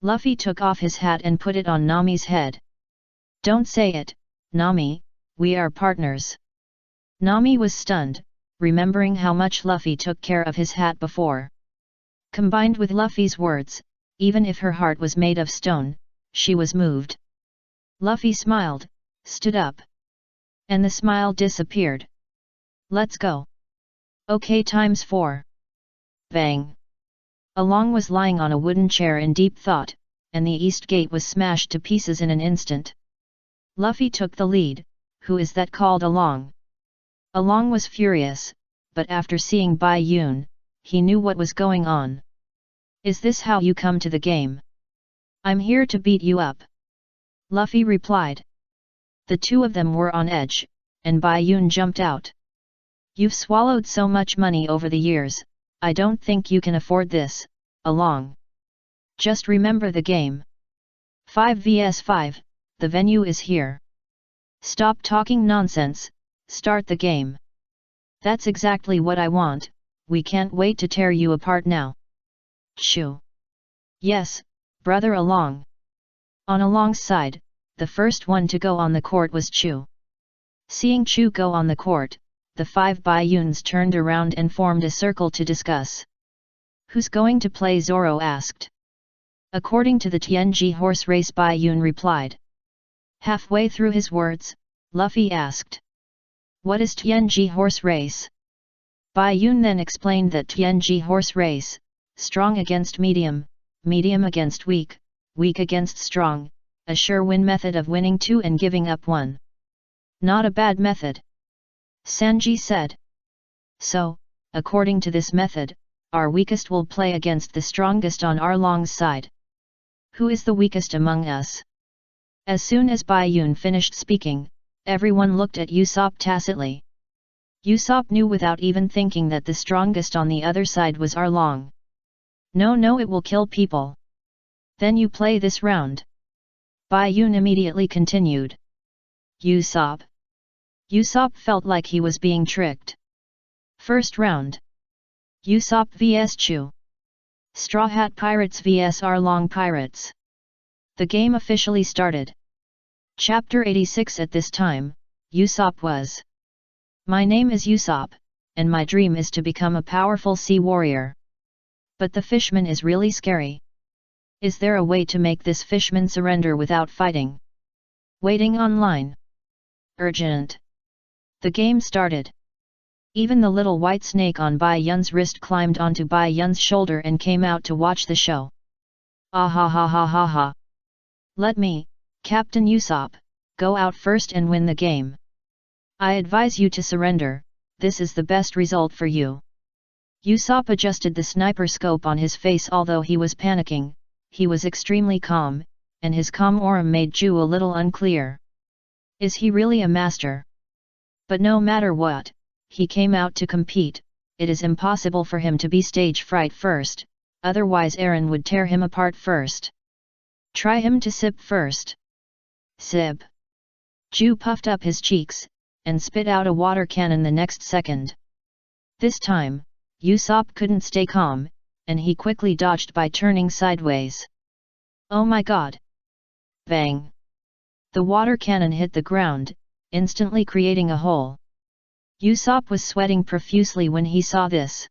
Luffy took off his hat and put it on Nami's head. Don't say it, Nami, we are partners. Nami was stunned, remembering how much Luffy took care of his hat before. Combined with Luffy's words, even if her heart was made of stone, she was moved. Luffy smiled, stood up. And the smile disappeared. Let's go. Okay, ×4. Bang. Along was lying on a wooden chair in deep thought, and the east gate was smashed to pieces in an instant. Luffy took the lead. Who is that called Along? Along was furious, but after seeing Bai Yun, he knew what was going on. Is this how you come to the game? I'm here to beat you up. Luffy replied. The two of them were on edge, and Bai Yun jumped out. You've swallowed so much money over the years, I don't think you can afford this, Along. Just remember the game. 5 vs 5, the venue is here. Stop talking nonsense, start the game. That's exactly what I want, we can't wait to tear you apart now. Chu. Yes, brother Along. On Along's side, the first one to go on the court was Chu. Seeing Chu go on the court, the 5 Baiyuns turned around and formed a circle to discuss. Who's going to play? Zoro asked. According to the Tianji horse race, Baiyun replied. Halfway through his words, Luffy asked. What is Tianji horse race? Baiyun then explained that Tianji horse race, strong against medium, medium against weak, weak against strong, a sure win method of winning 2 and giving up 1. Not a bad method. Sanji said. So, according to this method, our weakest will play against the strongest on Arlong's side. Who is the weakest among us? As soon as Bai Yun finished speaking, everyone looked at Usopp tacitly. Usopp knew without even thinking that the strongest on the other side was Arlong. No, it will kill people. Then you play this round. Bai Yun immediately continued. Usopp. Usopp felt like he was being tricked. First round. Usopp vs Chu. Straw Hat Pirates vs Arlong Pirates. The game officially started. Chapter 86. At this time, Usopp was. My name is Usopp, and my dream is to become a powerful sea warrior. But the fishman is really scary. Is there a way to make this fishman surrender without fighting? Waiting online. Urgent. The game started. Even the little white snake on Bai Yun's wrist climbed onto Bai Yun's shoulder and came out to watch the show. Ah ha ha ha ha ha. Let me, Captain Usopp, go out first and win the game. I advise you to surrender, this is the best result for you. Usopp adjusted the sniper scope on his face. Although he was panicking, he was extremely calm, and his calm aura made Ju a little unclear. Is he really a master? But no matter what, he came out to compete. It is impossible for him to be stage fright first, otherwise Eren would tear him apart first. Try him to sip first. Sip. Ju puffed up his cheeks, and spit out a water cannon the next second. This time, Usopp couldn't stay calm, and he quickly dodged by turning sideways. Oh my god! Bang! The water cannon hit the ground, instantly creating a hole. Usopp was sweating profusely when he saw this.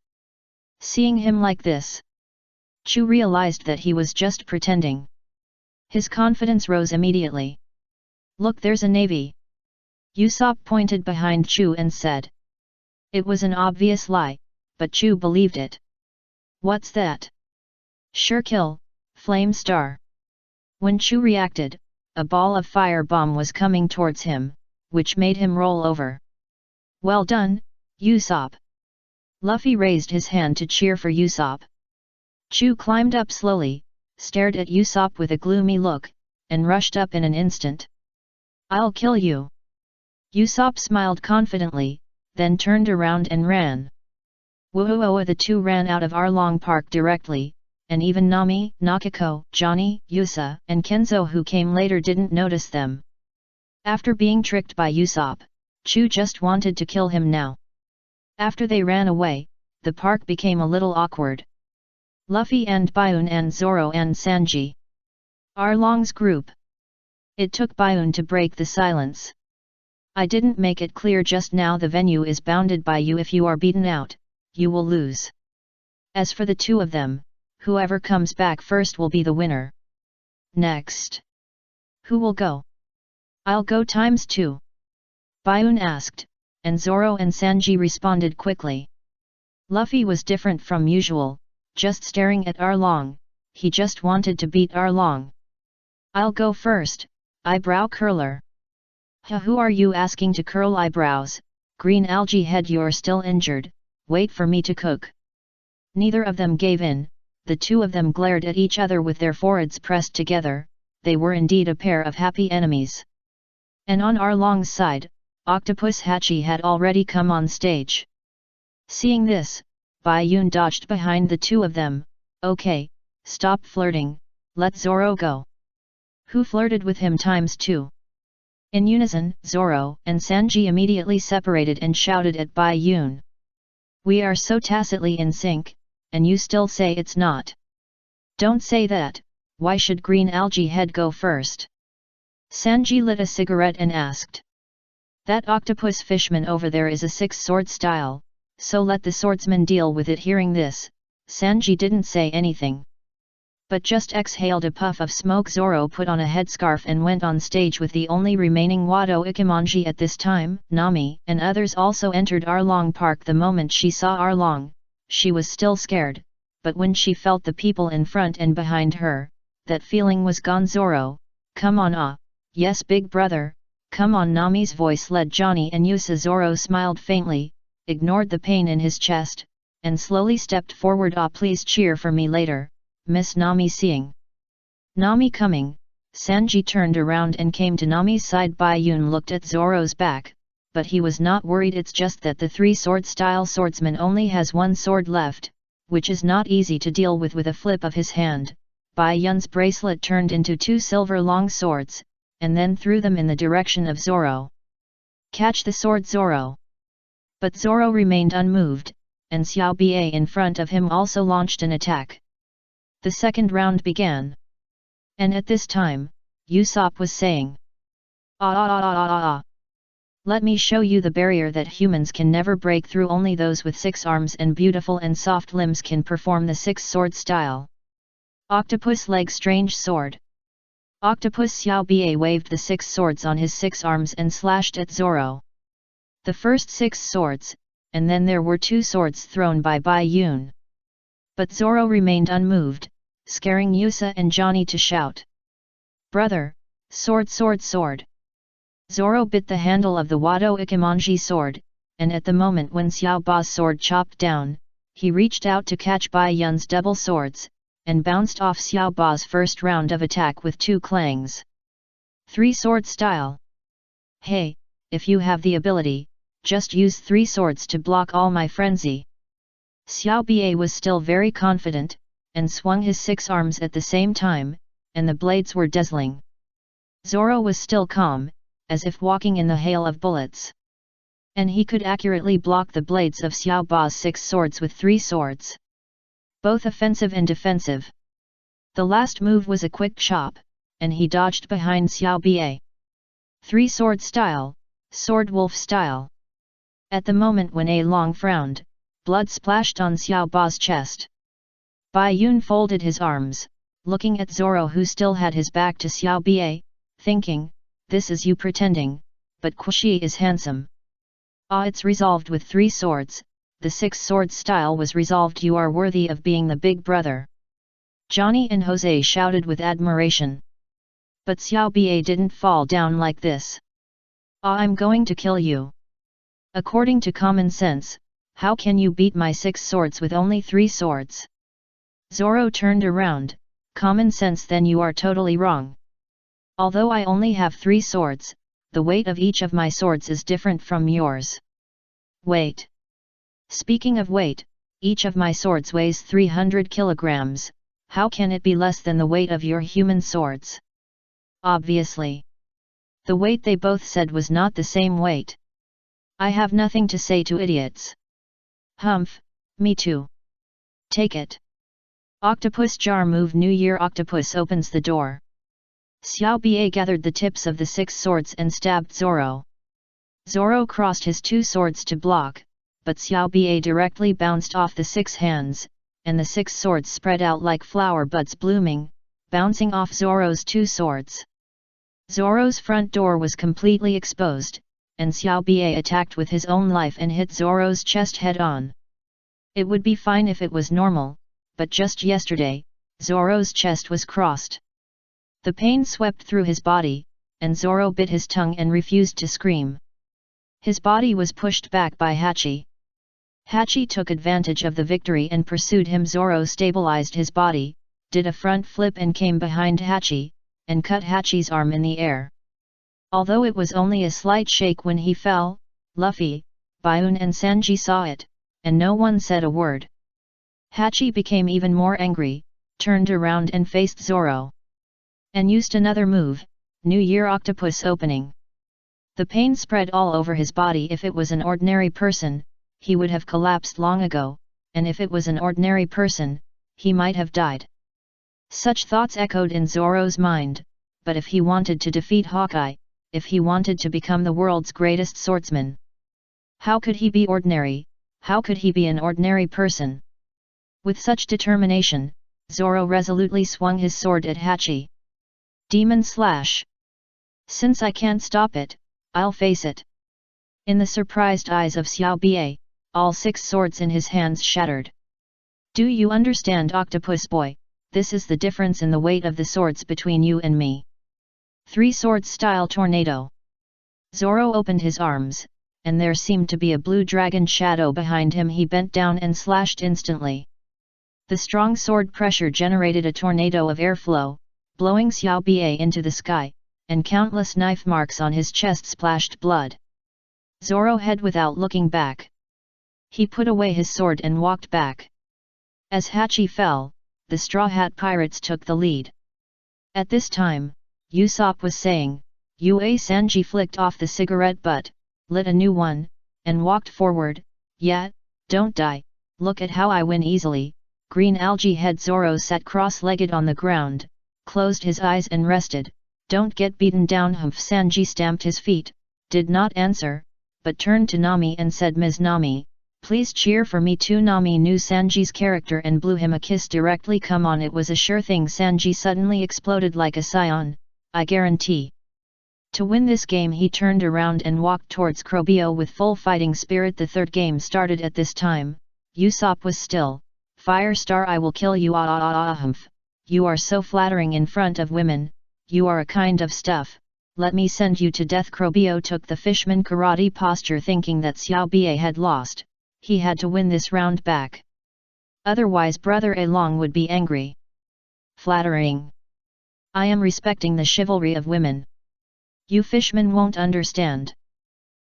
Seeing him like this, Chu realized that he was just pretending. His confidence rose immediately. Look, there's a navy. Usopp pointed behind Chu and said. It was an obvious lie, but Chu believed it. What's that? Sure kill, Flame Star. When Chu reacted, a ball of fire bomb was coming towards him, which made him roll over. Well done, Usopp. Luffy raised his hand to cheer for Usopp. Chu climbed up slowly, stared at Usopp with a gloomy look, and rushed up in an instant. I'll kill you. Usopp smiled confidently, then turned around and ran. Woohoo! The two ran out of Arlong Park directly, and even Nami, Nakako, Johnny, Yusa, and Kenzo who came later didn't notice them. After being tricked by Usopp, Chu just wanted to kill him now. After they ran away, the park became a little awkward. Luffy and Baiun and Zoro and Sanji. Arlong's group. It took Baiun to break the silence. I didn't make it clear just now. The venue is bounded by you. If you are beaten out, you will lose. As for the two of them, whoever comes back first will be the winner. Next. Who will go? I'll go ×2. Baiun asked, and Zoro and Sanji responded quickly. Luffy was different from usual, just staring at Arlong. He just wanted to beat Arlong. I'll go first, eyebrow curler. Who are you asking to curl eyebrows? Green algae head, you're still injured, wait for me to cook. Neither of them gave in, the two of them glared at each other with their foreheads pressed together. They were indeed a pair of happy enemies. And on Arlong's side, Octopus Hachi had already come on stage. Seeing this, Bai Yun dodged behind the two of them. Okay, stop flirting, let Zoro go. Who flirted with him ×2? In unison, Zoro and Sanji immediately separated and shouted at Bai Yun. We are so tacitly in sync, and you still say it's not. Don't say that. Why should Green Algae Head go first? Sanji lit a cigarette and asked. That octopus fishman over there is a six-sword style, so let the swordsman deal with it. Hearing this, Sanji didn't say anything, but just exhaled a puff of smoke. Zoro put on a headscarf and went on stage with the only remaining Wado Ichimonji at this time. Nami and others also entered Arlong Park. The moment she saw Arlong, she was still scared, but when she felt the people in front and behind her, that feeling was gone. Zoro, come on. Yes big brother, come on. Nami's voice led Johnny and Yusa. Zoro smiled faintly, ignored the pain in his chest, and slowly stepped forward. Please cheer for me later, Miss Nami. Seeing Nami coming, Sanji turned around and came to Nami's side. Bayun looked at Zoro's back, but he was not worried. It's just that the three-sword style swordsman only has one sword left, which is not easy to deal with a flip of his hand. Bayun's bracelet turned into two silver long swords, and then threw them in the direction of Zoro. Catch the sword, Zoro! But Zoro remained unmoved, and Xiao Ba in front of him also launched an attack. The second round began. And at this time, Usopp was saying, Let me show you the barrier that humans can never break through. Only those with 6 arms and beautiful and soft limbs can perform the 6-sword style. Octopus leg strange sword. Octopus Xiao Ba waved the 6 swords on his 6 arms and slashed at Zoro. The first 6 swords, and then there were 2 swords thrown by Bayun. But Zoro remained unmoved, scaring Yusa and Johnny to shout, "Brother, sword, sword, sword!" Zoro bit the handle of the Wado Ikemonji sword, and at the moment when Xiao Ba's sword chopped down, he reached out to catch Bayun's double swords, and bounced off Xiao Ba's first round of attack with 2 clangs. 3-sword style. Hey, if you have the ability, just use 3 swords to block all my frenzy. Xiao Ba was still very confident, and swung his 6 arms at the same time, and the blades were dazzling. Zoro was still calm, as if walking in the hail of bullets. And he could accurately block the blades of Xiao Ba's 6 swords with 3 swords. Both offensive and defensive. The last move was a quick chop, and he dodged behind Xiao Ba. 3-sword style, sword wolf style. At the moment when A Long frowned, blood splashed on Xiao Ba's chest. Bayun folded his arms, looking at Zoro who still had his back to Xiao Ba, thinking, "This is you pretending, but Kushi is handsome." It's resolved with 3 swords, the 6-sword style was resolved. You are worthy of being the big brother. Johnny and Jose shouted with admiration. But Xiao Ba didn't fall down like this. I'm going to kill you. According to common sense, how can you beat my 6 swords with only 3 swords? Zoro turned around. Common sense? Then you are totally wrong. Although I only have 3 swords, the weight of each of my swords is different from yours. Weight. Speaking of weight, each of my swords weighs 300 kilograms, how can it be less than the weight of your human swords? Obviously. The weight they both said was not the same weight. I have nothing to say to idiots. Humph, me too. Take it. Octopus jar move. New Year octopus opens the door. Xiao Ba gathered the tips of the 6 swords and stabbed Zoro. Zoro crossed his 2 swords to block, but Xiao Ba directly bounced off the 6 hands, and the 6 swords spread out like flower buds blooming, bouncing off Zoro's 2 swords. Zoro's front door was completely exposed, and Xiao Ba attacked with his own life and hit Zoro's chest head-on. It would be fine if it was normal, but just yesterday, Zoro's chest was crossed. The pain swept through his body, and Zoro bit his tongue and refused to scream. His body was pushed back by Hachi. Hachi took advantage of the victory and pursued him. Zoro stabilized his body, did a front flip and came behind Hachi, and cut Hachi's arm in the air. Although it was only a slight shake when he fell, Luffy, Bayun and Sanji saw it, and no one said a word. Hachi became even more angry, turned around and faced Zoro. And used another move, New Year octopus opening. The pain spread all over his body. If it was an ordinary person, he would have collapsed long ago, and if it was an ordinary person, he might have died. Such thoughts echoed in Zoro's mind, but if he wanted to defeat Hawkeye, if he wanted to become the world's greatest swordsman, how could he be ordinary? How could he be an ordinary person? With such determination, Zoro resolutely swung his sword at Hachi. Demon Slash. Since I can't stop it, I'll face it. In the surprised eyes of Xiao Ba, all 6 swords in his hands shattered. Do you understand, Octopus Boy? This is the difference in the weight of the swords between you and me. 3-sword style tornado. Zoro opened his arms, and there seemed to be a blue dragon shadow behind him. He bent down and slashed instantly. The strong sword pressure generated a tornado of airflow, blowing Xiao Bie into the sky, and countless knife marks on his chest splashed blood. Zoro hid without looking back. He put away his sword and walked back. As Hachi fell, the Straw Hat Pirates took the lead. At this time, Usopp was saying, Yue Sanji flicked off the cigarette butt, lit a new one, and walked forward. Yeah, don't die, look at how I win easily. Green algae head Zoro sat cross-legged on the ground, closed his eyes and rested. Don't get beaten down. Humph. Sanji stamped his feet, did not answer, but turned to Nami and said, Ms. Nami, please cheer for me too. Nami knew Sanji's character and blew him a kiss directly. Come on, it was a sure thing. Sanji suddenly exploded like a scion, I guarantee. To win this game he turned around and walked towards Krobio with full fighting spirit. The third game started at this time. Usopp was still. Fire Star, I will kill you. Humph. You are so flattering in front of women, you are a kind of stuff, let me send you to death. Krobio took the fishman karate posture thinking that Xiao Bie had lost. He had to win this round back. Otherwise Brother Along would be angry. Flattering. I am respecting the chivalry of women. You fishmen won't understand.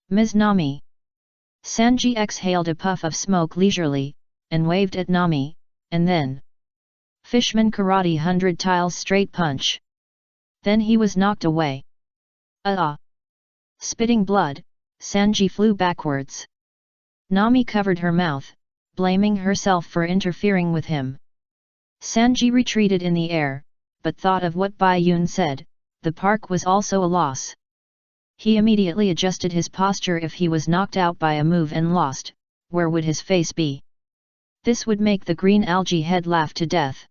Ms. Nami. Sanji exhaled a puff of smoke leisurely, and waved at Nami, and then Fishman Karate 100 tiles straight punch. Then he was knocked away. Spitting blood, Sanji flew backwards. Nami covered her mouth, blaming herself for interfering with him. Sanji retreated in the air, but thought of what Bai Yun said, the park was also a loss. He immediately adjusted his posture. If he was knocked out by a move and lost, where would his face be? This would make the green algae head laugh to death.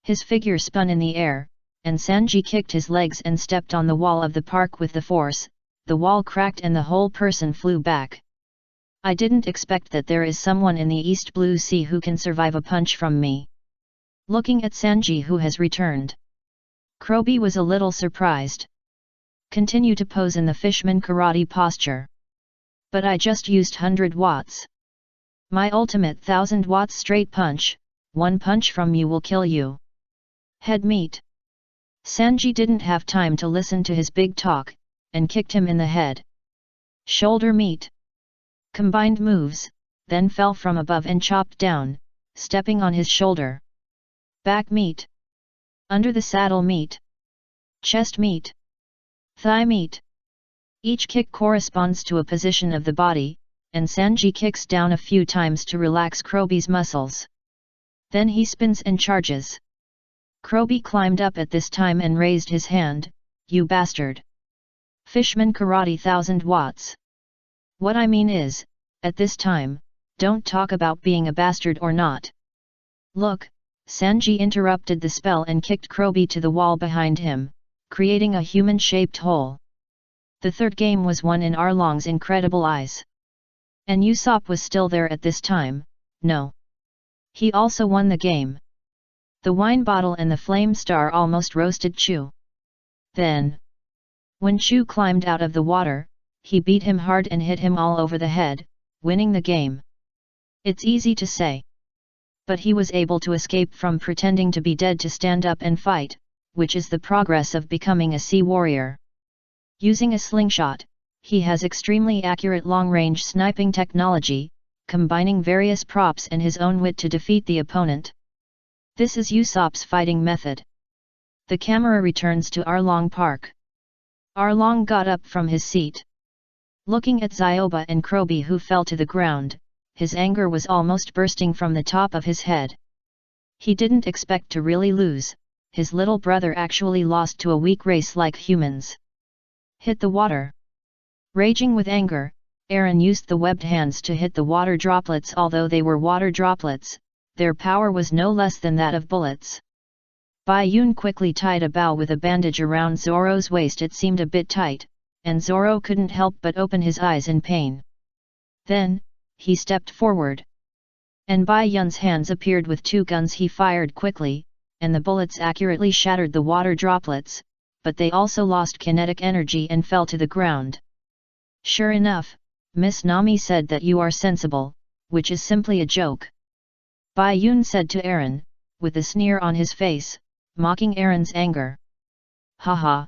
His figure spun in the air, and Sanji kicked his legs and stepped on the wall of the park with the force. The wall cracked and the whole person flew back. I didn't expect that there is someone in the East Blue Sea who can survive a punch from me. Looking at Sanji, who has returned, Krobi was a little surprised. Continue to pose in the fishman karate posture. But I just used 100 watts. My ultimate 1000 watts straight punch, one punch from you will kill you. Head meat. Sanji didn't have time to listen to his big talk, and kicked him in the head. Shoulder meat. Combined moves, then fell from above and chopped down, stepping on his shoulder. Back meat. Under the saddle meat. Chest meat. Thigh meat. Each kick corresponds to a position of the body, and Sanji kicks down a few times to relax Krobi's muscles. Then he spins and charges. Krobi climbed up at this time and raised his hand, you bastard. Fishman karate 1000 watts. What I mean is, at this time, don't talk about being a bastard or not. Look, Sanji interrupted the spell and kicked Krobi to the wall behind him, creating a human-shaped hole. The third game was won in Arlong's incredible eyes. And Usopp was still there at this time. No. He also won the game. The wine bottle and the flame star almost roasted Chu. Then, when Chu climbed out of the water, he beat him hard and hit him all over the head, winning the game. It's easy to say. But he was able to escape from pretending to be dead to stand up and fight, which is the progress of becoming a sea warrior. Using a slingshot, he has extremely accurate long-range sniping technology, combining various props and his own wit to defeat the opponent. This is Usopp's fighting method. The camera returns to Arlong Park. Arlong got up from his seat. Looking at Zioba and Krobi, who fell to the ground, his anger was almost bursting from the top of his head. He didn't expect to really lose. His little brother actually lost to a weak race like humans. Hit the water. Raging with anger, Eren used the webbed hands to hit the water droplets. Although they were water droplets, their power was no less than that of bullets. Bai Yun quickly tied a bow with a bandage around Zoro's waist. It seemed a bit tight, and Zoro couldn't help but open his eyes in pain. Then, he stepped forward. And Bai Yun's hands appeared with two guns. He fired quickly, and the bullets accurately shattered the water droplets, but they also lost kinetic energy and fell to the ground. Sure enough, Miss Nami said that you are sensible, which is simply a joke. Bai Yun said to Eren, with a sneer on his face, mocking Aaron's anger. Haha.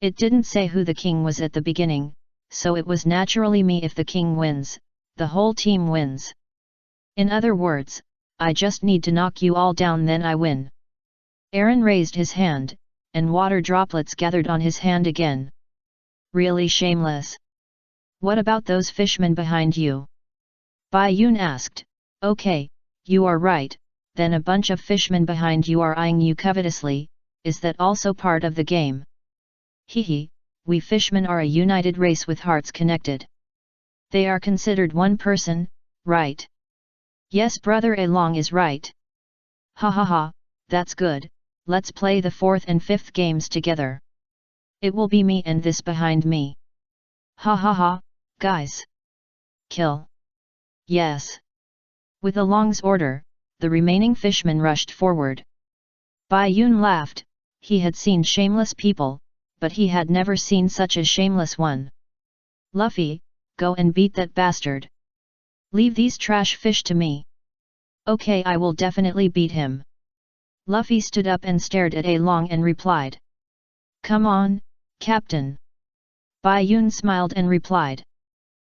It didn't say who the king was at the beginning, so it was naturally me. If the king wins, the whole team wins. In other words, I just need to knock you all down, then I win. Aaron raised his hand, and water droplets gathered on his hand again. Really shameless. What about those fishmen behind you? Bai Yun asked. Okay, you are right, then a bunch of fishmen behind you are eyeing you covetously. Is that also part of the game? Hehe, we fishmen are a united race with hearts connected. They are considered one person, right? Yes, brother Along is right. Ha ha ha, that's good, let's play the 4th and 5th games together. It will be me and this behind me. Ha ha ha, guys. Kill. Yes. With Along's order, the remaining fishmen rushed forward. Bai Yun laughed. He had seen shameless people, but he had never seen such a shameless one. Luffy, go and beat that bastard. Leave these trash fish to me. Okay, I will definitely beat him. Luffy stood up and stared at Along and replied. Come on, Captain. Bai Yun smiled and replied.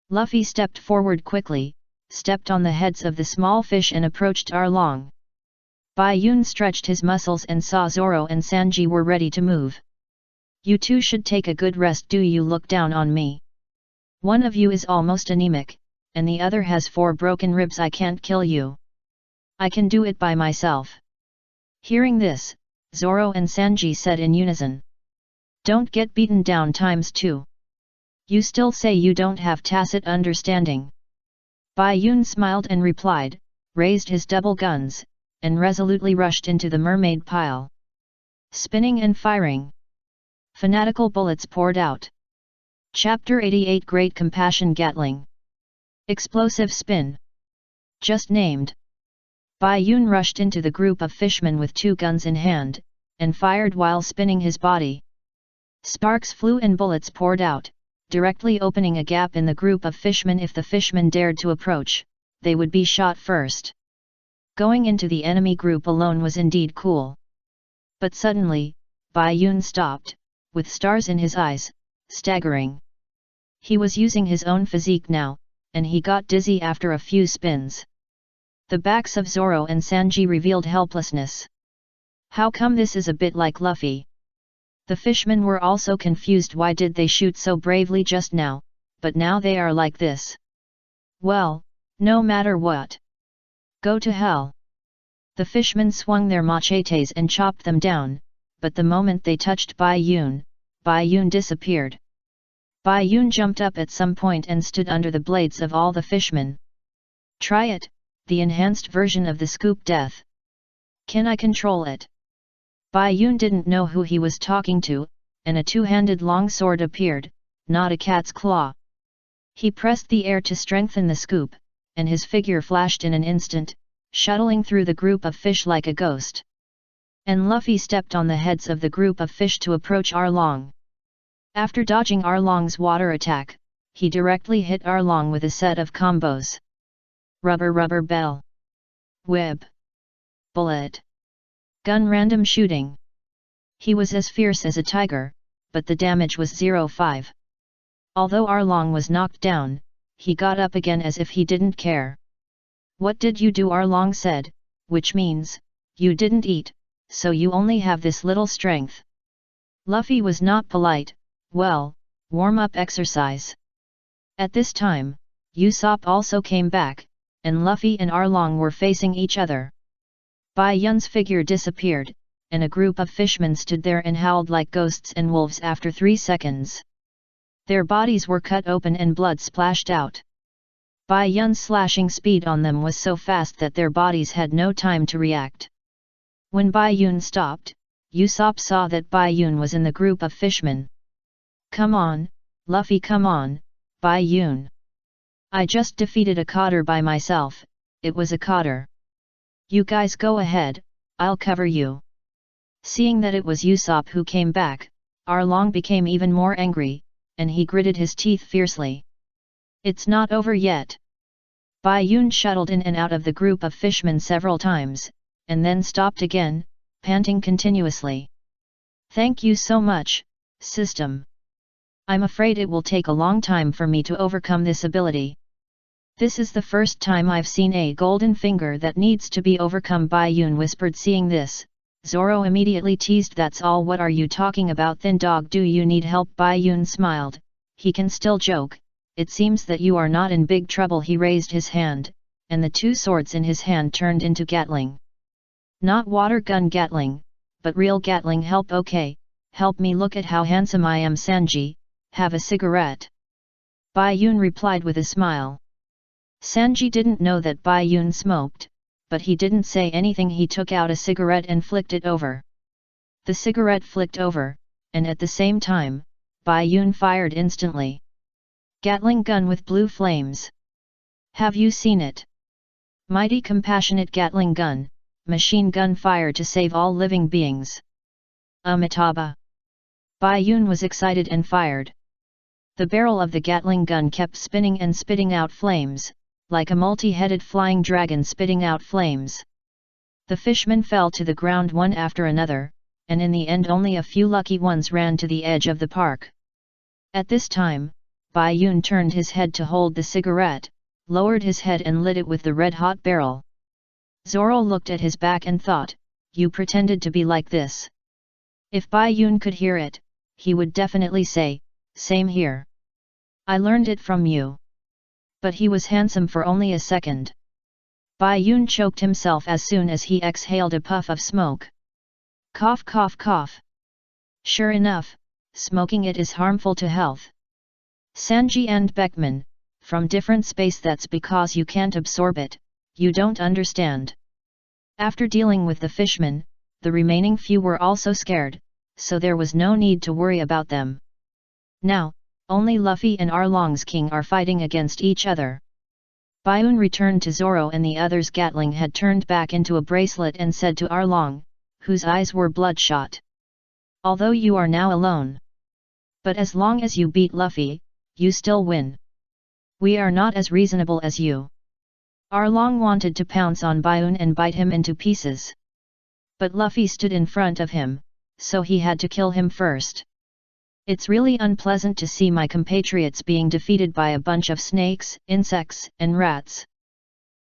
Luffy stepped forward quickly, stepped on the heads of the small fish and approached Arlong. Bai Yun stretched his muscles and saw Zoro and Sanji were ready to move. You two should take a good rest. Do you look down on me? One of you is almost anemic, and the other has 4 broken ribs. I can't kill you. I can do it by myself. Hearing this, Zoro and Sanji said in unison. Don't get beaten down ×2. You still say you don't have tacit understanding. Bai Yun smiled and replied, raised his double guns, and resolutely rushed into the mermaid pile. Spinning and firing. Fanatical bullets poured out. Chapter 88 Great Compassion Gatling. Explosive spin. Just named. Bai Yun rushed into the group of fishmen with 2 guns in hand, and fired while spinning his body. Sparks flew and bullets poured out, directly opening a gap in the group of fishmen. If the fishmen dared to approach, they would be shot first. Going into the enemy group alone was indeed cool. But suddenly, Bai Yun stopped, with stars in his eyes, staggering. He was using his own physique now, and he got dizzy after a few spins. The backs of Zoro and Sanji revealed helplessness. How come this is a bit like Luffy? The fishmen were also confused. Why did they shoot so bravely just now, but now they are like this? Well, no matter what. Go to hell. The fishmen swung their machetes and chopped them down, but the moment they touched Bai Yun disappeared. Bai Yun jumped up at some point and stood under the blades of all the fishmen. Try it, the enhanced version of the scoop death. Can I control it? Bai Yun didn't know who he was talking to, and a 2-handed long sword appeared, not a cat's claw. He pressed the air to strengthen the scoop, and his figure flashed in an instant, shuttling through the group of fish like a ghost. And Luffy stepped on the heads of the group of fish to approach Arlong. After dodging Arlong's water attack, he directly hit Arlong with a set of combos. Rubber rubber bell. Web. Bullet. Gun random shooting. He was as fierce as a tiger, but the damage was 0.5. Although Arlong was knocked down, he got up again as if he didn't care. What did you do? Arlong said, which means, you didn't eat, so you only have this little strength. Luffy was not polite. Well, warm-up exercise. At this time, Usopp also came back, and Luffy and Arlong were facing each other. Bai Yun's figure disappeared, and a group of fishmen stood there and howled like ghosts and wolves after 3 seconds. Their bodies were cut open and blood splashed out. Bai Yun's slashing speed on them was so fast that their bodies had no time to react. When Bai Yun stopped, Usopp saw that Bai Yun was in the group of fishmen. Come on, Luffy, come on, Bai Yun. I just defeated a cotter by myself, it was a cotter. You guys go ahead, I'll cover you. Seeing that it was Usopp who came back, Arlong became even more angry, and he gritted his teeth fiercely. It's not over yet. Bai Yun shuttled in and out of the group of fishmen several times, and then stopped again, panting continuously. "Thank you so much, system. I'm afraid it will take a long time for me to overcome this ability. This is the first time I've seen a golden finger that needs to be overcome," Bai Yun whispered. Seeing this, Zoro immediately teased, "That's all? What are you talking about, thin dog? Do you need help?" Bai Yun smiled. He can still joke. "It seems that you are not in big trouble." He raised his hand, and the two swords in his hand turned into Gatling. Not water gun Gatling, but real Gatling. "Help? Okay, help me. Look at how handsome I am, Sanji. Have a cigarette?" Bai Yun replied with a smile. Sanji didn't know that Bai Yun smoked, but he didn't say anything. He took out a cigarette and flicked it over. The cigarette flicked over, and at the same time, Bai Yun fired instantly. Gatling gun with blue flames. Have you seen it? Mighty compassionate Gatling gun, machine gun fire to save all living beings. Amitabha. Bai Yun was excited and fired. The barrel of the Gatling gun kept spinning and spitting out flames, like a multi-headed flying dragon spitting out flames. The fishmen fell to the ground one after another, and in the end only a few lucky ones ran to the edge of the park. At this time, Bai Yun turned his head to hold the cigarette, lowered his head and lit it with the red-hot barrel. Zoro looked at his back and thought, "You pretended to be like this." If Bai Yun could hear it, he would definitely say, "Same here. I learned it from you." But he was handsome for only a second. Bai Yun choked himself as soon as he exhaled a puff of smoke. Cough, cough, cough. Sure enough, smoking it is harmful to health. Sanji and Beckman, from different space. That's because you can't absorb it, you don't understand. After dealing with the fishmen, the remaining few were also scared, so there was no need to worry about them. Now, only Luffy and Arlong's king are fighting against each other. Bai Yun returned to Zoro and the others. Gatling had turned back into a bracelet and said to Arlong, whose eyes were bloodshot, "Although you are now alone. But as long as you beat Luffy, you still win. We are not as reasonable as you." Arlong wanted to pounce on Bai Yun and bite him into pieces. But Luffy stood in front of him, so he had to kill him first. "It's really unpleasant to see my compatriots being defeated by a bunch of snakes, insects, and rats."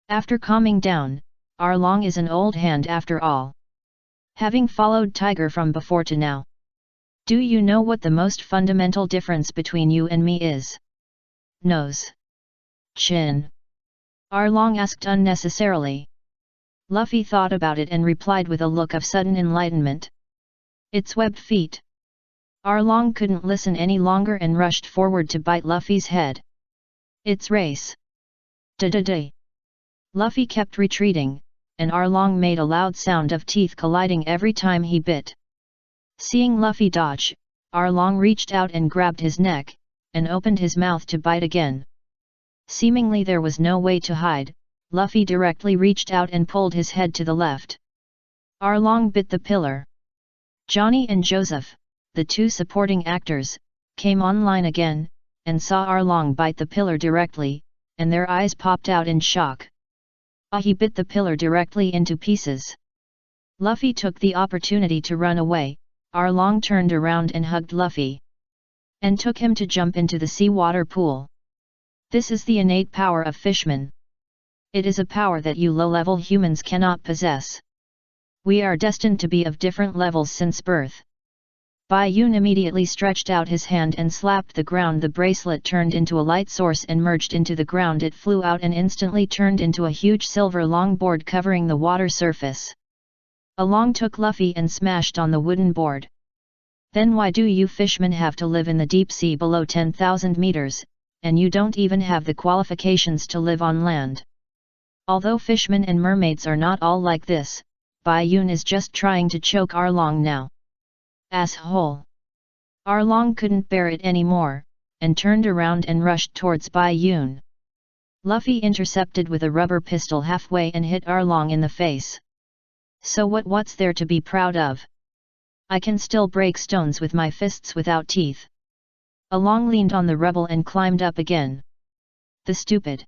After calming down, Arlong is an old hand after all. Having followed Tiger from before to now. "Do you know what the most fundamental difference between you and me is?" "Nose. Chin?" Arlong asked unnecessarily. Luffy thought about it and replied with a look of sudden enlightenment. "It's webbed feet." Arlong couldn't listen any longer and rushed forward to bite Luffy's head. "It's race." "Da-da-da." Luffy kept retreating, and Arlong made a loud sound of teeth colliding every time he bit. Seeing Luffy dodge, Arlong reached out and grabbed his neck, and opened his mouth to bite again. Seemingly there was no way to hide, Luffy directly reached out and pulled his head to the left. Arlong bit the pillar. Johnny and Joseph, the two supporting actors, came online again, and saw Arlong bite the pillar directly, and their eyes popped out in shock. He bit the pillar directly into pieces. Luffy took the opportunity to run away. Arlong turned around and hugged Luffy, and took him to jump into the seawater pool. This is the innate power of fishmen. It is a power that you low-level humans cannot possess. We are destined to be of different levels since birth. Bai Yun immediately stretched out his hand and slapped the ground. The bracelet turned into a light source and merged into the ground. It flew out and instantly turned into a huge silver longboard covering the water surface. Along took Luffy and smashed on the wooden board. "Then why do you fishmen have to live in the deep sea below 10,000 meters, and you don't even have the qualifications to live on land?" Although fishmen and mermaids are not all like this, Bai Yun is just trying to choke Arlong now. Asshole! Arlong couldn't bear it anymore, and turned around and rushed towards Bai Yun. Luffy intercepted with a rubber pistol halfway and hit Arlong in the face. "So what's there to be proud of? I can still break stones with my fists without teeth." Arlong leaned on the rubble and climbed up again. "The stupid,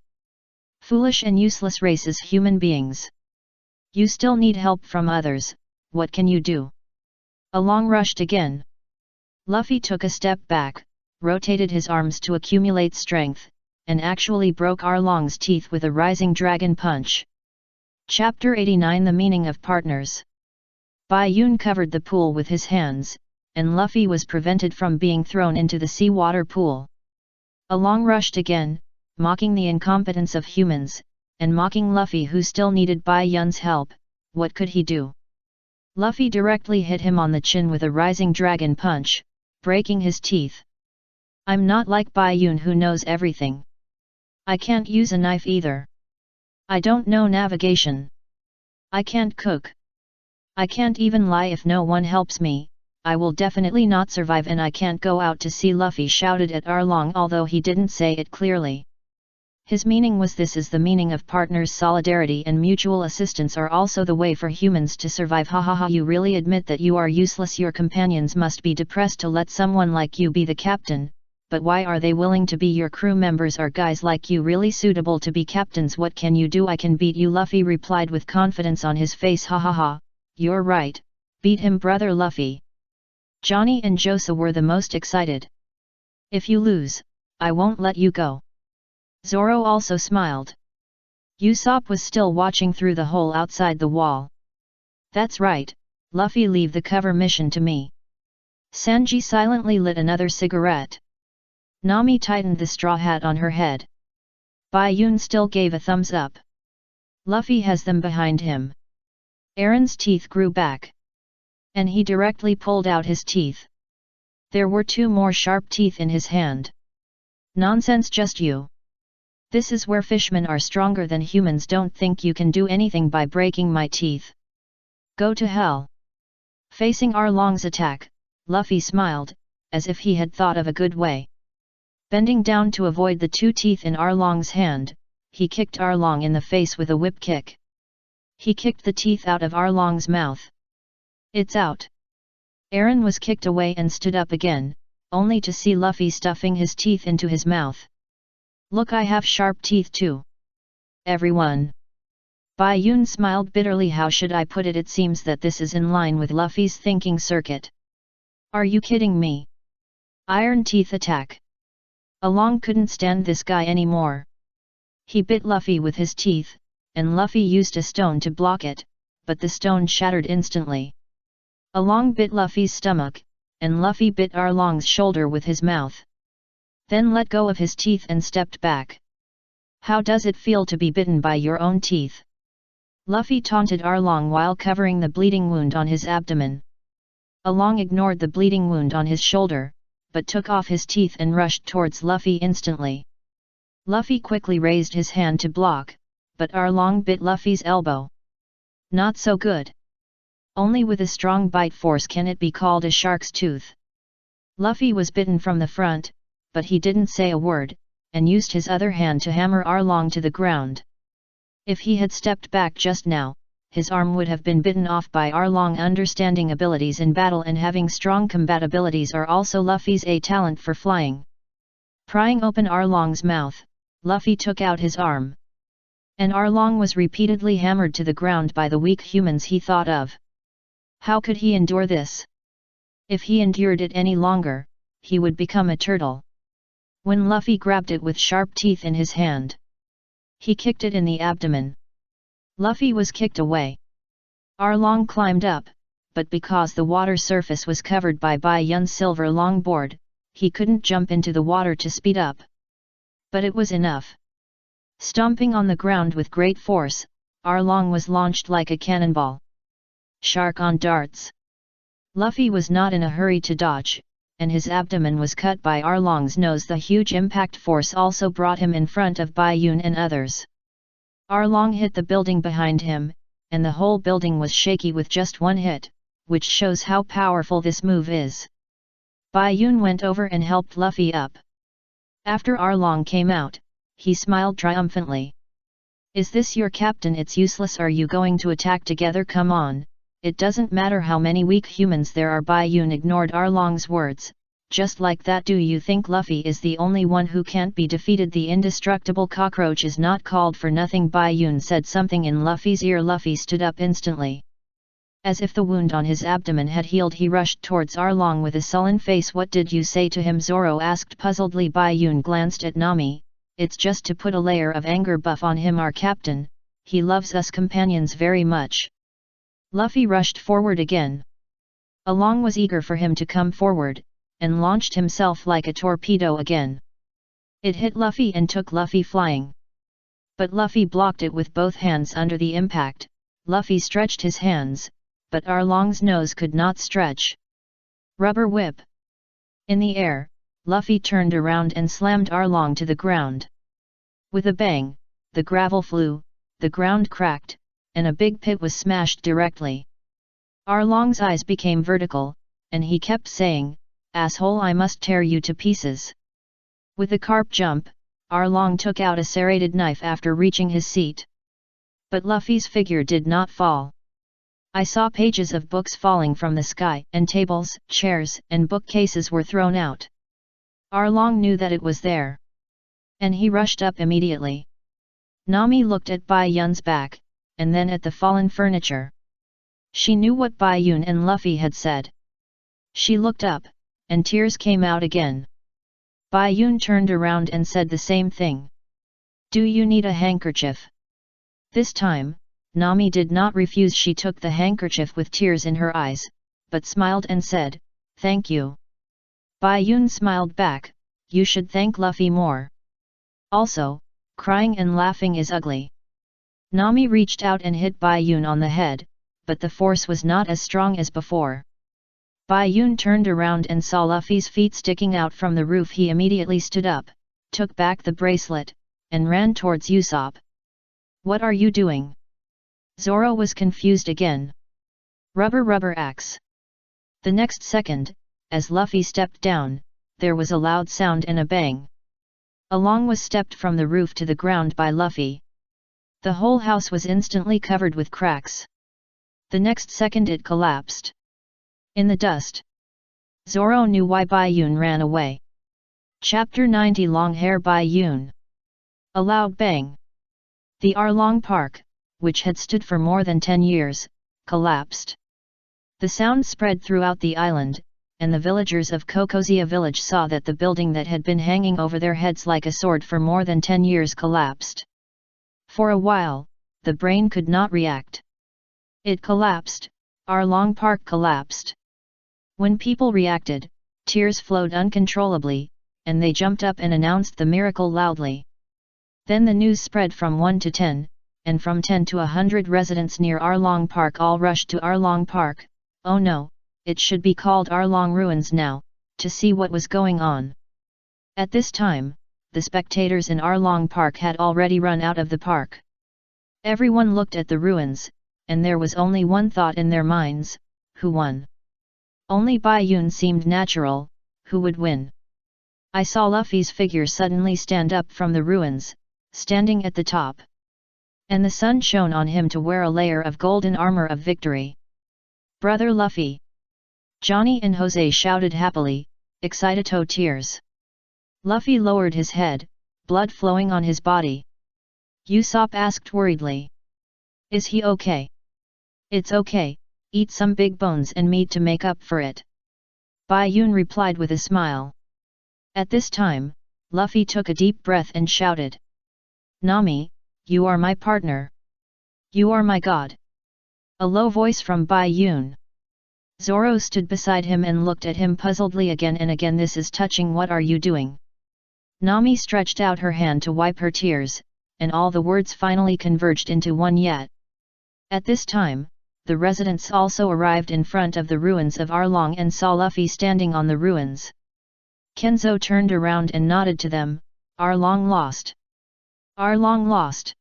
foolish and useless race is human beings. You still need help from others, what can you do? Along rushed again. Luffy took a step back, rotated his arms to accumulate strength, and actually broke Arlong's teeth with a rising dragon punch. Chapter 89 The Meaning of Partners. Bai Yun covered the pool with his hands, and Luffy was prevented from being thrown into the seawater pool. Along rushed again, mocking the incompetence of humans, and mocking Luffy who still needed Bai Yun's help. What could he do? Luffy directly hit him on the chin with a rising dragon punch, breaking his teeth. I'm not like Bai Yun who knows everything. I can't use a knife either. I don't know navigation. I can't cook. I can't even lie if no one helps me. I will definitely not survive and I can't go out to sea. Luffy shouted at Arlong, although he didn't say it clearly. His meaning was this is the meaning of partners. Solidarity and mutual assistance are also the way for humans to survive. Ha ha ha, you really admit that you are useless. Your companions must be depressed to let someone like you be the captain, but why are they willing to be your crew members? Are guys like you really suitable to be captains? What can you do? I can beat you, Luffy replied with confidence on his face. Ha ha ha, you're right, beat him brother Luffy. Johnny and Josa were the most excited. If you lose, I won't let you go. Zoro also smiled. Usopp was still watching through the hole outside the wall. That's right, Luffy, leave the cover mission to me. Sanji silently lit another cigarette. Nami tightened the straw hat on her head. Bai Yun still gave a thumbs up. Luffy has them behind him. Aaron's teeth grew back. And he directly pulled out his teeth. There were 2 more sharp teeth in his hand. Nonsense, just you. This is where fishmen are stronger than humans. Don't think you can do anything by breaking my teeth. Go to hell. Facing Arlong's attack, Luffy smiled, as if he had thought of a good way. Bending down to avoid the 2 teeth in Arlong's hand, he kicked Arlong in the face with a whip kick. He kicked the teeth out of Arlong's mouth. It's out. Aaron was kicked away and stood up again, only to see Luffy stuffing his teeth into his mouth. Look, I have sharp teeth too. Everyone. Bai Yun smiled bitterly. How should I put it? It seems that this is in line with Luffy's thinking circuit. Are you kidding me? Iron Teeth attack. Along couldn't stand this guy anymore. He bit Luffy with his teeth, and Luffy used a stone to block it, but the stone shattered instantly. Along bit Luffy's stomach, and Luffy bit Arlong's shoulder with his mouth. Then let go of his teeth and stepped back. How does it feel to be bitten by your own teeth? Luffy taunted Arlong while covering the bleeding wound on his abdomen. Along ignored the bleeding wound on his shoulder, but took off his teeth and rushed towards Luffy instantly. Luffy quickly raised his hand to block, but Arlong bit Luffy's elbow. Not so good. Only with a strong bite force can it be called a shark's tooth. Luffy was bitten from the front, but he didn't say a word, and used his other hand to hammer Arlong to the ground. If he had stepped back just now, his arm would have been bitten off by Arlong. Understanding abilities in battle and having strong combat abilities are also Luffy's a talent for flying. Prying open Arlong's mouth, Luffy took out his arm. And Arlong was repeatedly hammered to the ground by the weak humans he thought of. How could he endure this? If he endured it any longer, he would become a turtle. When Luffy grabbed it with sharp teeth in his hand, he kicked it in the abdomen. Luffy was kicked away. Arlong climbed up, but because the water surface was covered by Bai Yun's silver longboard, he couldn't jump into the water to speed up. But it was enough. Stomping on the ground with great force, Arlong was launched like a cannonball. Shark on darts. Luffy was not in a hurry to dodge, and his abdomen was cut by Arlong's nose. The huge impact force also brought him in front of Bai Yun and others. Arlong hit the building behind him, and the whole building was shaky with just one hit, which shows how powerful this move is. Bai Yun went over and helped Luffy up. After Arlong came out, he smiled triumphantly. Is this your captain? It's useless. Are you going to attack together? Come on, it doesn't matter how many weak humans there are. Bai Yun ignored Arlong's words. Just like that, do you think Luffy is the only one who can't be defeated? The indestructible cockroach is not called for nothing. Bai Yun said something in Luffy's ear. Luffy stood up instantly. As if the wound on his abdomen had healed, he rushed towards Arlong with a sullen face. "What did you say to him?" Zoro asked puzzledly. Bai Yun glanced at Nami. "It's just to put a layer of anger buff on him, our captain. He loves us companions very much." Luffy rushed forward again. Arlong was eager for him to come forward, and launched himself like a torpedo again. It hit Luffy and took Luffy flying. But Luffy blocked it with both hands. Under the impact, Luffy stretched his hands, but Arlong's nose could not stretch. Rubber whip. In the air, Luffy turned around and slammed Arlong to the ground. With a bang, the gravel flew, the ground cracked, and a big pit was smashed directly. Arlong's eyes became vertical, and he kept saying, "Asshole, I must tear you to pieces." With a carp jump, Arlong took out a serrated knife after reaching his seat. But Luffy's figure did not fall. I saw pages of books falling from the sky, and tables, chairs, and bookcases were thrown out. Arlong knew that it was there. And he rushed up immediately. Nami looked at Bai Yun's back, and then at the fallen furniture. She knew what Bai Yun and Luffy had said. She looked up, and tears came out again. Bai Yun turned around and said the same thing. "Do you need a handkerchief?" This time, Nami did not refuse. She took the handkerchief with tears in her eyes, but smiled and said, "Thank you." Bai Yun smiled back, "You should thank Luffy more. Also, crying and laughing is ugly." Nami reached out and hit Bai Yun on the head, but the force was not as strong as before. Bai Yun turned around and saw Luffy's feet sticking out from the roof. He immediately stood up, took back the bracelet, and ran towards Usopp. "What are you doing?" Zoro was confused again. Rubber axe." The next second, as Luffy stepped down, there was a loud sound and a bang. Arlong was stepped from the roof to the ground by Luffy. The whole house was instantly covered with cracks. The next second it collapsed. In the dust. Zoro knew why Bai Yun ran away. Chapter 90. Long Hair Bai Yun. A loud bang. The Arlong Park, which had stood for more than 10 years, collapsed. The sound spread throughout the island, and the villagers of Kokozia village saw that the building that had been hanging over their heads like a sword for more than 10 years collapsed. For a while, the brain could not react. It collapsed, Arlong Park collapsed. When people reacted, tears flowed uncontrollably, and they jumped up and announced the miracle loudly. Then the news spread from 1 to 10, and from 10 to 100 residents near Arlong Park all rushed to Arlong Park. Oh no, it should be called Arlong Ruins now, to see what was going on. At this time, the spectators in Arlong Park had already run out of the park. Everyone looked at the ruins, and there was only one thought in their minds: who won? Only Bai Yun seemed natural. Who would win? I saw Luffy's figure suddenly stand up from the ruins, standing at the top. And the sun shone on him to wear a layer of golden armor of victory. "Brother Luffy!" Johnny and Jose shouted happily, excitado tears. Luffy lowered his head, blood flowing on his body. Usopp asked worriedly. "Is he okay?" "It's okay, eat some big bones and meat to make up for it." Bai Yun replied with a smile. At this time, Luffy took a deep breath and shouted. "Nami, you are my partner. You are my god." A low voice from Bai Yun. Zoro stood beside him and looked at him puzzledly again and again. "This is touching. What are you doing?" Nami stretched out her hand to wipe her tears, and all the words finally converged into one yet. At this time, the residents also arrived in front of the ruins of Arlong and saw Luffy standing on the ruins. Kenzo turned around and nodded to them. "Arlong lost. Arlong lost."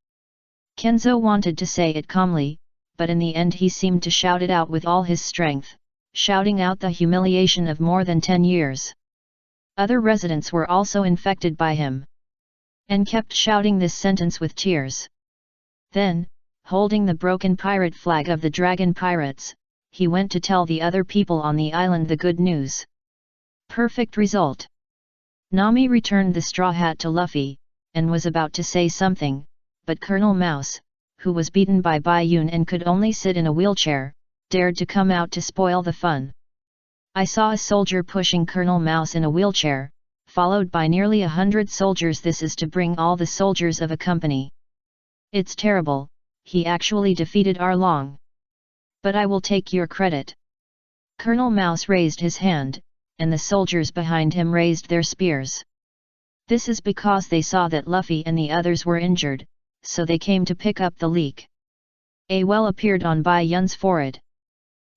Kenzo wanted to say it calmly, but in the end he seemed to shout it out with all his strength, shouting out the humiliation of more than 10 years. Other residents were also infected by him, and kept shouting this sentence with tears. Then, holding the broken pirate flag of the Dragon Pirates, he went to tell the other people on the island the good news. Perfect result. Nami returned the straw hat to Luffy, and was about to say something, but Colonel Mouse, who was beaten by Bai Yun and could only sit in a wheelchair, dared to come out to spoil the fun. I saw a soldier pushing Colonel Mouse in a wheelchair, followed by nearly 100 soldiers. This is to bring all the soldiers of a company. It's terrible, he actually defeated Arlong. But I will take your credit. Colonel Mouse raised his hand, and the soldiers behind him raised their spears. This is because they saw that Luffy and the others were injured, so they came to pick up the leak. A well appeared on Bai Yun's forehead.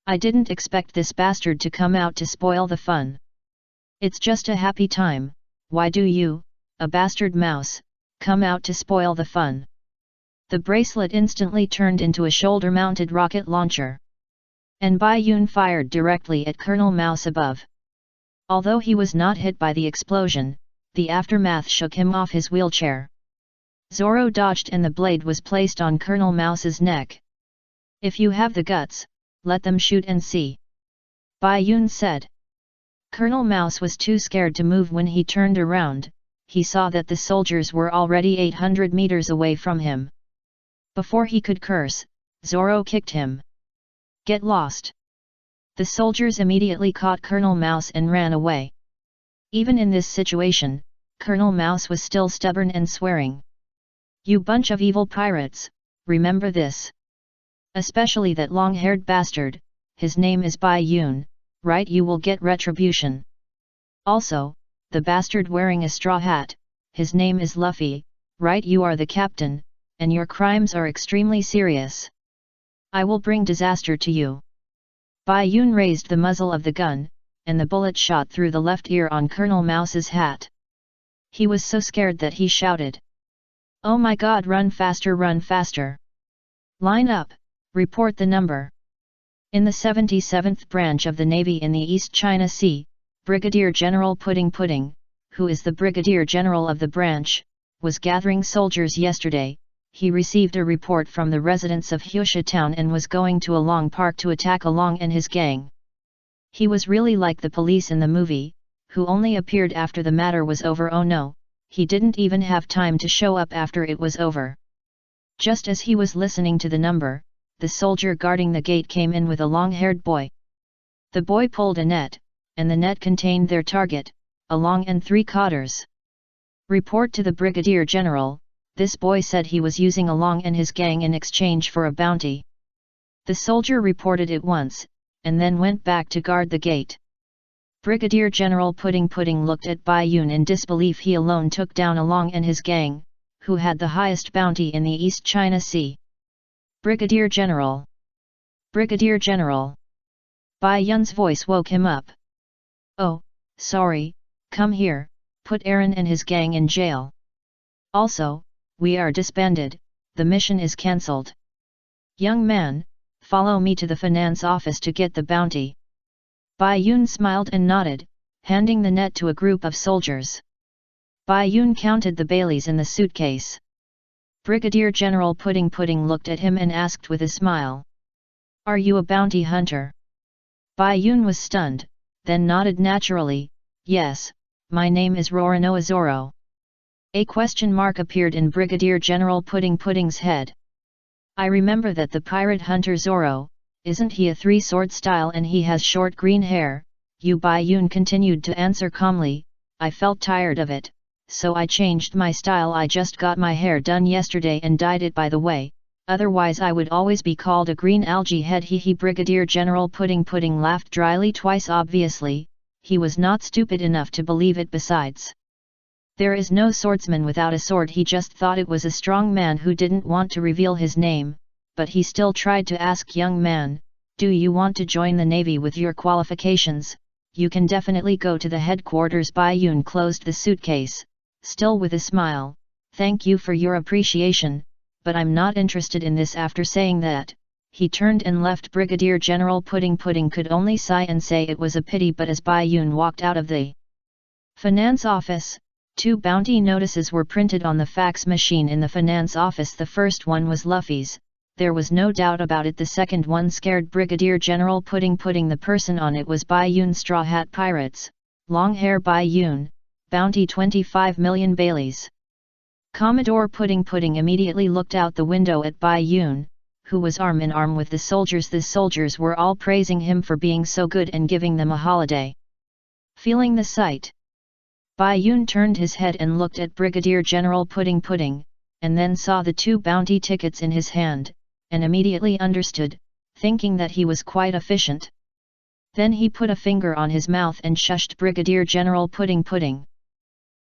I didn't expect this bastard to come out to spoil the fun. It's just a happy time, why do you, a bastard mouse, come out to spoil the fun? The bracelet instantly turned into a shoulder-mounted rocket launcher. And Bai Yun fired directly at Colonel Mouse above. Although he was not hit by the explosion, the aftermath shook him off his wheelchair. Zoro dodged and the blade was placed on Colonel Mouse's neck. If you have the guts, let them shoot and see. Bai Yun said. Colonel Mouse was too scared to move. When he turned around, he saw that the soldiers were already 800 meters away from him. Before he could curse, Zoro kicked him. Get lost! The soldiers immediately caught Colonel Mouse and ran away. Even in this situation, Colonel Mouse was still stubborn and swearing. You bunch of evil pirates, remember this. Especially that long-haired bastard, his name is Bai Yun, right? You will get retribution. Also, the bastard wearing a straw hat, his name is Luffy, right? You are the captain, and your crimes are extremely serious. I will bring disaster to you. Bai Yun raised the muzzle of the gun, and the bullet shot through the left ear on Colonel Mouse's hat. He was so scared that he shouted. Oh my god, run faster, run faster. Line up, report the number. In the 77th branch of the Navy in the East China Sea, Brigadier General Pudding Pudding, who is the Brigadier General of the branch, was gathering soldiers yesterday. He received a report from the residents of Huisha town and was going to Along Park to attack Along and his gang. He was really like the police in the movie, who only appeared after the matter was over. Oh no, he didn't even have time to show up after it was over. Just as he was listening to the number, the soldier guarding the gate came in with a long-haired boy. The boy pulled a net, and the net contained their target, Along and 3 cotters. Report to the Brigadier General. This boy said he was using Along and his gang in exchange for a bounty. The soldier reported it once, and then went back to guard the gate. Brigadier General Pudding Pudding looked at Bai Yun in disbelief. He alone took down Along and his gang, who had the highest bounty in the East China Sea. Brigadier General! Brigadier General! Bai Yun's voice woke him up. Oh, sorry, come here, put Aaron and his gang in jail. Also, we are disbanded, the mission is cancelled. Young man, follow me to the finance office to get the bounty. Bai Yun smiled and nodded, handing the net to a group of soldiers. Bai Yun counted the Baileys in the suitcase. Brigadier General Pudding Pudding looked at him and asked with a smile. Are you a bounty hunter? Bai Yun was stunned, then nodded naturally. Yes, my name is Roronoa Zoro. A question mark appeared in Brigadier General Pudding Pudding's head. I remember that the pirate hunter Zoro, isn't he a 3-sword style and he has short green hair? Bai Yun continued to answer calmly. I felt tired of it, so I changed my style. I just got my hair done yesterday and dyed it, by the way, otherwise I would always be called a green algae head. He Brigadier General Pudding Pudding laughed dryly twice. Obviously, he was not stupid enough to believe it. Besides, there is no swordsman without a sword. He just thought it was a strong man who didn't want to reveal his name, but he still tried to ask. Young man, do you want to join the Navy? With your qualifications, you can definitely go to the headquarters. Bai Yun closed the suitcase, still with a smile. Thank you for your appreciation, but I'm not interested in this. After saying that, he turned and left. Brigadier General Pudding Pudding could only sigh and say it was a pity. But as Bai Yun walked out of the finance office, 2 bounty notices were printed on the fax machine in the finance office. The first one was Luffy's, there was no doubt about it. The second one scared Brigadier General Pudding Pudding. The person on it was Bai Yun. Straw Hat Pirates, long hair Bai Yun, bounty 25 million Baileys. Commodore Pudding Pudding immediately looked out the window at Bai Yun, who was arm in arm with the soldiers. The soldiers were all praising him for being so good and giving them a holiday. Feeling the sight, Bai Yun turned his head and looked at Brigadier General Pudding, and then saw the 2 bounty tickets in his hand, and immediately understood, thinking that he was quite efficient. Then he put a finger on his mouth and shushed Brigadier General Pudding.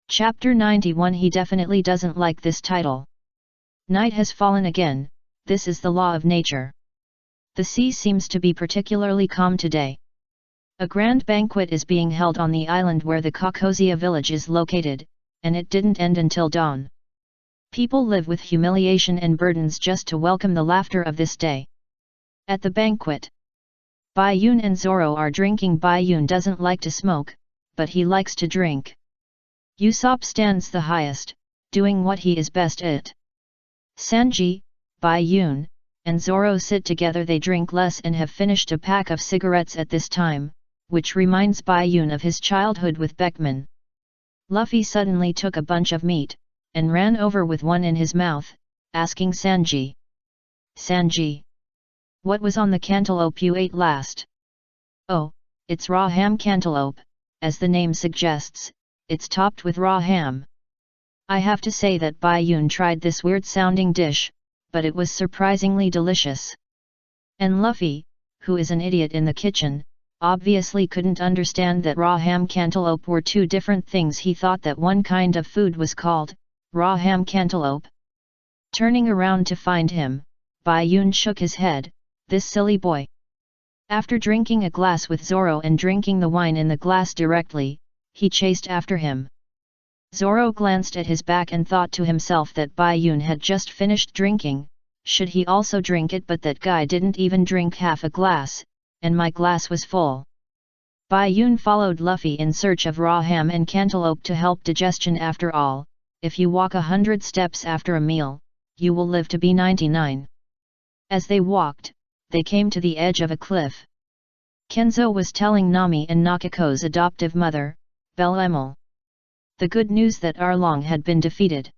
Chapter 91. He definitely doesn't like this title. Night has fallen again, this is the law of nature. The sea seems to be particularly calm today. A grand banquet is being held on the island where the Caucosia village is located, and it didn't end until dawn. People live with humiliation and burdens just to welcome the laughter of this day. At the banquet, Bai Yun and Zoro are drinking. Bai Yun doesn't like to smoke, but he likes to drink. Usopp stands the highest, doing what he is best at. Sanji, Bai Yun, and Zoro sit together. They drink less and have finished a pack of cigarettes at this time, which reminds Bai Yun of his childhood with Beckman. Luffy suddenly took a bunch of meat, and ran over with one in his mouth, asking Sanji. Sanji, what was on the cantaloupe you ate last? Oh, it's raw ham cantaloupe, as the name suggests, it's topped with raw ham. I have to say that Bai Yun tried this weird-sounding dish, but it was surprisingly delicious. And Luffy, who is an idiot in the kitchen, obviously couldn't understand that raw ham cantaloupe were 2 different things. He thought that one kind of food was called raw ham cantaloupe. Turning around to find him, Bai Yun shook his head, this silly boy. After drinking a glass with Zoro and drinking the wine in the glass directly, he chased after him. Zoro glanced at his back and thought to himself that Bai Yun had just finished drinking, should he also drink it? But that guy didn't even drink half a glass, and my glass was full. Bai Yun followed Luffy in search of raw ham and cantaloupe to help digestion. After all, if you walk 100 steps after a meal, you will live to be 99. As they walked, they came to the edge of a cliff. Kenzo was telling Nami and Nakiko's adoptive mother, Belle-Emile, the good news that Arlong had been defeated.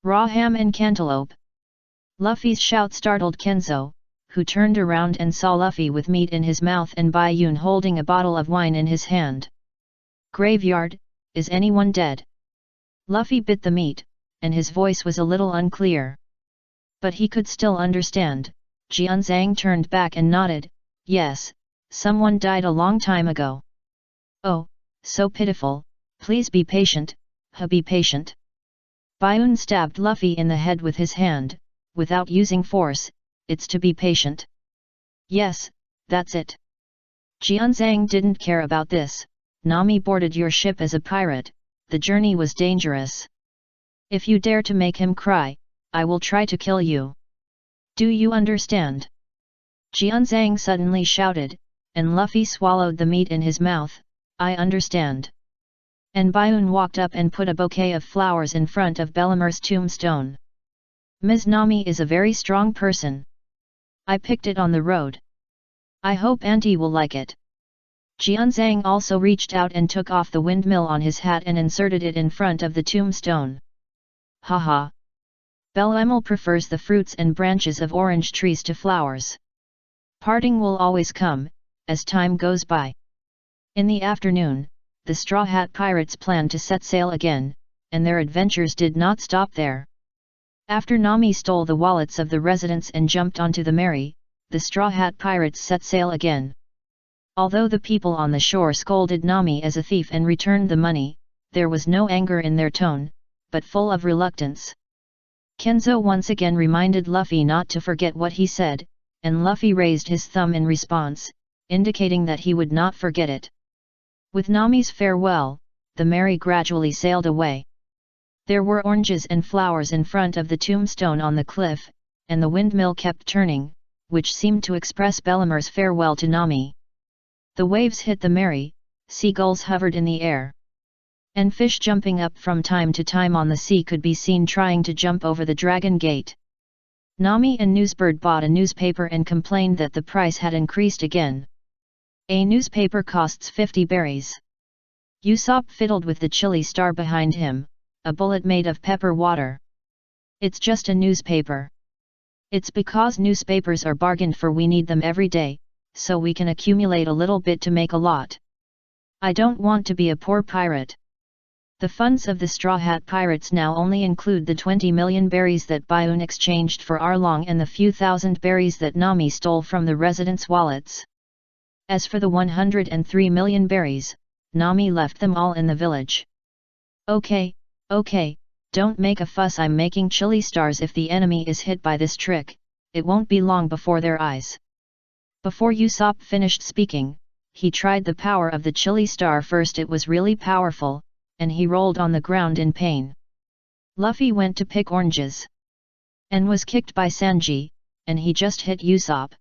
Raw ham and cantaloupe. Luffy's shout startled Kenzo, who turned around and saw Luffy with meat in his mouth and Bai Yun holding a bottle of wine in his hand. Graveyard, is anyone dead? Luffy bit the meat, and his voice was a little unclear. But he could still understand. Jianzhang turned back and nodded, yes, someone died a long time ago. Oh, so pitiful, please be patient, be patient. Bai Yun stabbed Luffy in the head with his hand, without using force, it's to be patient. Yes, that's it. Jianzhang didn't care about this. Nami boarded your ship as a pirate, the journey was dangerous. If you dare to make him cry, I will try to kill you. Do you understand? Jianzhang suddenly shouted, and Luffy swallowed the meat in his mouth, I understand. And Bai Yun walked up and put a bouquet of flowers in front of Bellemere's tombstone. Ms. Nami is a very strong person. I picked it on the road. I hope Auntie will like it. Jianzhang also reached out and took off the windmill on his hat and inserted it in front of the tombstone. Haha. Belle-Emile prefers the fruits and branches of orange trees to flowers. Parting will always come, as time goes by. In the afternoon, the Straw Hat Pirates planned to set sail again, and their adventures did not stop there. After Nami stole the wallets of the residents and jumped onto the Mary, the Straw Hat Pirates set sail again. Although the people on the shore scolded Nami as a thief and returned the money, there was no anger in their tone, but full of reluctance. Kenzo once again reminded Luffy not to forget what he said, and Luffy raised his thumb in response, indicating that he would not forget it. With Nami's farewell, the Mary gradually sailed away. There were oranges and flowers in front of the tombstone on the cliff, and the windmill kept turning, which seemed to express Bellemere's farewell to Nami. The waves hit the Mary, seagulls hovered in the air. And fish jumping up from time to time on the sea could be seen trying to jump over the Dragon Gate. Nami and Newsbird bought a newspaper and complained that the price had increased again. A newspaper costs 50 berries. Usopp fiddled with the chili star behind him, a bullet made of pepper water. It's just a newspaper. It's because newspapers are bargained for, we need them every day, so we can accumulate a little bit to make a lot. I don't want to be a poor pirate. The funds of the Straw Hat Pirates now only include the 20 million berries that Baiun exchanged for Arlong and the few thousand berries that Nami stole from the residents' wallets. As for the 103 million berries, Nami left them all in the village. Okay, don't make a fuss, I'm making chili stars. If the enemy is hit by this trick, it won't be long before their eyes. Before Usopp finished speaking, he tried the power of the chili star first. It was really powerful, and he rolled on the ground in pain. Luffy went to pick oranges, and was kicked by Sanji, and he just hit Usopp.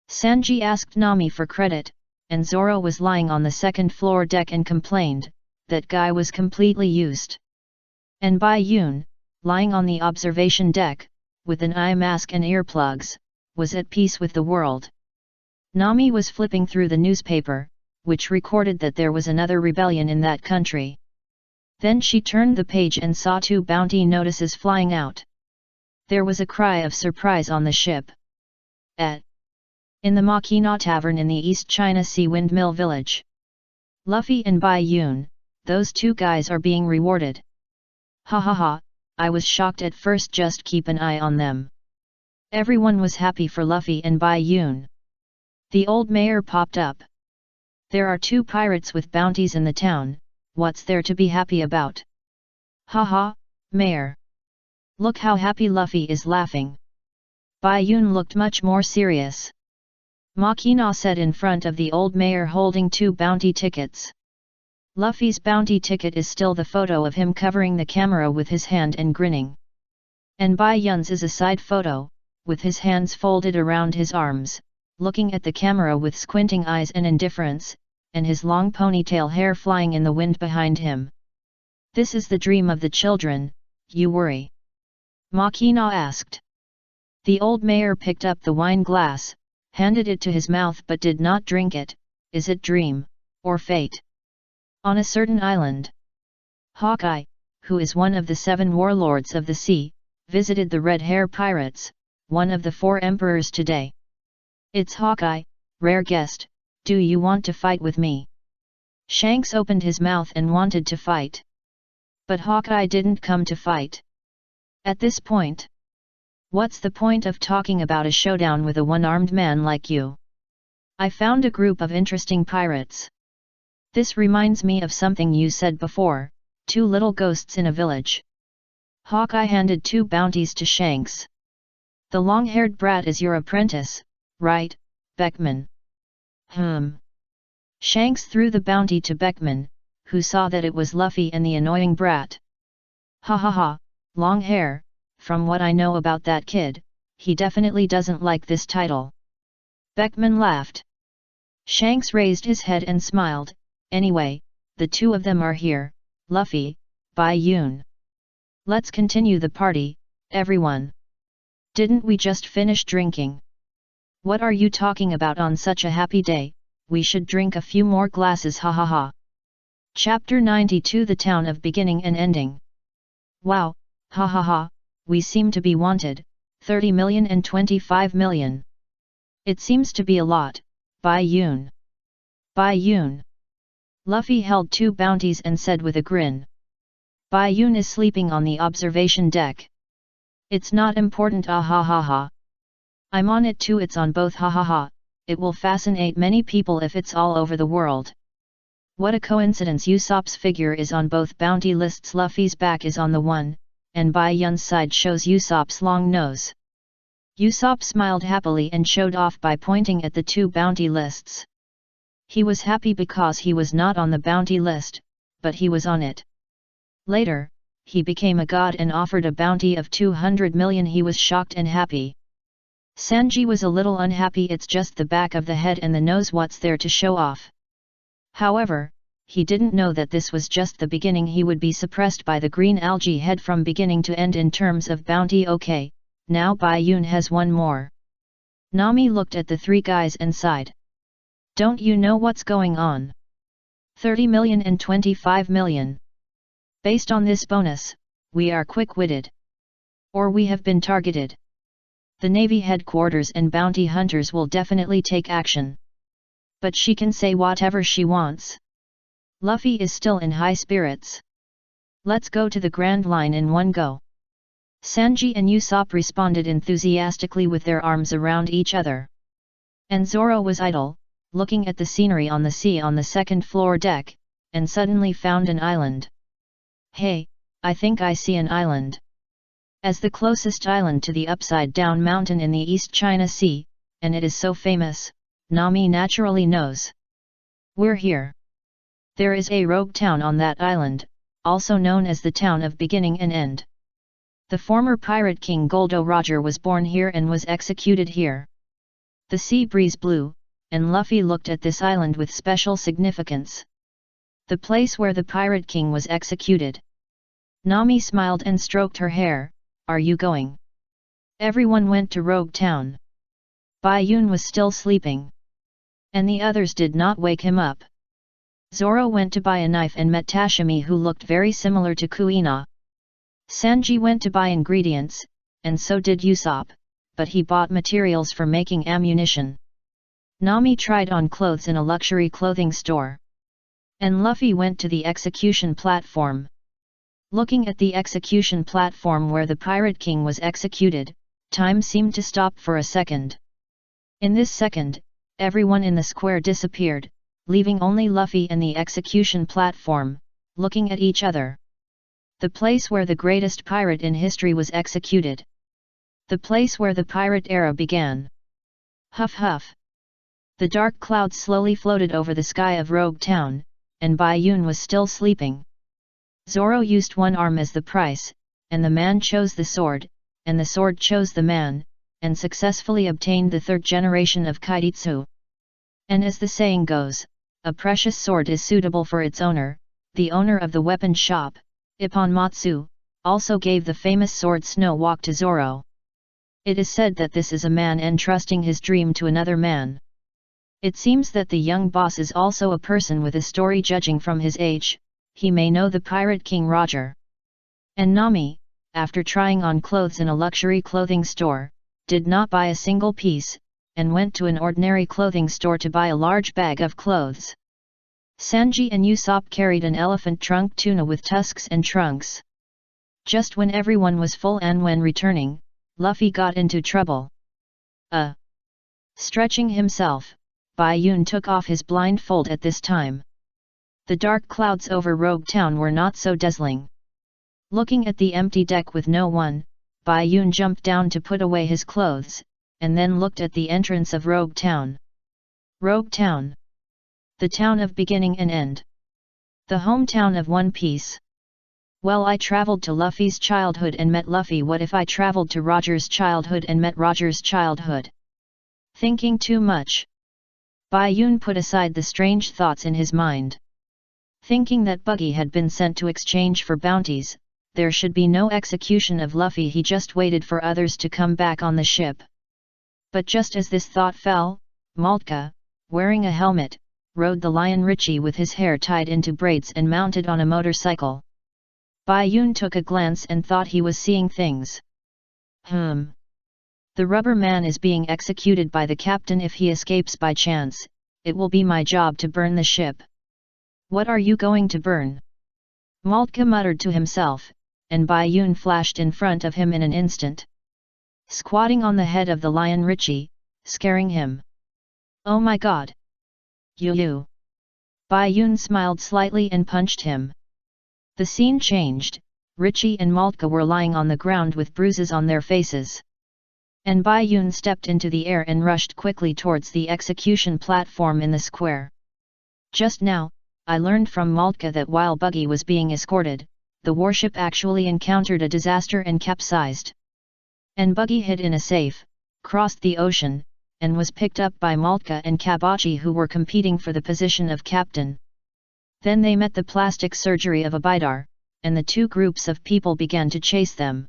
Sanji asked Nami for credit, and Zoro was lying on the second floor deck and complained, that guy was completely used. And Baiun, lying on the observation deck, with an eye mask and earplugs, was at peace with the world. Nami was flipping through the newspaper, which recorded that there was another rebellion in that country. Then she turned the page and saw 2 bounty notices flying out. There was a cry of surprise on the ship. In the Makina Tavern in the East China Sea Windmill Village. Luffy and Baiun, those 2 guys are being rewarded. Ha ha ha, I was shocked at first, just keep an eye on them. Everyone was happy for Luffy and Baiun. The old mayor popped up. There are 2 pirates with bounties in the town, what's there to be happy about? Ha ha, mayor. Look how happy Luffy is laughing. Baiun looked much more serious. Makina said in front of the old mayor holding 2 bounty tickets. Luffy's bounty ticket is still the photo of him covering the camera with his hand and grinning. And Baiun's is a side photo, with his hands folded around his arms, looking at the camera with squinting eyes and indifference, and his long ponytail hair flying in the wind behind him. This is the dream of the children, you worry? Makina asked. The old mayor picked up the wine glass, handed it to his mouth but did not drink it. Is it dream, or fate? On a certain island, Hawkeye, who is one of the 7 warlords of the sea, visited the Red Hair Pirates, one of the 4 emperors today. It's Hawkeye, rare guest, do you want to fight with me? Shanks opened his mouth and wanted to fight. But Hawkeye didn't come to fight. At this point, what's the point of talking about a showdown with a one-armed man like you? I found a group of interesting pirates. This reminds me of something you said before, 2 little ghosts in a village. Hawkeye handed 2 bounties to Shanks. The long-haired brat is your apprentice, right, Beckman? Shanks threw the bounty to Beckman, who saw that it was Luffy and the annoying brat. Ha ha ha, long hair, from what I know about that kid, he definitely doesn't like this title. Beckman laughed. Shanks raised his head and smiled. Anyway, the 2 of them are here, Luffy, Baiun. Let's continue the party, everyone. Didn't we just finish drinking? What are you talking about on such a happy day? We should drink a few more glasses, ha ha ha. Chapter 92, The Town of Beginning and Ending. Wow, ha ha ha, we seem to be wanted, 30 million and 25 million. It seems to be a lot, Baiun. Baiun. Luffy held 2 bounties and said with a grin. Baiun is sleeping on the observation deck. It's not important, ah ha ha ha. I'm on it too, it's on both, ha ha ha. It will fascinate many people if it's all over the world. What a coincidence, Usopp's figure is on both bounty lists. Luffy's back is on the one, and Baiun's side shows Usopp's long nose. Usopp smiled happily and showed off by pointing at the 2 bounty lists. He was happy because he was not on the bounty list, but he was on it. Later, he became a god and offered a bounty of 200 million. He was shocked and happy. Sanji was a little unhappy. It's just the back of the head and the nose, what's there to show off? However, he didn't know that this was just the beginning. He would be suppressed by the green algae head from beginning to end in terms of bounty. Okay, now Baiun has one more. Nami looked at the 3 guys and sighed. Don't you know what's going on? 30 million and 25 million. Based on this bonus, we are quick-witted. Or we have been targeted. The Navy headquarters and bounty hunters will definitely take action. But she can say whatever she wants. Luffy is still in high spirits. Let's go to the Grand Line in one go. Sanji and Usopp responded enthusiastically with their arms around each other. And Zoro was idle, looking at the scenery on the sea on the second floor deck, and suddenly found an island. Hey, I think I see an island. As the closest island to the upside-down mountain in the East China Sea, and it is so famous, Nami naturally knows. We're here. There is a rogue town on that island, also known as the Town of Beginning and End. The former pirate king Goldo Roger was born here and was executed here. The sea breeze blew, and Luffy looked at this island with special significance. The place where the pirate king was executed. Nami smiled and stroked her hair. Are you going? Everyone went to Rogue Town. Bai Yun was still sleeping. And the others did not wake him up. Zoro went to buy a knife and met Tashimi, who looked very similar to Kuina. Sanji went to buy ingredients, and so did Usopp, but he bought materials for making ammunition. Nami tried on clothes in a luxury clothing store. And Luffy went to the execution platform. Looking at the execution platform where the Pirate King was executed, time seemed to stop for a second. In this second, everyone in the square disappeared, leaving only Luffy and the execution platform, looking at each other. The place where the greatest pirate in history was executed. The place where the pirate era began. Huff huff. The dark clouds slowly floated over the sky of Rogue Town, and Bai Yun was still sleeping. Zoro used one arm as the price, and the man chose the sword, and the sword chose the man, and successfully obtained the third generation of Kaiditsu. And as the saying goes, a precious sword is suitable for its owner. The owner of the weapon shop, Ippon Matsu, also gave the famous sword Snow Walk to Zoro. It is said that this is a man entrusting his dream to another man. It seems that the young boss is also a person with a story. Judging from his age, he may know the Pirate King Roger. And Nami, after trying on clothes in a luxury clothing store, did not buy a single piece, and went to an ordinary clothing store to buy a large bag of clothes. Sanji and Usopp carried an elephant trunk tuna with tusks and trunks. Just when everyone was full and when returning, Luffy got into trouble. Stretching himself, Bai Yun took off his blindfold at this time. The dark clouds over Rogue Town were not so dazzling. Looking at the empty deck with no one, Bai Yun jumped down to put away his clothes, and then looked at the entrance of Rogue Town. Rogue Town. The town of beginning and end. The hometown of One Piece. Well, I traveled to Luffy's childhood and met Luffy. What if I traveled to Roger's childhood and met Roger's childhood? Thinking too much. Bai Yun put aside the strange thoughts in his mind. Thinking that Buggy had been sent to exchange for bounties, there should be no execution of Luffy. He just waited for others to come back on the ship. But just as this thought fell, Maltka, wearing a helmet, rode the Lion Richie with his hair tied into braids and mounted on a motorcycle. Bai Yun took a glance and thought he was seeing things. The rubber man is being executed by the captain. If he escapes by chance, it will be my job to burn the ship. What are you going to burn? Maltka muttered to himself, and Bai Yun flashed in front of him in an instant. Squatting on the head of the Lion Richie, scaring him. Oh my god! You! Bai Yun smiled slightly and punched him. The scene changed. Richie and Maltka were lying on the ground with bruises on their faces. And Bai Yun stepped into the air and rushed quickly towards the execution platform in the square. Just now, I learned from Maltka that while Buggy was being escorted, the warship actually encountered a disaster and capsized. And Buggy hid in a safe, crossed the ocean, and was picked up by Maltka and Kabachi, who were competing for the position of captain. Then they met the plastic surgery of Abidar, and the two groups of people began to chase them.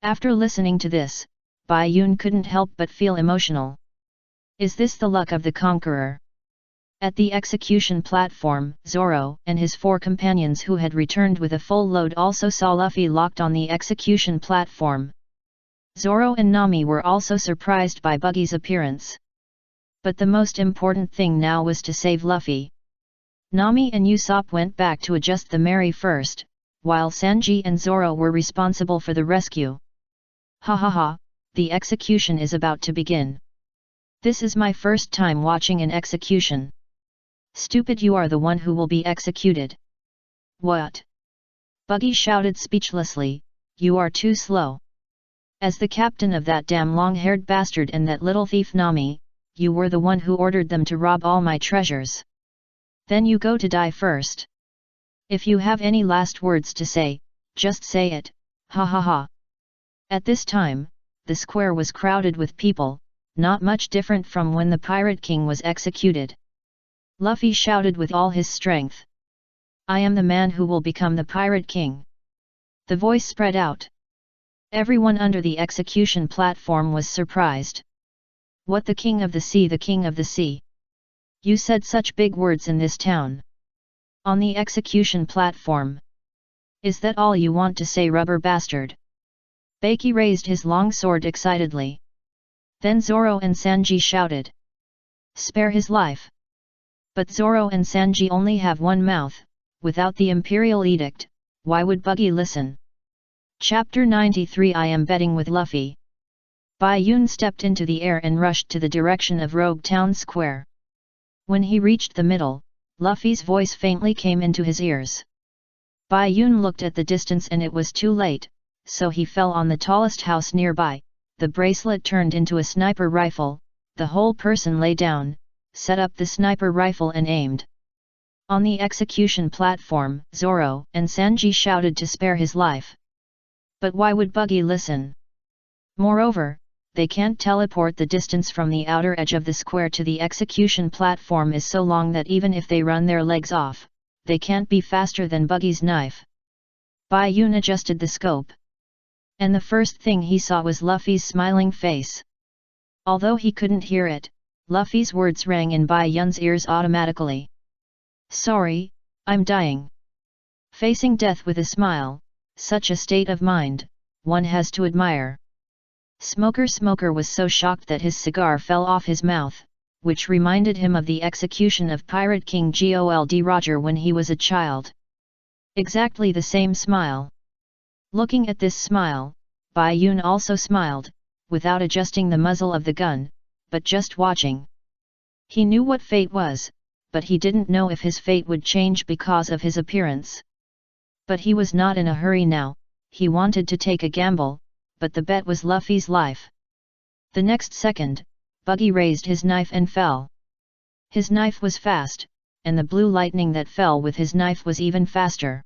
After listening to this, Bai Yun couldn't help but feel emotional. Is this the luck of the conqueror? At the execution platform, Zoro and his 4 companions who had returned with a full load also saw Luffy locked on the execution platform. Zoro and Nami were also surprised by Buggy's appearance. But the most important thing now was to save Luffy. Nami and Usopp went back to adjust the Mary first, while Sanji and Zoro were responsible for the rescue. Ha ha ha, the execution is about to begin. This is my first time watching an execution. Stupid, you are the one who will be executed. What? Buggy shouted speechlessly, you are too slow. As the captain of that damn long-haired bastard and that little thief Nami, you were the one who ordered them to rob all my treasures. Then you go to die first. If you have any last words to say, just say it, ha ha ha. At this time, the square was crowded with people, not much different from when the Pirate King was executed. Luffy shouted with all his strength. I am the man who will become the Pirate King. The voice spread out. Everyone under the execution platform was surprised. What, the King of the Sea, the King of the Sea? You said such big words in this town. On the execution platform. Is that all you want to say, rubber bastard? Baki raised his long sword excitedly. Then Zoro and Sanji shouted. Spare his life. But Zoro and Sanji only have one mouth. Without the Imperial Edict, why would Buggy listen? Chapter 93 I Am Betting with Luffy. Bai Yun stepped into the air and rushed to the direction of Rogue Town Square. When he reached the middle, Luffy's voice faintly came into his ears. Bai Yun looked at the distance and it was too late, so he fell on the tallest house nearby. The bracelet turned into a sniper rifle, the whole person lay down, set up the sniper rifle and aimed. On the execution platform, Zoro and Sanji shouted to spare his life. But why would Buggy listen? Moreover, they can't teleport. The distance from the outer edge of the square to the execution platform is so long that even if they run their legs off, they can't be faster than Buggy's knife. Bai Yun adjusted the scope. And the first thing he saw was Luffy's smiling face. Although he couldn't hear it, Luffy's words rang in Bai Yun's ears automatically. Sorry, I'm dying. Facing death with a smile, such a state of mind, one has to admire. Smoker was so shocked that his cigar fell off his mouth, which reminded him of the execution of Pirate King Gold Roger when he was a child. Exactly the same smile. Looking at this smile, Bai Yun also smiled, without adjusting the muzzle of the gun, but just watching. He knew what fate was, but he didn't know if his fate would change because of his appearance. But he was not in a hurry now. He wanted to take a gamble, but the bet was Luffy's life. The next second, Buggy raised his knife and fell. His knife was fast, and the blue lightning that fell with his knife was even faster.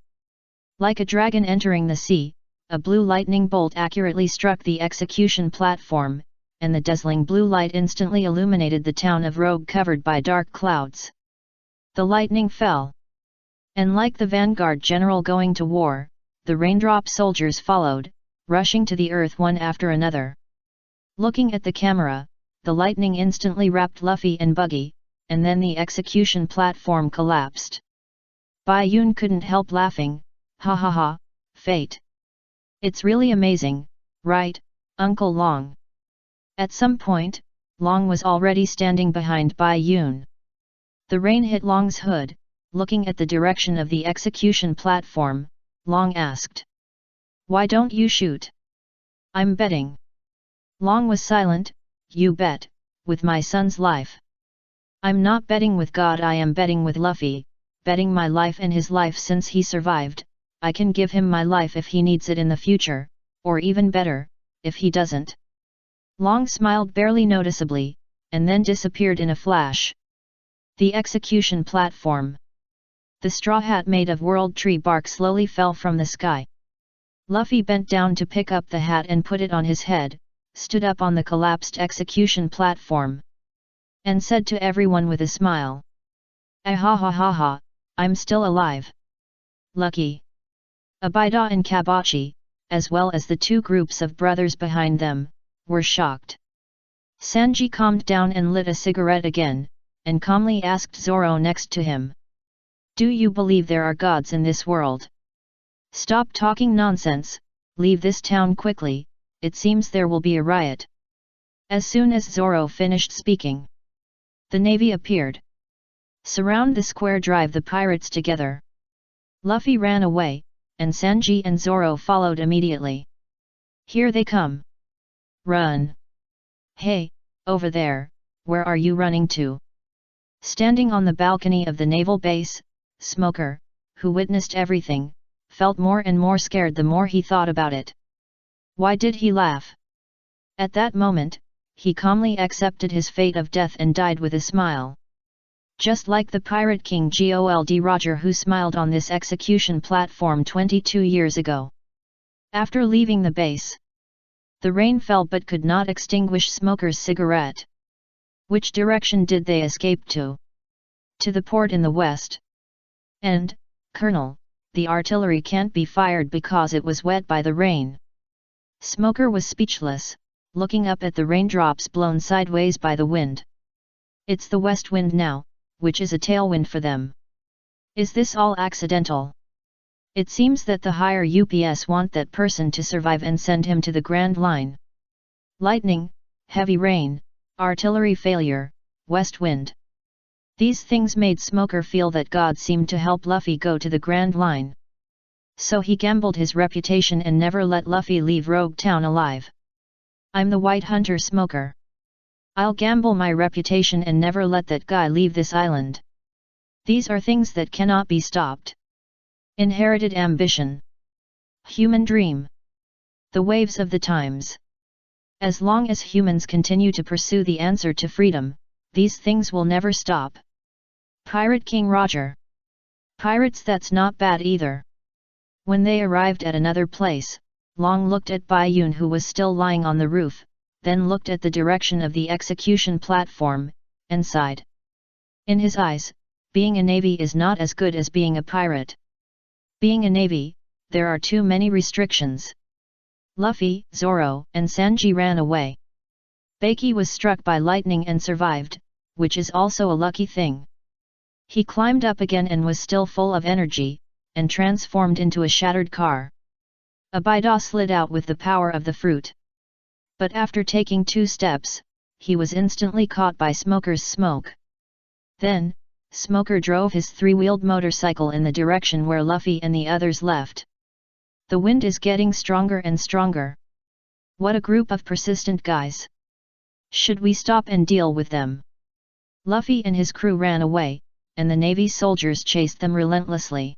Like a dragon entering the sea, a blue lightning bolt accurately struck the execution platform, and the dazzling blue light instantly illuminated the town of Rogue covered by dark clouds. The lightning fell. And like the vanguard general going to war, the raindrop soldiers followed, rushing to the earth one after another. Looking at the camera, the lightning instantly wrapped Luffy and Buggy, and then the execution platform collapsed. Bai Yun couldn't help laughing. Ha ha ha, fate. It's really amazing, right, Uncle Long? At some point, Long was already standing behind Bai Yun. The rain hit Long's hood. Looking at the direction of the execution platform, Long asked. Why don't you shoot? I'm betting. Long was silent. You bet, with my son's life. I'm not betting with God, I am betting with Luffy, betting my life and his life since he survived. I can give him my life if he needs it in the future, or even better, if he doesn't. Long smiled barely noticeably, and then disappeared in a flash. The execution platform. The straw hat made of world tree bark slowly fell from the sky. Luffy bent down to pick up the hat and put it on his head, stood up on the collapsed execution platform, and said to everyone with a smile. Ah ha ha ha ha, I'm still alive. Lucky. Abida and Kabachi, as well as the two groups of brothers behind them, were shocked. Sanji calmed down and lit a cigarette again, and calmly asked Zoro next to him. Do you believe there are gods in this world? Stop talking nonsense, leave this town quickly, it seems there will be a riot. As soon as Zoro finished speaking, the navy appeared. Surround the square, drive the pirates together. Luffy ran away, and Sanji and Zoro followed immediately. Here they come. Run! Hey, over there, where are you running to? Standing on the balcony of the naval base, Smoker, who witnessed everything, felt more and more scared the more he thought about it. Why did he laugh? At that moment, he calmly accepted his fate of death and died with a smile. Just like the Pirate King Gold Roger, who smiled on this execution platform 22 years ago. After leaving the base, the rain fell but could not extinguish Smoker's cigarette. Which direction did they escape to? To the port in the west. And, Colonel, the artillery can't be fired because it was wet by the rain. Smoker was speechless, looking up at the raindrops blown sideways by the wind. It's the west wind now, which is a tailwind for them. Is this all accidental? It seems that the higher UPS want that person to survive and send him to the Grand Line. Lightning, heavy rain, artillery failure, west wind. These things made Smoker feel that God seemed to help Luffy go to the Grand Line. So he gambled his reputation and never let Luffy leave Rogue Town alive. I'm the White Hunter Smoker. I'll gamble my reputation and never let that guy leave this island. These are things that cannot be stopped. Inherited ambition. Human dream. The waves of the times. As long as humans continue to pursue the answer to freedom, these things will never stop. Pirate King Roger. Pirates, that's not bad either. When they arrived at another place, Long looked at Bai Yun, who was still lying on the roof, then looked at the direction of the execution platform, and sighed. In his eyes, being a navy is not as good as being a pirate. Being a navy, there are too many restrictions. Luffy, Zoro, and Sanji ran away. Baki was struck by lightning and survived, which is also a lucky thing. He climbed up again and was still full of energy, and transformed into a shattered car. Abida slid out with the power of the fruit. But after taking 2 steps, he was instantly caught by Smoker's smoke. Then, Smoker drove his 3-wheeled motorcycle in the direction where Luffy and the others left. The wind is getting stronger and stronger. What a group of persistent guys. Should we stop and deal with them? Luffy and his crew ran away, and the Navy soldiers chased them relentlessly.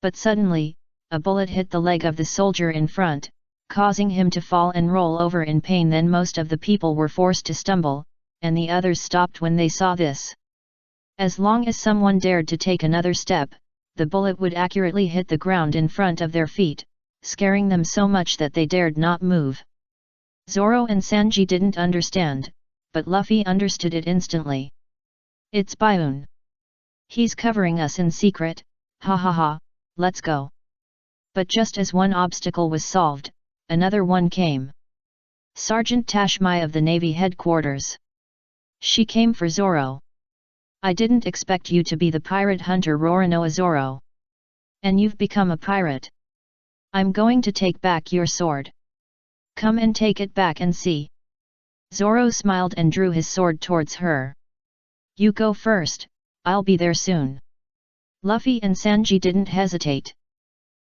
But suddenly, a bullet hit the leg of the soldier in front, causing him to fall and roll over in pain. Then most of the people were forced to stumble, and the others stopped when they saw this. As long as someone dared to take another step, the bullet would accurately hit the ground in front of their feet, scaring them so much that they dared not move. Zoro and Sanji didn't understand, but Luffy understood it instantly. It's Baiun. He's covering us in secret, ha ha ha, let's go. But just as one obstacle was solved, another one came. Sergeant Tashmai of the Navy headquarters. She came for Zoro. I didn't expect you to be the pirate hunter Roronoa Zoro. And you've become a pirate. I'm going to take back your sword. Come and take it back and see. Zoro smiled and drew his sword towards her. You go first, I'll be there soon. Luffy and Sanji didn't hesitate.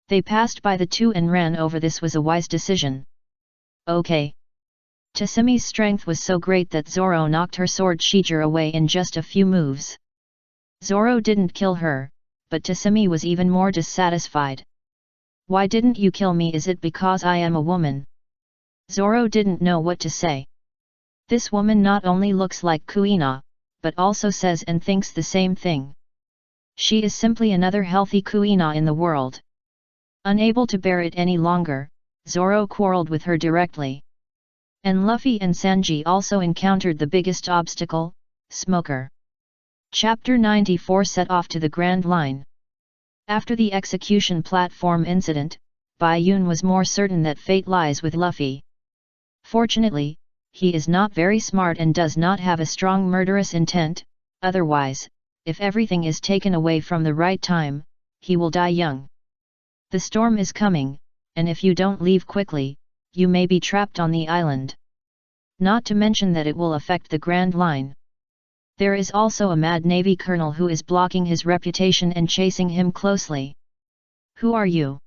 They passed by the two and ran over. This was a wise decision. Okay. Tasemi's strength was so great that Zoro knocked her sword Shijir away in just a few moves. Zoro didn't kill her, but Tasemi was even more dissatisfied. Why didn't you kill me? Is it because I am a woman? Zoro didn't know what to say. This woman not only looks like Kuina, but also says and thinks the same thing. She is simply another healthy Kuina in the world. Unable to bear it any longer, Zoro quarreled with her directly. And Luffy and Sanji also encountered the biggest obstacle, Smoker. Chapter 94 set off to the Grand Line. After the execution platform incident, Bai Yun was more certain that fate lies with Luffy. Fortunately, he is not very smart and does not have a strong murderous intent, otherwise, if everything is taken away from the right time, he will die young. The storm is coming, and if you don't leave quickly, you may be trapped on the island. Not to mention that it will affect the Grand Line. There is also a mad Navy colonel who is blocking his reputation and chasing him closely. Who are you?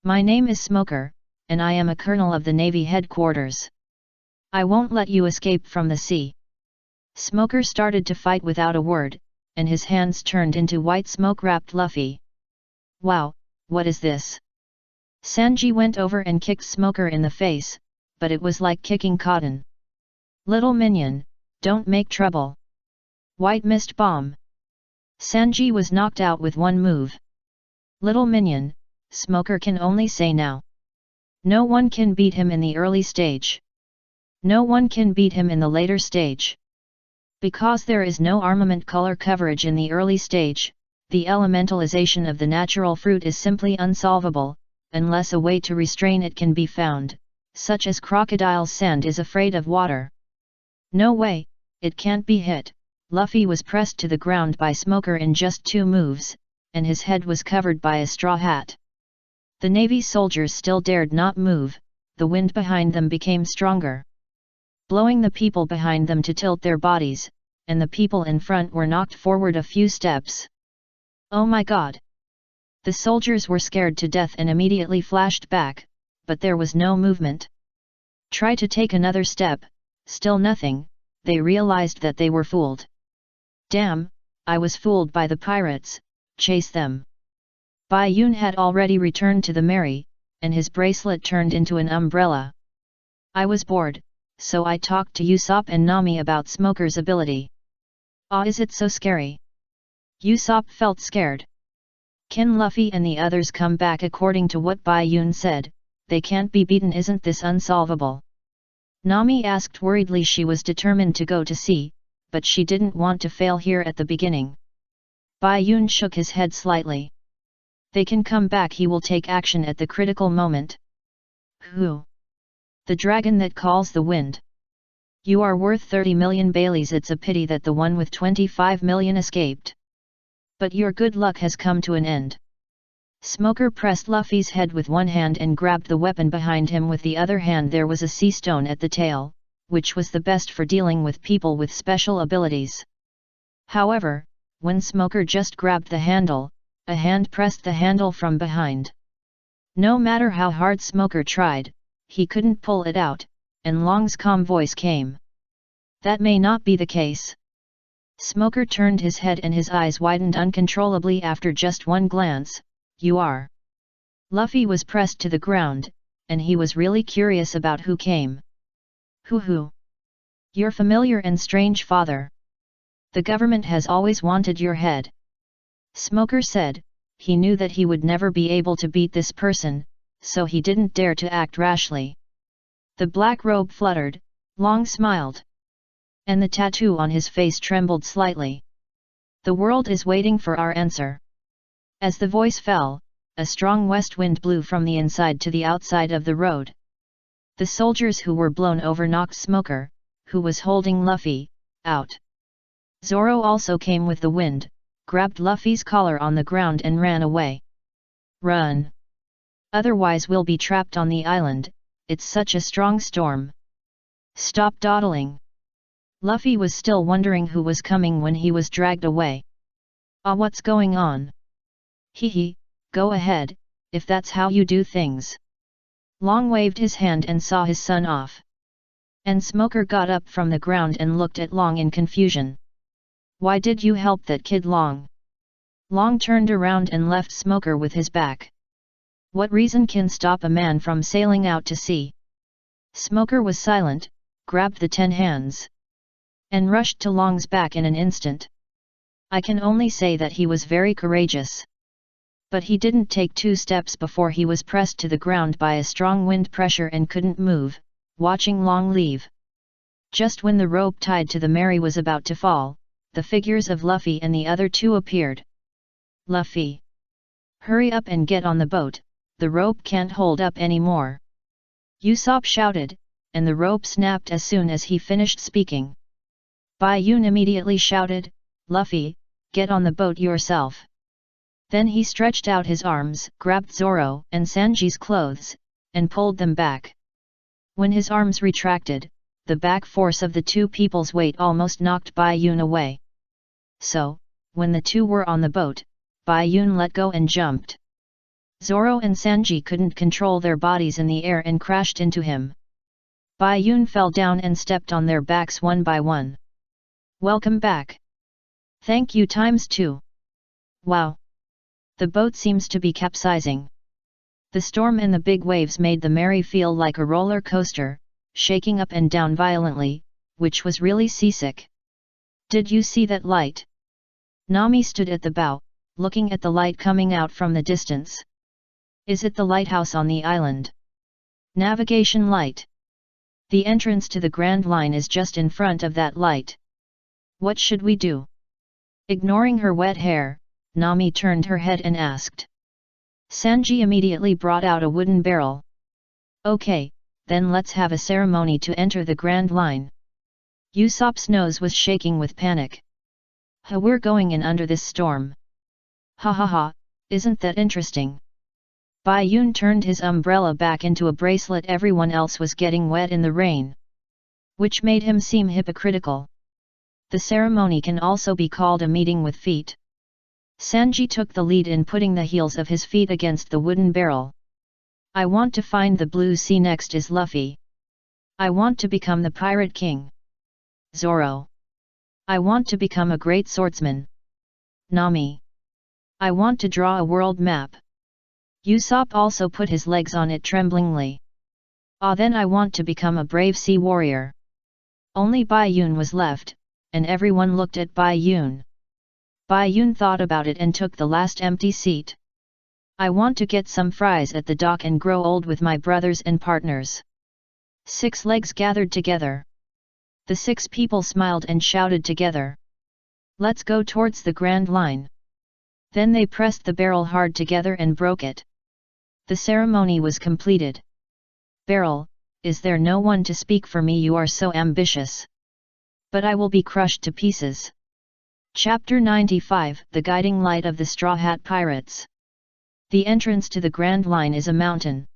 My name is Smoker, and I am a colonel of the Navy headquarters. I won't let you escape from the sea. Smoker started to fight without a word, and his hands turned into white smoke-wrapped Luffy. Wow, what is this? Sanji went over and kicked Smoker in the face, but it was like kicking cotton. Little minion, don't make trouble. White mist bomb. Sanji was knocked out with one move. Little minion, Smoker can only say now. No one can beat him in the early stage. No one can beat him in the later stage. Because there is no armament color coverage in the early stage, the elementalization of the natural fruit is simply unsolvable, unless a way to restrain it can be found, such as crocodile sand is afraid of water. No way, it can't be hit. Luffy was pressed to the ground by Smoker in just 2 moves, and his head was covered by a straw hat. The Navy soldiers still dared not move, the wind behind them became stronger, blowing the people behind them to tilt their bodies, and the people in front were knocked forward a few steps. Oh my god! The soldiers were scared to death and immediately flashed back, but there was no movement. Try to take another step, still nothing, they realized that they were fooled. Damn, I was fooled by the pirates, chase them. Bai Yun had already returned to the Mary, and his bracelet turned into an umbrella. I was bored, so I talked to Usopp and Nami about Smoker's ability. Ah, is it so scary? Usopp felt scared. Can Luffy and the others come back according to what Bai Yun said? They can't be beaten, isn't this unsolvable? Nami asked worriedly. She was determined to go to sea, but she didn't want to fail here at the beginning. Bai Yun shook his head slightly. They can come back, he will take action at the critical moment. Who? The dragon that calls the wind. You are worth 30 million Baileys. It's a pity that the one with 25 million escaped. But your good luck has come to an end. Smoker pressed Luffy's head with one hand and grabbed the weapon behind him with the other hand. There was a sea stone at the tail, which was the best for dealing with people with special abilities. However, when Smoker just grabbed the handle, a hand pressed the handle from behind. No matter how hard Smoker tried, he couldn't pull it out, and Long's calm voice came. That may not be the case. Smoker turned his head and his eyes widened uncontrollably after just one glance. You are. Luffy was pressed to the ground, and he was really curious about who came. Who? Your familiar and strange father. The government has always wanted your head. Smoker said. He knew that he would never be able to beat this person, so he didn't dare to act rashly. The black robe fluttered, Long smiled. And the tattoo on his face trembled slightly. The world is waiting for our answer. As the voice fell, a strong west wind blew from the inside to the outside of the road. The soldiers who were blown over knocked Smoker, who was holding Luffy, out. Zoro also came with the wind, grabbed Luffy's collar on the ground and ran away. Run! Otherwise we'll be trapped on the island, it's such a strong storm. Stop dawdling! Luffy was still wondering who was coming when he was dragged away. Ah, what's going on? Hee, go ahead, if that's how you do things. Long waved his hand and saw his son off. And Smoker got up from the ground and looked at Long in confusion. Why did you help that kid, Long? Long turned around and left Smoker with his back. What reason can stop a man from sailing out to sea? Smoker was silent, grabbed the 10 hands. And rushed to Long's back in an instant. I can only say that he was very courageous. But he didn't take 2 steps before he was pressed to the ground by a strong wind pressure and couldn't move, watching Long leave. Just when the rope tied to the Mary was about to fall, the figures of Luffy and the other 2 appeared. Luffy! Hurry up and get on the boat, the rope can't hold up anymore. Usopp shouted, and the rope snapped as soon as he finished speaking. Bai Yun immediately shouted, Luffy, get on the boat yourself. Then he stretched out his arms, grabbed Zoro and Sanji's clothes, and pulled them back. When his arms retracted, the back force of the two people's weight almost knocked Bai Yun away. So, when the two were on the boat, Bai Yun let go and jumped. Zoro and Sanji couldn't control their bodies in the air and crashed into him. Bai Yun fell down and stepped on their backs one by one. Welcome back. Thank you ×2. Wow. The boat seems to be capsizing. The storm and the big waves made the Mary feel like a roller coaster, shaking up and down violently, which was really seasick. Did you see that light? Nami stood at the bow, looking at the light coming out from the distance. Is it the lighthouse on the island? Navigation light. The entrance to the Grand Line is just in front of that light. What should we do? Ignoring her wet hair, Nami turned her head and asked. Sanji immediately brought out a wooden barrel. Okay, then let's have a ceremony to enter the Grand Line. Usopp's nose was shaking with panic. We're going in under this storm. Ha ha ha, isn't that interesting? Bai Yun turned his umbrella back into a bracelet. Everyone else was getting wet in the rain, which made him seem hypocritical. The ceremony can also be called a meeting with feet. Sanji took the lead in putting the heels of his feet against the wooden barrel. I want to find the blue sea. Next is Luffy. I want to become the Pirate King. Zoro. I want to become a great swordsman. Nami. I want to draw a world map. Usopp also put his legs on it tremblingly. Then I want to become a brave sea warrior. Only Bai Yun was left, and everyone looked at Bai Yun. Bai Yun thought about it and took the last empty seat. I want to get some fries at the dock and grow old with my brothers and partners. 6 legs gathered together. The 6 people smiled and shouted together. Let's go towards the Grand Line. Then they pressed the barrel hard together and broke it. The ceremony was completed. Barrel, is there no one to speak for me? You are so ambitious. But I will be crushed to pieces. Chapter 95 The Guiding Light of the Straw Hat Pirates. The entrance to the Grand Line is a mountain.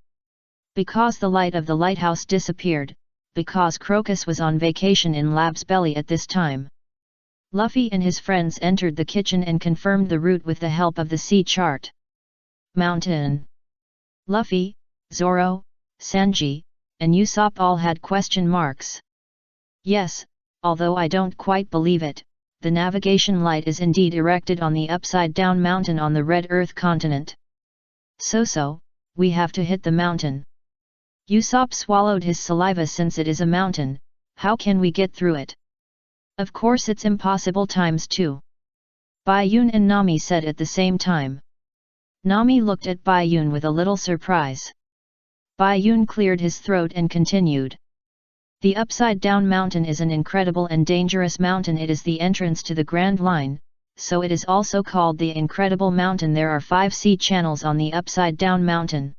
Because the light of the lighthouse disappeared, because Crocus was on vacation in Lab's belly at this time. Luffy and his friends entered the kitchen and confirmed the route with the help of the sea chart. Mountain. Luffy, Zoro, Sanji, and Usopp all had question marks. Yes, although I don't quite believe it, the navigation light is indeed erected on the upside-down mountain on the Red Earth continent. So, we have to hit the mountain. Usopp swallowed his saliva. Since it is a mountain, how can we get through it? Of course it's impossible ×2. Bai Yun and Nami said at the same time. Nami looked at Bai Yun with a little surprise. Bai Yun cleared his throat and continued. The upside-down mountain is an incredible and dangerous mountain. It is the entrance to the Grand Line, so it is also called the Incredible Mountain. There are 5 sea channels on the upside-down mountain,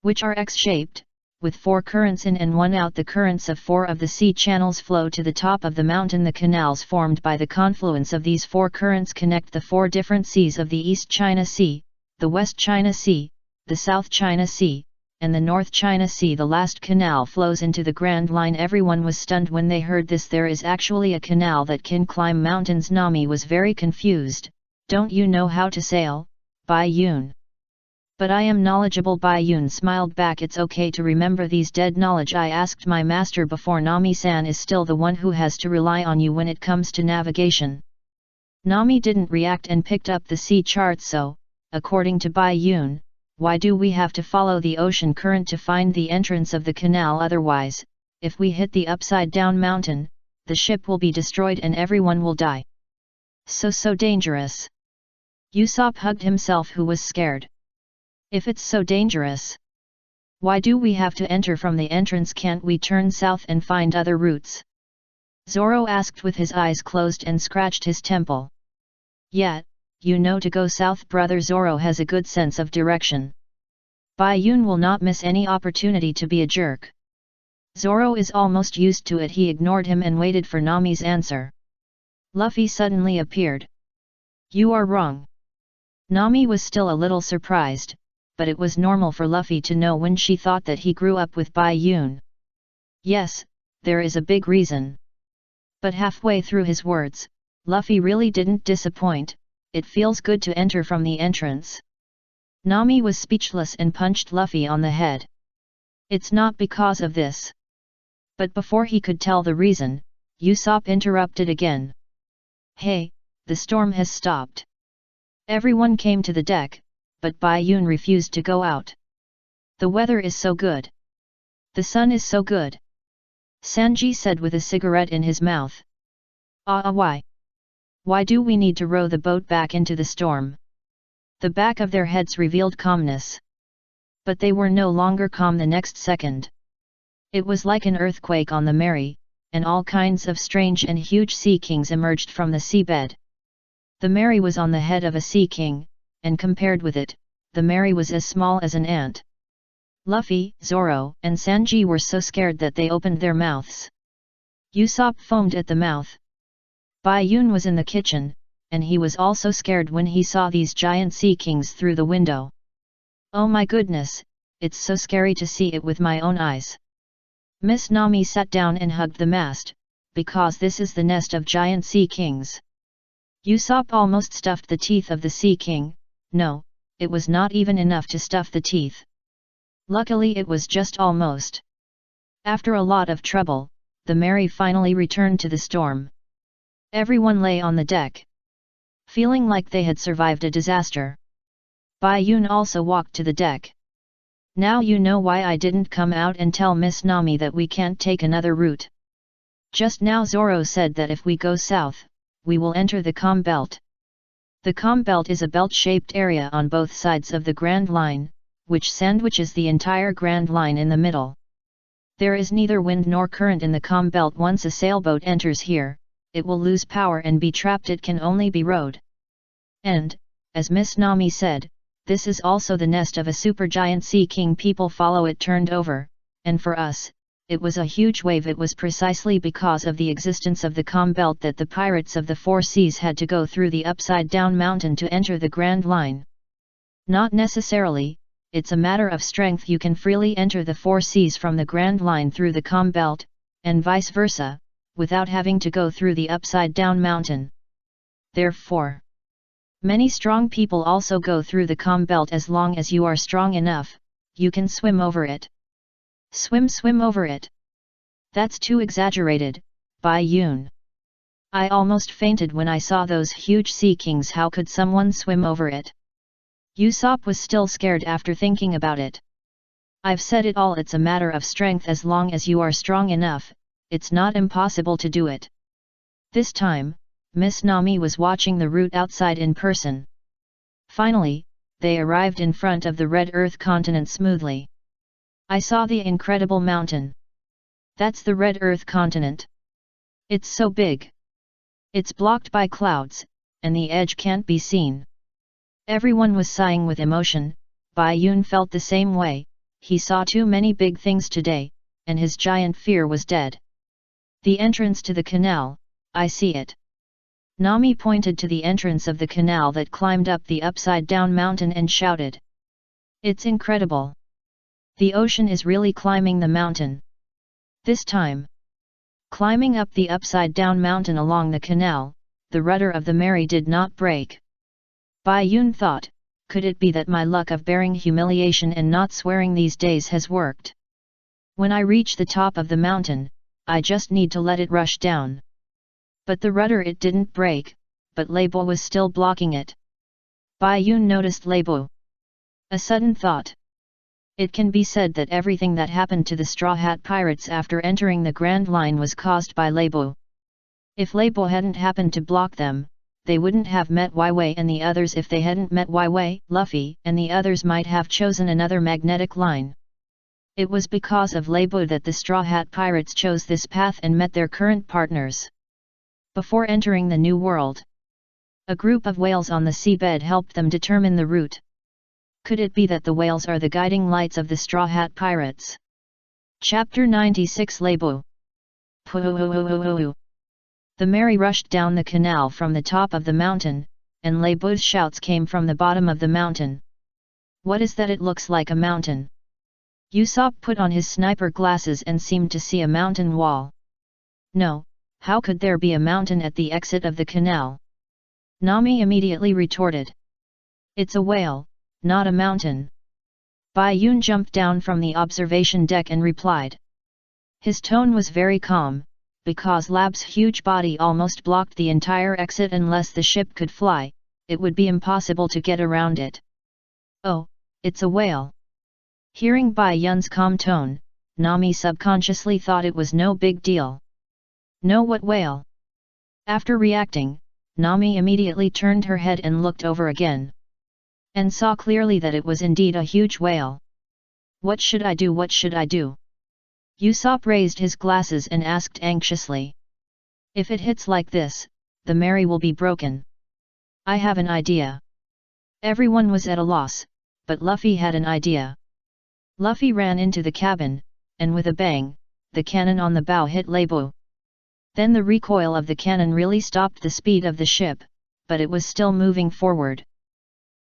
which are X-shaped, with 4 currents in and 1 out. The currents of 4 of the sea channels flow to the top of the mountain. The canals formed by the confluence of these 4 currents connect the 4 different seas of the East China Sea, the West China Sea, the South China Sea, and the North China Sea. The last canal flows into the Grand Line. Everyone was stunned when they heard this. There is actually a canal that can climb mountains. Nami was very confused. Don't you know how to sail, Bai Yun? But I am knowledgeable. Bai Yun smiled back. It's okay to remember these dead knowledge I asked my master before. Nami-san is still the one who has to rely on you when it comes to navigation. Nami didn't react and picked up the sea chart. So, according to Bai Yun, why do we have to follow the ocean current to find the entrance of the canal? Otherwise, if we hit the upside-down mountain, the ship will be destroyed and everyone will die. So dangerous. Usopp hugged himself, who was scared. If it's so dangerous, why do we have to enter from the entrance? Can't we turn south and find other routes? Zoro asked with his eyes closed and scratched his temple. Yeah, you know to go south. Brother Zoro has a good sense of direction. Bai Yun will not miss any opportunity to be a jerk. Zoro is almost used to it. He ignored him and waited for Nami's answer. Luffy suddenly appeared. You are wrong. Nami was still a little surprised, but it was normal for Luffy to know when she thought that he grew up with Bai Yun. Yes, there is a big reason. But halfway through his words, Luffy really didn't disappoint. It feels good to enter from the entrance. Nami was speechless and punched Luffy on the head. It's not because of this. But before he could tell the reason, Usopp interrupted again. Hey, the storm has stopped. Everyone came to the deck, but Bai Yun refused to go out. The weather is so good. The sun is so good. Sanji said with a cigarette in his mouth. Why? Why do we need to row the boat back into the storm? The back of their heads revealed calmness. But they were no longer calm the next second. It was like an earthquake on the Mary, and all kinds of strange and huge sea kings emerged from the seabed. The Mary was on the head of a sea king, and compared with it, the Mary was as small as an ant. Luffy, Zoro, and Sanji were so scared that they opened their mouths. Usopp foamed at the mouth. Bai Yun was in the kitchen, and he was also scared when he saw these giant sea kings through the window. Oh my goodness, it's so scary to see it with my own eyes. Miss Nami sat down and hugged the mast, because this is the nest of giant sea kings. Usopp almost stuffed the teeth of the sea king. No, it was not even enough to stuff the teeth. Luckily it was just almost. After a lot of trouble, the Mary finally returned to the storm. Everyone lay on the deck, feeling like they had survived a disaster. Bai Yun also walked to the deck. Now you know why I didn't come out and tell Miss Nami that we can't take another route. Just now Zoro said that if we go south, we will enter the calm belt. The calm belt is a belt-shaped area on both sides of the Grand Line, which sandwiches the entire Grand Line in the middle. There is neither wind nor current in the calm belt. Once a sailboat enters here, it will lose power and be trapped. It can only be rowed. And, as Miss Nami said, this is also the nest of a supergiant sea king. People follow it turned over, and for us, it was a huge wave. It was precisely because of the existence of the calm belt that the pirates of the Four Seas had to go through the upside-down mountain to enter the Grand Line. Not necessarily, it's a matter of strength. You can freely enter the Four Seas from the Grand Line through the calm belt, and vice versa, without having to go through the upside-down mountain. Therefore, many strong people also go through the calm belt. As long as you are strong enough, you can swim over it. Swim over it. That's too exaggerated, Bai Yun. I almost fainted when I saw those huge sea kings. How could someone swim over it? Usopp was still scared after thinking about it. I've said it all. It's a matter of strength. As long as you are strong enough, it's not impossible to do it. This time, Miss Nami was watching the route outside in person. Finally, they arrived in front of the Red Earth continent smoothly. I saw the incredible mountain. That's the Red Earth continent. It's so big. It's blocked by clouds, and the edge can't be seen. Everyone was sighing with emotion. Bai Yun felt the same way. He saw too many big things today, and his giant fear was dead. The entrance to the canal, I see it. Nami pointed to the entrance of the canal that climbed up the upside-down mountain and shouted. It's incredible. The ocean is really climbing the mountain. This time, climbing up the upside-down mountain along the canal, the rudder of the Mary did not break. Bai Yun thought, could it be that my luck of bearing humiliation and not swearing these days has worked? When I reach the top of the mountain, I just need to let it rush down. But the rudder, it didn't break, but Lebo was still blocking it. Bai Yun noticed Lebo. A sudden thought. It can be said that everything that happened to the Straw Hat Pirates after entering the Grand Line was caused by Lebo. If Lebo hadn't happened to block them, they wouldn't have met Wei and the others. If they hadn't met Wei, Luffy and the others might have chosen another magnetic line. It was because of Lebo that the Straw Hat Pirates chose this path and met their current partners. Before entering the New World, a group of whales on the seabed helped them determine the route. Could it be that the whales are the guiding lights of the Straw Hat Pirates? Chapter 96 Lebo. The Mary rushed down the canal from the top of the mountain, and Lebo's shouts came from the bottom of the mountain. What is that? It looks like a mountain. Usopp put on his sniper glasses and seemed to see a mountain wall. No, how could there be a mountain at the exit of the canal? Nami immediately retorted. It's a whale, not a mountain. Bai Yun jumped down from the observation deck and replied. His tone was very calm, because Lab's huge body almost blocked the entire exit. Unless the ship could fly, it would be impossible to get around it. Oh, it's a whale. Hearing Bai Yun's calm tone, Nami subconsciously thought it was no big deal. No, what whale? After reacting, Nami immediately turned her head and looked over again. And saw clearly that it was indeed a huge whale. What should I do? What should I do? Usopp raised his glasses and asked anxiously. If it hits like this, the Mary will be broken. I have an idea. Everyone was at a loss, but Luffy had an idea. Luffy ran into the cabin, and with a bang, the cannon on the bow hit Lebo. Then the recoil of the cannon really stopped the speed of the ship, but it was still moving forward.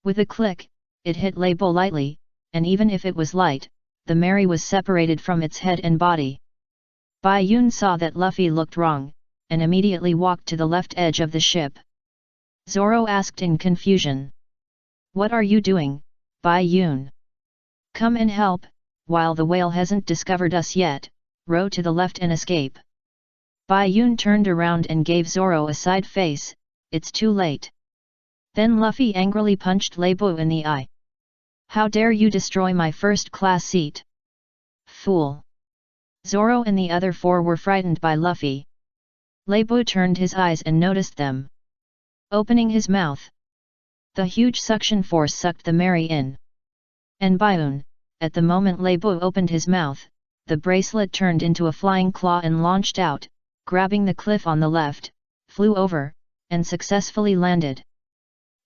With a click, it hit Lebo lightly, and even if it was light, the Mary was separated from its head and body. Bai Yun saw that Luffy looked wrong, and immediately walked to the left edge of the ship. Zoro asked in confusion. What are you doing, Bai Yun? Come and help, while the whale hasn't discovered us yet. Row to the left and escape. Bai Yun turned around and gave Zoro a side face. It's too late. Then Luffy angrily punched Lebo in the eye. How dare you destroy my first-class seat? Fool! Zoro and the other four were frightened by Luffy. Lebo turned his eyes and noticed them. Opening his mouth, the huge suction force sucked the Mary in. And Baiun, at the moment Lebo opened his mouth, the bracelet turned into a flying claw and launched out, grabbing the cliff on the left, flew over, and successfully landed.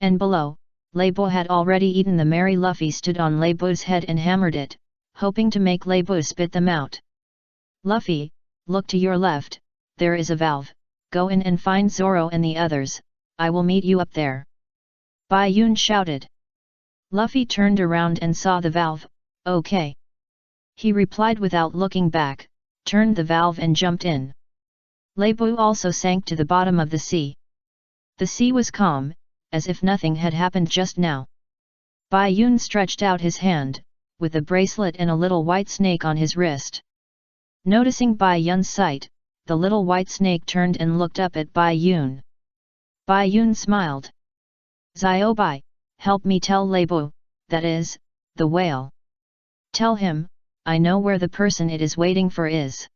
And below, Lebo had already eaten the Mary. Luffy stood on Lebo's head and hammered it, hoping to make Lebo spit them out. Luffy, look to your left, there is a valve, go in and find Zoro and the others, I will meet you up there. Bai Yun shouted. Luffy turned around and saw the valve. Okay. He replied without looking back, turned the valve and jumped in. Lebo also sank to the bottom of the sea. The sea was calm, as if nothing had happened just now. Bai Yun stretched out his hand, with a bracelet and a little white snake on his wrist. Noticing Bai Yun's sight, the little white snake turned and looked up at Bai Yun. Bai Yun smiled. Ziobai, help me tell Lebo, that is, the whale. Tell him, I know where the person it is waiting for is.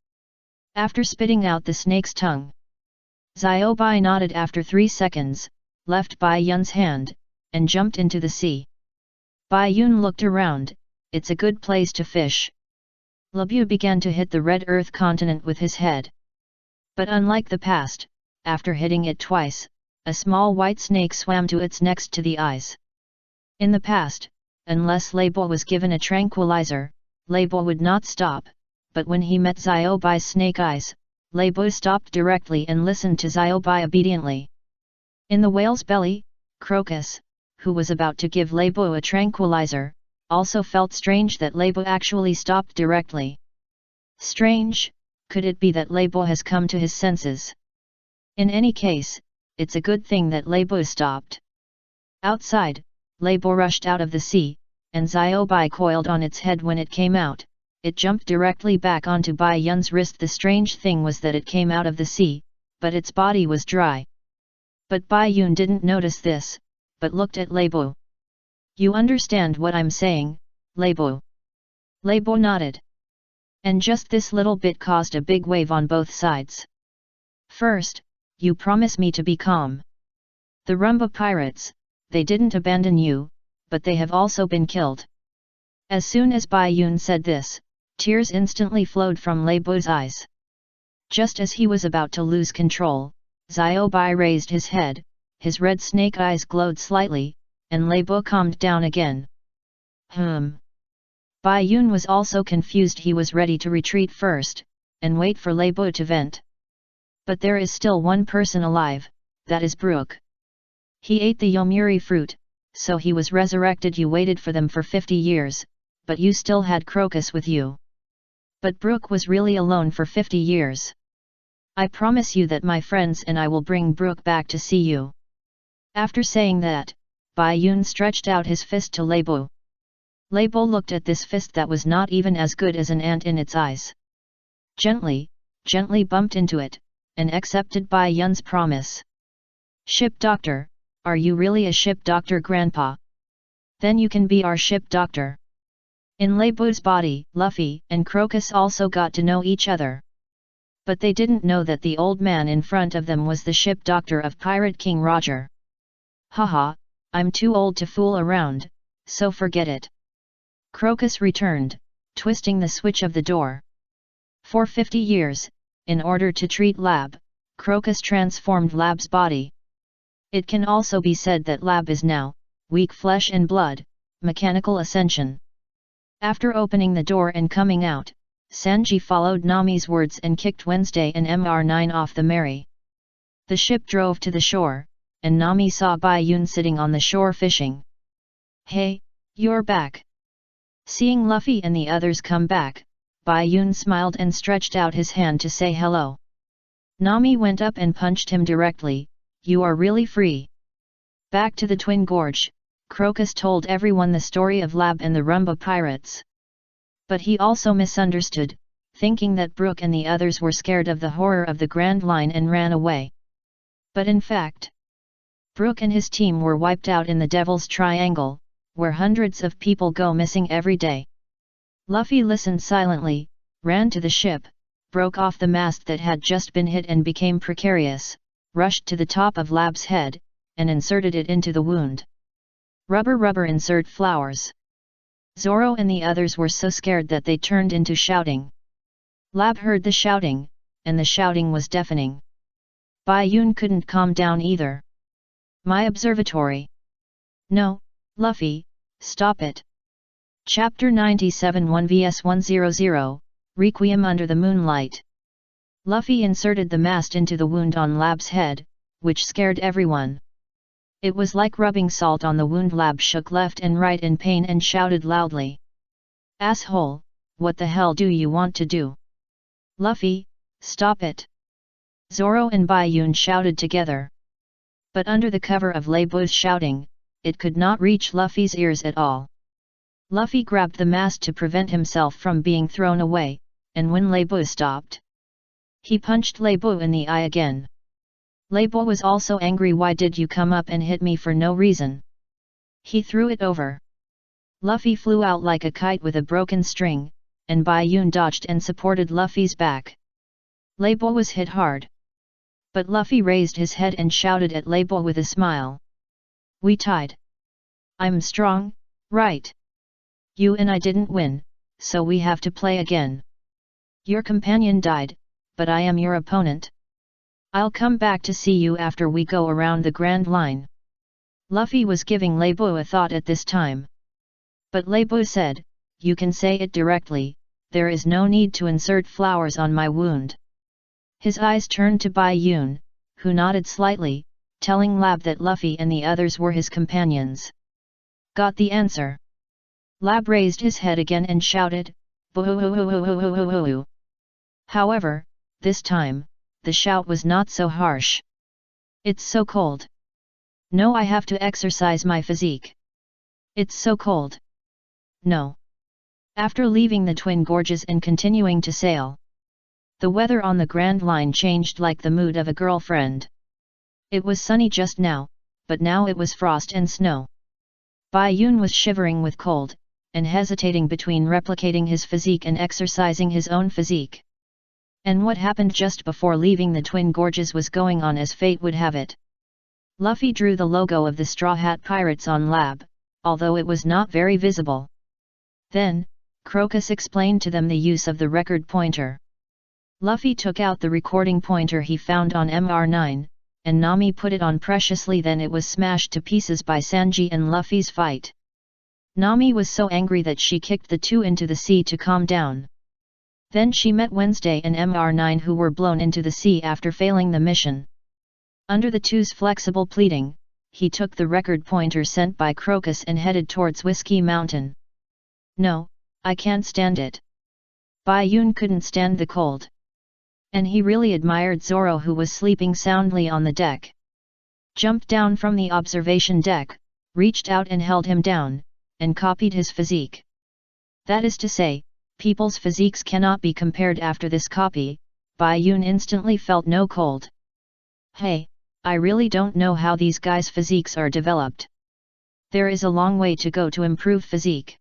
After spitting out the snake's tongue, Ziobai nodded after 3 seconds, left Bai Yun's hand, and jumped into the sea. Bai Yun looked around, it's a good place to fish. Lebu began to hit the red earth continent with his head. But unlike the past, after hitting it twice, a small white snake swam to its next to the eyes. In the past, unless Lebo was given a tranquilizer, Lebo would not stop, but when he met Ziobai's snake eyes, Lebo stopped directly and listened to Ziobai obediently. In the whale's belly, Crocus, who was about to give Lebo a tranquilizer, also felt strange that Lebo actually stopped directly. Strange, could it be that Lebo has come to his senses? In any case, it's a good thing that Lebo stopped. Outside, Lebo rushed out of the sea, and Ziobai coiled on its head when it came out. It jumped directly back onto Bai Yun's wrist. The strange thing was that it came out of the sea, but its body was dry. But Bai Yun didn't notice this, but looked at Lebo. You understand what I'm saying, Lebo? Lebo nodded. And just this little bit caused a big wave on both sides. First, you promise me to be calm. The Rumba pirates, they didn't abandon you, but they have also been killed. As soon as Bai Yun said this, tears instantly flowed from Lebo's eyes. Just as he was about to lose control, Ziobai raised his head, his red snake eyes glowed slightly, and Lebo calmed down again. Bai Yun was also confused. He was ready to retreat first, and wait for Lebo to vent. But there is still one person alive, that is Brook. He ate the Yomiuri fruit, so he was resurrected. You waited for them for 50 years, but you still had Crocus with you. But Brook was really alone for 50 years. I promise you that my friends and I will bring Brook back to see you. After saying that, Bai Yun stretched out his fist to Leibo. Leibo looked at this fist that was not even as good as an ant in its eyes. Gently bumped into it, and accepted Bai Yun's promise. Ship doctor, are you really a ship doctor, Grandpa? Then you can be our ship doctor. In Leibo's body, Luffy and Crocus also got to know each other. But they didn't know that the old man in front of them was the ship doctor of Pirate King Roger. Haha, I'm too old to fool around, so forget it. Crocus returned, twisting the switch of the door. For 50 years, in order to treat Lab, Crocus transformed Lab's body. It can also be said that Lab is now, weak flesh and blood, mechanical ascension. After opening the door and coming out, Sanji followed Nami's words and kicked Wednesday and Mr9 off the Mary. The ship drove to the shore, and Nami saw Bai Yun sitting on the shore fishing. Hey, you're back. Seeing Luffy and the others come back, Bai Yun smiled and stretched out his hand to say hello. Nami went up and punched him directly. You are really free. Back to the Twin Gorge, Crocus told everyone the story of Lab and the Rumba pirates. But he also misunderstood, thinking that Brook and the others were scared of the horror of the Grand Line and ran away. But in fact, Brook and his team were wiped out in the Devil's Triangle, where hundreds of people go missing every day. Luffy listened silently, ran to the ship, broke off the mast that had just been hit and became precarious, rushed to the top of Lab's head, and inserted it into the wound. Rubber insert flowers. Zoro and the others were so scared that they turned into shouting. Lab heard the shouting, and the shouting was deafening. Bai Yun couldn't calm down either. My observatory. No, Luffy, stop it. Chapter 97 1vs100, Requiem under the moonlight. Luffy inserted the mast into the wound on Lab's head, which scared everyone. It was like rubbing salt on the wound. Lab shook left and right in pain and shouted loudly. Asshole, what the hell do you want to do? Luffy, stop it. Zoro and Bai Yun shouted together. But under the cover of Leibo's shouting, it could not reach Luffy's ears at all. Luffy grabbed the mast to prevent himself from being thrown away, and when Leibo stopped, he punched Leibo in the eye again. Leibo was also angry. Why did you come up and hit me for no reason? He threw it over. Luffy flew out like a kite with a broken string, and Bai Yun dodged and supported Luffy's back. Leibo was hit hard. But Luffy raised his head and shouted at Leibo with a smile. We tied. I'm strong, right? You and I didn't win, so we have to play again. Your companion died, but I am your opponent. I'll come back to see you after we go around the Grand Line. Luffy was giving Leibo a thought at this time. But Leibo said, you can say it directly, there is no need to insert flowers on my wound. His eyes turned to Bai Yun, who nodded slightly, telling Lab that Luffy and the others were his companions. Got the answer. Lab raised his head again and shouted, boo-hoo-hoo-hoo-hoo-hoo-hoo-hoo. However, this time, the shout was not so harsh. It's so cold. No, I have to exercise my physique. It's so cold. No. After leaving the Twin Gorges and continuing to sail, the weather on the Grand Line changed like the mood of a girlfriend. It was sunny just now, but now it was frost and snow. Bai Yun was shivering with cold, and hesitating between replicating his physique and exercising his own physique. And what happened just before leaving the Twin Gorges was going on as fate would have it. Luffy drew the logo of the Straw Hat Pirates on Lab, although it was not very visible. Then, Crocus explained to them the use of the record pointer. Luffy took out the recording pointer he found on Mr9, and Nami put it on preciously. Then it was smashed to pieces by Sanji and Luffy's fight. Nami was so angry that she kicked the two into the sea to calm down. Then she met Wednesday and Mr9, who were blown into the sea after failing the mission. Under the two's flexible pleading, he took the record pointer sent by Crocus and headed towards Whiskey Mountain. No, I can't stand it. Bai Yun couldn't stand the cold. And he really admired Zoro, who was sleeping soundly on the deck. Jumped down from the observation deck, reached out and held him down, and copied his physique. That is to say, people's physiques cannot be compared after this copy. Bai Yun instantly felt no cold. Hey, I really don't know how these guys' physiques are developed. There is a long way to go to improve physique.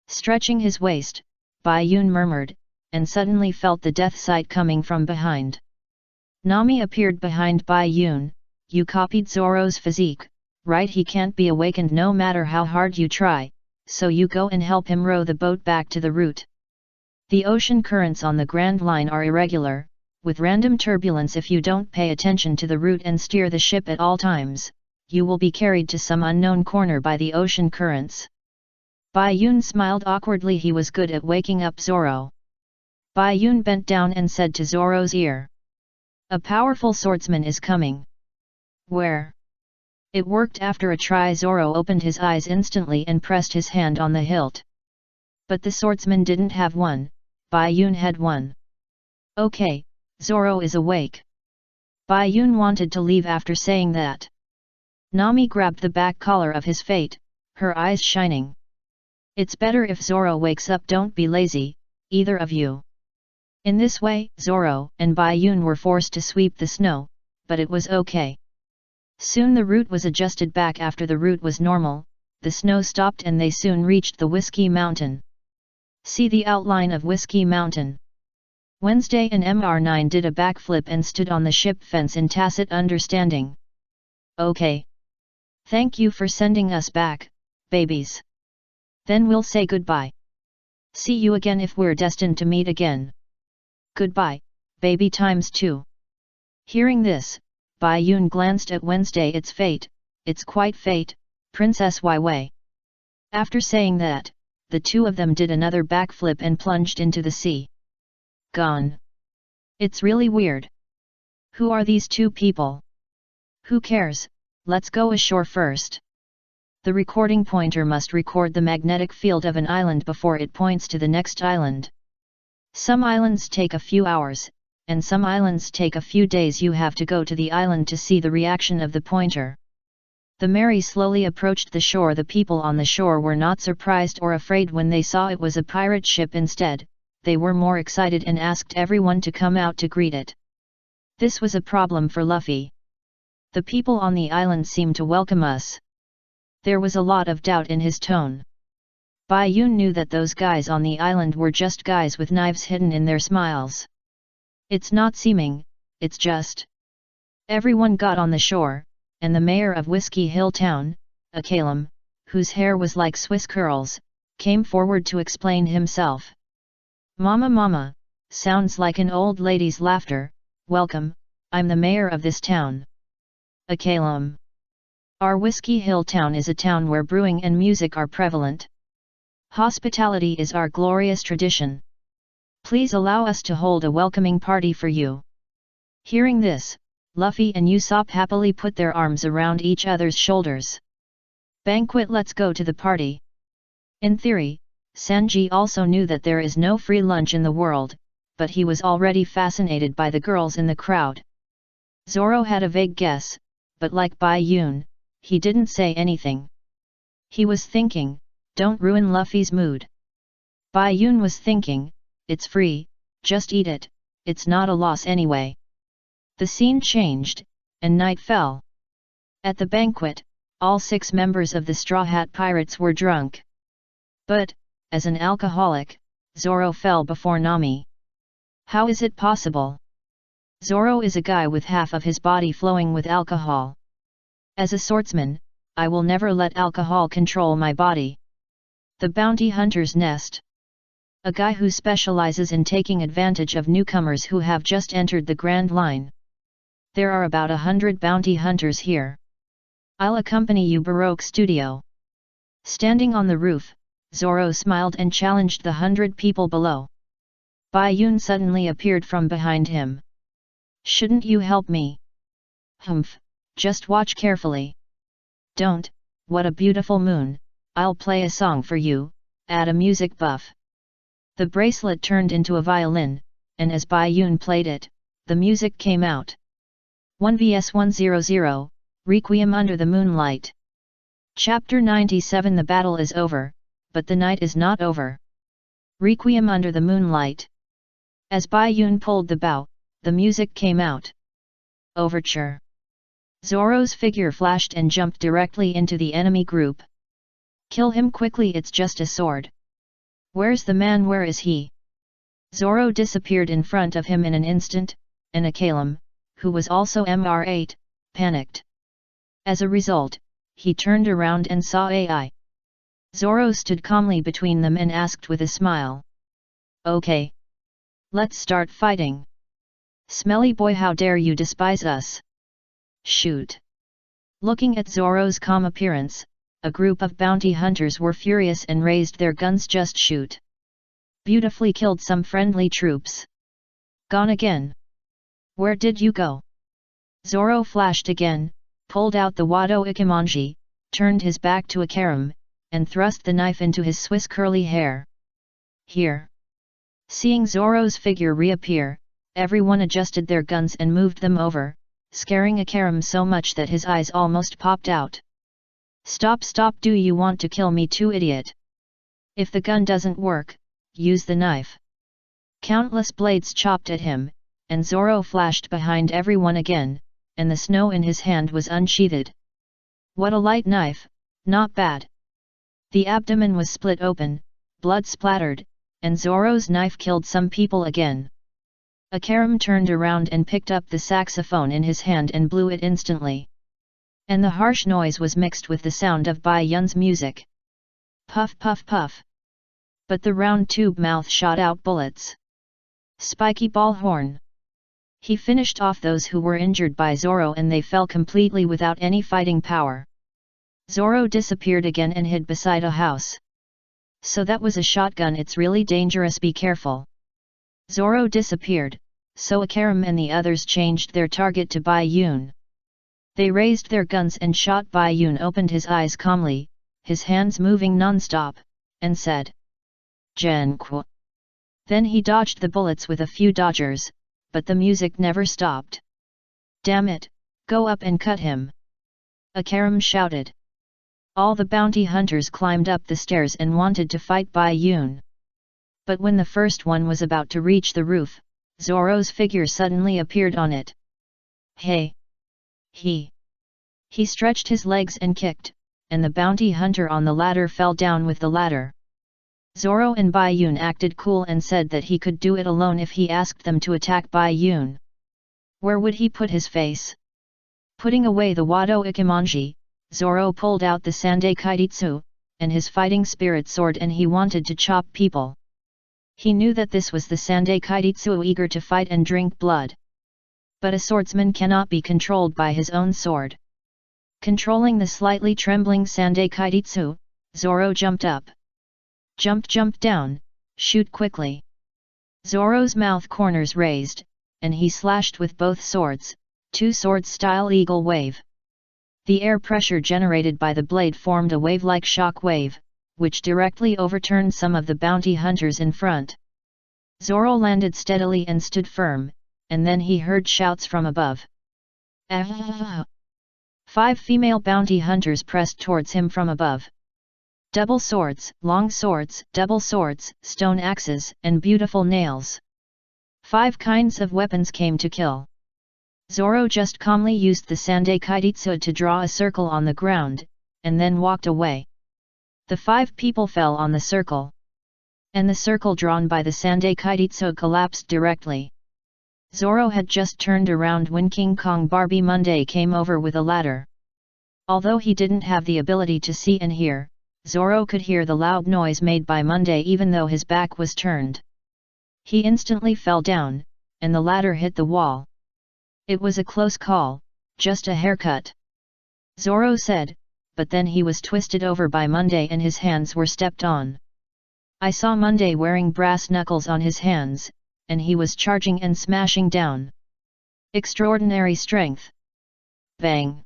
Stretching his waist, Bai Yun murmured, and suddenly felt the death sight coming from behind. Nami appeared behind Bai Yun. You copied Zoro's physique, right? He can't be awakened no matter how hard you try, so you go and help him row the boat back to the route. The ocean currents on the Grand Line are irregular, with random turbulence. If you don't pay attention to the route and steer the ship at all times, you will be carried to some unknown corner by the ocean currents. Bai Yun smiled awkwardly. He was good at waking up Zoro. Bai Yun bent down and said to Zoro's ear, "A powerful swordsman is coming." Where? It worked after a try. Zoro opened his eyes instantly and pressed his hand on the hilt. But the swordsman didn't have one, Bai Yun had one. Okay, Zoro is awake. Bai Yun wanted to leave after saying that. Nami grabbed the back collar of his fate, her eyes shining. It's better if Zoro wakes up. Don't be lazy, either of you. In this way, Zoro and Bai Yun were forced to sweep the snow, but it was okay. Soon the route was adjusted back. After the route was normal, the snow stopped and they soon reached the Whiskey Mountain. See the outline of Whiskey Mountain. Wednesday and Mr9 did a backflip and stood on the ship fence in tacit understanding. Okay. Thank you for sending us back, babies. Then we'll say goodbye. See you again if we're destined to meet again. Goodbye, baby ×2. Hearing this, Bai Yun glanced at Wednesday. It's fate, it's quite fate, Princess Wei. After saying that, the two of them did another backflip and plunged into the sea. Gone. It's really weird. Who are these two people? Who cares, let's go ashore first. The recording pointer must record the magnetic field of an island before it points to the next island. Some islands take a few hours, and some islands take a few days. You have to go to the island to see the reaction of the pointer. The Mary slowly approached the shore. The people on the shore were not surprised or afraid when they saw it was a pirate ship. Instead, they were more excited and asked everyone to come out to greet it. This was a problem for Luffy. The people on the island seemed to welcome us. There was a lot of doubt in his tone. Bai Yun knew that those guys on the island were just guys with knives hidden in their smiles. It's not seeming, it's just. Everyone got on the shore, and the mayor of Whiskey Hill Town, Akalem, whose hair was like Swiss curls, came forward to explain himself. Mama, sounds like an old lady's laughter. Welcome, I'm the mayor of this town. Akalem. Our Whiskey Hill Town is a town where brewing and music are prevalent. Hospitality is our glorious tradition. Please allow us to hold a welcoming party for you. Hearing this, Luffy and Usopp happily put their arms around each other's shoulders. Banquet, let's go to the party. In theory, Sanji also knew that there is no free lunch in the world, but he was already fascinated by the girls in the crowd. Zoro had a vague guess, but like Bai Yun, he didn't say anything. He was thinking, don't ruin Luffy's mood. Bai Yun was thinking, it's free, just eat it, it's not a loss anyway. The scene changed, and night fell. At the banquet, all 6 members of the Straw Hat Pirates were drunk. But, as an alcoholic, Zoro fell before Nami. How is it possible? Zoro is a guy with half of his body flowing with alcohol. As a swordsman, I will never let alcohol control my body. The Bounty Hunter's Nest. A guy who specializes in taking advantage of newcomers who have just entered the Grand Line. There are about 100 bounty hunters here. I'll accompany you, Baroque Studio. Standing on the roof, Zoro smiled and challenged the 100 people below. Bai Yun suddenly appeared from behind him. Shouldn't you help me? Humph, just watch carefully. Don't, what a beautiful moon, I'll play a song for you, add a music buff. The bracelet turned into a violin, and as Bai Yun played it, the music came out. 1vs100, Requiem Under the Moonlight. Chapter 97. The battle is over, but the night is not over. Requiem Under the Moonlight. As Bai Yun pulled the bow, the music came out. Overture. Zoro's figure flashed and jumped directly into the enemy group. Kill him quickly, it's just a sword. Where's the man, where is he? Zoro disappeared in front of him in an instant, and Akalam, who was also MR8, panicked. As a result, he turned around and saw AI. Zoro stood calmly between them and asked with a smile. Okay. Let's start fighting. Smelly boy, how dare you despise us? Shoot. Looking at Zoro's calm appearance, a group of bounty hunters were furious and raised their guns. Just shoot. Beautifully killed some friendly troops. Gone again. Where did you go? Zoro flashed again, pulled out the Wado Ikimonji, turned his back to Akaram, and thrust the knife into his Swiss curly hair. Here. Seeing Zoro's figure reappear, everyone adjusted their guns and moved them over, scaring Akaram so much that his eyes almost popped out. Stop, stop, do you want to kill me too, idiot? If the gun doesn't work, use the knife. Countless blades chopped at him, and Zoro flashed behind everyone again, and the snow in his hand was unsheathed. What a light knife, not bad. The abdomen was split open, blood splattered, and Zoro's knife killed some people again. Akaram turned around and picked up the saxophone in his hand and blew it instantly. And the harsh noise was mixed with the sound of Bai Yun's music. Puff, puff, puff. But the round tube mouth shot out bullets. Spiky ball horn. He finished off those who were injured by Zoro and they fell completely without any fighting power. Zoro disappeared again and hid beside a house. So that was a shotgun, it's really dangerous, be careful. Zoro disappeared, so Akaram and the others changed their target to Bai Yun. They raised their guns and shot. Bai Yun opened his eyes calmly, his hands moving non-stop, and said, Genku. Then he dodged the bullets with a few dodgers, but the music never stopped. Damn it, go up and cut him. Akaram shouted. All the bounty hunters climbed up the stairs and wanted to fight Bai Yun. But when the first one was about to reach the roof, Zoro's figure suddenly appeared on it. Hey! He stretched his legs and kicked, and the bounty hunter on the ladder fell down with the ladder. Zoro and Bai Yun acted cool and said that he could do it alone if he asked them to attack Bai Yun. Where would he put his face? Putting away the Wado Ikimonji, Zoro pulled out the Sandai Kaititsu, and his fighting spirit sword, and he wanted to chop people. He knew that this was the Sandai Kaititsu, eager to fight and drink blood. But a swordsman cannot be controlled by his own sword. Controlling the slightly trembling Sandai Kaititsu, Zoro jumped up. Jump down, shoot quickly. Zoro's mouth corners raised, and he slashed with both swords, two swords style eagle wave. The air pressure generated by the blade formed a wave-like shock wave, which directly overturned some of the bounty hunters in front. Zoro landed steadily and stood firm, and then he heard shouts from above. Ah! 5 female bounty hunters pressed towards him from above. Double swords, long swords, double swords, stone axes, and beautiful nails. 5 kinds of weapons came to kill. Zoro just calmly used the Sandai Kaititsu to draw a circle on the ground, and then walked away. The 5 people fell on the circle. And the circle drawn by the Sandai Kaititsu collapsed directly. Zoro had just turned around when King Kong Barbie Monday came over with a ladder. Although he didn't have the ability to see and hear, Zoro could hear the loud noise made by Monday even though his back was turned. He instantly fell down, and the ladder hit the wall. It was a close call, just a haircut. Zoro said, but then he was twisted over by Monday and his hands were stepped on. I saw Monday wearing brass knuckles on his hands, and he was charging and smashing down. Extraordinary strength. Bang!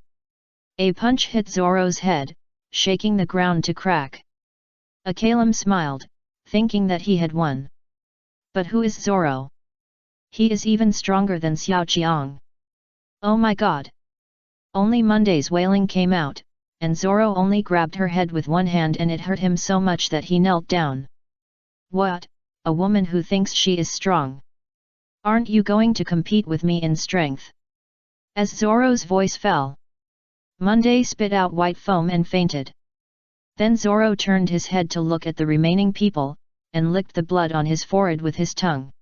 A punch hit Zoro's head, shaking the ground to crack. Akalam smiled, thinking that he had won. But who is Zoro? He is even stronger than Xiao Qiang. Oh my god! Only Monday's wailing came out, and Zoro only grabbed her head with one hand and it hurt him so much that he knelt down. What, a woman who thinks she is strong? Aren't you going to compete with me in strength? As Zoro's voice fell, Monday spit out white foam and fainted. Then Zoro turned his head to look at the remaining people, and licked the blood on his forehead with his tongue.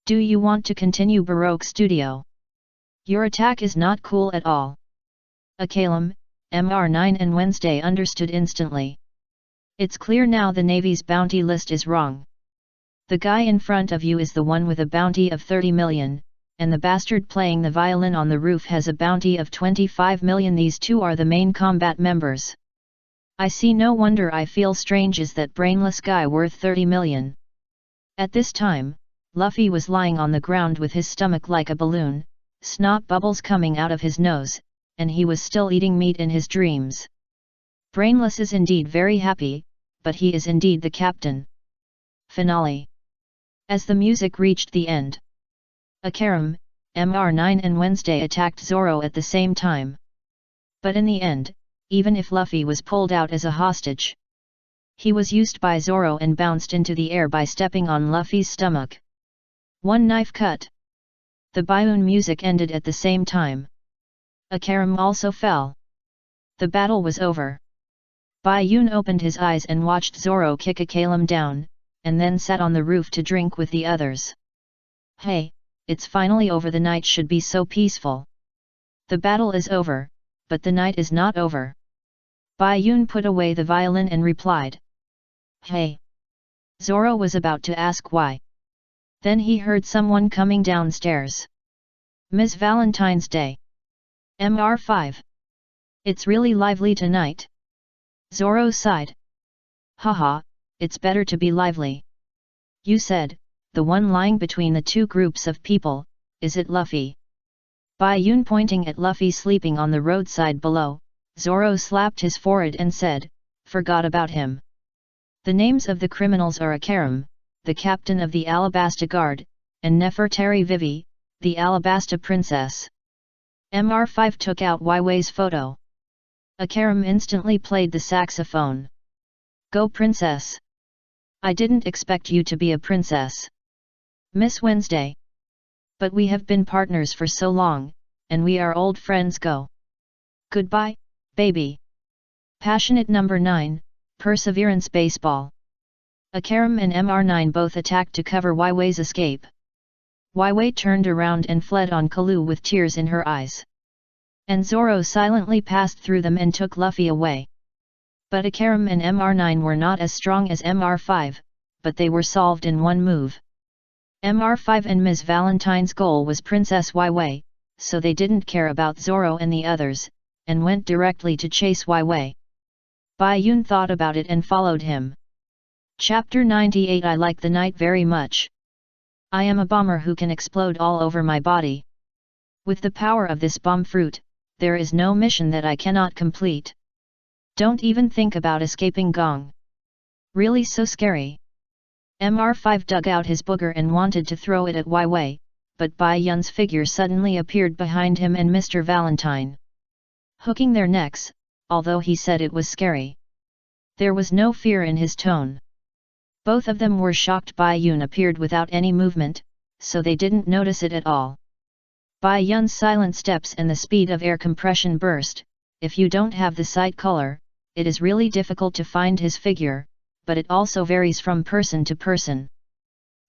Do you want to continue, Baroque Studio? Your attack is not cool at all. Akalem, MR9 and Wednesday understood instantly. It's clear now the Navy's bounty list is wrong. The guy in front of you is the one with a bounty of 30 million, and the bastard playing the violin on the roof has a bounty of 25 million. These two are the main combat members. I see, no wonder I feel strange. Is that brainless guy worth 30 million? At this time, Luffy was lying on the ground with his stomach like a balloon, snot bubbles coming out of his nose, and he was still eating meat in his dreams. Brainless is indeed very happy, but he is indeed the captain. Finale. As the music reached the end, Akaram, MR9 and Wednesday attacked Zoro at the same time. But in the end, even if Luffy was pulled out as a hostage, he was used by Zoro and bounced into the air by stepping on Luffy's stomach. One knife cut. The Baiun music ended at the same time. Akaram also fell. The battle was over. Baiun opened his eyes and watched Zoro kick Akalem down, and then sat on the roof to drink with the others. Hey, it's finally over. The night should be so peaceful. The battle is over, but the night is not over. Baiun put away the violin and replied. Hey! Zoro was about to ask why. Then he heard someone coming downstairs. Ms. Valentine's Day. MR5. It's really lively tonight. Zoro sighed. Haha, it's better to be lively. You said, the one lying between the two groups of people, is it Luffy? Baiun pointing at Luffy sleeping on the roadside below, Zoro slapped his forehead and said, forgot about him. The names of the criminals are Akaram, the captain of the Alabasta Guard, and Nefertari Vivi, the Alabasta princess. MR5 took out Waiwei's photo. Akaram instantly played the saxophone. Go princess! I didn't expect you to be a princess. Miss Wednesday. But we have been partners for so long, and we are old friends. Go. Goodbye, baby. Passionate number 9, Perseverance Baseball. Akaram and MR9 both attacked to cover Waiwei's escape. Waiwei turned around and fled on Kalu with tears in her eyes. And Zoro silently passed through them and took Luffy away. But Akaram and MR9 were not as strong as MR5, but they were solved in one move. MR5 and Ms. Valentine's goal was Princess Waiwei, so they didn't care about Zoro and the others, and went directly to chase Waiwei. Baiun thought about it and followed him. Chapter 98. I like the night very much. I am a bomber who can explode all over my body. With the power of this bomb fruit, there is no mission that I cannot complete. Don't even think about escaping Gong. Really so scary. MR5 dug out his booger and wanted to throw it at Waiwei, but Bai Yun's figure suddenly appeared behind him and Mr. Valentine, hooking their necks, although he said it was scary. There was no fear in his tone. Both of them were shocked. Bai Yun appeared without any movement, so they didn't notice it at all. Bai Yun's silent steps and the speed of air compression burst. If you don't have the sight color, it is really difficult to find his figure, but it also varies from person to person.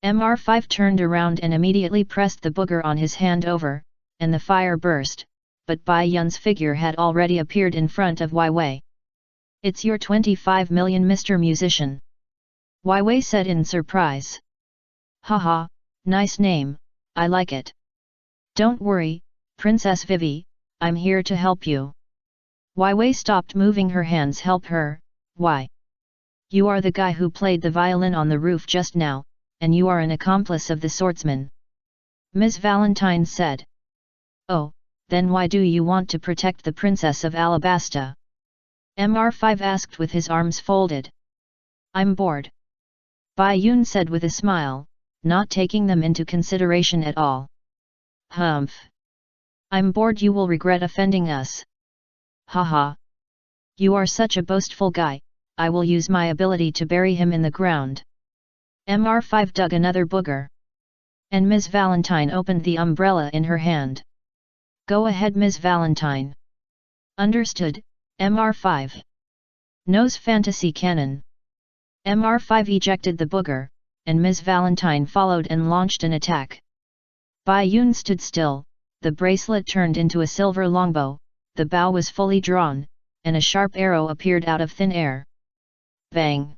MR5 turned around and immediately pressed the booger on his hand over, and the fire burst, but Bai Yun's figure had already appeared in front of Waiwei. It's your 25 million, Mr. Musician. Waiwei said in surprise. Haha, nice name, I like it. Don't worry, Princess Vivi, I'm here to help you. Waiwei stopped moving her hands. Help her, why? You are the guy who played the violin on the roof just now, and you are an accomplice of the swordsman. Ms. Valentine said. Oh, then why do you want to protect the Princess of Alabasta? MR5 asked with his arms folded. I'm bored. Bai Yun said with a smile, not taking them into consideration at all. Humph! I'm bored. You will regret offending us. Haha! You are such a boastful guy, I will use my ability to bury him in the ground. Mr5 dug another booger. And Ms. Valentine opened the umbrella in her hand. Go ahead, Ms. Valentine. Understood, Mr5. Nose fantasy cannon. Mr5 ejected the booger, and Ms. Valentine followed and launched an attack. Bai Yun stood still, the bracelet turned into a silver longbow, the bow was fully drawn, and a sharp arrow appeared out of thin air. Bang!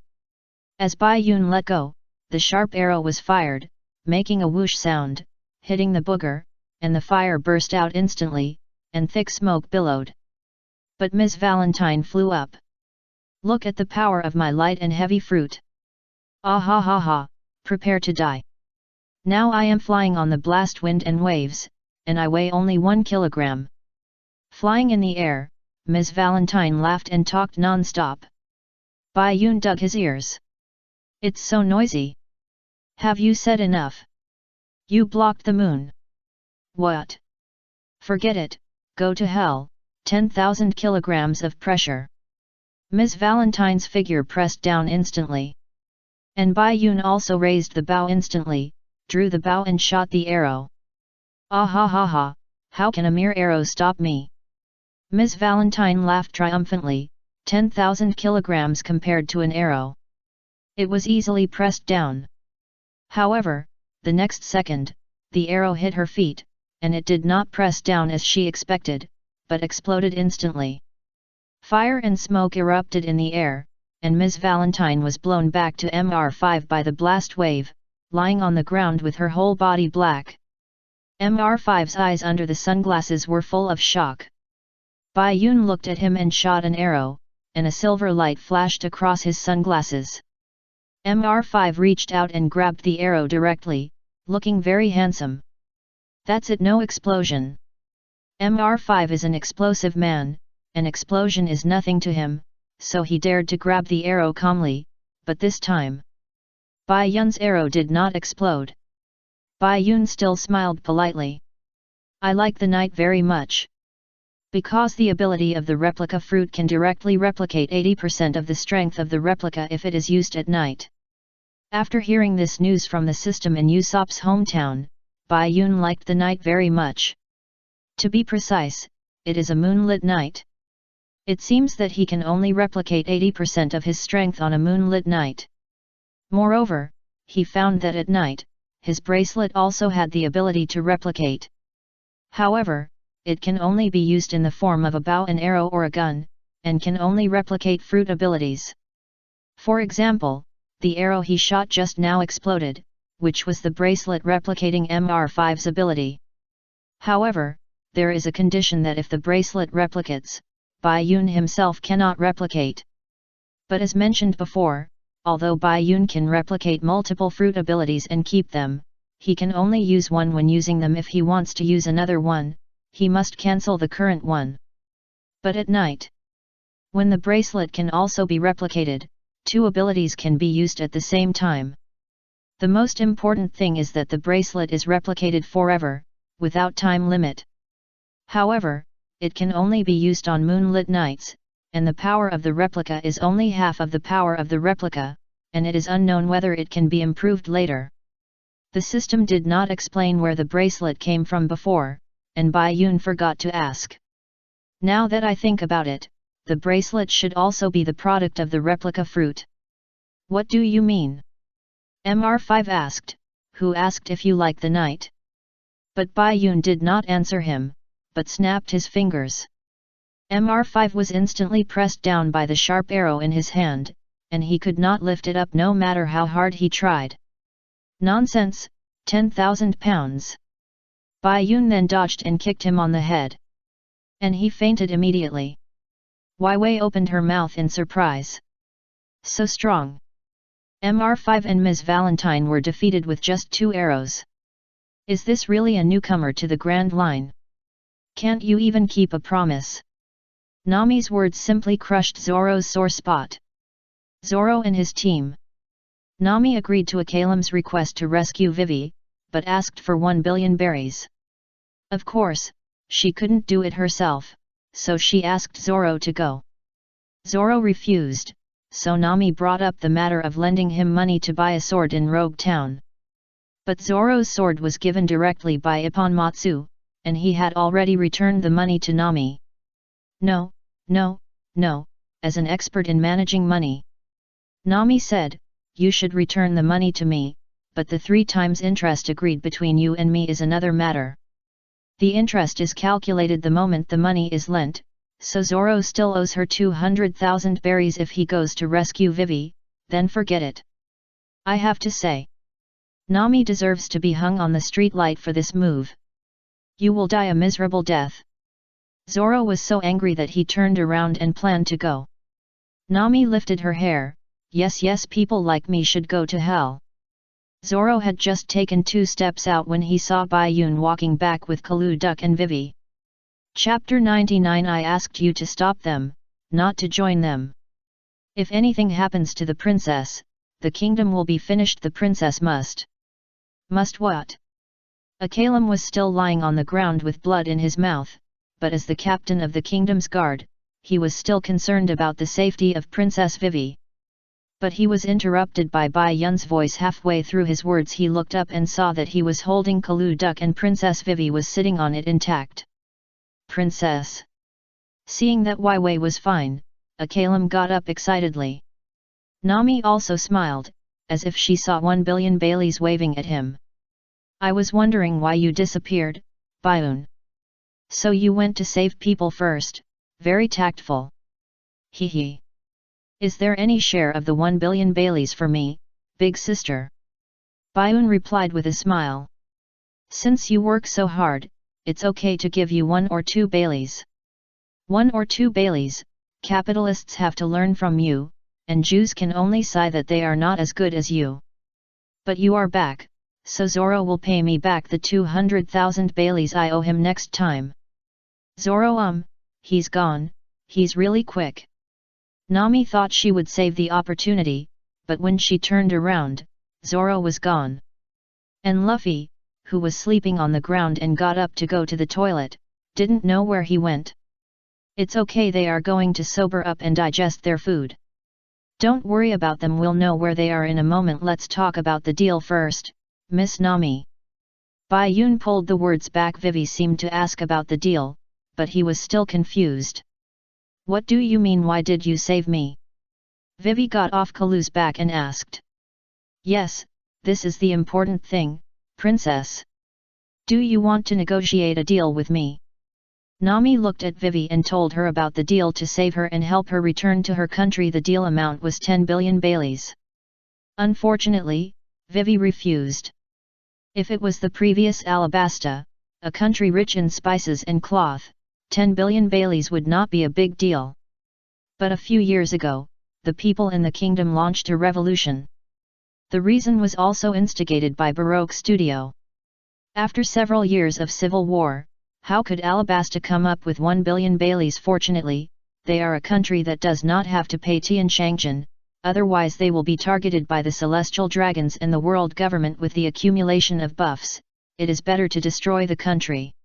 As Bai Yun let go, the sharp arrow was fired, making a whoosh sound, hitting the booger, and the fire burst out instantly, and thick smoke billowed. But Ms. Valentine flew up. Look at the power of my light and heavy fruit. Ah ha ha ha, prepare to die. Now I am flying on the blast wind and waves, and I weigh only 1 kilogram. Flying in the air, Ms. Valentine laughed and talked non-stop. Bai Yun dug his ears. It's so noisy. Have you said enough? You blocked the moon. What? Forget it, go to hell, 10,000 kilograms of pressure. Ms. Valentine's figure pressed down instantly. And Bai Yun also raised the bow instantly, drew the bow and shot the arrow. Ah ha ha ha, how can a mere arrow stop me? Ms. Valentine laughed triumphantly, 10,000 kilograms compared to an arrow. It was easily pressed down. However, the next second, the arrow hit her feet, and it did not press down as she expected, but exploded instantly. Fire and smoke erupted in the air, and Ms. Valentine was blown back to Mr5 by the blast wave, lying on the ground with her whole body black. Mr5's eyes under the sunglasses were full of shock. Bai Yun looked at him and shot an arrow, and a silver light flashed across his sunglasses. Mr5 reached out and grabbed the arrow directly, looking very handsome. That's it, no explosion. Mr5 is an explosive man, an explosion is nothing to him, so he dared to grab the arrow calmly, but this time, Bai Yun's arrow did not explode. Bai Yun still smiled politely. I like the night very much. Because the ability of the replica fruit can directly replicate 80% of the strength of the replica if it is used at night. After hearing this news from the system in Usopp's hometown, Bai Yun liked the night very much. To be precise, it is a moonlit night. It seems that he can only replicate 80% of his strength on a moonlit night. Moreover, he found that at night, his bracelet also had the ability to replicate. However, it can only be used in the form of a bow and arrow or a gun, and can only replicate fruit abilities. For example, the arrow he shot just now exploded, which was the bracelet replicating Mr5's ability. However, there is a condition that if the bracelet replicates, Bai Yun himself cannot replicate. But as mentioned before, although Bai Yun can replicate multiple fruit abilities and keep them, he can only use one. When using them, if he wants to use another one, he must cancel the current one. But at night, when the bracelet can also be replicated, 2 abilities can be used at the same time. The most important thing is that the bracelet is replicated forever, without time limit. However, it can only be used on moonlit nights, and the power of the replica is only half of the power of the replica, and it is unknown whether it can be improved later. The system did not explain where the bracelet came from before, and Bai Yun forgot to ask. Now that I think about it, the bracelet should also be the product of the replica fruit. What do you mean? Mr5 asked, who asked if you like the night. But Bai Yun did not answer him, but snapped his fingers. Mr5 was instantly pressed down by the sharp arrow in his hand, and he could not lift it up no matter how hard he tried. Nonsense, 10,000 pounds. Bai Yun then dodged and kicked him on the head. And he fainted immediately. Wei Wei opened her mouth in surprise. So strong. Mr5 and Ms. Valentine were defeated with just 2 arrows. Is this really a newcomer to the Grand Line? Can't you even keep a promise? Nami's words simply crushed Zoro's sore spot. Zoro and his team. Nami agreed to Akalam's request to rescue Vivi, but asked for 1 billion berries. Of course, she couldn't do it herself, so she asked Zoro to go. Zoro refused, so Nami brought up the matter of lending him money to buy a sword in Rogue Town. But Zoro's sword was given directly by Ipponmatsu, and he had already returned the money to Nami. No, no, no, as an expert in managing money. Nami said, you should return the money to me, but the 3 times interest agreed between you and me is another matter. The interest is calculated the moment the money is lent, so Zoro still owes her 200,000 berries if he goes to rescue Vivi, then forget it. I have to say, Nami deserves to be hung on the street light for this move. You will die a miserable death. Zoro was so angry that he turned around and planned to go. Nami lifted her hair, yes, people like me should go to hell. Zoro had just taken 2 steps out when he saw Bai Yun walking back with Kalu Duck and Vivi. Chapter 99. I asked you to stop them, not to join them. If anything happens to the princess, the kingdom will be finished. The princess must. Must what? Akalam was still lying on the ground with blood in his mouth, but as the captain of the kingdom's guard, he was still concerned about the safety of Princess Vivi. But he was interrupted by Bai Yun's voice halfway through his words. He looked up and saw that he was holding Kalu Duck and Princess Vivi was sitting on it intact. Princess! Seeing that Wei was fine, Akalam got up excitedly. Nami also smiled, as if she saw 1 billion Baileys waving at him. I was wondering why you disappeared, Baiun. So you went to save people first, very tactful. Hee. Is there any share of the 1 billion Baileys for me, big sister? Baiun replied with a smile. Since you work so hard, it's okay to give you 1 or 2 Baileys. 1 or 2 Baileys, capitalists have to learn from you, and Jews can only sigh that they are not as good as you. But you are back, so Zoro will pay me back the 200,000 Baileys I owe him next time. Zoro he's gone, he's really quick. Nami thought she would save the opportunity, but when she turned around, Zoro was gone. And Luffy, who was sleeping on the ground and got up to go to the toilet, didn't know where he went. It's okay, they are going to sober up and digest their food. Don't worry about them, we'll know where they are in a moment. Let's talk about the deal first, Miss Nami. Bai Yun pulled the words back. Vivi seemed to ask about the deal, but he was still confused. What do you mean, why did you save me? Vivi got off Kalu's back and asked. Yes, this is the important thing, Princess. Do you want to negotiate a deal with me? Nami looked at Vivi and told her about the deal to save her and help her return to her country. The deal amount was 10 billion Baileys. Unfortunately, Vivi refused. If it was the previous Alabasta, a country rich in spices and cloth, 10 billion Baileys would not be a big deal. But a few years ago, the people in the kingdom launched a revolution. The reason was also instigated by Baroque Studio. After several years of civil war, how could Alabasta come up with 1 billion Baileys? Fortunately, they are a country that does not have to pay Tianshangjian, otherwise they will be targeted by the celestial dragons and the world government. With the accumulation of buffs, it is better to destroy the country.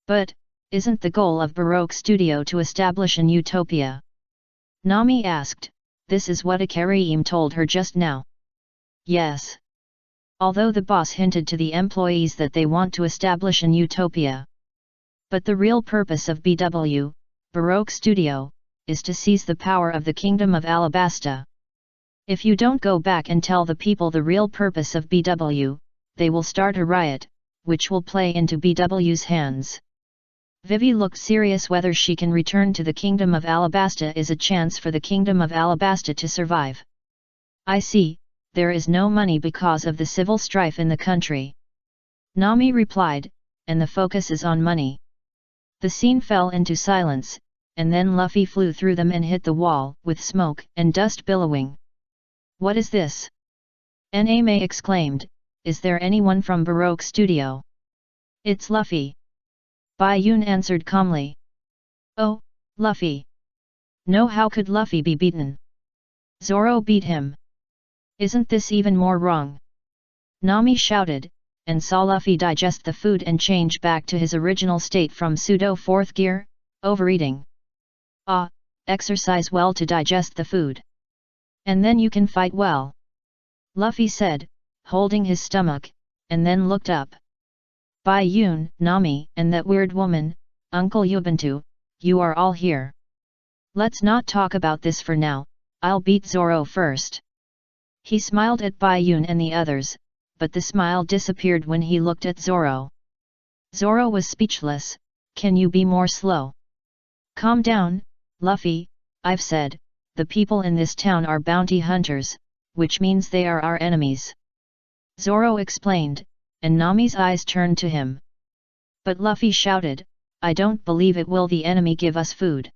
But, isn't the goal of Baroque Studio to establish an utopia? Nami asked. This is what Akarim told her just now. Yes. Although the boss hinted to the employees that they want to establish an utopia. But the real purpose of BW, Baroque Studio, is to seize the power of the Kingdom of Alabasta. If you don't go back and tell the people the real purpose of BW, they will start a riot, which will play into BW's hands. Vivi looked serious. Whether she can return to the Kingdom of Alabasta is a chance for the Kingdom of Alabasta to survive. I see, there is no money because of the civil strife in the country. Nami replied, and the focus is on money. The scene fell into silence, and then Luffy flew through them and hit the wall, with smoke and dust billowing. What is this? Name exclaimed, is there anyone from Baroque Studio? It's Luffy. Bai Yun answered calmly. Oh, Luffy. No, how could Luffy be beaten? Zoro beat him. Isn't this even more wrong? Nami shouted, and saw Luffy digest the food and change back to his original state from pseudo fourth gear, overeating. Ah, exercise well to digest the food. And then you can fight well. Luffy said, holding his stomach, and then looked up. Bai Yun, Nami, and that weird woman, Uncle Ubuntu, you are all here. Let's not talk about this for now, I'll beat Zoro first. He smiled at Bai Yun and the others, but the smile disappeared when he looked at Zoro. Zoro was speechless. Can you be more slow? Calm down, Luffy, I've said, the people in this town are bounty hunters, which means they are our enemies. Zoro explained, and Nami's eyes turned to him. But Luffy shouted, I don't believe it will the enemy give us food.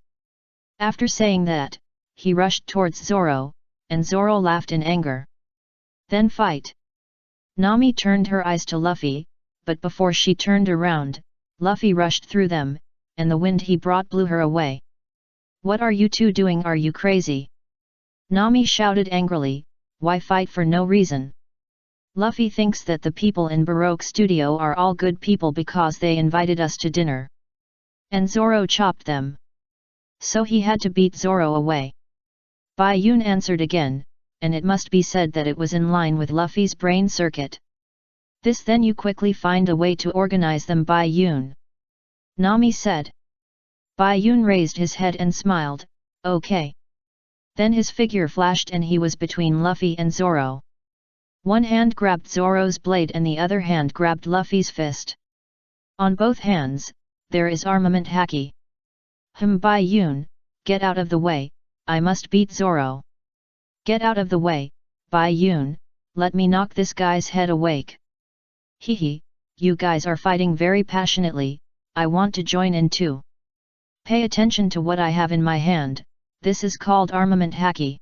After saying that, he rushed towards Zoro, and Zoro laughed in anger. Then fight. Nami turned her eyes to Luffy, but before she turned around, Luffy rushed through them, and the wind he brought blew her away. What are you two doing? Are you crazy? Nami shouted angrily, why fight for no reason? Luffy thinks that the people in Baroque Studio are all good people because they invited us to dinner. And Zoro chopped them. So he had to beat Zoro away. Bai Yun answered again, and it must be said that it was in line with Luffy's brain circuit. This then you quickly find a way to organize them, Bai Yun. Nami said. Bai Yun raised his head and smiled, okay. Then his figure flashed and he was between Luffy and Zoro. One hand grabbed Zoro's blade and the other hand grabbed Luffy's fist. On both hands, there is armament haki. Bai Yun, get out of the way, I must beat Zoro. Get out of the way, Bai Yun, let me knock this guy's head awake. Hehe, you guys are fighting very passionately, I want to join in too. Pay attention to what I have in my hand, this is called armament haki.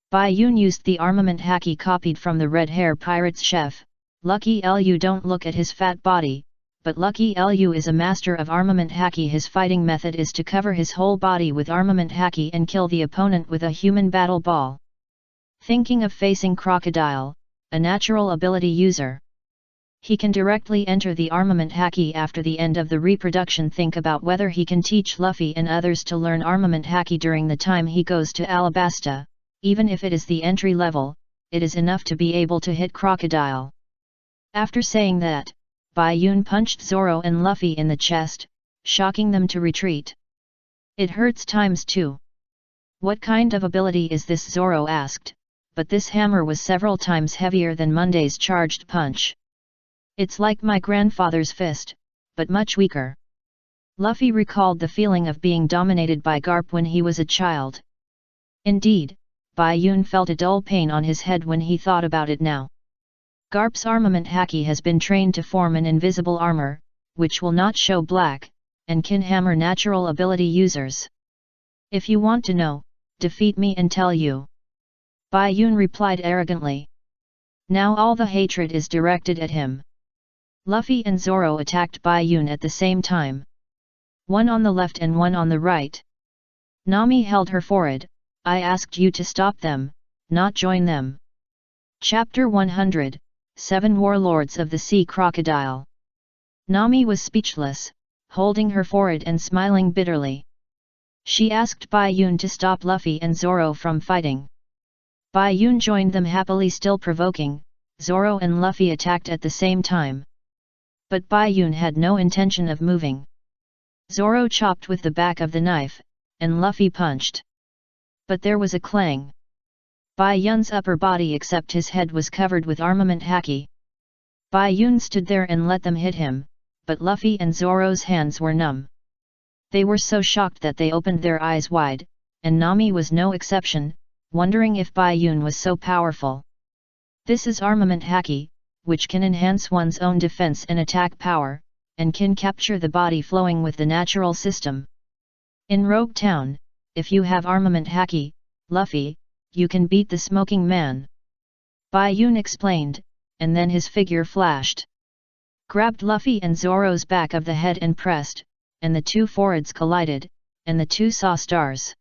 Bai Yun used the armament haki copied from the red hair pirate's chef. Lucky Lu, don't look at his fat body, but Lucky Lu is a master of armament haki. His fighting method is to cover his whole body with armament haki and kill the opponent with a human battle ball. Thinking of facing Crocodile, a natural ability user. He can directly enter the armament haki after the end of the reproduction. Think about whether he can teach Luffy and others to learn armament haki during the time he goes to Alabasta. Even if it is the entry level, it is enough to be able to hit Crocodile. After saying that, Bai Yun punched Zoro and Luffy in the chest, shocking them to retreat. It hurts times 2. What kind of ability is this? Zoro asked, but this hammer was several times heavier than Monday's charged punch. It's like my grandfather's fist, but much weaker. Luffy recalled the feeling of being dominated by Garp when he was a child. Indeed, Bai Yun felt a dull pain on his head when he thought about it now. Garp's armament haki has been trained to form an invisible armor, which will not show black, and can hammer natural ability users. If you want to know, defeat me and tell you. Bai Yun replied arrogantly. Now all the hatred is directed at him. Luffy and Zoro attacked Bai Yun at the same time. One on the left and one on the right. Nami held her forehead. I asked you to stop them, not join them. Chapter 100, 7 Warlords of the Sea Crocodile. Nami was speechless, holding her forehead and smiling bitterly. She asked Bai Yun to stop Luffy and Zoro from fighting. Bai Yun joined them happily. Still provoking, Zoro and Luffy attacked at the same time. But Bai Yun had no intention of moving. Zoro chopped with the back of the knife, and Luffy punched. But there was a clang. Bai Yun's upper body except his head was covered with armament haki. Bai Yun stood there and let them hit him, but Luffy and Zoro's hands were numb. They were so shocked that they opened their eyes wide, and Nami was no exception, wondering if Bai Yun was so powerful. This is armament haki, which can enhance one's own defense and attack power, and can capture the body flowing with the natural system. In Rogue Town, if you have armament haki, Luffy, you can beat the smoking man. Bai Yun explained, and then his figure flashed. Grabbed Luffy and Zoro's back of the head and pressed, and the two foreheads collided, and the two saw stars.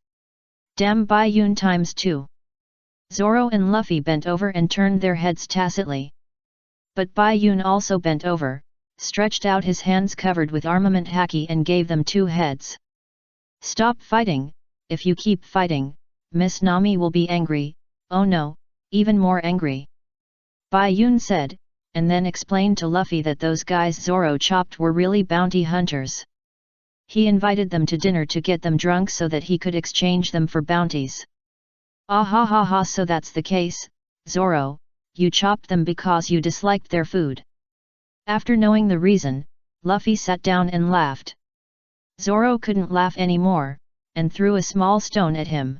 Damn Bai Yun times 2. Zoro and Luffy bent over and turned their heads tacitly. But Bai Yun also bent over, stretched out his hands covered with armament haki and gave them 2 heads. Stop fighting, if you keep fighting, Miss Nami will be angry, oh no, even more angry. Bai Yun said, and then explained to Luffy that those guys Zoro chopped were really bounty hunters. He invited them to dinner to get them drunk so that he could exchange them for bounties. Ah ha ha ha, so that's the case, Zoro, you chopped them because you disliked their food. After knowing the reason, Luffy sat down and laughed. Zoro couldn't laugh anymore, and threw a small stone at him.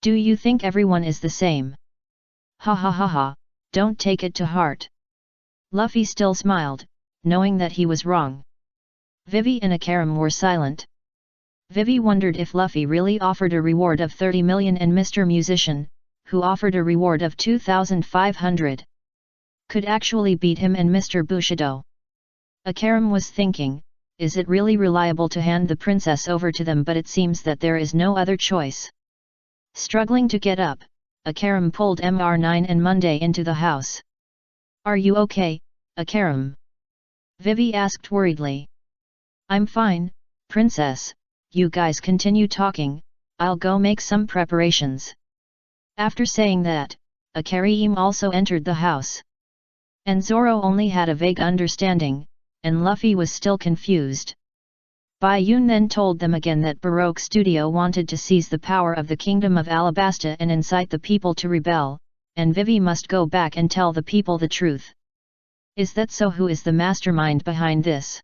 Do you think everyone is the same? Ha ha ha ha, don't take it to heart. Luffy still smiled, knowing that he was wrong. Vivi and Akaram were silent. Vivi wondered if Luffy really offered a reward of 30 million and Mr. Musician, who offered a reward of 2,500. Could actually beat him and Mr. Bushido. Akaram was thinking, is it really reliable to hand the princess over to them, but it seems that there is no other choice. Struggling to get up, Akaram pulled Mr. 9 and Monday into the house. Are you okay, Akaram? Vivi asked worriedly. I'm fine, princess, you guys continue talking, I'll go make some preparations. After saying that, Akarim also entered the house. And Zoro only had a vague understanding, and Luffy was still confused. Bai Yun then told them again that Baroque Studio wanted to seize the power of the Kingdom of Alabasta and incite the people to rebel, and Vivi must go back and tell the people the truth. Is that so? Who is the mastermind behind this?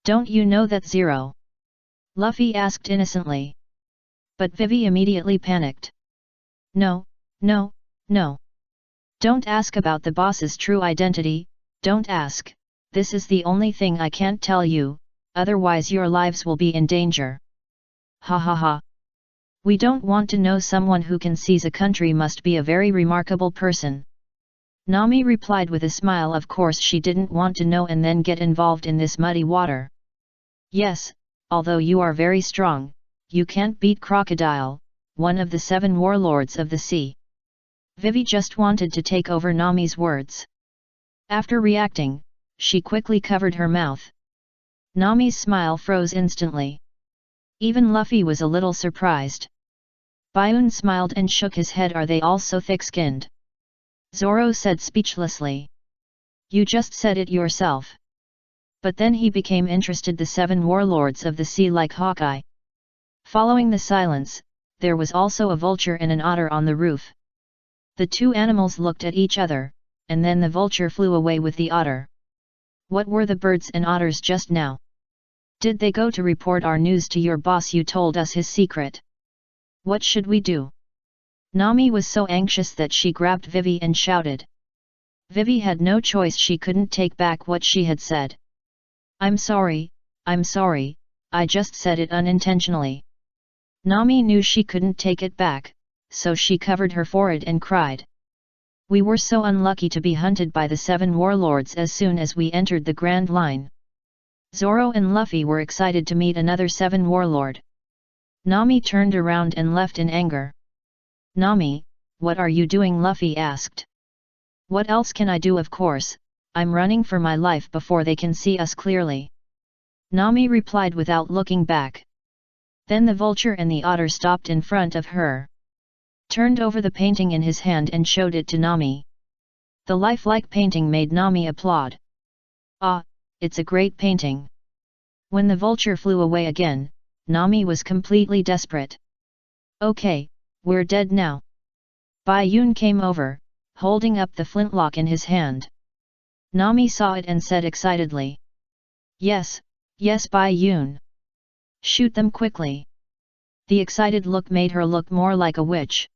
Don't you know that, Zero? Luffy asked innocently. But Vivi immediately panicked. No, no, no. Don't ask about the boss's true identity, don't ask, this is the only thing I can't tell you, otherwise your lives will be in danger. Ha ha ha. We don't want to know. Someone who can seize a country must be a very remarkable person. Nami replied with a smile. Of course she didn't want to know and then get involved in this muddy water. Yes, although you are very strong, you can't beat Crocodile, one of the 7 warlords of the sea. Vivi just wanted to take over Nami's words. After reacting, she quickly covered her mouth. Nami's smile froze instantly. Even Luffy was a little surprised. Bayun smiled and shook his head. Are they all so thick-skinned? Zoro said speechlessly. You just said it yourself. But then he became interested. The 7 warlords of the sea like Hawkeye. Following the silence, there was also a vulture and an otter on the roof. The 2 animals looked at each other, and then the vulture flew away with the otter. What were the birds and otters just now? Did they go to report our news to your boss? You told us his secret. What should we do? Nami was so anxious that she grabbed Vivi and shouted. Vivi had no choice. She couldn't take back what she had said. I'm sorry, I just said it unintentionally. Nami knew she couldn't take it back, so she covered her forehead and cried. We were so unlucky to be hunted by the 7 warlords as soon as we entered the Grand Line. Zoro and Luffy were excited to meet another 7 warlord. Nami turned around and left in anger. Nami, what are you doing? Luffy asked. What else can I do? Of course, I'm running for my life before they can see us clearly. Nami replied without looking back. Then the vulture and the otter stopped in front of her. Turned over the painting in his hand and showed it to Nami. The lifelike painting made Nami applaud. Ah, it's a great painting. When the vulture flew away again, Nami was completely desperate. Okay, we're dead now. Bai Yun came over, holding up the flintlock in his hand. Nami saw it and said excitedly. Yes, yes Bai Yun. Shoot them quickly. The excited look made her look more like a witch.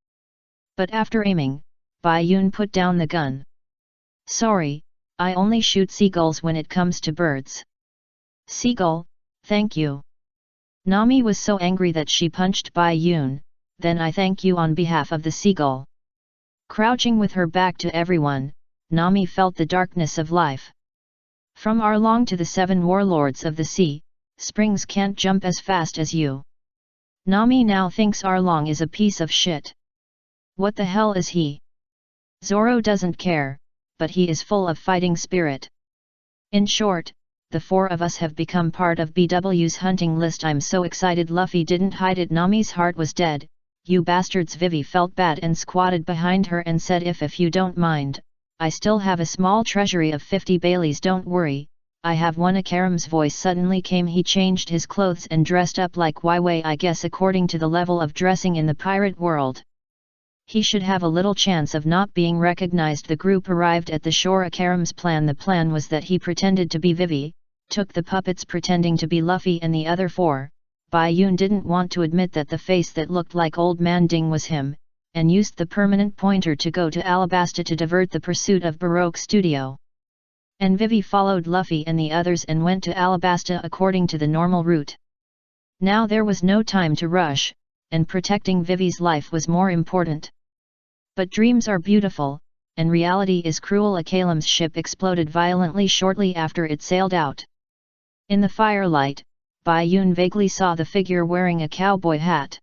But after aiming, Bai Yun put down the gun. Sorry, I only shoot seagulls when it comes to birds. Seagull, thank you. Nami was so angry that she punched Bai Yun, then I thank you on behalf of the seagull. Crouching with her back to everyone, Nami felt the darkness of life. From Arlong to the 7 warlords of the sea, Springs can't jump as fast as you. Nami now thinks Arlong is a piece of shit. What the hell is he? Zoro doesn't care, but he is full of fighting spirit. In short, the four of us have become part of BW's hunting list. I'm so excited. Luffy didn't hide it. Nami's heart was dead. You bastards. Vivi felt bad and squatted behind her and said, if you don't mind, I still have a small treasury of 50 Baileys. Don't worry, I have one. Akaram's voice suddenly came. He changed his clothes and dressed up like Waiwei, I guess according to the level of dressing in the pirate world. He should have a little chance of not being recognized. The group arrived at the shore. Akaram's plan. The plan was that he pretended to be Vivi, took the puppets pretending to be Luffy and the other four. Bai-Yun didn't want to admit that the face that looked like Old Man Ding was him, and used the permanent pointer to go to Alabasta to divert the pursuit of Baroque Studio. And Vivi followed Luffy and the others and went to Alabasta according to the normal route. Now there was no time to rush, and protecting Vivi's life was more important. But dreams are beautiful, and reality is cruel. Akalam's ship exploded violently shortly after it sailed out. In the firelight, Bai-Yun vaguely saw the figure wearing a cowboy hat.